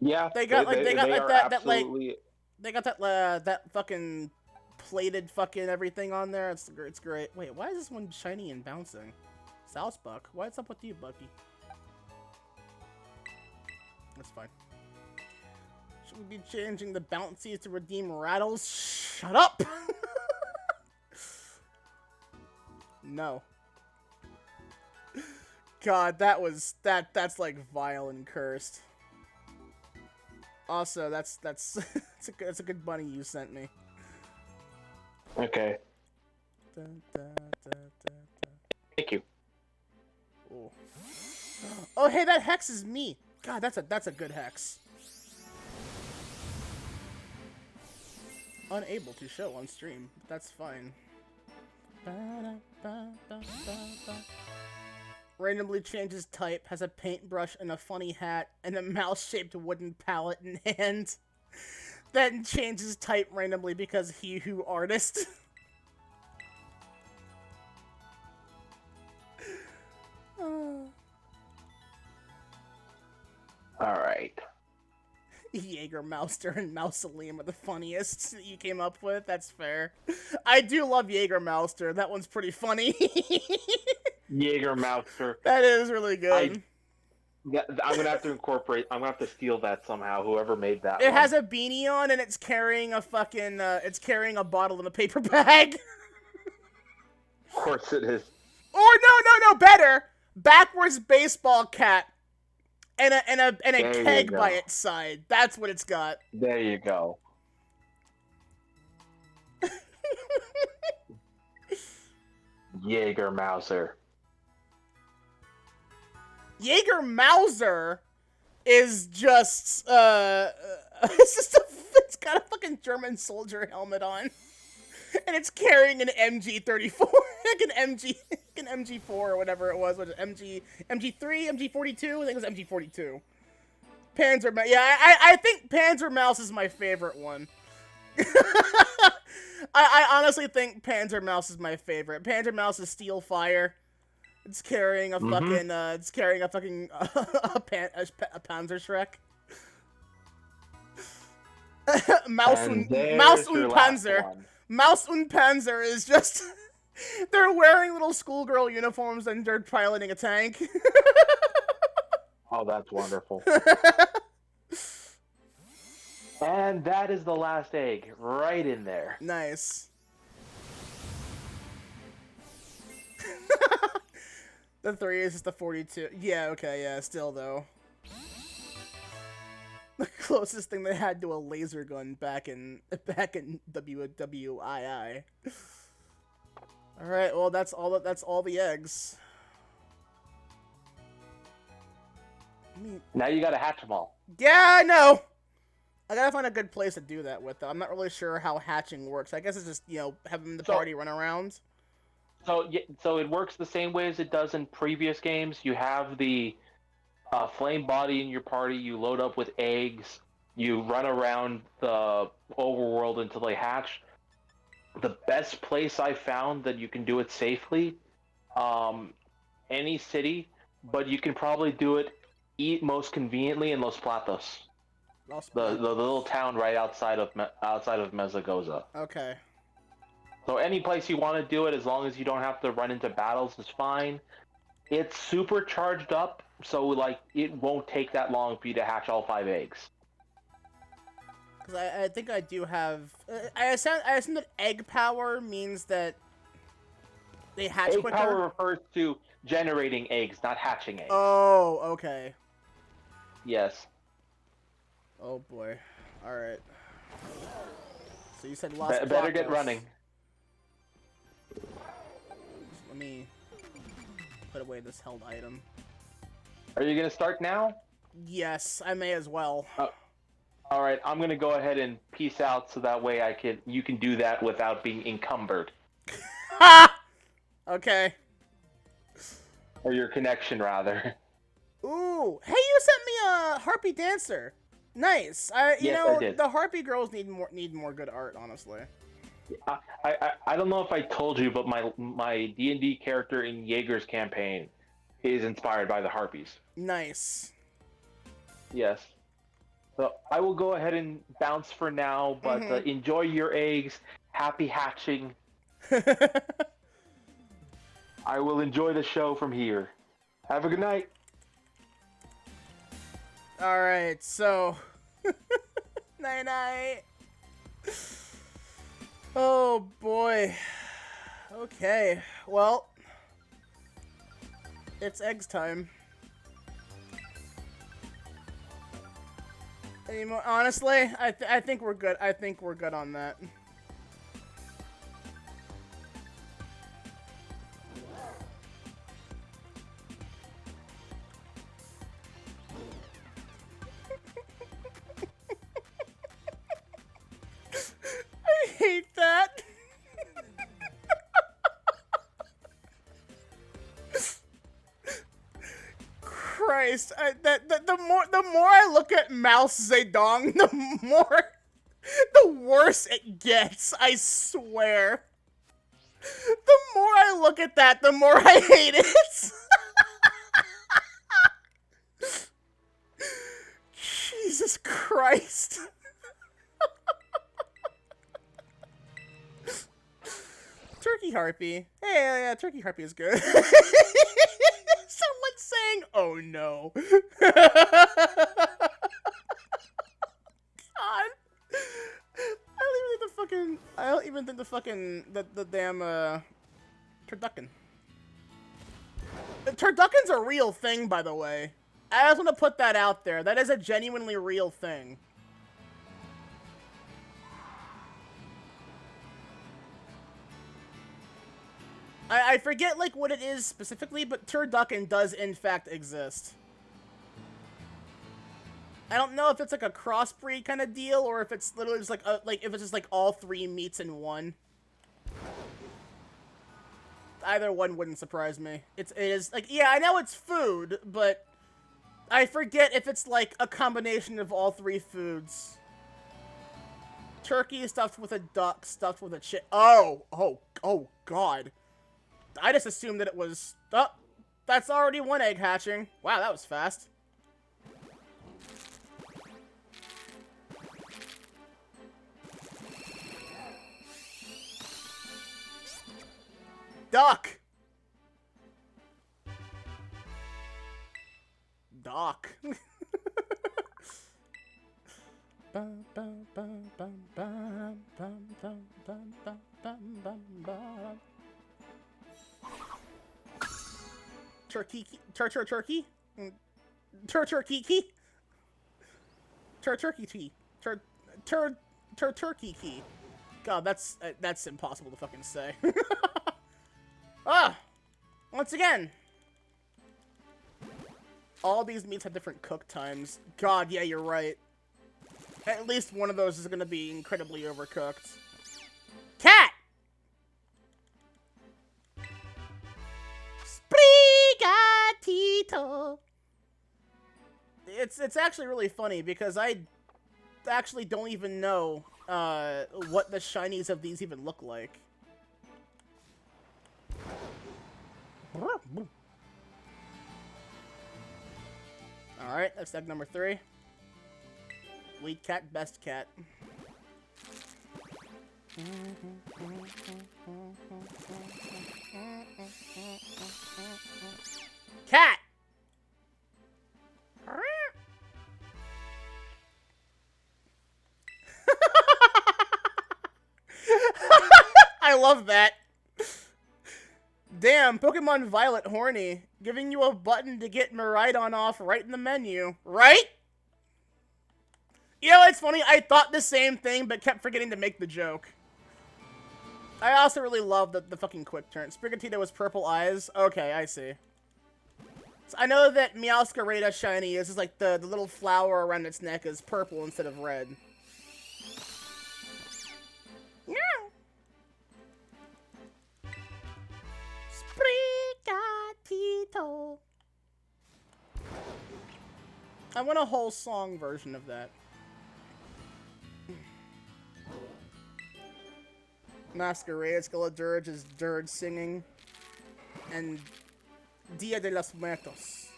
Yeah, They got like they are absolutely. they got that fucking plated fucking everything on there. It's great. Wait, why is this one shiny and bouncing? South Buck, what's up with you, Bucky? That's fine. Should we be changing the bouncies to redeem rattles? Shut up! No. God, that's like vile and cursed. Also, that's that's a good bunny you sent me. Okay. Thank you. Ooh. Oh, hey, that hex is me. God, that's a good hex. Unable to show on stream, but that's fine. Randomly changes type, has a paintbrush and a funny hat, and a mouse-shaped wooden palette in hand. Then changes type randomly because he who artist. Alright. Jägermeister and Mausoleum are the funniest that you came up with. That's fair. I do love Jägermeister. That one's pretty funny. Jägermeister. That is really good. I'm gonna have to incorporate. I'm gonna have to steal that somehow. Whoever made that. It has a beanie on and it's carrying a fucking. It's carrying a bottle in a paper bag. Of course it is. Or no, better. Backwards baseball cap. And a keg by its side. That's what it's got. There you go. Jägermeister. Jägermeister is just it's got a fucking German soldier helmet on. And it's carrying an MG34, like an MG4 or whatever it was. Was it MG3, MG42? I think it was MG42. Panzer, yeah, I think Panzer Mouse is my favorite one. I honestly think Panzer Mouse is my favorite. Panzer Mouse is Steel Fire. It's carrying a fucking, a Panzer Shrek. Mouse und Panzer. Mouse und Panzer is just... They're wearing little schoolgirl uniforms and they're piloting a tank. Oh, that's wonderful. And that is the last egg, right in there. Nice. The 3 is just the 42. Yeah, okay, yeah, still though. The closest thing they had to a laser gun back in WWII. All right, well that's all the eggs. Now you gotta hatch them all. Yeah, I know. I gotta find a good place to do that with, though. I'm not really sure how hatching works. I guess it's just, having the party run around. So it works the same way as it does in previous games. You have the flame body in your party. You load up with eggs. You run around the overworld until they hatch. The best place I found that you can do it safely, any city, but you can probably do it most conveniently in Los Platos. The little town right outside of Mezagoza. Okay. So any place you want to do it, as long as you don't have to run into battles, is fine. It's super charged up, so it won't take that long for you to hatch all 5 eggs. Because I think I do have... I assume that egg power means that they hatch quicker? Egg power refers to generating eggs, not hatching eggs. Oh, okay. Yes. Oh boy. Alright. So you said Los Better get running. Let me put away this held item. Are you going to start now? Yes, I may as well. Alright, I'm going to go ahead and peace out so that way you can do that without being encumbered. Ha! Okay. Or your connection, rather. Ooh, hey, you sent me a Harpy Dancer. Nice. Yes, I did. The Harpy girls need more good art, honestly. I don't know if I told you, but my D&D character in Jaeger's campaign is inspired by the harpies. Nice. Yes. So I will go ahead and bounce for now, but enjoy your eggs. Happy hatching. I will enjoy the show from here. Have a good night. Alright, so... Night-night. Oh, boy. Okay, well... It's eggs time. Anymore? Honestly, I think we're good. I think we're good on that. I hate that. Christ, the more I look at Mouse Zedong, the worse it gets. I swear. The more I look at that, the more I hate it. Jesus Christ. Turkey Harpy. Hey, yeah, Turkey Harpy is good. Someone's saying, oh no. God. I don't even think the damn, turducken. The turducken's a real thing, by the way. I just want to put that out there. That is a genuinely real thing. I forget, like, what it is specifically, but turducken does, in fact, exist. I don't know if it's, like, a crossbreed kind of deal, or if it's literally just, like, if it's just, like, all three meats in one. Either one wouldn't surprise me. It is, like, yeah, I know it's food, but I forget if it's, like, a combination of all three foods. Turkey stuffed with a duck, stuffed with a oh, God. I just assumed that it was... Oh, that's already one egg hatching. Wow, that was fast. Duck! Doc. Turkey, turkey, turkey key, turkey key, turkey key. God, that's impossible to fucking say. Ah, once again, all these meats have different cook times. God, yeah, you're right. At least one of those is gonna be incredibly overcooked. Cat. Sprigatito. It's actually really funny because I actually don't even know what the shinies of these even look like. Alright, that's egg number 3. Lead cat, best cat. Cat! I love that. Damn, Pokemon Violet horny. Giving you a button to get Miraidon off right in the menu. Right? You know, it's funny, I thought the same thing, but kept forgetting to make the joke. I also really love the fucking quick turn. Sprigatito has purple eyes. Okay, I see. So I know that Meowscarada shiny is just like the little flower around its neck is purple instead of red. Meow. Sprigatito. I want a whole song version of that. Masquerade, Skull of Dirge is Dirge singing. And Dia de los Muertos.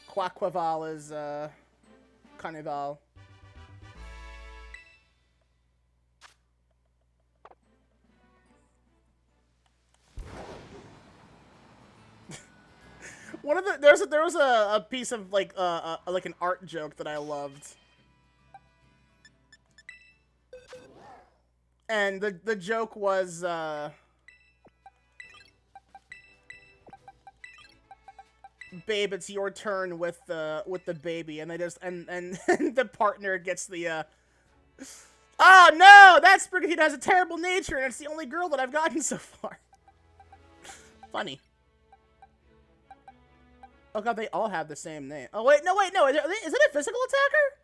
Quaquaval is, Carnival. One of the there was a piece of like an art joke that I loved. And the joke was babe, it's your turn with the baby, and they just and the partner gets the oh no, that's Brigadier has a terrible nature and it's the only girl that I've gotten so far. Funny. Oh god, they all have the same name. Oh wait, no, is it a physical attacker?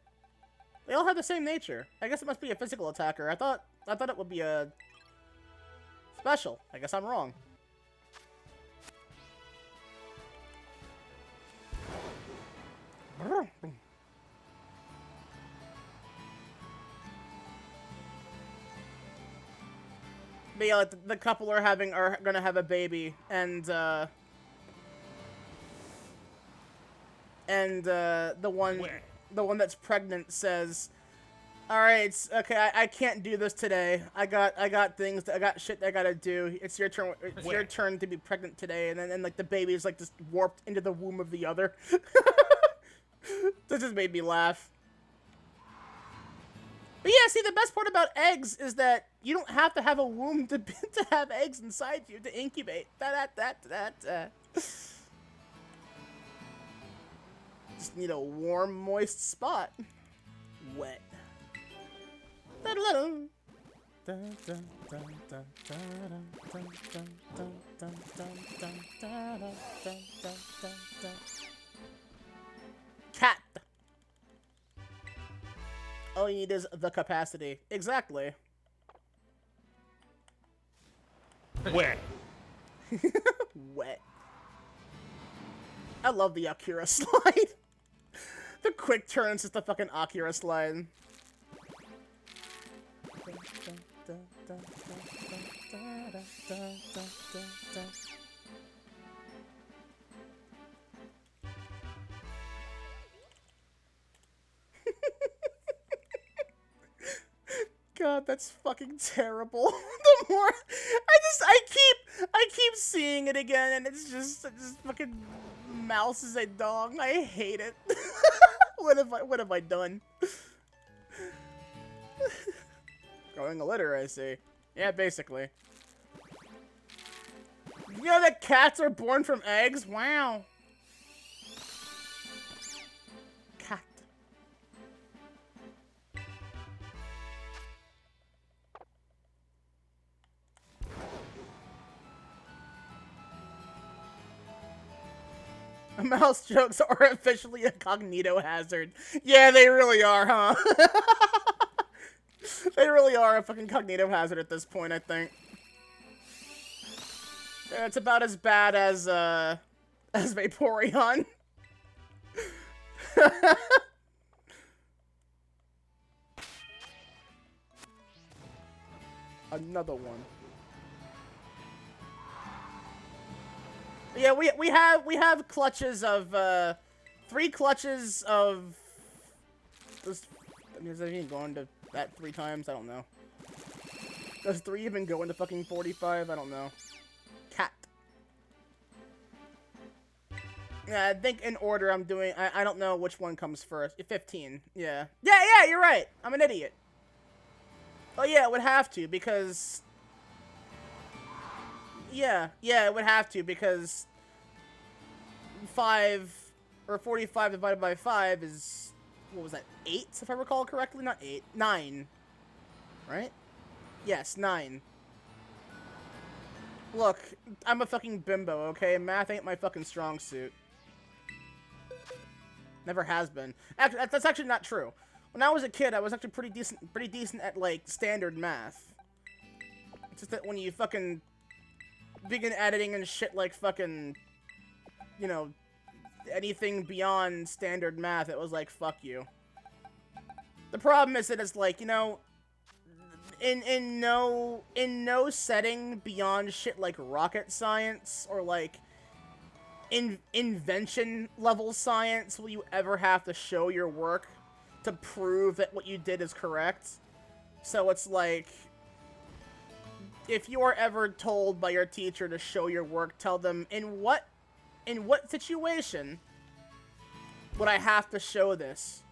They all have the same nature. I guess it must be a physical attacker. I thought it would be a special. I guess I'm wrong. But yeah, like, the couple are gonna have a baby, and the one that's pregnant says, "All right, okay, I can't do this today. I got shit that I gotta do. It's your turn. It's your turn to be pregnant today." And then like the baby's like just warped into the womb of the other. That just made me laugh. But yeah, see, the best part about eggs is that you don't have to have a womb to have eggs inside you to incubate. Just need a warm, moist spot. Wet. Cat. All you need is the capacity. Exactly. Wet. Wet. I love the Akira slide. The quick turns is the fucking Akira slide. God, that's fucking terrible. The more I keep seeing it again, and it's just fucking mouse is a dog. I hate it. What have I done? Growing a litter, I see. Yeah, basically. You know that cats are born from eggs? Wow. Cat. Mouse jokes are officially a cognito hazard. Yeah, they really are, huh? They really are a fucking cognito hazard at this point, I think. Yeah, it's about as bad as Vaporeon. Another one. Yeah, we have clutches of 3 clutches of this. I mean, is that even going to that 3 times? I don't know. Does 3 even go into fucking 45? I don't know. Cat. Yeah, I think in order I'm doing. I don't know which one comes first. 15. Yeah. Yeah, you're right. I'm an idiot. Oh yeah, it would have to because. Yeah, it would have to because 5 or 45 divided by 5 is, what was that, 8 if I recall correctly? Not 8, 9. Right? Yes, 9. Look, I'm a fucking bimbo, okay? Math ain't my fucking strong suit. Never has been. Actually, that's actually not true. When I was a kid, I was actually pretty decent at like standard math. It's just that when you fucking begin editing and shit like fucking, you know, anything beyond standard math, it was like, fuck you. The problem is that it's like, you know, in no setting beyond shit like rocket science or like invention level science will you ever have to show your work to prove that what you did is correct. So it's like, if you are ever told by your teacher to show your work, tell them in what situation would I have to show this?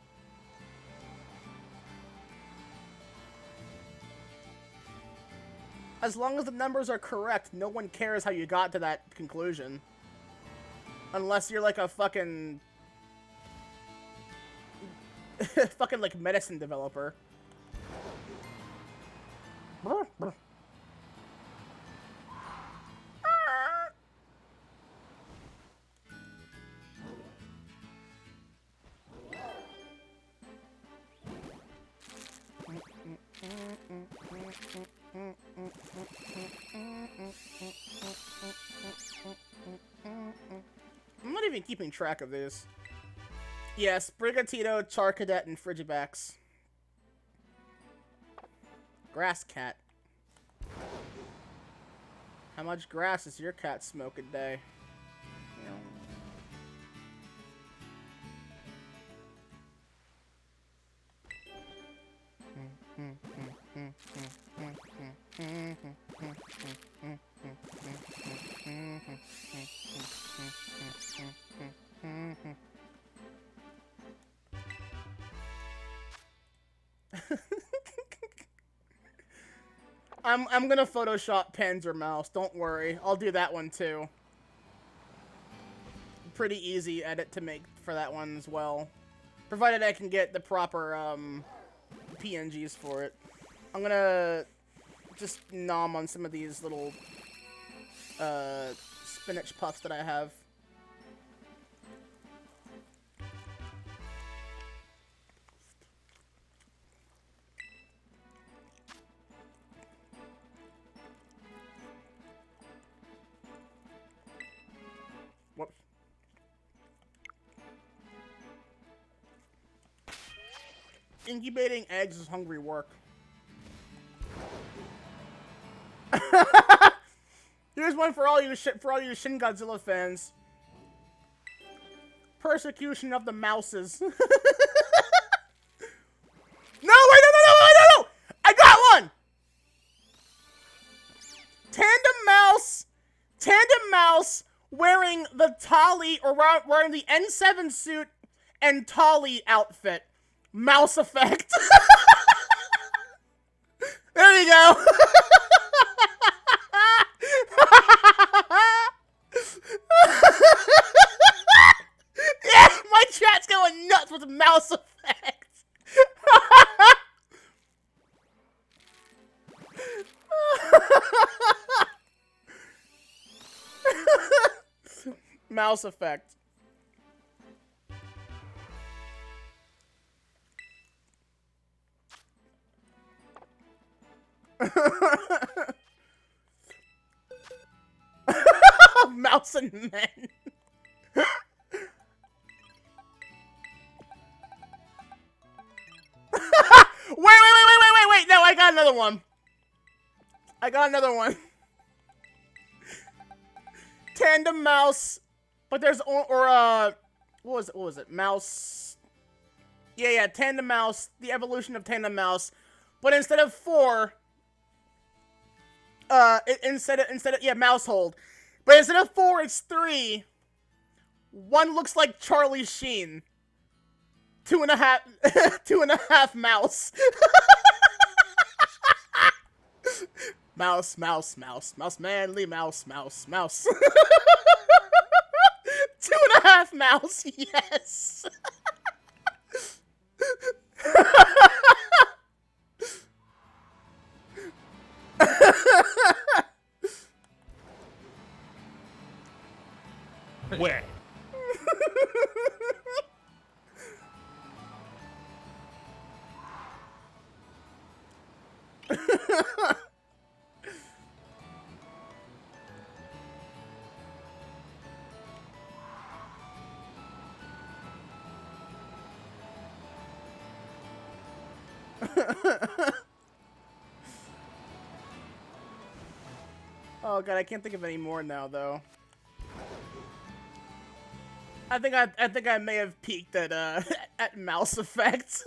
As long as the numbers are correct, no one cares how you got to that conclusion. Unless you're like a fucking like medicine developer. I'm not even keeping track of these. Yes, Brigatito, Charcadet, and Frigibax. Grass cat. How much grass does your cat smoke a day? I'm gonna Photoshop Panzer Mouse, don't worry. I'll do that one too. Pretty easy edit to make for that one as well. Provided I can get the proper PNGs for it. I'm gonna just nom on some of these little spinach puffs that I have. Whoops. Incubating eggs is hungry work. Here's one for all you Shin Godzilla fans. Persecution of the Mouses. No, wait, no! I got one! Tandem Mouse wearing the Tali, or wearing the N7 suit and Tali outfit. Mouse effect. There you go. Yeah, my chat's going nuts with the mouse effect. Mouse effect. Mouse and men. Wait. No, I got another one. Tandem Mouse, but there's what was it? Mouse. Yeah, Tandem Mouse, the evolution of Tandem Mouse, but instead of 4, instead of mouse hold, but instead of 4, it's 3. One looks like Charlie Sheen. 2.5 mouse. Mouse, manly mouse. 2.5 mouse, yes. Where? Oh god, I can't think of any more now though. I think I may have peaked at at mouse effects.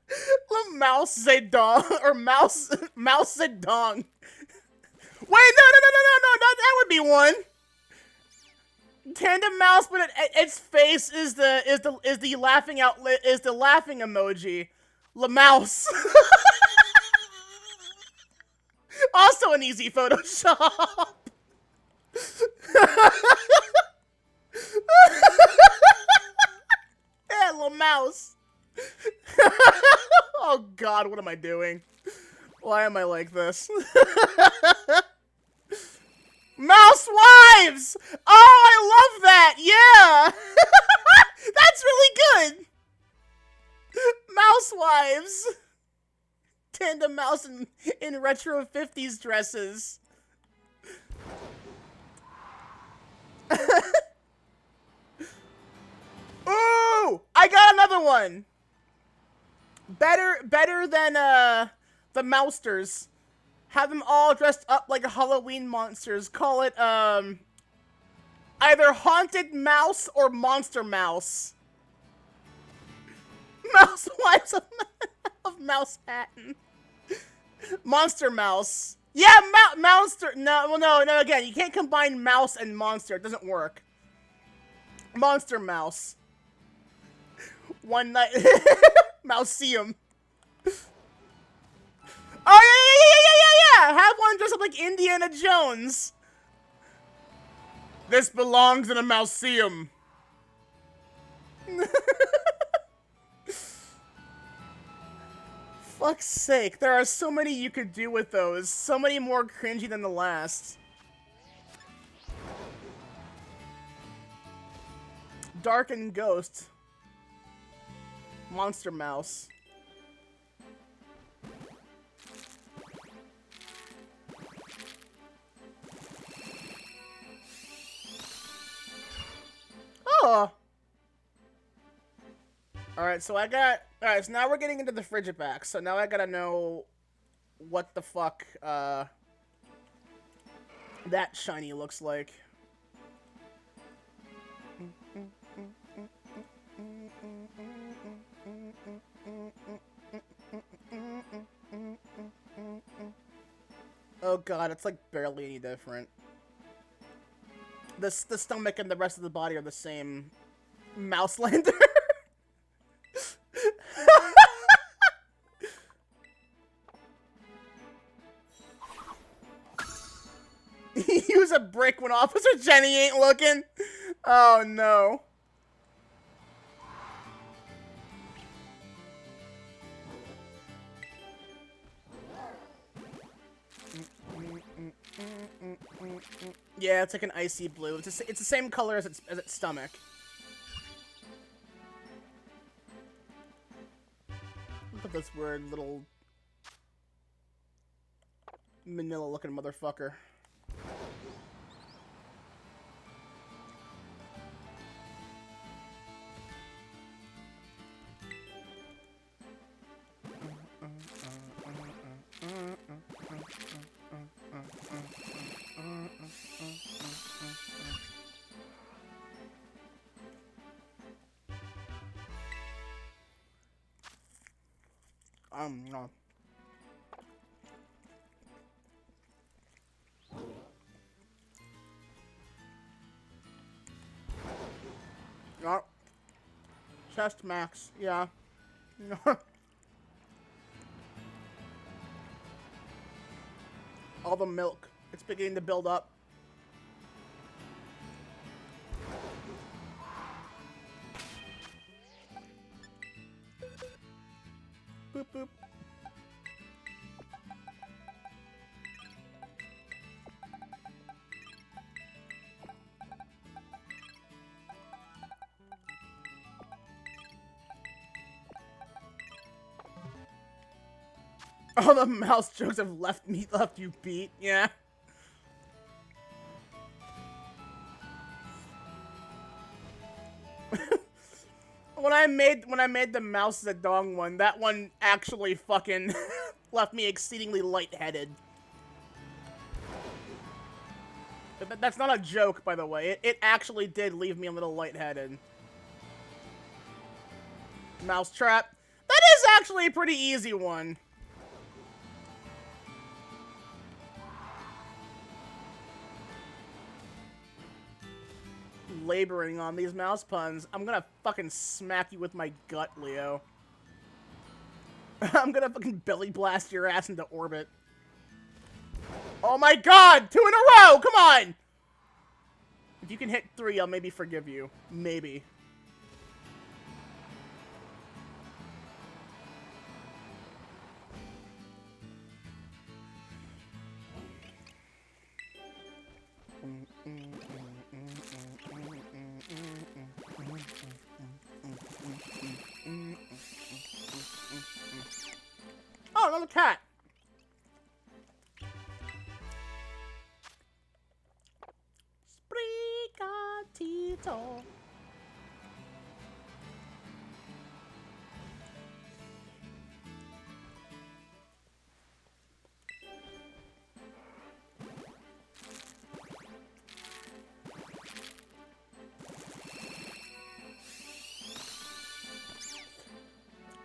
The mouse zedong or mouse zedong. Wait, no, that would be one. Tandem mouse, but its face is the laughing laughing emoji. La mouse. Also an easy Photoshop. Yeah, little mouse. Oh god, what am I doing? Why am I like this? Mouse wives! Oh, I love that! Yeah! That's really good! Mouse wives! Tandem mouse in retro 50s dresses. Ooh! I got another one! Better than, the Mousters. Have them all dressed up like Halloween monsters. Call it, either Haunted Mouse or Monster Mouse. Mouse Wives of Mouse Hatton. Monster Mouse. Yeah, Monster. No, again, you can't combine mouse and monster. It doesn't work. Monster Mouse. One night. Mouseum. Oh, yeah! Have one dress up like Indiana Jones. This belongs in a mouseum. Fuck's sake, there are so many you could do with those. So many more cringy than the last. Dark and Ghost. Monster Mouse. Oh! Alright, so Alright, so now we're getting into the Frigiback, so now I gotta know what the fuck, that shiny looks like. Oh god, it's like barely any different. The stomach and the rest of the body are the same. Mouselander. Use a brick when Officer Jenny ain't looking. Oh no. Yeah, it's like an icy blue. It's the same color as its stomach. Look at this weird little manila-looking motherfucker. No. No. Chest max, yeah. No. All the milk. It's beginning to build up. Boop boop. All the mouse jokes have left you beat, yeah. When I made the mouse Zedong one, that one actually fucking left me exceedingly lightheaded. That's not a joke, by the way. It actually did leave me a little lightheaded. Mousetrap. That is actually a pretty easy one. Laboring on these mouse puns. I'm gonna fucking smack you with my gut, Leo. I'm gonna fucking belly blast your ass into orbit. Oh my god! 2 in a row! Come on! If you can hit 3, I'll maybe forgive you. Maybe. Oh, another cat! Spricatito.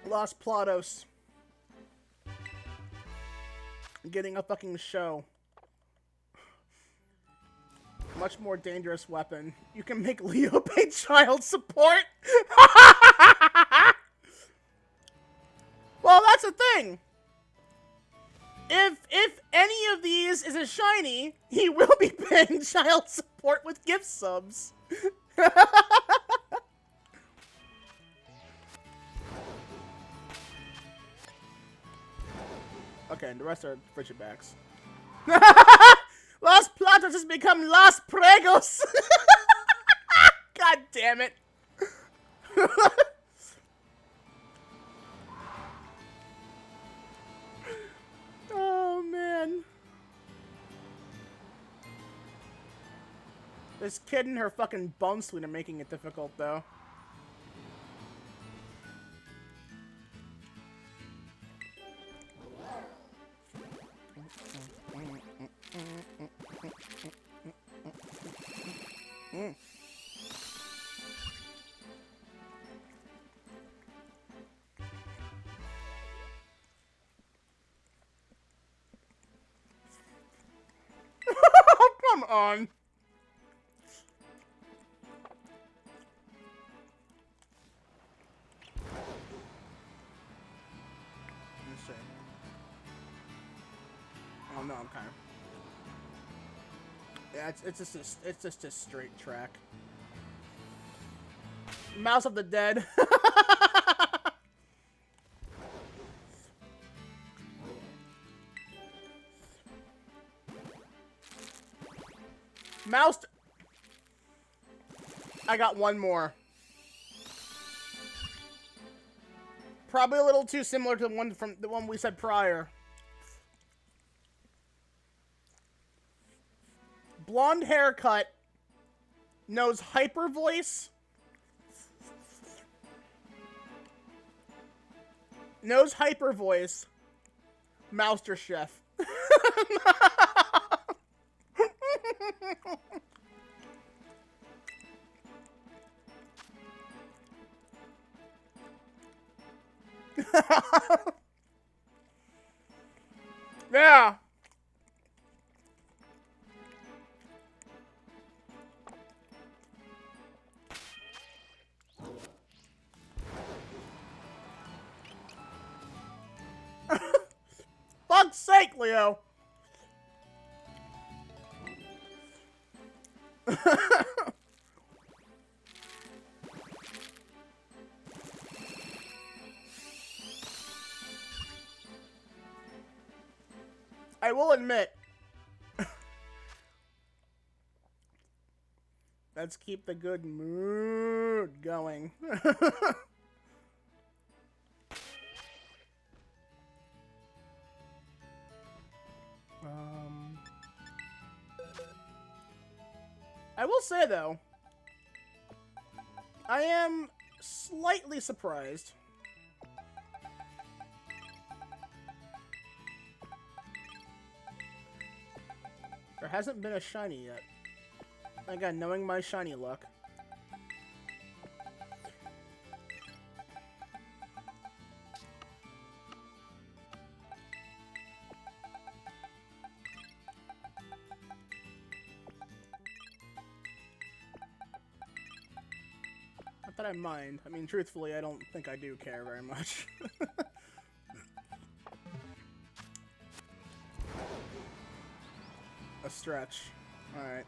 Los Platos. Getting a fucking show. Much more dangerous weapon. You can make Leo pay child support? Well, that's the thing. If any of these is a shiny, he will be paying child support with gift subs. Okay, and the rest are Bridgetbacks. Los Platos has become Los Pregos! God damn it. Oh, man. This kid and her fucking bone sweet are making it difficult, though. Come on. Let me see. Oh no, I'm kind of. Yeah, it's just a straight track. Mouse of the Dead. Mouse. I got one more. Probably a little too similar to the one we said prior. Blonde haircut. Knows hyper voice. Knows hyper voice. Mouster Chef. Yeah. Fuck's sake, Leo. I will admit. Let's keep the good mood going. I will say, though, I am slightly surprised. There hasn't been a shiny yet. Again, knowing my shiny luck. Not that I mind. I mean, truthfully, I don't think I do care very much. A stretch. Alright.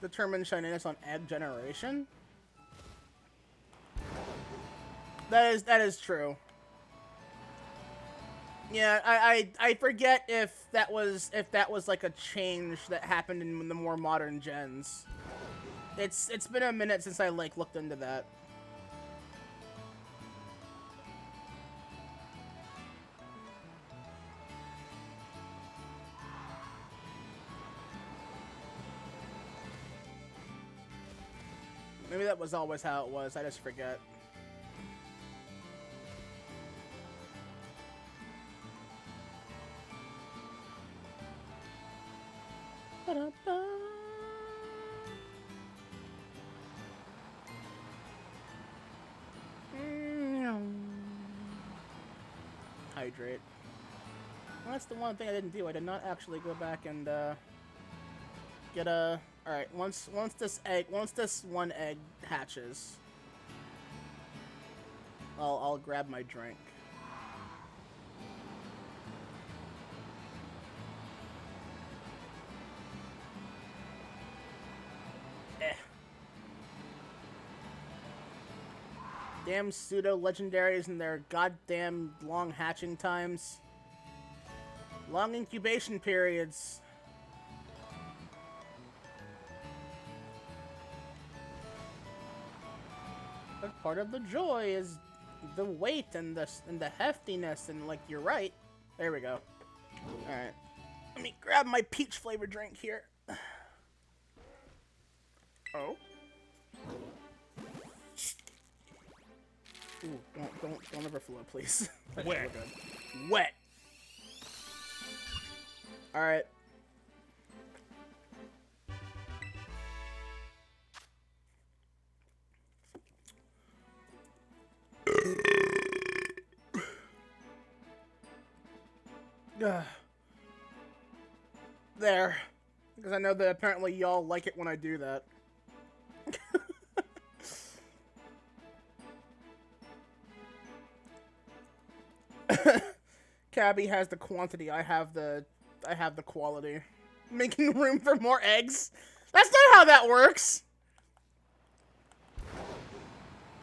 Determine shininess on egg generation? That is true. Yeah, I forget if that was like a change that happened in the more modern gens. It's been a minute since I like looked into that. Maybe that was always how it was, I just forget. Hydrate. Well, that's the one thing I didn't do. I did not actually go back and get a. All right, once this one egg hatches, I'll grab my drink. Damn pseudo-legendaries and their goddamn long hatching times. Long incubation periods. But part of the joy is the weight and the heftiness, and like, you're right. There we go. Alright. Let me grab my peach flavored drink here. Oh. Ooh, don't overflow, please. Wet. Wet. All right. There. Because I know that apparently y'all like it when I do that. Cabby has the quantity, I have the quality. Making room for more eggs? That's not how that works!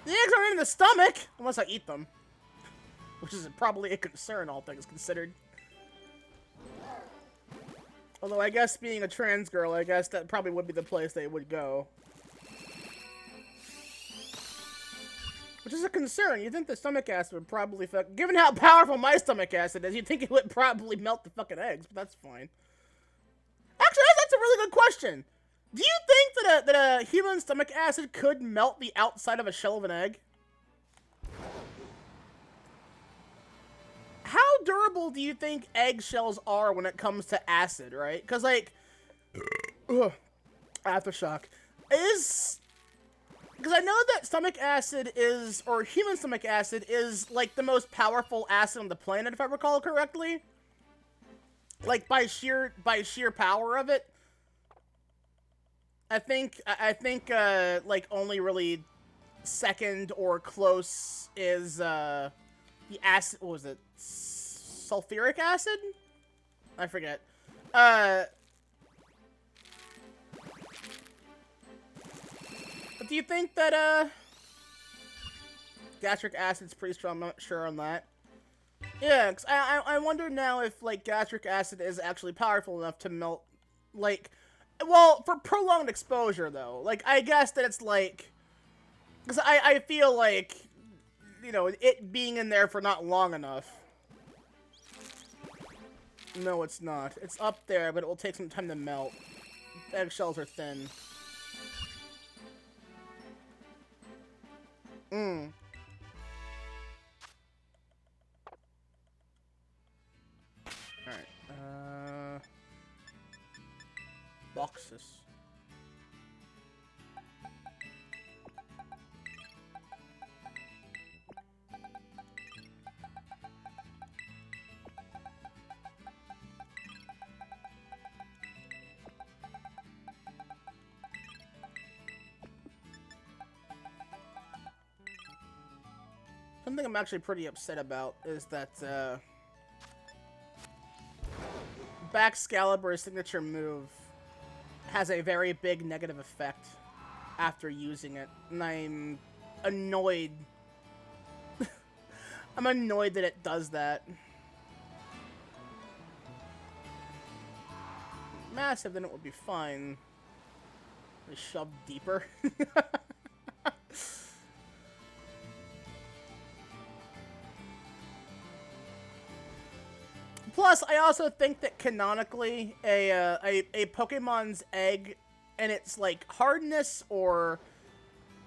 The eggs aren't in the stomach! Unless I eat them. Which is probably a concern, all things considered. Although I guess being a trans girl, I guess that probably would be the place they would go. Which is a concern. You'd think the stomach acid would probably given how powerful my stomach acid is, you'd think it would probably melt the fucking eggs, but that's fine. Actually, that's a really good question. Do you think that a human stomach acid could melt the outside of a shell of an egg? How durable do you think eggshells are when it comes to acid, right? Because, like, aftershock is... Because I know that stomach acid is, or human stomach acid is, like, the most powerful acid on the planet, if I recall correctly. Like, by sheer power of it. I think, like, only really second or close is, the acid, what was it? Sulfuric acid? I forget. But do you think that, gastric acid's pretty strong? I'm not sure on that. Yeah, 'cause I wonder now if, like, gastric acid is actually powerful enough to melt, like... Well, for prolonged exposure, though. Like, I guess that it's, like... Because I feel like, you know, it being in there for not long enough. No, it's not. It's up there, but it will take some time to melt. eggshells are thin. Mmm. Alright, boxes. Something I'm actually pretty upset about is that, Excalibur's signature move has a very big negative effect after using it, and I'm annoyed. I'm annoyed that it does that. Massive, then it would be fine. They shoved deeper. Plus, I also think that canonically, a Pokemon's egg and its, like, hardness or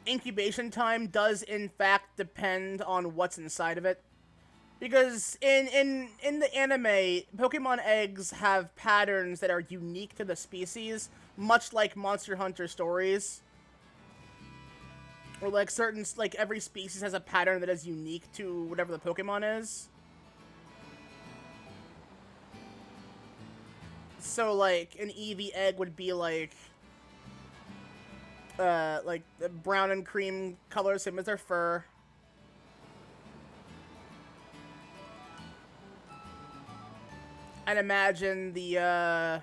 incubation time does, in fact, depend on what's inside of it. Because in the anime, Pokemon eggs have patterns that are unique to the species, much like Monster Hunter stories. Or, like, every species has a pattern that is unique to whatever the Pokemon is. So, like, an Eevee egg would be, like brown and cream color, same as their fur. And imagine the, yeah,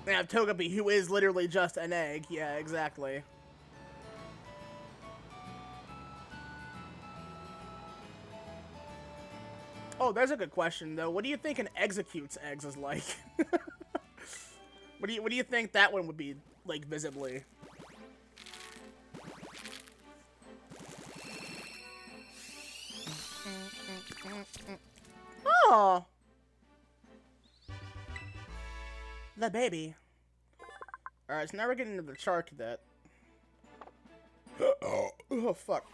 Togepi, who is literally just an egg. Yeah, exactly. Oh, there's a good question, though. What do you think an Execute's eggs is like? What do you think that one would be like visibly? Oh, the baby. All right, so now we're getting into the char cadet. Oh fuck.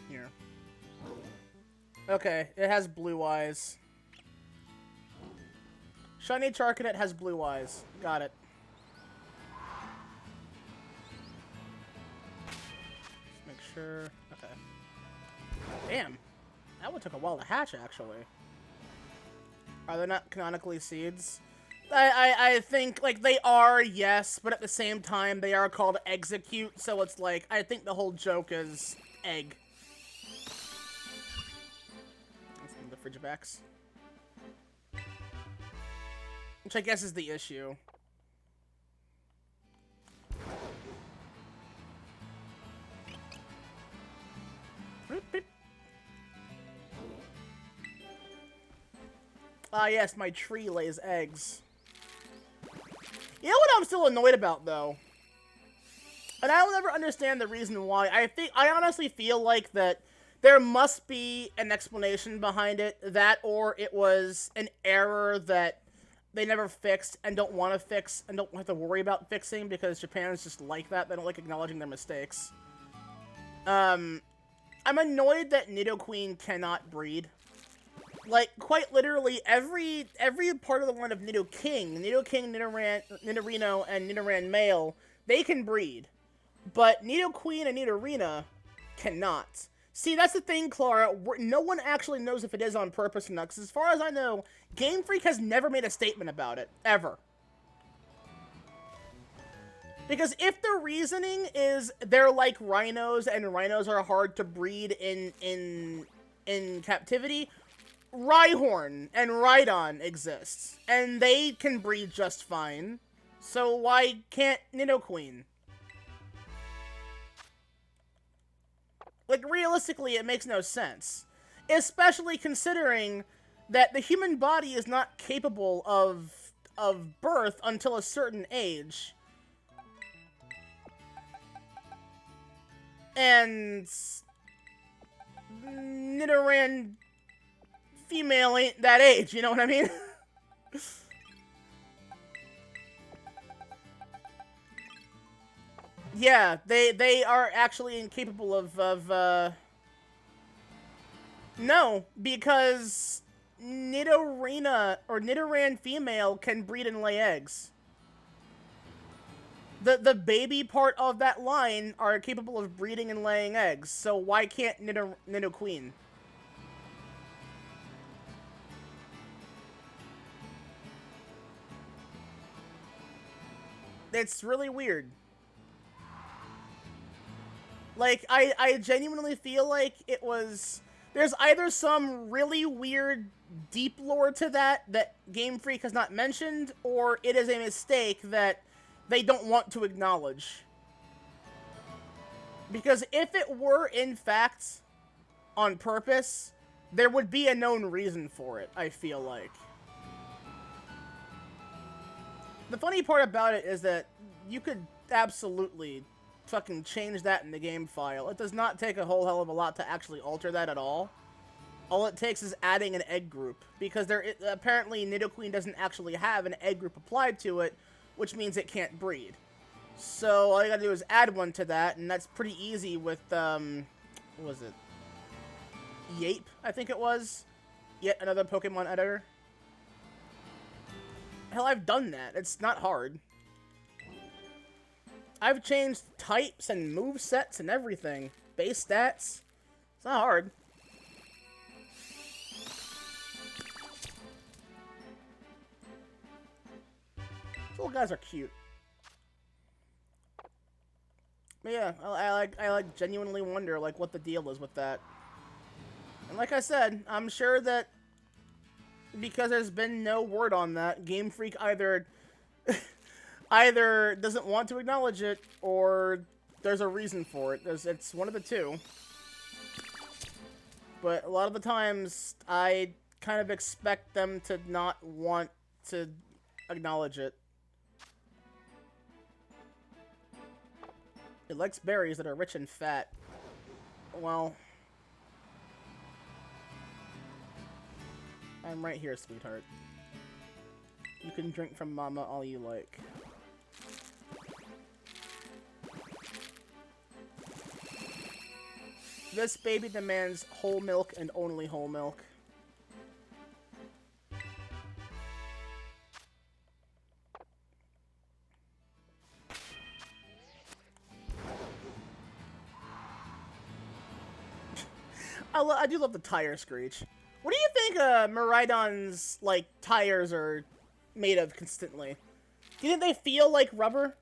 Here. Okay, it has blue eyes. Shiny Charcadet has blue eyes. Got it. Just make sure. Okay. Damn. That one took a while to hatch, actually. Are they not canonically seeds? I think, like, they are, yes, but at the same time, they are called Execute, so it's like, I think the whole joke is egg. That's one of the Frigibacks. Which I guess is the issue. Ah, yes, my tree lays eggs. You know what I'm still annoyed about, though? And I will never understand the reason why. I honestly feel like that there must be an explanation behind it. That, or it was an error that they never fixed and don't want to fix and don't have to worry about fixing because Japan is just like that. They don't like acknowledging their mistakes. I'm annoyed that Nidoqueen cannot breed. Like, quite literally, every part of the line of Nidoking, Nidorino, and Nidoran male, they can breed. But Nidoqueen and Nidorina cannot. See, that's the thing, Clara. No one actually knows if it is on purpose or not, because as far as I know, Game Freak has never made a statement about it. Ever. Because if the reasoning is they're like rhinos, and rhinos are hard to breed in captivity, Rhyhorn and Rhydon exists, and they can breed just fine. So why can't Nidoqueen? Like, realistically, it makes no sense. Especially considering that the human body is not capable of birth until a certain age. And Nidoran female ain't that age, you know what I mean? Yeah, they are actually incapable of no, because Nidoran female can breed and lay eggs. The baby part of that line are capable of breeding and laying eggs, so why can't Nidoqueen? It's really weird. Like, I genuinely feel like it was... There's either some really weird deep lore to that Game Freak has not mentioned, or it is a mistake that they don't want to acknowledge. Because if it were, in fact, on purpose, there would be a known reason for it, I feel like. The funny part about it is that you could absolutely fucking change that in the game file. It does not take a whole hell of a lot to actually alter that at all. All it takes is adding an egg group, because apparently Nidoqueen doesn't actually have an egg group applied to it, which means it can't breed. So all you gotta do is add one to that, and that's pretty easy with, what was it? Yape, I think it was. Yet another Pokemon editor. Hell, I've done that. It's not hard. I've changed types and movesets and everything. Base stats. It's not hard. These little guys are cute. But yeah, I like genuinely wonder like what the deal is with that. And like I said, I'm sure that because there's been no word on that, Game Freak either either doesn't want to acknowledge it, or there's a reason for it. It's one of the two. But a lot of the times, I kind of expect them to not want to acknowledge it. It likes berries that are rich and fat. Well, I'm right here, sweetheart. You can drink from Mama all you like. This baby demands whole milk and only whole milk. I do love the tire screech. What do you think Miraidon's, like, tires are made of consistently? Do you think they feel like rubber?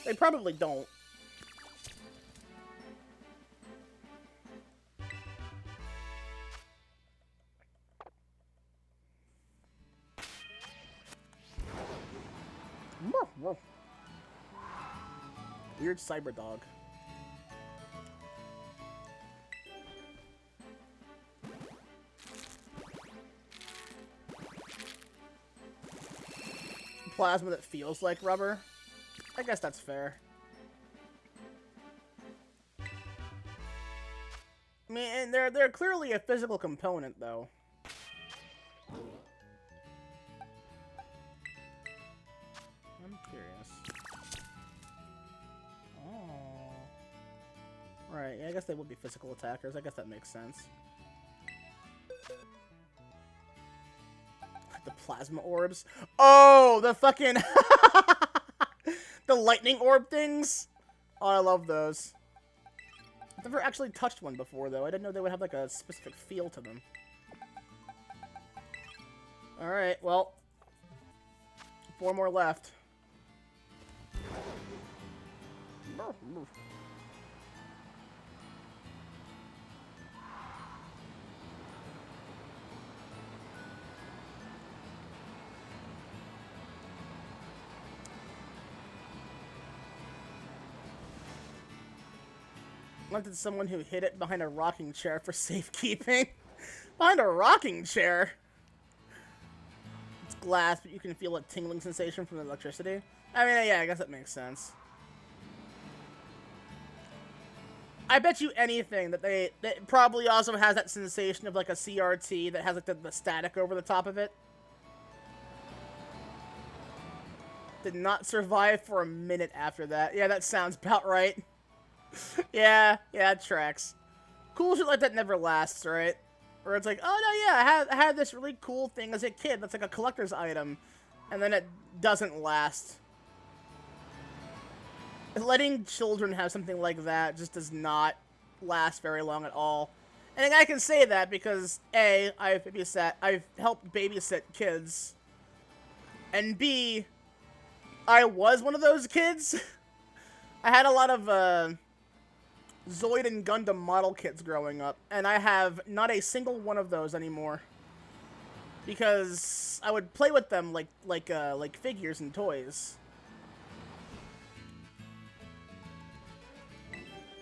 They probably don't. Weird cyber dog. Plasma that feels like rubber. I guess that's fair. I mean, and they're clearly a physical component, though. I'm curious. Oh. Right, yeah, I guess they would be physical attackers. I guess that makes sense. The plasma orbs. Oh, the fucking... the lightning orb things. Oh, I love those. I've never actually touched one before, though. I didn't know they would have, like, a specific feel to them. Alright, well. 4 more left. lent it to someone who hid it behind a rocking chair for safekeeping. Behind a rocking chair? It's glass, but you can feel a tingling sensation from the electricity. I mean, yeah, I guess that makes sense. I bet you anything that that probably also has that sensation of like a CRT that has like the static over the top of it. Did not survive for a minute after that. Yeah, that sounds about right. yeah, it tracks. Cool shit like that never lasts, right? Or it's like, oh no, yeah, I had this really cool thing as a kid that's like a collector's item, and then it doesn't last. Letting children have something like that just does not last very long at all. And I can say that because A, I've helped babysit kids, and B, I was one of those kids. I had a lot of Zoid and Gundam model kits growing up, and I have not a single one of those anymore. Because I would play with them like figures and toys.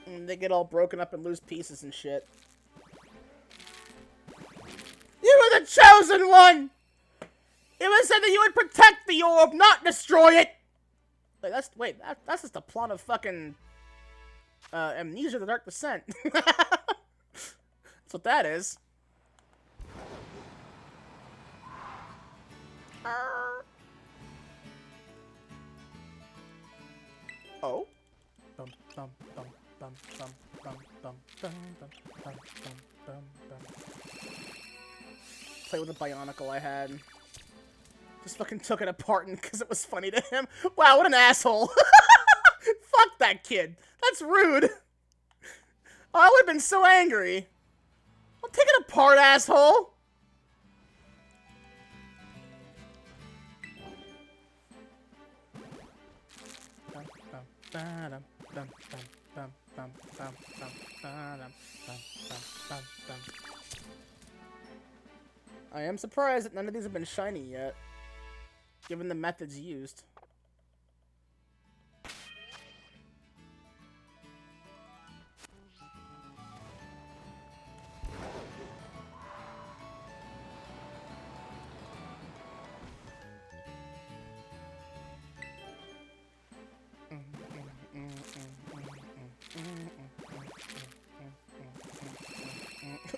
And they get all broken up and lose pieces and shit. You were the chosen one! It was said that you would protect the orb, not destroy it! That's just the plot of fucking Amnesia: The Dark Descent. That's what that is. Oh? Play with the Bionicle I had. Just fucking took it apart because it was funny to him. Wow, what an asshole. Fuck that kid. That's rude. Oh, I would have been so angry. I'll take it apart, asshole. I am surprised that none of these have been shiny yet, given the methods used.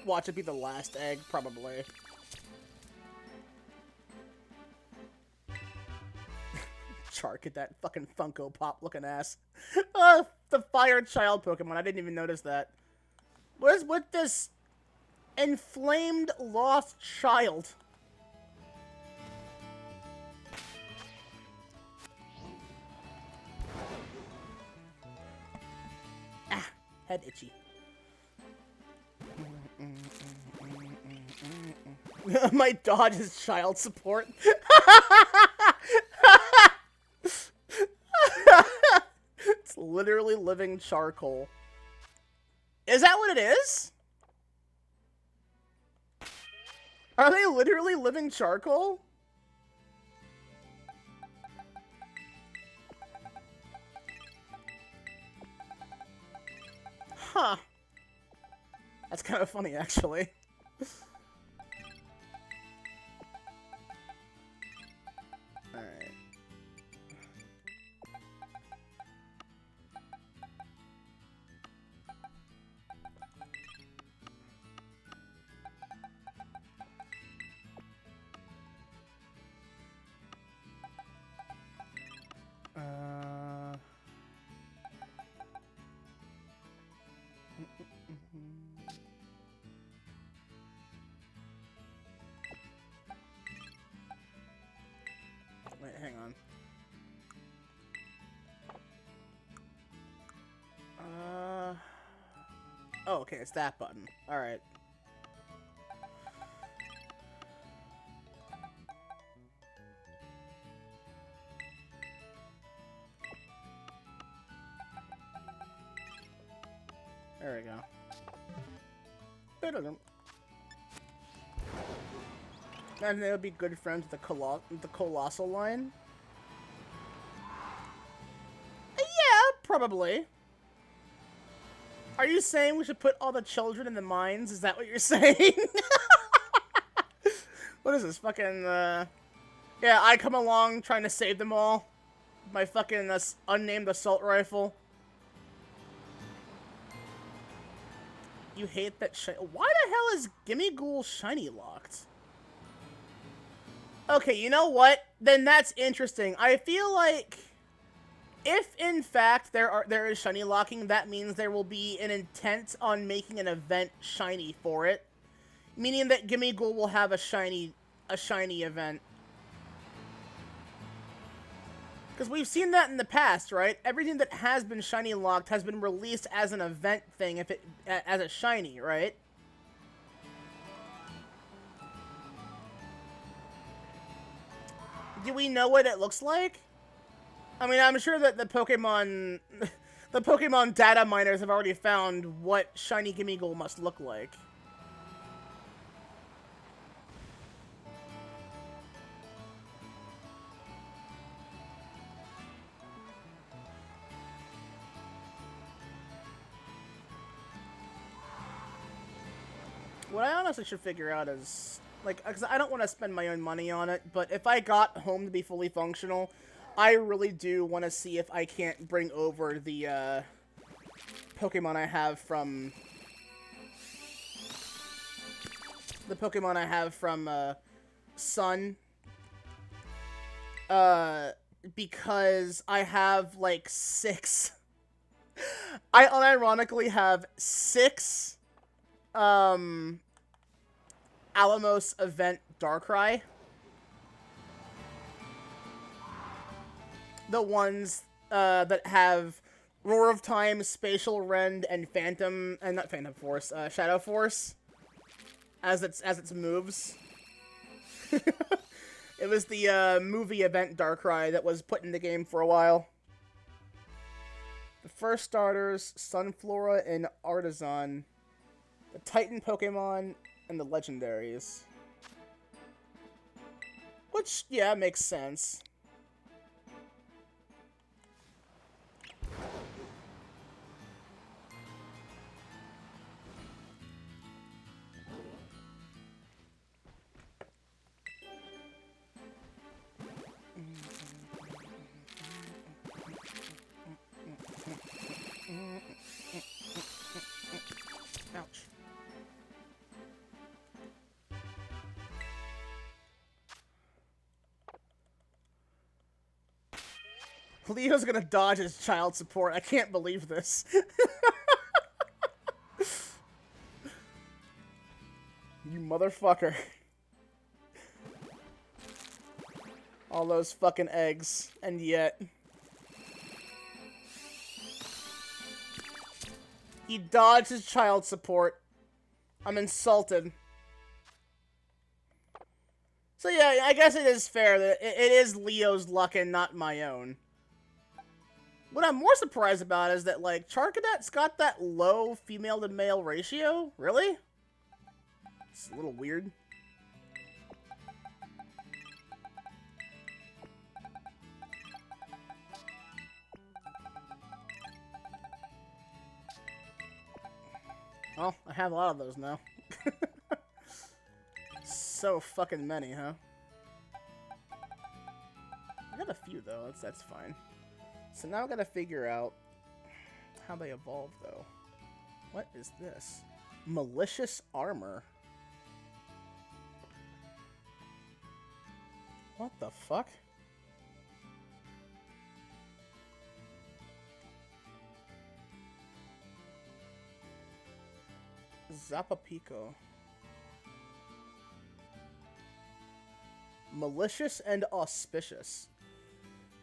Watch it be the last egg, probably. Chark at that fucking Funko Pop looking ass. Oh, the Fire Child Pokemon. I didn't even notice that. What is with this inflamed lost child? Ah, head itchy. My dodge is child support. It's literally living charcoal. Is that what it is? Are they literally living charcoal? Huh. That's kind of funny, actually. Alright. Wait, hang on. Oh, okay, it's that button. Alright. There we go. And they would be good friends with the Colossal line. Yeah, probably. Are you saying we should put all the children in the mines? Is that what you're saying? What is this, fucking, Yeah, I come along trying to save them all. My fucking unnamed assault rifle. You hate that shiny. Why the hell is Gimme Ghoul shiny locked? Okay, you know what? Then that's interesting. I feel like if in fact there is shiny locking, that means there will be an intent on making an event shiny for it, meaning that Gimme Ghoul will have a shiny event. Because we've seen that in the past, right? Everything that has been shiny locked has been released as an event thing, as a shiny, right? Do we know what it looks like? I mean, I'm sure that the Pokemon data miners have already found what shiny Gimme Ghoul must look like. What I honestly should figure out is, like, because I don't want to spend my own money on it, but if I got home to be fully functional, I really do want to see if I can't bring over the, Pokemon I have from... The Pokemon I have from, Sun. Because I have, like, 6... I unironically have 6... Alamos event Darkrai. The ones that have Roar of Time, Spatial Rend, and Phantom, and not Phantom Force, Shadow Force as its moves. It was the movie event Darkrai that was put in the game for a while. The first starters, Sunflora and Artisan. The Titan Pokemon, and the Legendaries. Which, yeah, makes sense. Ouch. Leo's gonna dodge his child support. I can't believe this. You motherfucker. All those fucking eggs, and yet... He dodged his child support. I'm insulted. So yeah, I guess it is fair that it is Leo's luck and not my own. What I'm more surprised about is that, like, Charcadet's got that low female-to-male ratio? Really? It's a little weird. Well, I have a lot of those now. So fucking many, huh? I got a few, though. That's fine. So now I gotta figure out how they evolve, though. What is this? Malicious armor. What the fuck? Zapapico. Malicious and auspicious.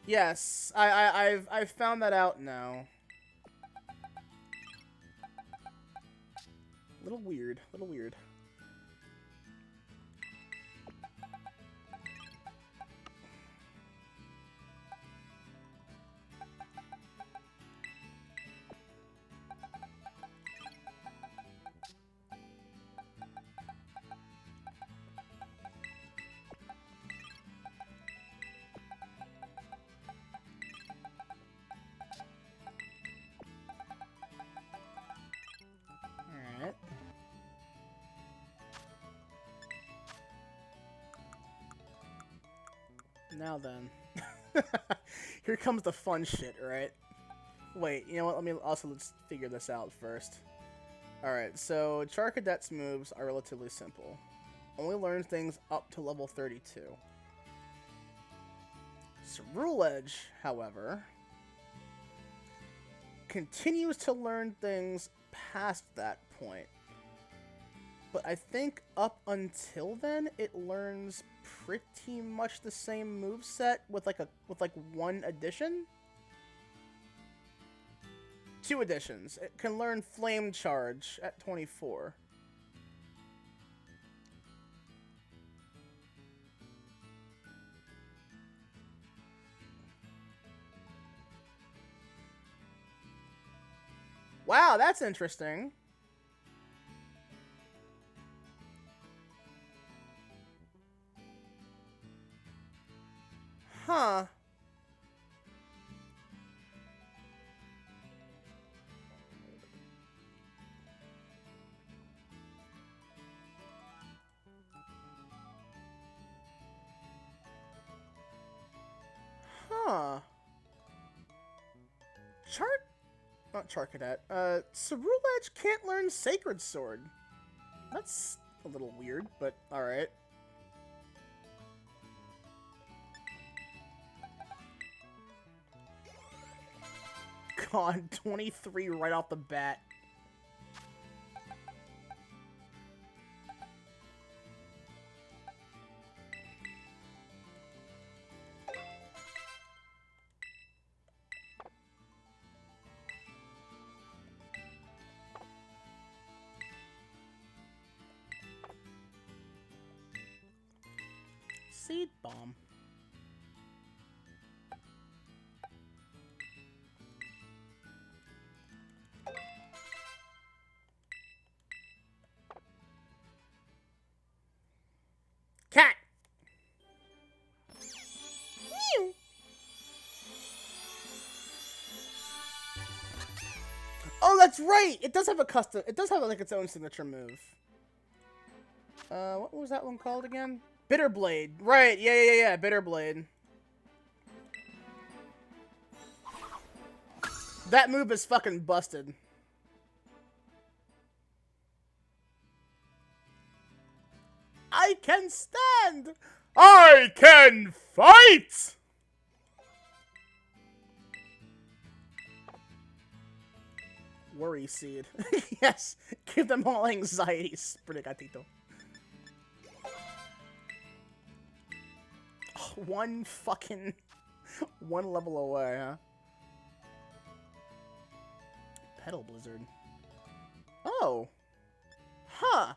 Yes, I've found that out now. Little weird, little weird. now then. Here comes the fun shit, right? Wait, you know what? Let's figure this out first. Alright, so Charcadet's moves are relatively simple. Only learn things up to level 32. Ceruledge, however, continues to learn things past that point. But I think up until then, it learns pretty much the same moveset with like one addition. 2 additions. It can learn Flame Charge at 24. Wow, that's interesting. Huh. Huh. Not Charcadet. Ceruledge can't learn Sacred Sword. That's a little weird, but alright. God, 23 right off the bat. Seed Bomb. Cat! Meow. Oh, that's right! It does have a custom... It does have, like, its own signature move. What was that one called again? Bitter Blade. Right, yeah, Bitter Blade. That move is fucking busted. I can stand! I can fight! Worry Seed. Yes, give them all anxieties, Gatito. One level away, huh? Petal Blizzard. Oh. Huh.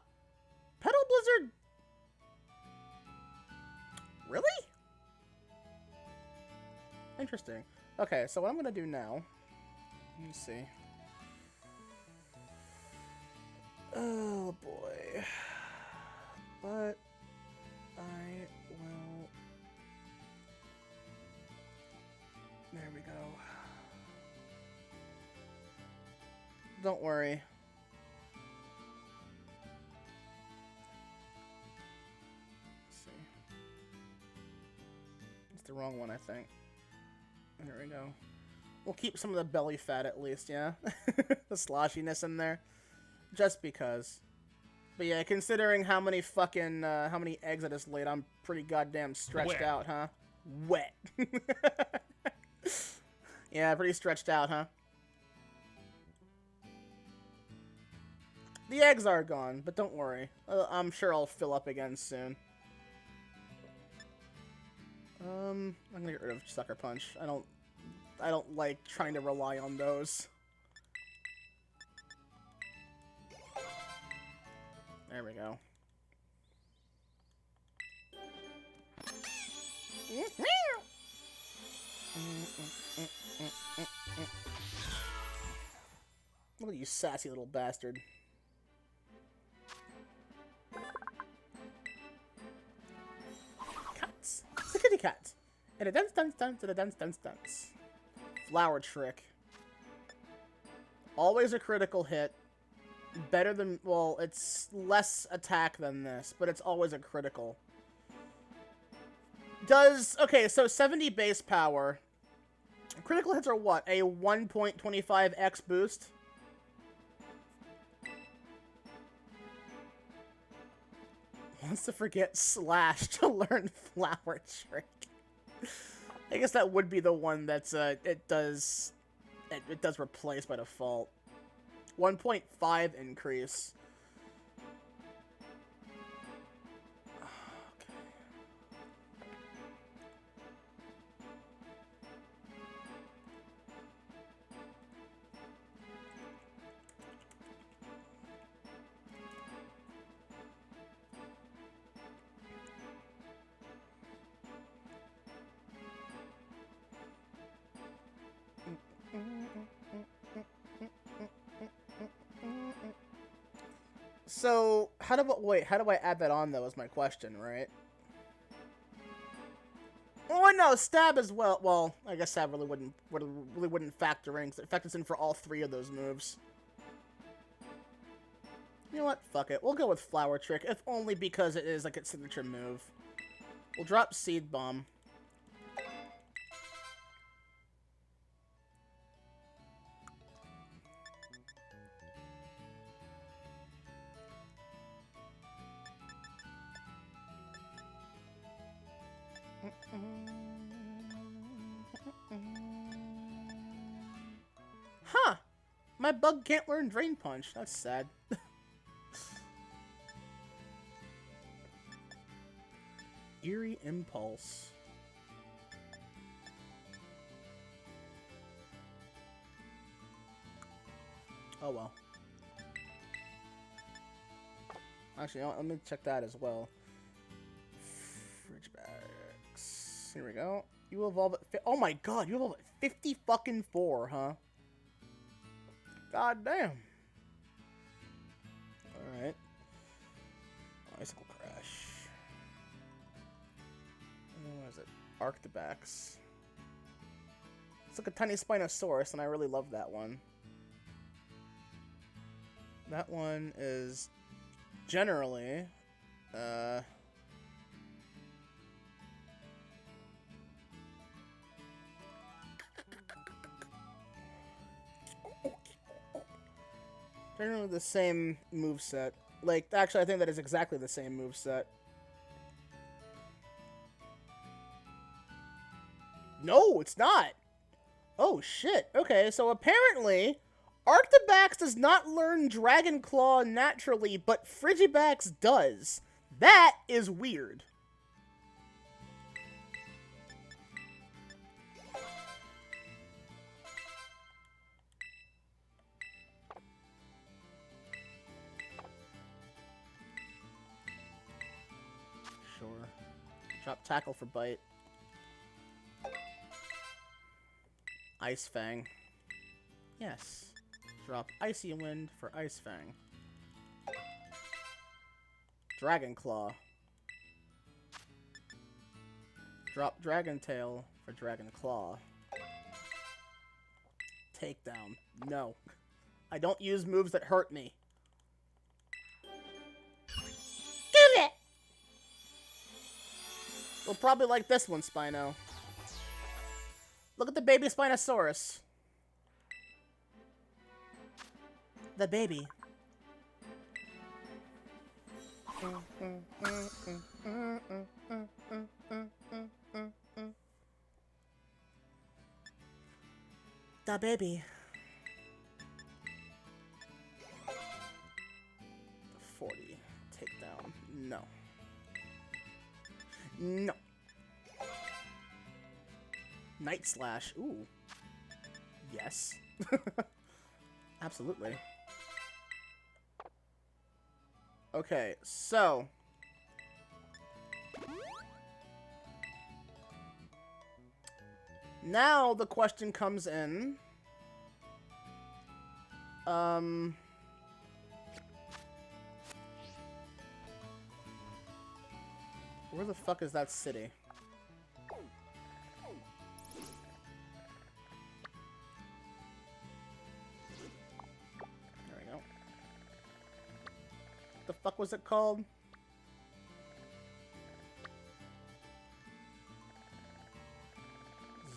Petal Blizzard. Really? Interesting. Okay, so what I'm gonna do now. Let me see. Oh boy. But I will. There we go. Don't worry. Let's see. It's the wrong one, I think. There we go. We'll keep some of the belly fat at least, yeah? The sloshiness in there. Just because. But yeah, considering how many fucking, how many eggs I just laid, I'm pretty goddamn stretched out, huh? Wet. Yeah, pretty stretched out, huh? The eggs are gone, but don't worry. I'm sure I'll fill up again soon. I'm gonna get rid of Sucker Punch. I don't like trying to rely on those. There we go. Look at you sassy little bastard. Cats. It's a kitty cat. And a dance, dance, dance, and a dance, dance, dance. Flower Trick. Always a critical hit. Better than, well, it's less attack than this, but it's always a critical. Does... Okay, so 70 base power. Critical hits are what? A 1.25x boost? Wants to forget Slash to learn Flower Trick. I guess that would be the one that's, it does replace by default. 1.5 increase. So, how do I add that on, though, is my question, right? Oh, no, stab as well. Well, I guess stab really wouldn't factor in, because it factors in for all three of those moves. You know what? Fuck it. We'll go with Flower Trick, if only because it is, like, its signature move. We'll drop Seed Bomb. Huh! My bug can't learn Drain Punch. That's sad. Eerie Impulse. Oh well. Actually, you know what? Let me check that as well. Fridge bags. Here we go. You evolve at... Oh my god, you evolve at 50 fucking 4, huh? God damn. Alright. Icicle Crash. What is it? Arctibax. It's like a tiny Spinosaurus, and I really love that one. That one is generally, generally the same moveset. Like, actually, I think that is exactly the same moveset. No, it's not! Oh, shit. Okay, so apparently, Arctibax does not learn Dragon Claw naturally, but Frigibax does. That is weird. Sure. Drop Tackle for Bite. Ice Fang. Yes. Drop Icy Wind for Ice Fang. Dragon Claw. Drop Dragon Tail for Dragon Claw. Takedown. No. I don't use moves that hurt me. Give it! You'll probably like this one, Spino. Look at the baby Spinosaurus. The baby. The baby. The 40. Takedown. No. No. Night Slash. Ooh. Yes. Absolutely. Okay, so... now the question comes in. Where the fuck is that city? There we go. What the fuck was it called?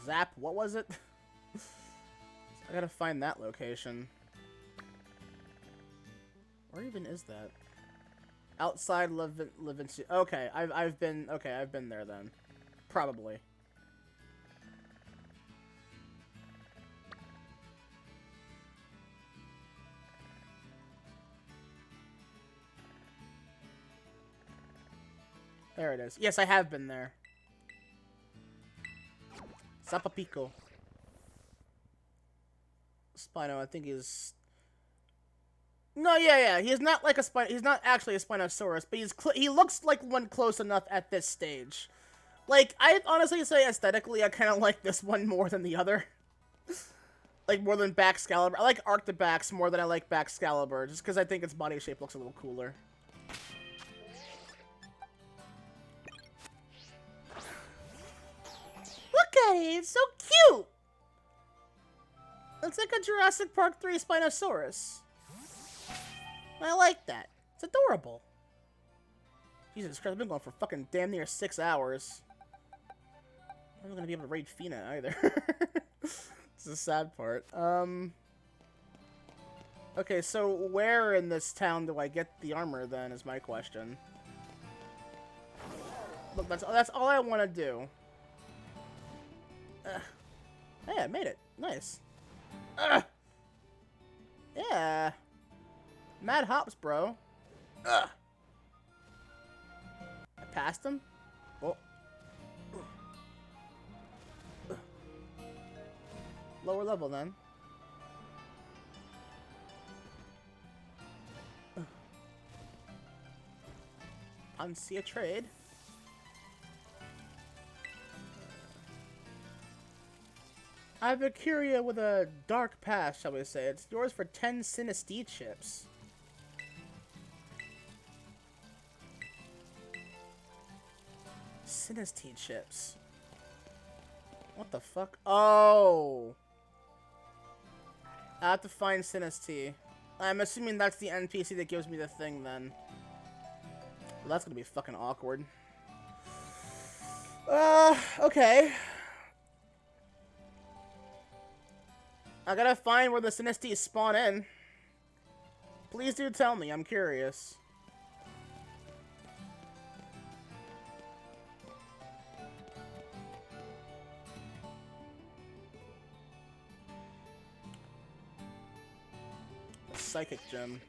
Zap, what was it? I gotta find that location. Where even is that? Outside Levinci. Okay, I've been there then. Probably. There it is. Yes, I have been there. Sapapico. Spino, I think he's... No, yeah. He's not like a Spino... He's not actually a Spinosaurus, but he looks like one close enough at this stage. Like, I'd honestly say aesthetically, I kind of like this one more than the other. Like, more than Baxcalibur. I like Arctobax more than I like Baxcalibur, just because I think its body shape looks a little cooler. Look at it, it's so cute! It's like a Jurassic Park 3 Spinosaurus. I like that. It's adorable. Jesus Christ, I've been going for fucking damn near 6 hours. I'm not gonna be able to raid Fina either. It's the sad part. Okay, so where in this town do I get the armor then, is my question. Look, that's all I want to do. Hey, I made it. Nice. Yeah. Mad hops, bro. I passed him? Oh. Lower level, then. Unsee a trade. I have a Curia with a dark past, shall we say. It's yours for 10 Sinistee chips. Sinistee chips. What the fuck? Oh! I have to find Sinistee. I'm assuming that's the NPC that gives me the thing, then. Well, that's gonna be fucking awkward. Okay. I gotta find where the Sinistee spawn in. Please do tell me, I'm curious. A psychic gem.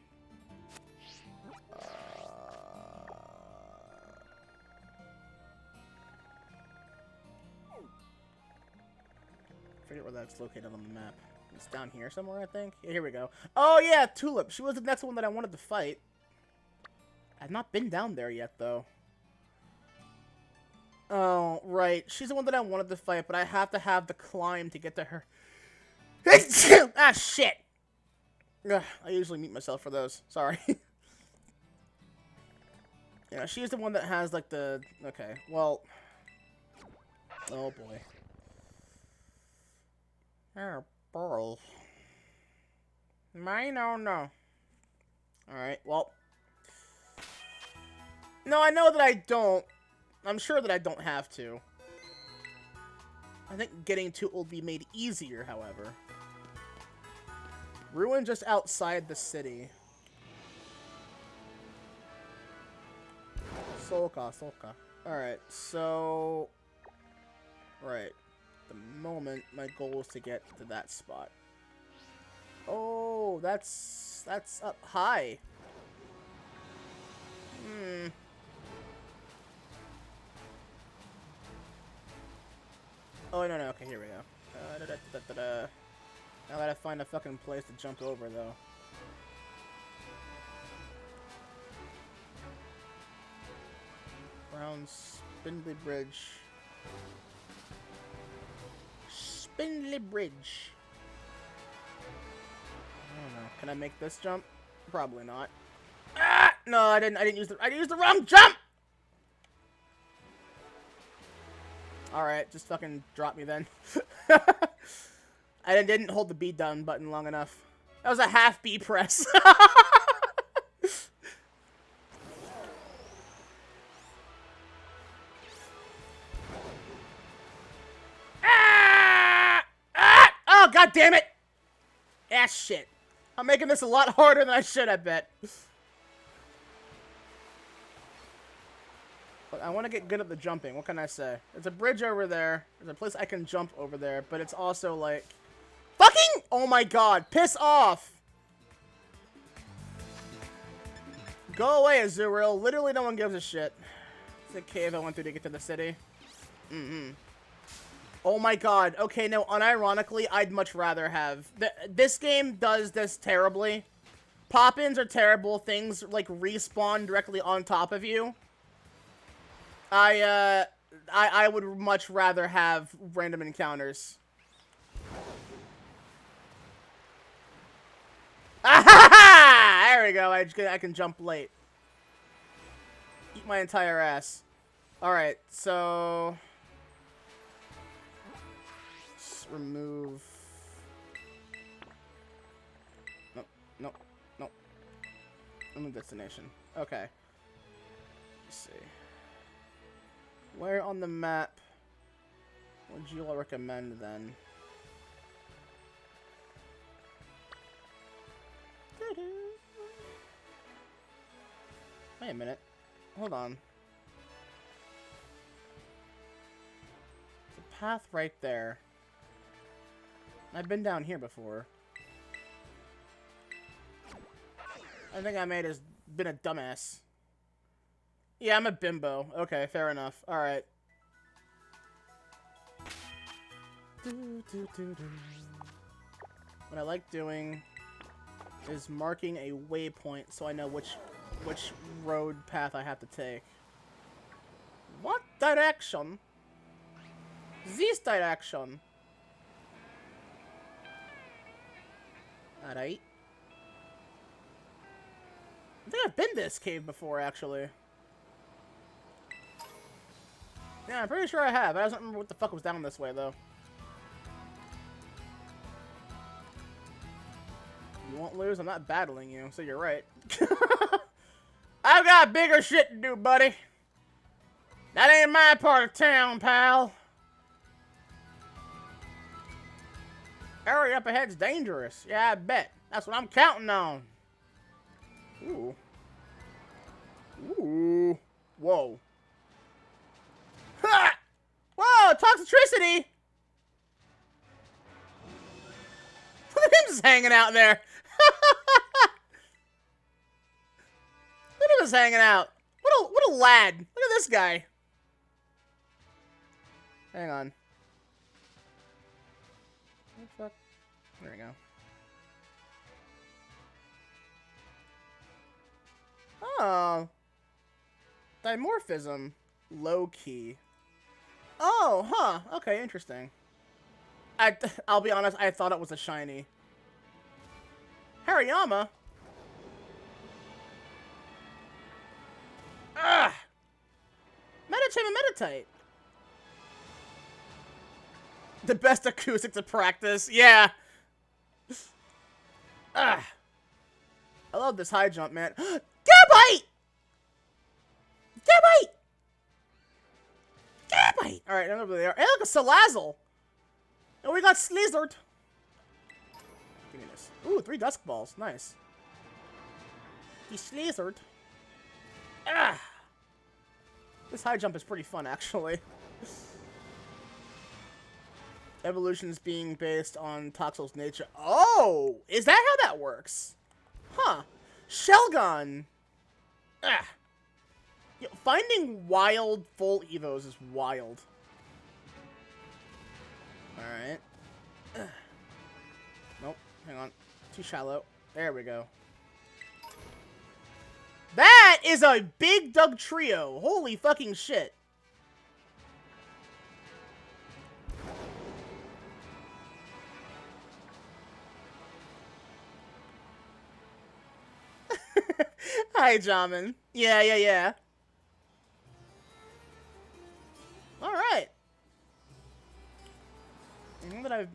Forget where that's located on the map. It's down here somewhere, I think. Yeah, here we go. Oh, yeah, Tulip. She was the next one that I wanted to fight. I've not been down there yet, though. Oh, right. She's the one that I wanted to fight, but I have to have the climb to get to her. Ah, shit! Ugh, I usually mute myself for those. Sorry. Yeah, she's the one that has, like, the... Okay, well... Oh, boy. Oh, boy. No. Alright, well. No, I know that I don't. I'm sure that I don't have to. I think getting to it will be made easier, however. Ruin just outside the city. Solka. Alright, so... Right. The moment my goal is to get to that spot. Oh, that's up high. Oh, no, okay, here we go. I gotta find a fucking place to jump over, though. Brown Spindly Bridge. Spindly Bridge. I don't know. Can I make this jump? Probably not. Ah! No, I didn't use the wrong jump! Alright, just fucking drop me then. I didn't hold the B down button long enough. That was a half B press. Ah! God damn it! Ah, shit. I'm making this a lot harder than I should, I bet. But I want to get good at the jumping. What can I say? There's a bridge over there. There's a place I can jump over there. But it's also like... Fucking... Oh my god. Piss off. Go away, Azuriel. Literally no one gives a shit. It's a cave I went through to get to the city. Oh my god. Okay, no, unironically, I'd much rather have... This game does this terribly. Pop-ins are terrible. Things, like, respawn directly on top of you. I would much rather have random encounters. Ah, there we go. I can jump late. Eat my entire ass. Alright, so... Let's remove... Nope. Remove destination. Okay. Let's see. Where on the map would you all recommend then? Wait a minute. Hold on. There's a path right there. I've been down here before. I think I may have been a dumbass. Yeah, I'm a bimbo. Okay, fair enough. Alright. What I like doing is marking a waypoint so I know which road path I have to take. What direction? This direction. Alright. I think I've been to this cave before, actually. Yeah, I'm pretty sure I have. I don't remember what the fuck was down this way, though. You won't lose? I'm not battling you, so you're right. I've got bigger shit to do, buddy. That ain't my part of town, pal. Area up ahead's dangerous. Yeah, I bet. That's what I'm counting on. Ooh. Ooh. Whoa. Ha! Whoa, toxicity! Look at him just hanging out there. Look at him just hanging out. What a lad. Look at this guy. Hang on. What the fuck? There we go. Oh. Dimorphism. Low key. Oh, huh. Okay, interesting. I'll be honest, I thought it was a shiny. Hariyama? Ah! Meditate and meditate. The best acoustic to practice. Yeah. Ah. I love this high jump, man. Gabite! Gabite! Gabite! Alright, I'm over there. Hey, look, a Salazzle! And we got Slizzard. Give me this. Ooh, 3 Dusk Balls. Nice. He Slizzard. Ah! This high jump is pretty fun, actually. Evolutions being based on Toxel's nature. Oh! Is that how that works? Huh. Shelgon! Ah! Yo, finding wild full Evos is wild. Alright. Nope. Hang on. Too shallow. There we go. That is a big Doug trio. Holy fucking shit. Hi, Jamin. Yeah. Alright.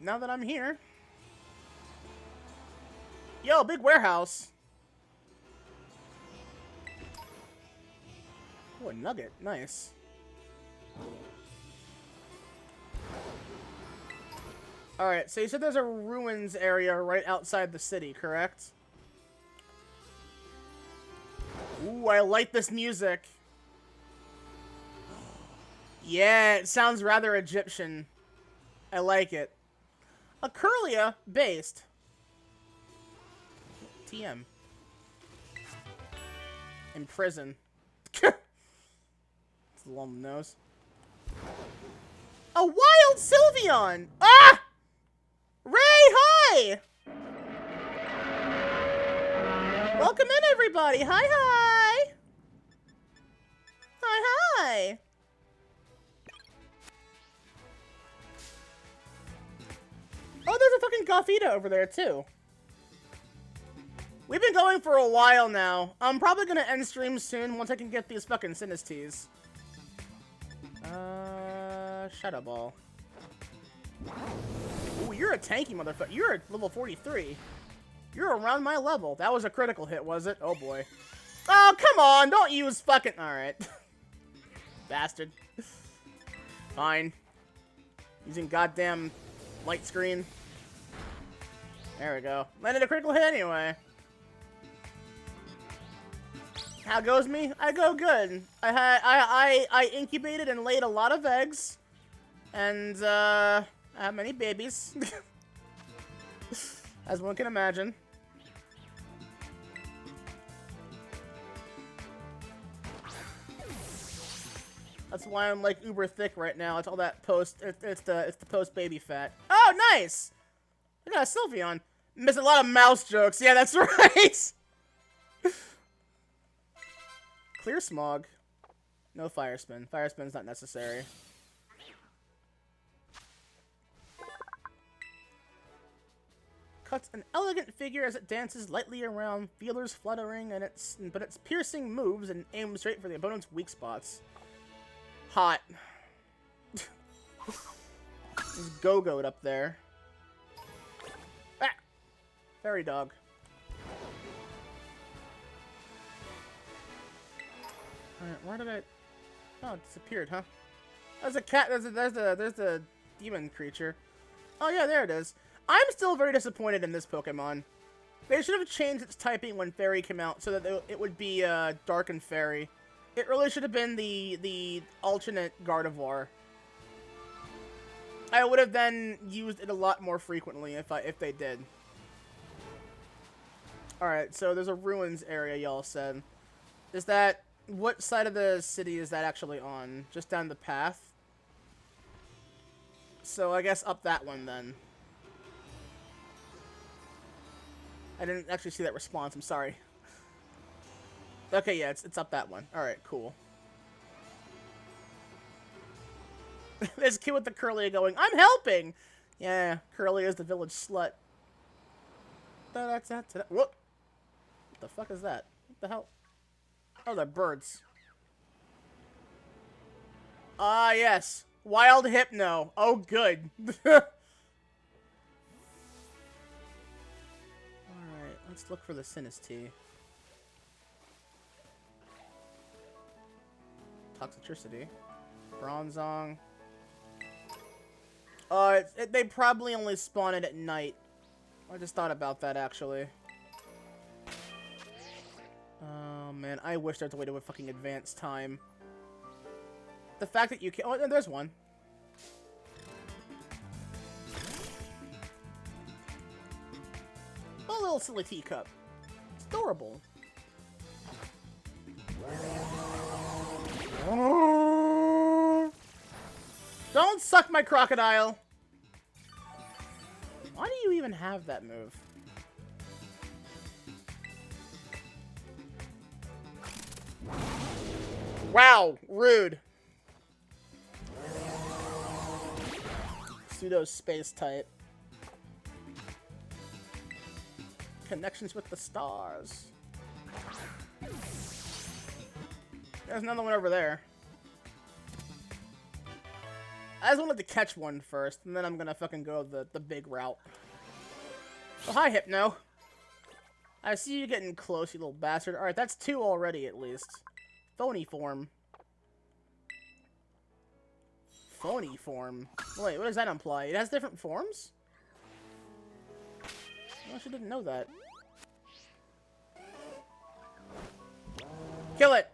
Now that I'm here. Yo, big warehouse. Oh, a nugget. Nice. Alright, so you said there's a ruins area right outside the city, correct? Ooh, I like this music. Yeah, it sounds rather Egyptian. I like it. A Curlia based. TM. In prison. It's a long nose. A wild Sylveon! Ah! Ray, hi! Welcome in, everybody. Hi, hi! Hi, hi! Oh, there's a fucking Gothita over there, too. We've been going for a while now. I'm probably gonna end stream soon once I can get these fucking Sinistes. Shadow Ball. Ooh, you're a tanky motherfucker. You're at level 43. You're around my level. That was a critical hit, was it? Oh, boy. Oh, come on! Don't use fucking... Alright. Bastard. Fine. Using goddamn light screen. There we go. Landed a critical hit anyway. How goes me? I go good. I incubated and laid a lot of eggs. And, I have many babies. As one can imagine. That's why I'm like uber thick right now. It's all that post. It's the post baby fat. Oh, nice. I got a Sylveon. Missing a lot of mouse jokes. Yeah, that's right. Clear Smog. No Fire Spin. Fire Spin's not necessary. Cuts an elegant figure as it dances lightly around, feelers fluttering, but its piercing moves and aims straight for the opponent's weak spots. Hot. There's Go-Goat up there. Ah! Fairy Dog. Alright, where did I... Oh, it disappeared, huh? There's a cat, there's the demon creature. Oh yeah, there it is. I'm still very disappointed in this Pokemon. They should have changed its typing when Fairy came out so that it would be Dark and Fairy. It really should have been the alternate Gardevoir. I would have then used it a lot more frequently if they did. Alright, so there's a ruins area, y'all said. Is that... What side of the city is that actually on? Just down the path? So I guess up that one then. I didn't actually see that response, I'm sorry. Okay, yeah, it's up that one. Alright, cool. This kid with the Curlia going, I'm helping! Yeah, Curlia is the village slut. What the fuck is that? What the hell? Oh, they're birds. Ah, yes. Wild Hypno. Oh, good. Alright, let's look for the Sinistee. Toxicity. Bronzong. They probably only spawn it at night. I just thought about that, actually. Oh, man. I wish there was a way to fucking advance time. The fact that you can... Oh, there's one. A little silly teacup. It's adorable. Don't suck my crocodile! Why do you even have that move? Wow, rude. Pseudo space type. Connections with the stars. There's another one over there. I just wanted to catch one first, and then I'm gonna fucking go the big route. Oh, hi, Hypno. I see you getting close, you little bastard. Alright, that's two already, at least. Phony form. Phony form? Wait, what does that imply? It has different forms? I actually didn't know that. Kill it!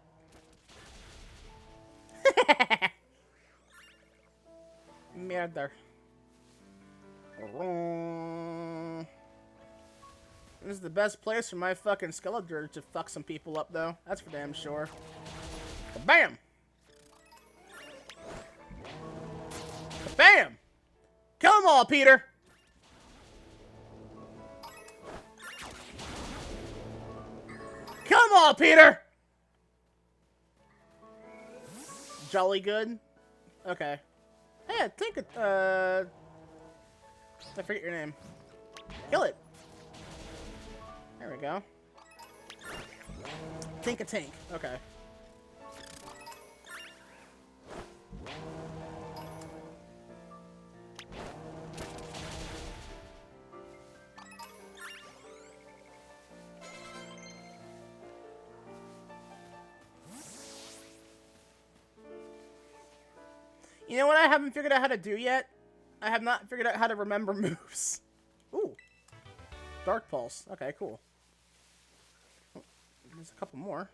Murder. This is the best place for my fucking skeleton to fuck some people up, though. That's for damn sure. Bam! Bam! Kill them all, Peter! Kill them all, Peter! Jolly good? Okay. Hey, I think it, I forget your name. Kill it! There we go. Tink a tank. Okay. You know what I haven't figured out how to do yet? I have not figured out how to remember moves. Ooh. Dark Pulse. Okay, cool. Oh, there's a couple more.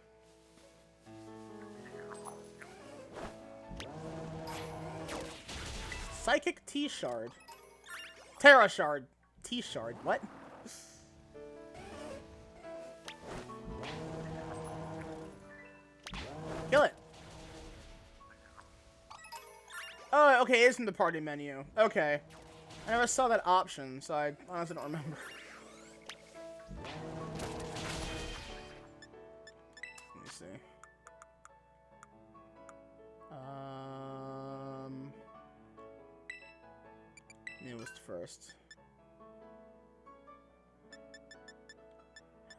Psychic T-Shard. Terra Shard. T-Shard. What? Kill it. Oh, okay, it's in the party menu. Okay. I never saw that option, so I honestly don't remember. Let me see. Newest first.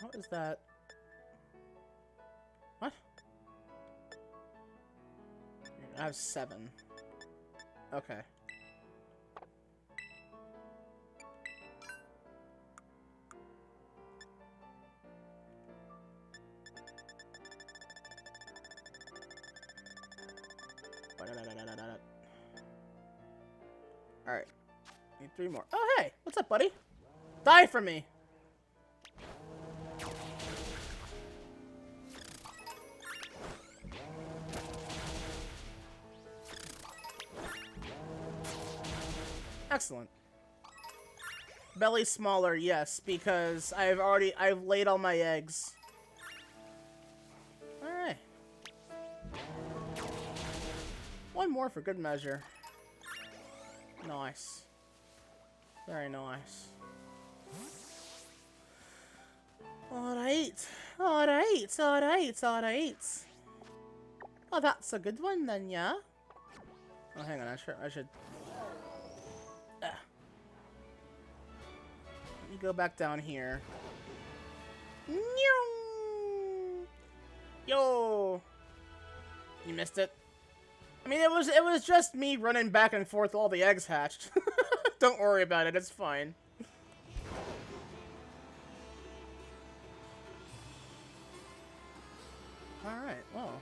How is that? What? I have 7. Okay. Alright. Need 3 more. Oh, hey! What's up, buddy? Die for me! Excellent. Belly smaller, yes, because I've laid all my eggs. Alright. 1 more for good measure. Nice. Very nice. Alright. Alright, alright, alright. Oh, that's a good one then, yeah? Oh, hang on, I should... Let me go back down here. Yo! You missed it. I mean, it was just me running back and forth while all the eggs hatched. Don't worry about it, it's fine. Alright, well.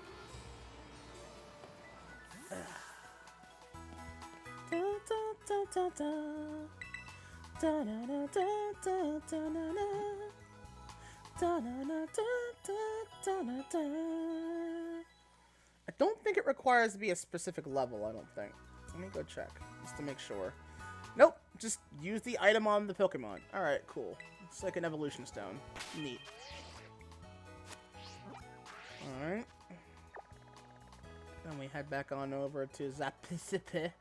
I don't think it requires to be a specific level, I don't think. Let me go check, just to make sure. Nope, just use the item on the Pokemon. Alright, cool. It's like an evolution stone. Neat. Alright. Then we head back on over to Zapisipi.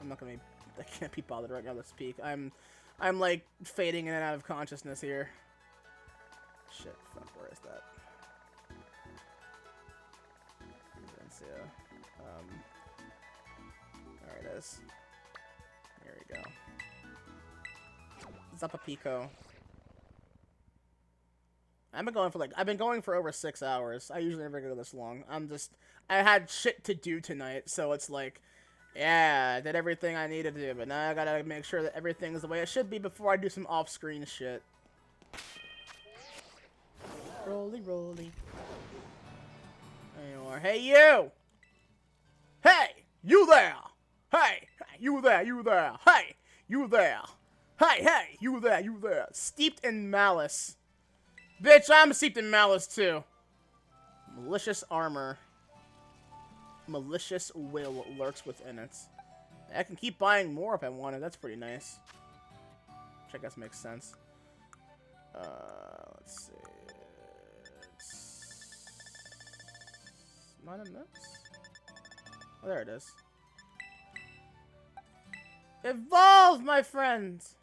I'm not gonna be... I can't be bothered right now to speak. I'm like fading in and out of consciousness here. Shit, fuck, where is that? There it is. Here we go. Zapapico. I've been going for over 6 hours. I usually never go this long. I had shit to do tonight, so it's like, yeah, I did everything I needed to do, but now I gotta make sure that everything is the way it should be before I do some off-screen shit. Roly, roly. There you are. Hey, you! Hey! You there! Hey! You there, you there! Hey! You there! Hey, you there. Steeped in malice. Bitch, I'm steeped in malice too. Malicious armor. Malicious will lurks within it. I can keep buying more if I wanted. That's pretty nice. Which I guess makes sense. Let's see. It's not in this? Oh, there it is. Evolve, my friends!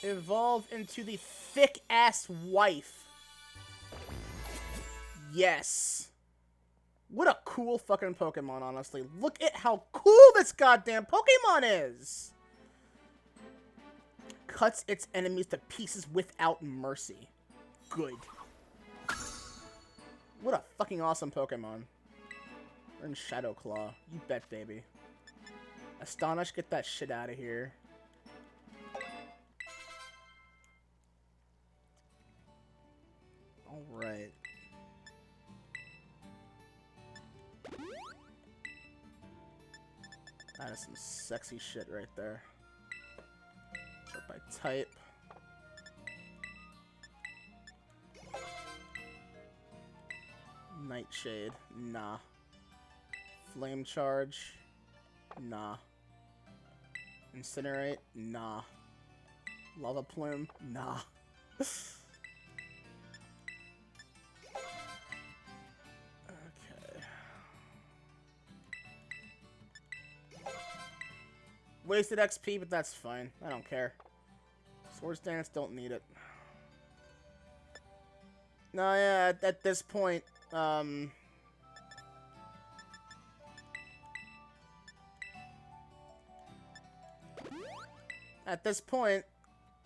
Evolve into the thick-ass wife. Yes. What a cool fucking Pokemon, honestly. Look at how cool this goddamn Pokemon is! Cuts its enemies to pieces without mercy. Good. What a fucking awesome Pokemon. We're in Shadow Claw. You bet, baby. Astonish, get that shit out of here. Alright. That is some sexy shit right there. Sort by type. Nightshade. Nah. Flame Charge. Nah. Incinerate. Nah. Lava Plume. Nah. Okay. Wasted XP, but that's fine. I don't care. Swords Dance, don't need it. No, yeah, at this point, at this point,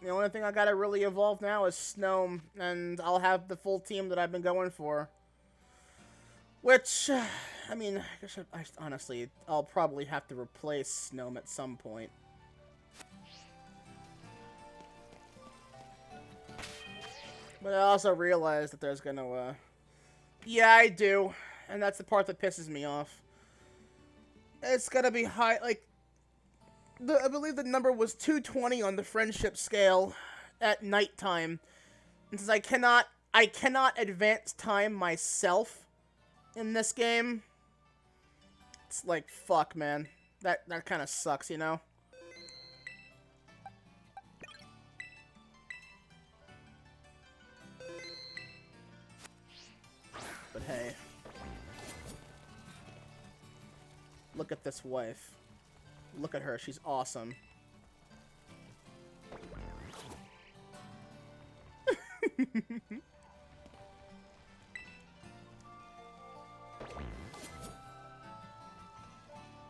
the only thing I gotta really evolve now is Snow, and I'll have the full team that I've been going for. Which, I mean, honestly, I'll probably have to replace Snow at some point. But I also realize that there's gonna, yeah, I do. And that's the part that pisses me off. It's gonna be high, like, I believe the number was 220 on the friendship scale at nighttime. And since I cannot advance time myself in this game, it's like, fuck, man. That kind of sucks, you know? But hey. Look at this wife. Look at her, she's awesome.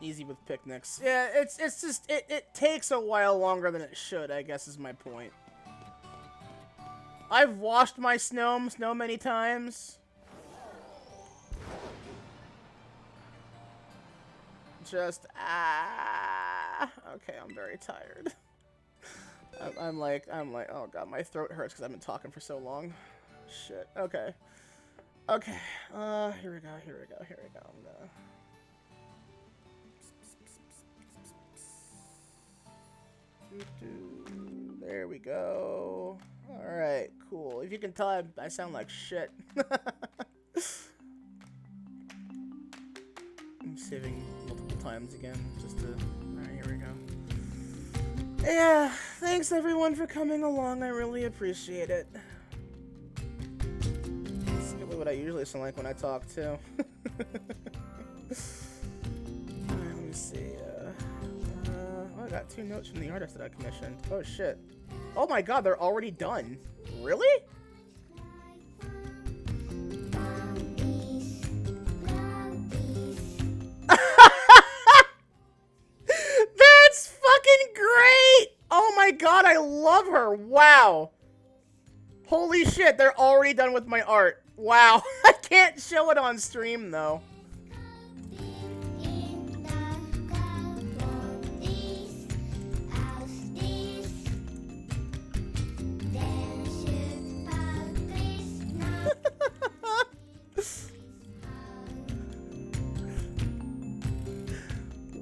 Easy with picnics. Yeah, it's just, it takes a while longer than it should, I guess is my point. I've washed my snow many times. Just, okay, I'm very tired. I'm like, oh god, my throat hurts because I've been talking for so long. Shit, okay. Okay, here we go. I'm gonna... There we go. Alright, cool. If you can tell, I sound like shit. I'm saving multiple times again, just to... Alright, here we go. Yeah, thanks everyone for coming along, I really appreciate it. That's really what I usually sound like when I talk, too. Alright, let me see, I got 2 notes from the artist that I commissioned. Oh shit. Oh my god, they're already done. Really? That's fucking great! Oh my god, I love her. Wow. Holy shit, they're already done with my art. Wow. I can't show it on stream though.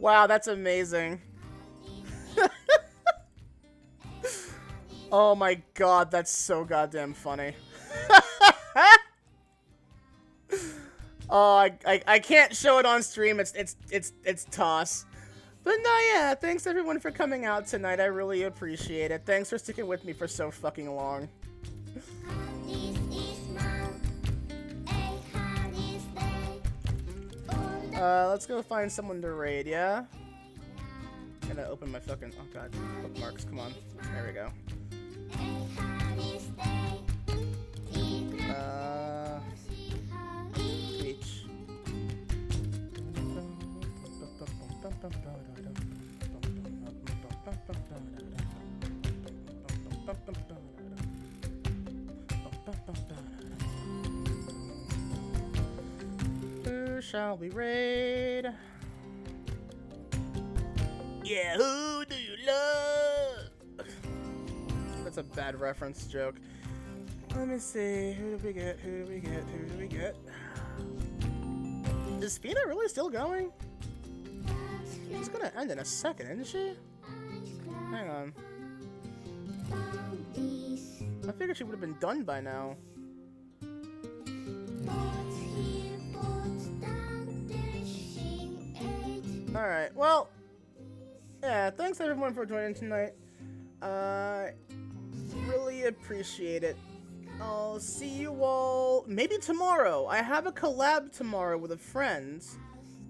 Wow, that's amazing. Oh my god, that's so goddamn funny. Oh, I can't show it on stream. It's toss. But no, yeah, thanks everyone for coming out tonight. I really appreciate it. Thanks for sticking with me for so fucking long. Let's go find someone to raid, yeah? I'm gonna open my fucking, oh god, bookmarks, come on. There we go. Beach. Who shall we raid? Yeah, who do you love? That's a bad reference joke. Let me see. Who do we get? Who do we get? Who do we get? Is Fina really still going? She's gonna end in a second, isn't she? Hang on. I figured she would have been done by now. Alright, well, yeah, thanks everyone for joining tonight. Really appreciate it. I'll see you all maybe tomorrow. I have a collab tomorrow with a friend.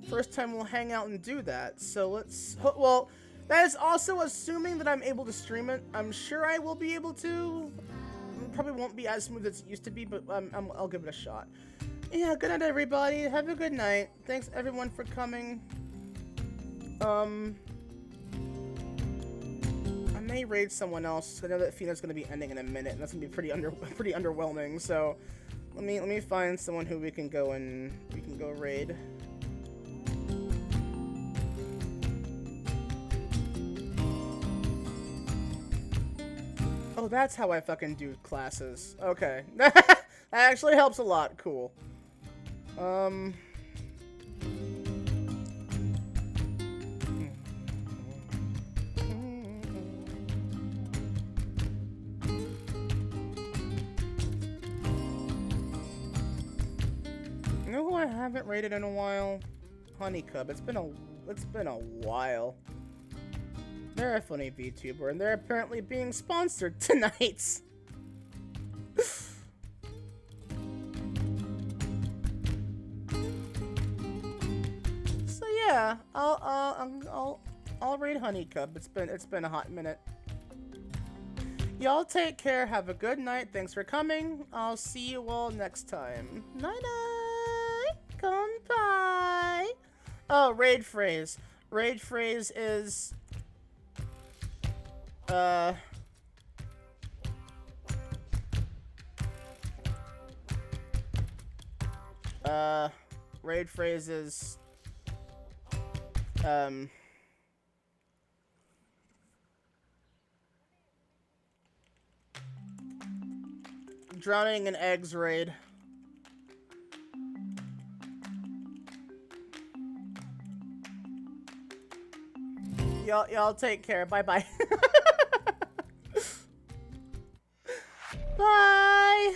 First time we'll hang out and do that. So let's, well, that is also assuming that I'm able to stream it. I'm sure I will be able to. It probably won't be as smooth as it used to be, but I'll give it a shot. Yeah, good night everybody. Have a good night. Thanks everyone for coming. I may raid someone else. I know that Fina's gonna be ending in a minute, and that's gonna be pretty underwhelming. So let me find someone who we can go raid. Oh, that's how I fucking do classes. Okay, that actually helps a lot. Cool. You know who I haven't rated in a while? Honeycub. It's been a while. They're a funny VTuber, and they're apparently being sponsored tonight. So yeah, I'll raid Honeycub. It's been a hot minute. Y'all take care. Have a good night. Thanks for coming. I'll see you all next time. Night night. Come by. Oh, raid phrase. Raid phrase is raid phrase is drowning in eggs raid. Y'all take care. Bye-bye. Bye.